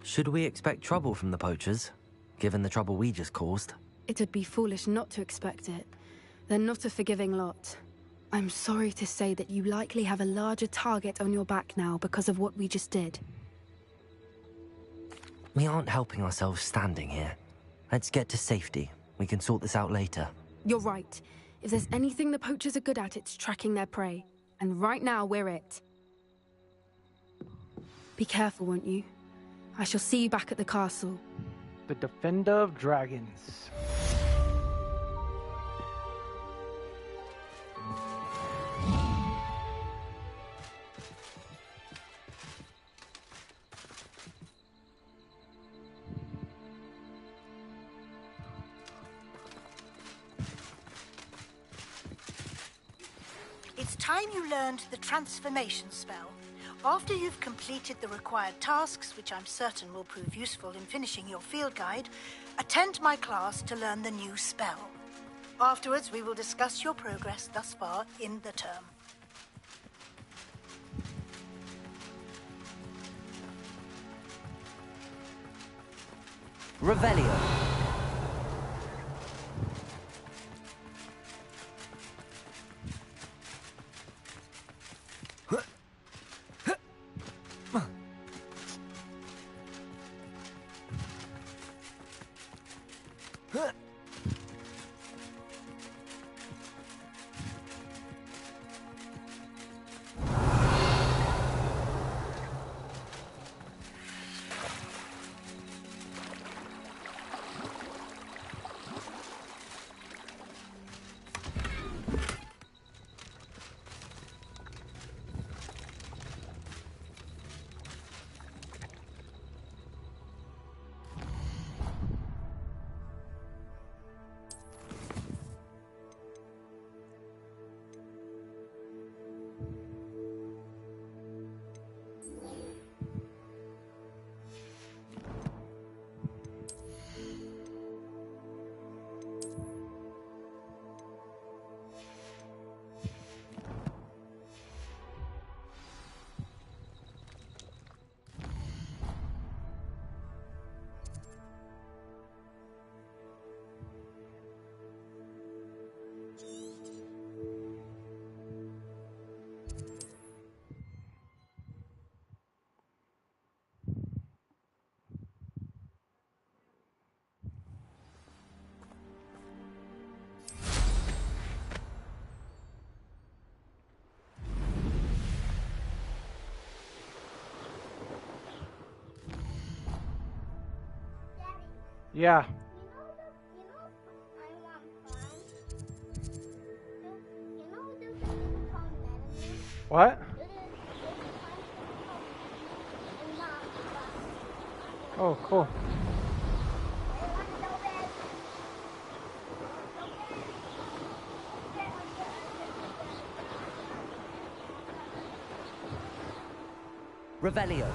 Should we expect trouble from the poachers, given the trouble we just caused? It'd be foolish not to expect it. They're not a forgiving lot. I'm sorry to say that you likely have a larger target on your back now because of what we just did. We aren't helping ourselves standing here. Let's get to safety. We can sort this out later. You're right. If there's anything the poachers are good at, it's tracking their prey. And right now, we're it. Be careful, won't you? I shall see you back at the castle. The Defender of Dragons. It's time you learned the transformation spell. After you've completed the required tasks, which I'm certain will prove useful in finishing your field guide, attend my class to learn the new spell. Afterwards, we will discuss your progress thus far in the term. Revelio. Yeah. What? Oh, cool. Revelio.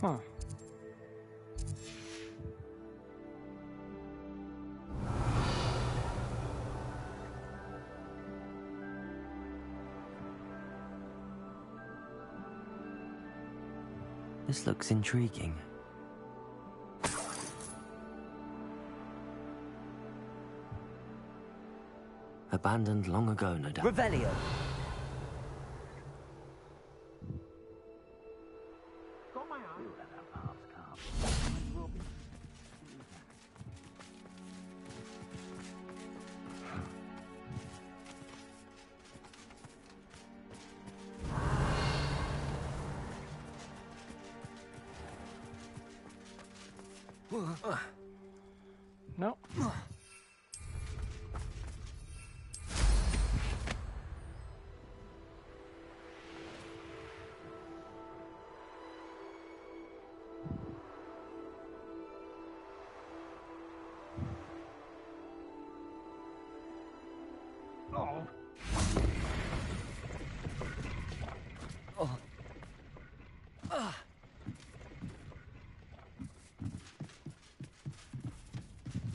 Huh. This looks intriguing. Abandoned long ago, no doubt. Revelio. No. Oh. Oh.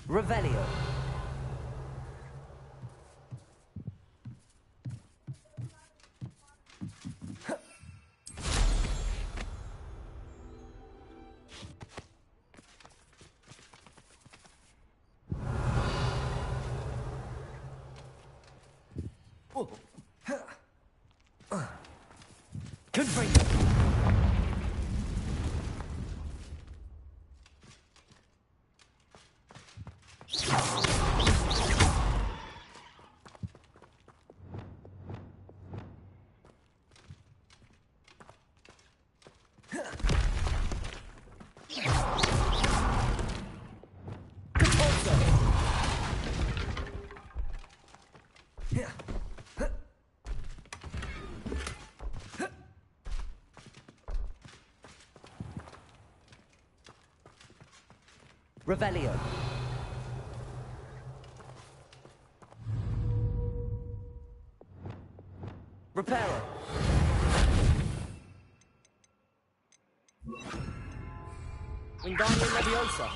Revelio. Confringo. Revelio. Reparo. Wingardium Leviosa.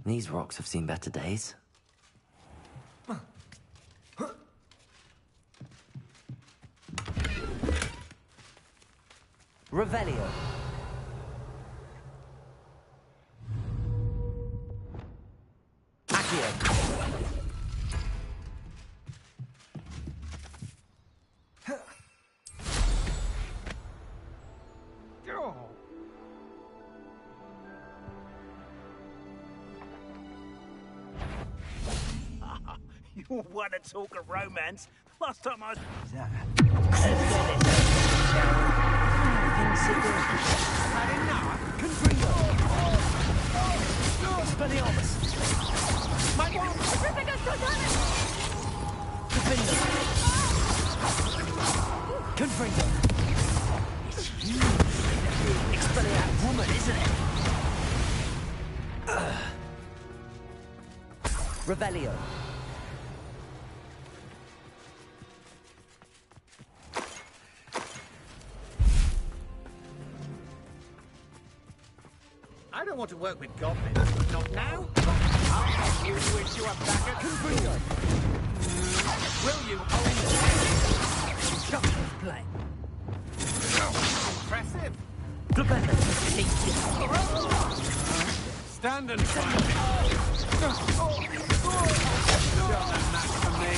These rocks have seen better days. Revelio. Accio. You want to talk of romance? Last time I was... It's you. Expelliarmus woman, isn't it? Revelio. I don't want to work with goblins. Not now. You wish you were back at Confringo. Will you own this? Child's play. Impressive. Stand and fight. Got that match for me.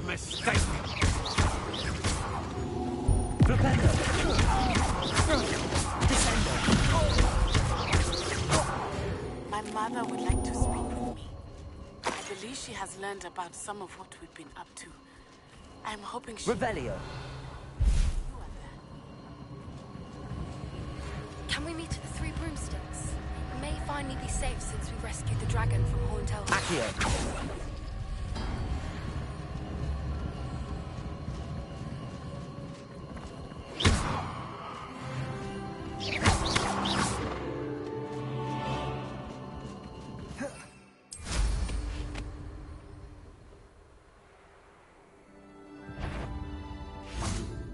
Mistake. My mother would like to speak with me. I believe she has learned about some of what we've been up to. I'm hoping she... Revelio. Can we meet at the Three Broomsticks? We may finally be safe since we rescued the dragon from Horntail. Accio.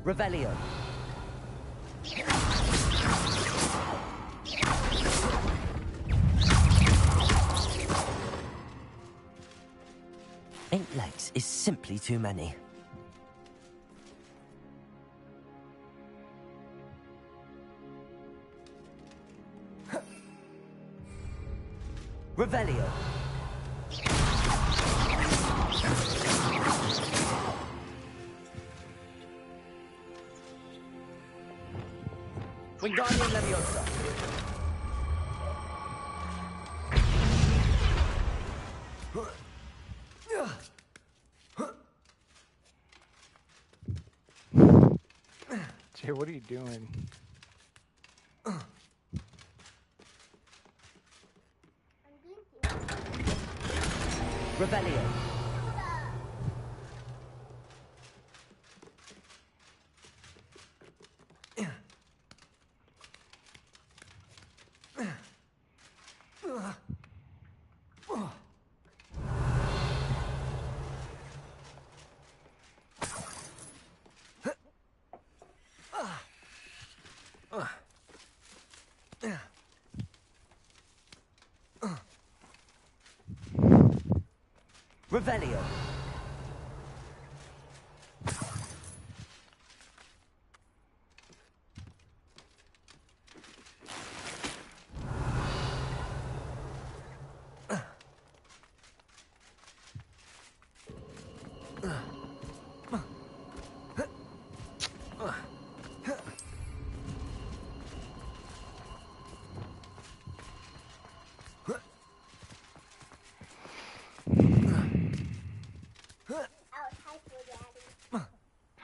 Revelio. Eight legs is simply too many. Revelio. Wingardium Leviosa. Jay, what are you doing? Revelio. Revelio.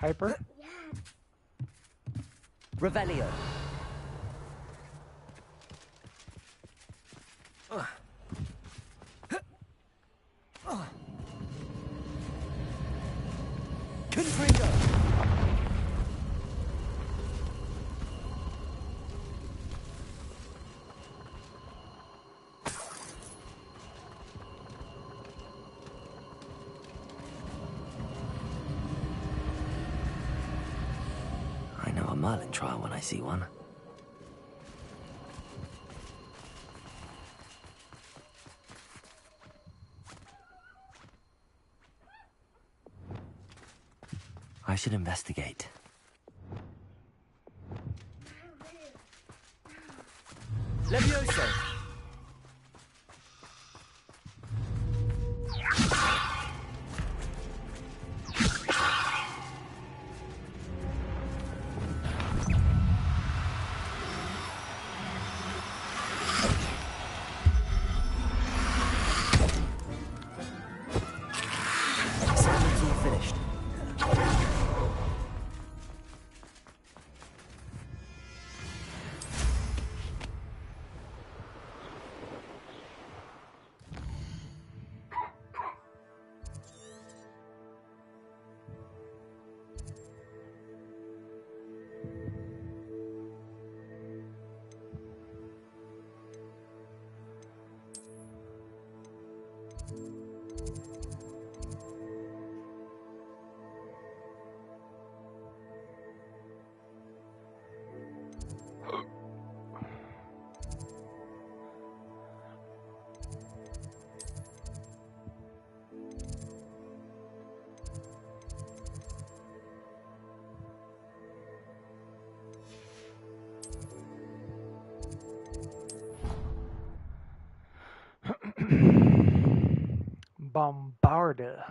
Hyper? Yeah. Revelio. Confringo. I know a Merlin trial when I see one. I should investigate. Levioso! Experiments all finished. Bombarda.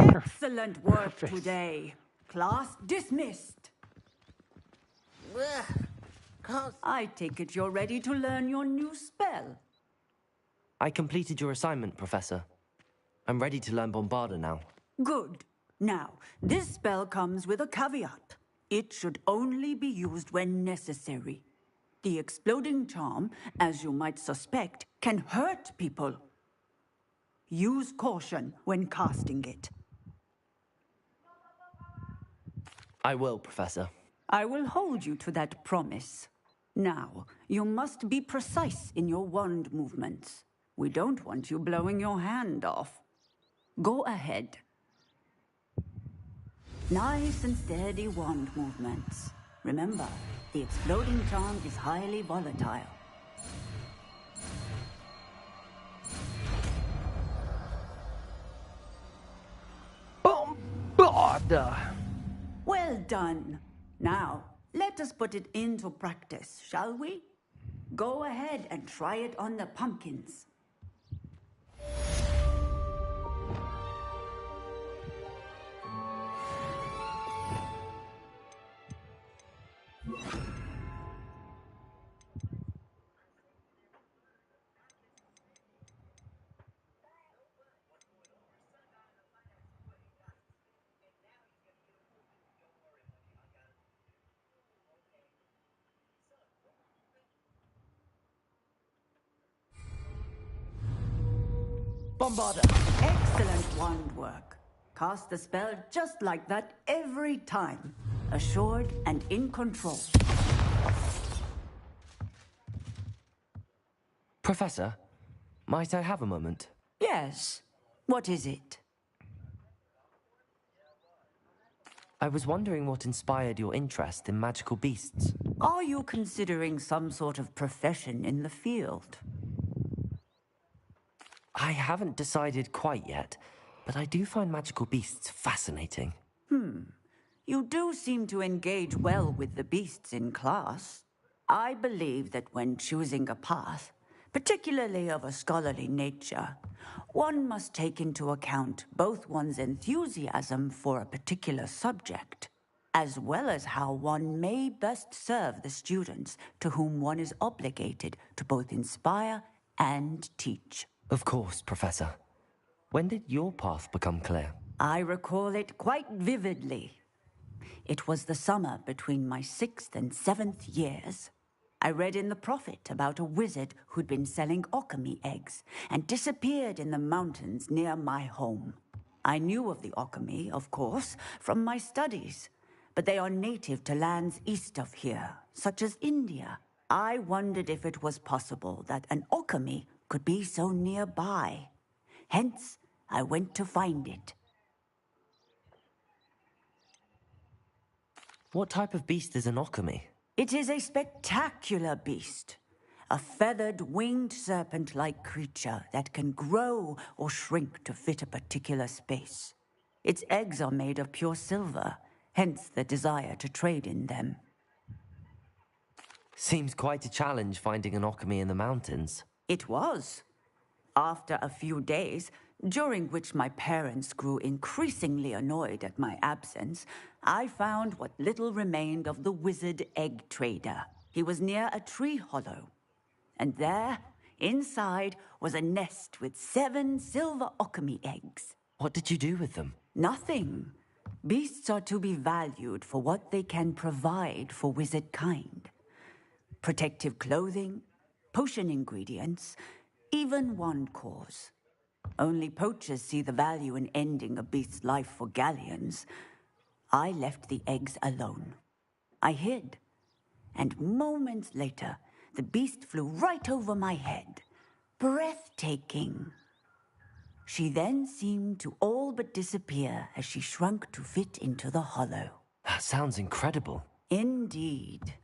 Excellent work today. Class dismissed. I take it you're ready to learn your new spell. I completed your assignment, Professor. I'm ready to learn Bombarda now. Good. Now, this spell comes with a caveat. It should only be used when necessary. The exploding charm, as you might suspect, can hurt people. Use caution when casting it. I will, Professor. I will hold you to that promise. Now, you must be precise in your wand movements. We don't want you blowing your hand off. Go ahead. Nice and steady wand movements. Remember, the exploding charm is highly volatile. Bombarda! Well done. Now, let us put it into practice, shall we? Go ahead and try it on the pumpkins. Bombarda! Excellent wand work. Cast the spell just like that every time. Assured and in control. Professor, might I have a moment? Yes. What is it? I was wondering what inspired your interest in magical beasts. Are you considering some sort of profession in the field? I haven't decided quite yet, but I do find magical beasts fascinating. You do seem to engage well with the beasts in class. I believe that when choosing a path, particularly of a scholarly nature, one must take into account both one's enthusiasm for a particular subject, as well as how one may best serve the students to whom one is obligated to both inspire and teach. Of course, Professor. When did your path become clear? I recall it quite vividly. It was the summer between my 6th and 7th years. I read in the Prophet about a wizard who'd been selling alchemy eggs and disappeared in the mountains near my home. I knew of the alchemy, of course, from my studies, but they are native to lands east of here, such as India. I wondered if it was possible that an alchemy could be so nearby. Hence, I went to find it. What type of beast is an alchemy? It is a spectacular beast. A feathered, winged serpent-like creature that can grow or shrink to fit a particular space. Its eggs are made of pure silver, hence the desire to trade in them. Seems quite a challenge finding an alchemy in the mountains. It was. After a few days, during which my parents grew increasingly annoyed at my absence, I found what little remained of the wizard egg trader. He was near a tree hollow. And there, inside, was a nest with 7 silver alchemy eggs. What did you do with them? Nothing. Beasts are to be valued for what they can provide for wizard kind. Protective clothing, potion ingredients, even wand cores. Only poachers see the value in ending a beast's life for galleons. I left the eggs alone. I hid. And moments later, the beast flew right over my head. Breathtaking. She then seemed to all but disappear as she shrunk to fit into the hollow. That sounds incredible. Indeed.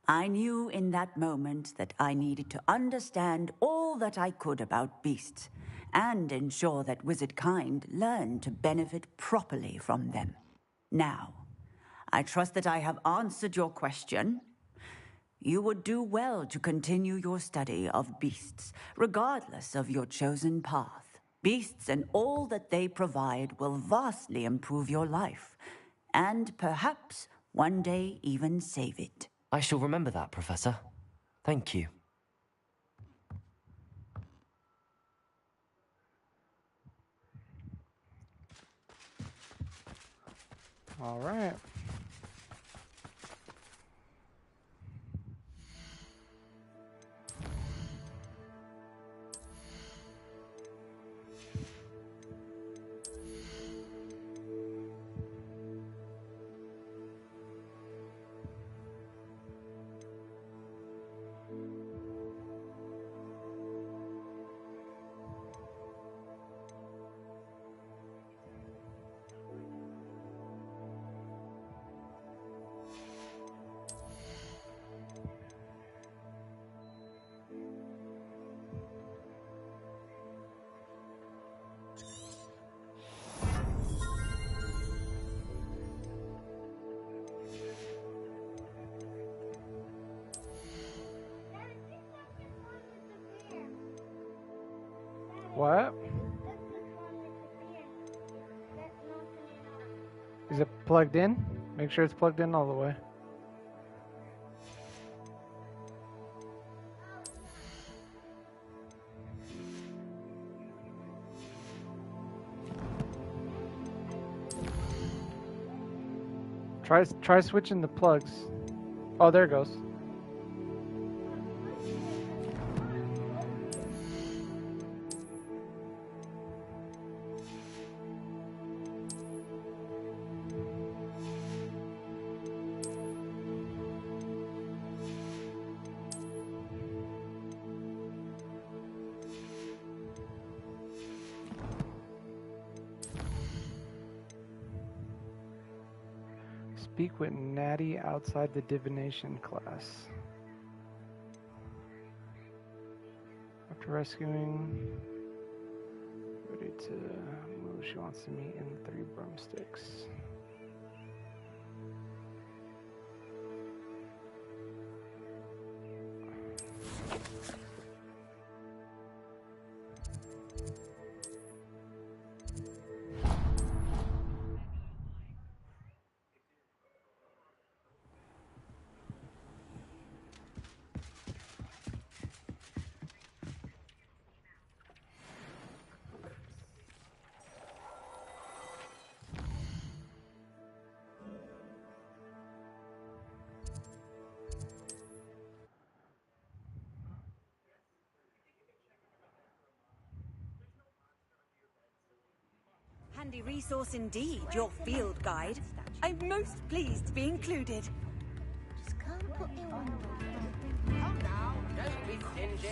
I knew in that moment that I needed to understand all that I could about beasts and ensure that wizard kind learned to benefit properly from them. Now, I trust that I have answered your question. You would do well to continue your study of beasts, regardless of your chosen path. Beasts and all that they provide will vastly improve your life, and perhaps one day even save it. I shall remember that, Professor. Thank you. All right. What? Is it plugged in? Make sure it's plugged in all the way. Try switching the plugs. Oh, there it goes. Speak with Natty outside the divination class. After rescuing, ready to move, she wants to meet in the 3 broomsticks. Handy resource indeed, your field guide. I'm most pleased to be included. Just can't put me on. Come now, don't be stingy.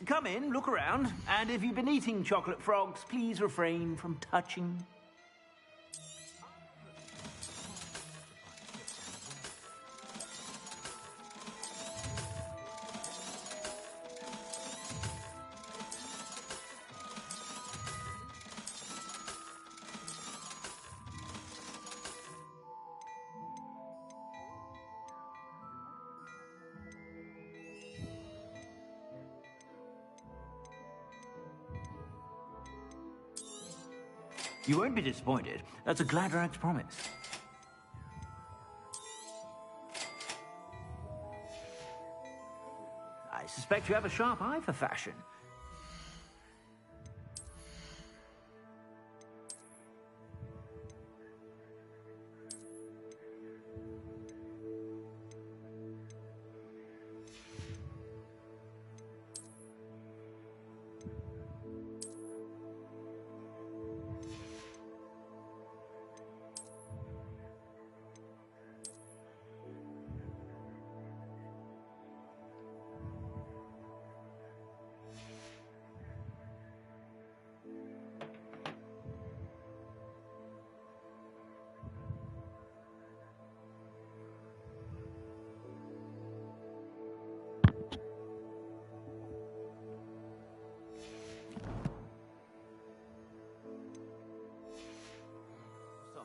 Come in, look around, and if you've been eating chocolate frogs, please refrain from touching. You won't be disappointed. That's a Gladrax promise. I suspect you have a sharp eye for fashion.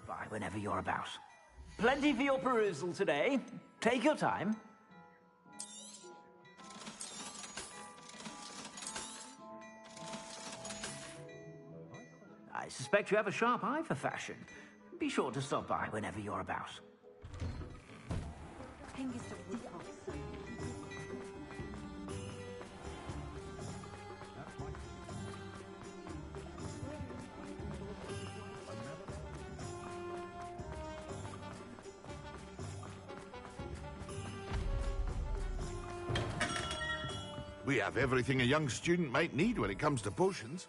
By whenever you're about. Plenty for your perusal today. Take your time. I suspect you have a sharp eye for fashion. Be sure to stop by whenever you're about. We have everything a young student might need when it comes to potions.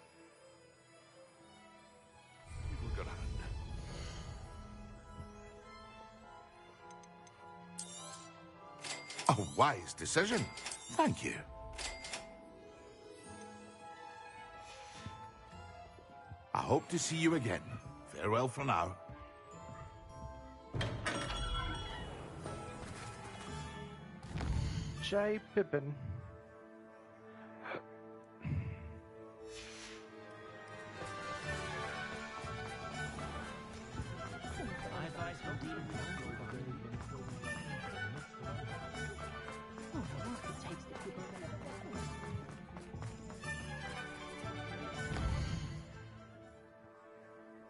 Look around. A wise decision. Thank you. I hope to see you again. Farewell for now. J. Pippin.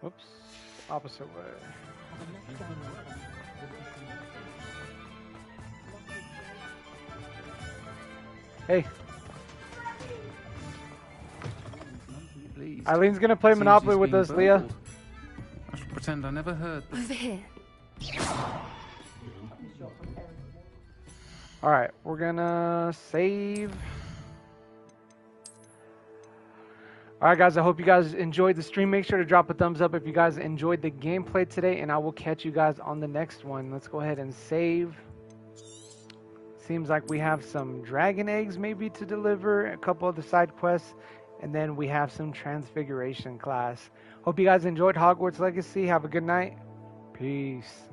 Whoops. Opposite way. Hey. Please. Eileen's gonna play Monopoly with us, Leah. I should pretend I never heard. Over here. Alright, we're gonna save. Alright guys, I hope you guys enjoyed the stream. Make sure to drop a thumbs up if you guys enjoyed the gameplay today, and I will catch you guys on the next one. Let's go ahead and save. Seems like we have some dragon eggs maybe to deliver, a couple other side quests, and then we have some transfiguration class. Hope you guys enjoyed Hogwarts Legacy. Have a good night. Peace.